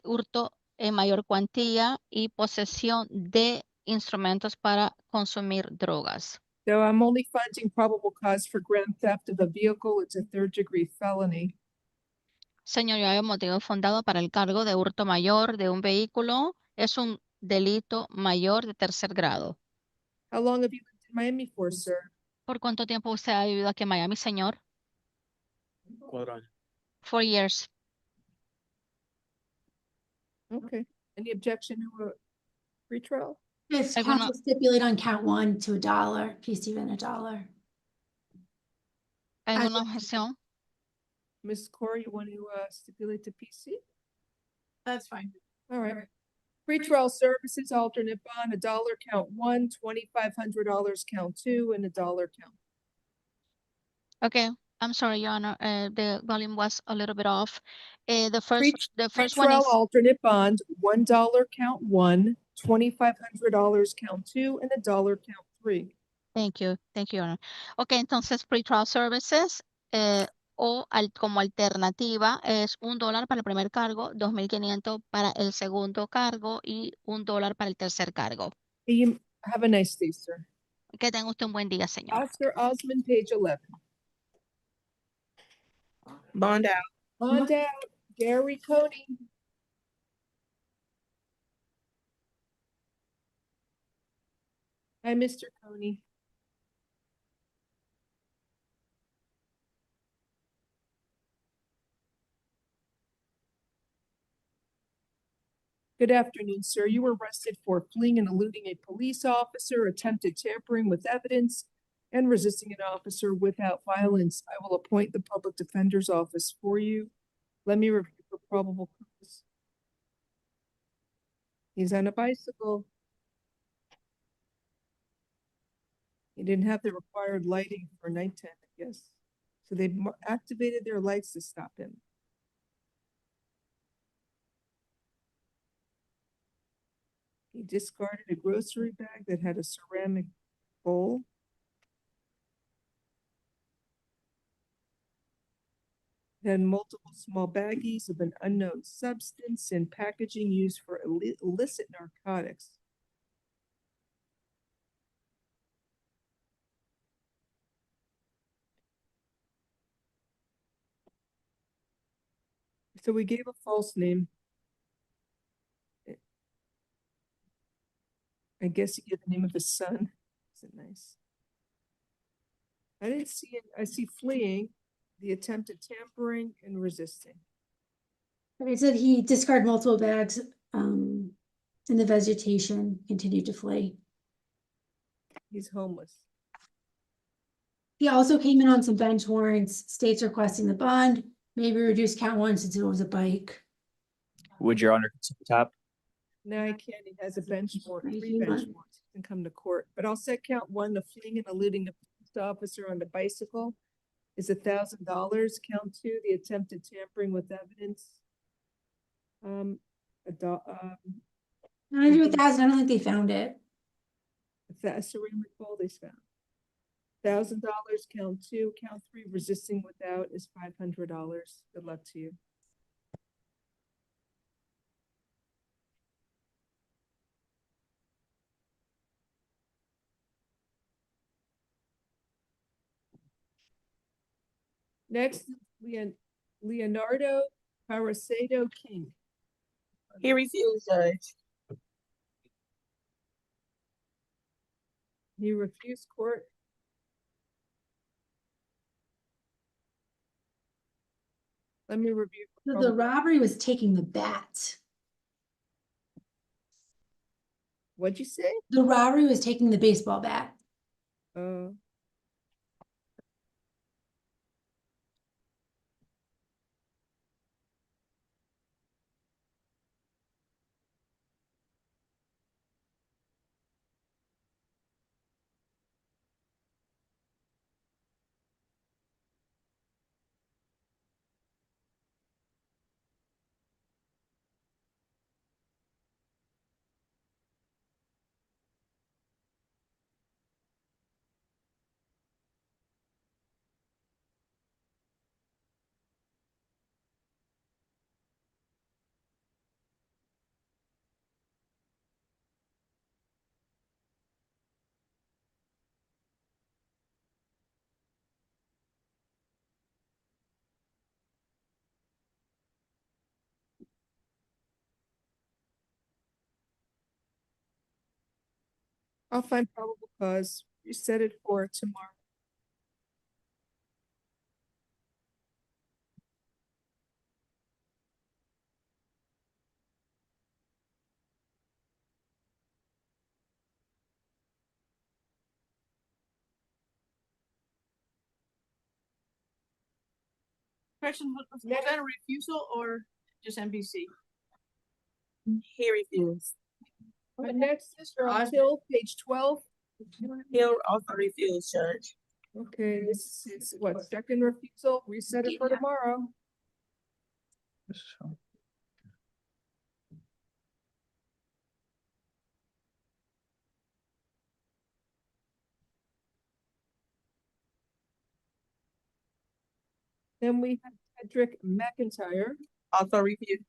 hurto en mayor cuantía y posesión de instrumentos para consumir drogas. So I'm only finding probable cause for grand theft of a vehicle. It's a third-degree felony. Señor, yo hay un motivo fundado para el cargo de hurto mayor de un vehículo. Es un delito mayor de tercer grado. How long have you lived in Miami for, sir? ¿Por cuánto tiempo usted ha vivido aquí en Miami, señor? 4 años. 4 years. Okay. Any objection to a free trial? If Alguno- counsel stipulate on count one to $1, piece even $1. ¿Alguna objeción? Ms. Corey, you want to stipulate to PC? That's fine. All right. Pretrial services, alternate bond, $1 count one, $2,500 count two, and $1 count. Okay, I'm sorry, Your Honor. The volume was a little bit off. The first one Pretrial is alternate bond, $1 count one, $2,500 count two, and $1 count three. Thank you, Your Honor. Okay, entonces pretrial services como alternativa es $1 para el primer cargo, $2,500 para el segundo cargo y $1 para el tercer cargo. You have a nice day, sir. Que tenga usted un buen día, señor. Oscar Osmond, page 11. Bond out. Bond out, Gary Coney. Hi, Mr. Coney. Good afternoon, sir. You were arrested for fleeing and eluding a police officer, attempted tampering with evidence, and resisting an officer without violence. I will appoint the public defender's office for you. Let me review for probable cause. He's on a bicycle. He didn't have the required lighting for nighttime, I guess. So they activated their lights to stop him. He discarded a grocery bag that had a ceramic bowl. It had multiple small baggies of an unknown substance and packaging used for illicit narcotics. So we gave a false name. I guess he gave the name of his son. Is it nice? I didn't see it. I see fleeing, the attempted tampering, and resisting. He said he discarded multiple bags in the vegetation, continued to flee. He's homeless. He also came in on some bench warrants, states requesting the bond, maybe reduce count one since it was a bike. Would Your Honor consider top? No, I can't. He has a bench warrant, Right, 3 he bench might. warrants. He can come to court. But I'll set count one, the fleeing and eluding the police officer on the bicycle is $1,000. Count two, the attempted tampering with evidence. $900,000, I don't think they found it. That's a recall they found. $1,000, count 2, count 3, resisting without is $500. Good luck to you. Next, Leonardo Paracedo King. He refused, Judge. He refused court. Let me review. So the robbery was taking the bat. What'd you say? The robbery was taking the baseball bat. I'll find probable cause. Reset it for tomorrow. Question, was that a refusal or just NBC? He refused. Next is Hill, page 12. He'll also refuse, Judge. Okay, this is what, second refusal? Reset it for tomorrow. Then we have Patrick McIntyre. Also refused.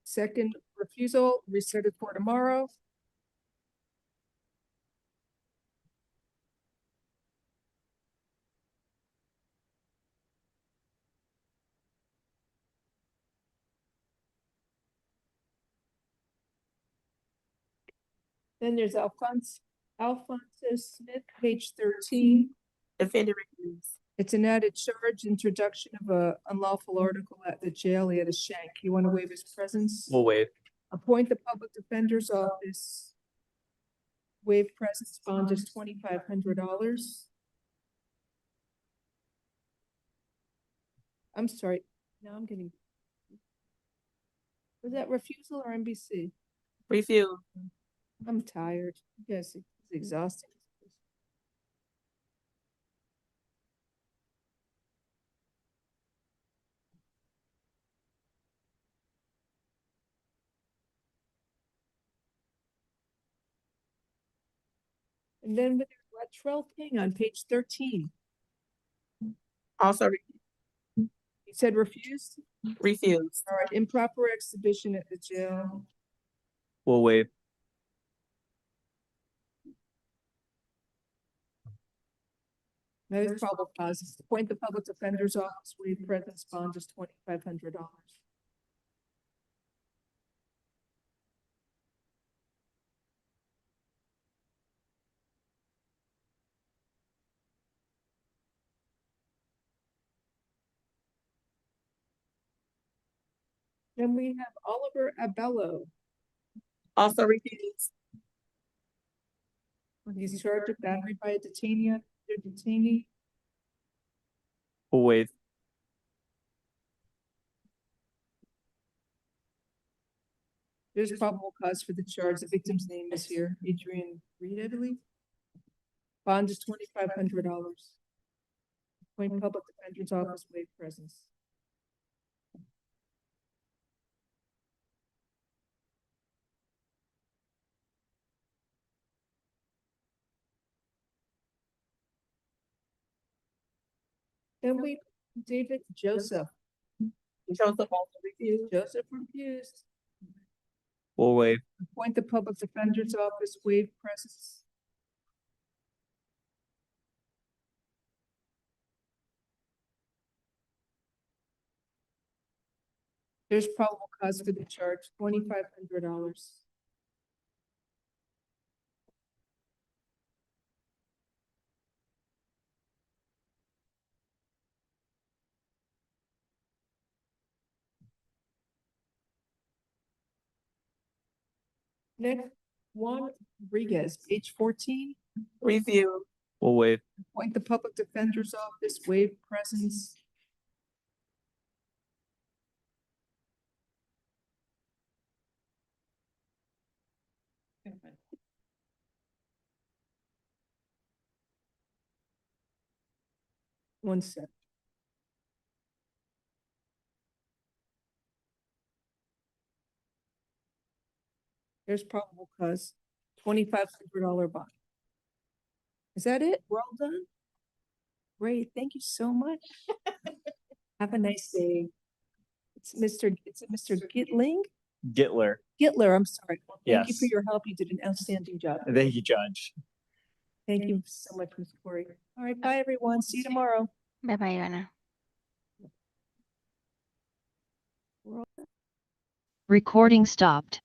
Second refusal, reset it for tomorrow. Then there's Alphonsus Smith, page 13. Defendant refused. It's an added charge, introduction of a unlawful article at the jail. He had a shank. You want to waive his presence? We'll waive. Appoint the public defender's office. Waive presence, bond is $2,500. I'm sorry. Now I'm getting. Was that refusal or NBC? Refused. I'm tired. Yes, it's exhausting. And then with Latrell King on page 13. Also He said refused? refused. All right, improper exhibition at the jail. We'll waive. That is probable cause. Appoint the public defender's office, waive presence, bond is $2,500. Then we have Oliver Abello. Also refused. He's charged with battery by a detainee. We'll waive. There's probable cause for the charge. The victim's name is here, Adrian Reed, I believe. Bond is $2,500. Appoint public defender's office, waive presence. Then we, David Joseph. Joseph also refused. Joseph refused. We'll waive. Appoint the public defender's office, waive presence. There's probable cause for the charge, $2,500. Next, Juan Rodriguez, page 14. Review. We'll waive. Appoint the public defender's office, waive presence. One sec. There's probable cause, $2,500 bond. Is that it? We're all done? Great, thank you so much. Have a nice day. It's Mr. Gitling? Gitler. Gitler, I'm sorry. Well, thank you for Yes. your help. You did an outstanding job. Thank you, Judge. Thank you so much, Ms. Corey. All right, bye, everyone. See you tomorrow. Bye bye, Ivana. Recording stopped.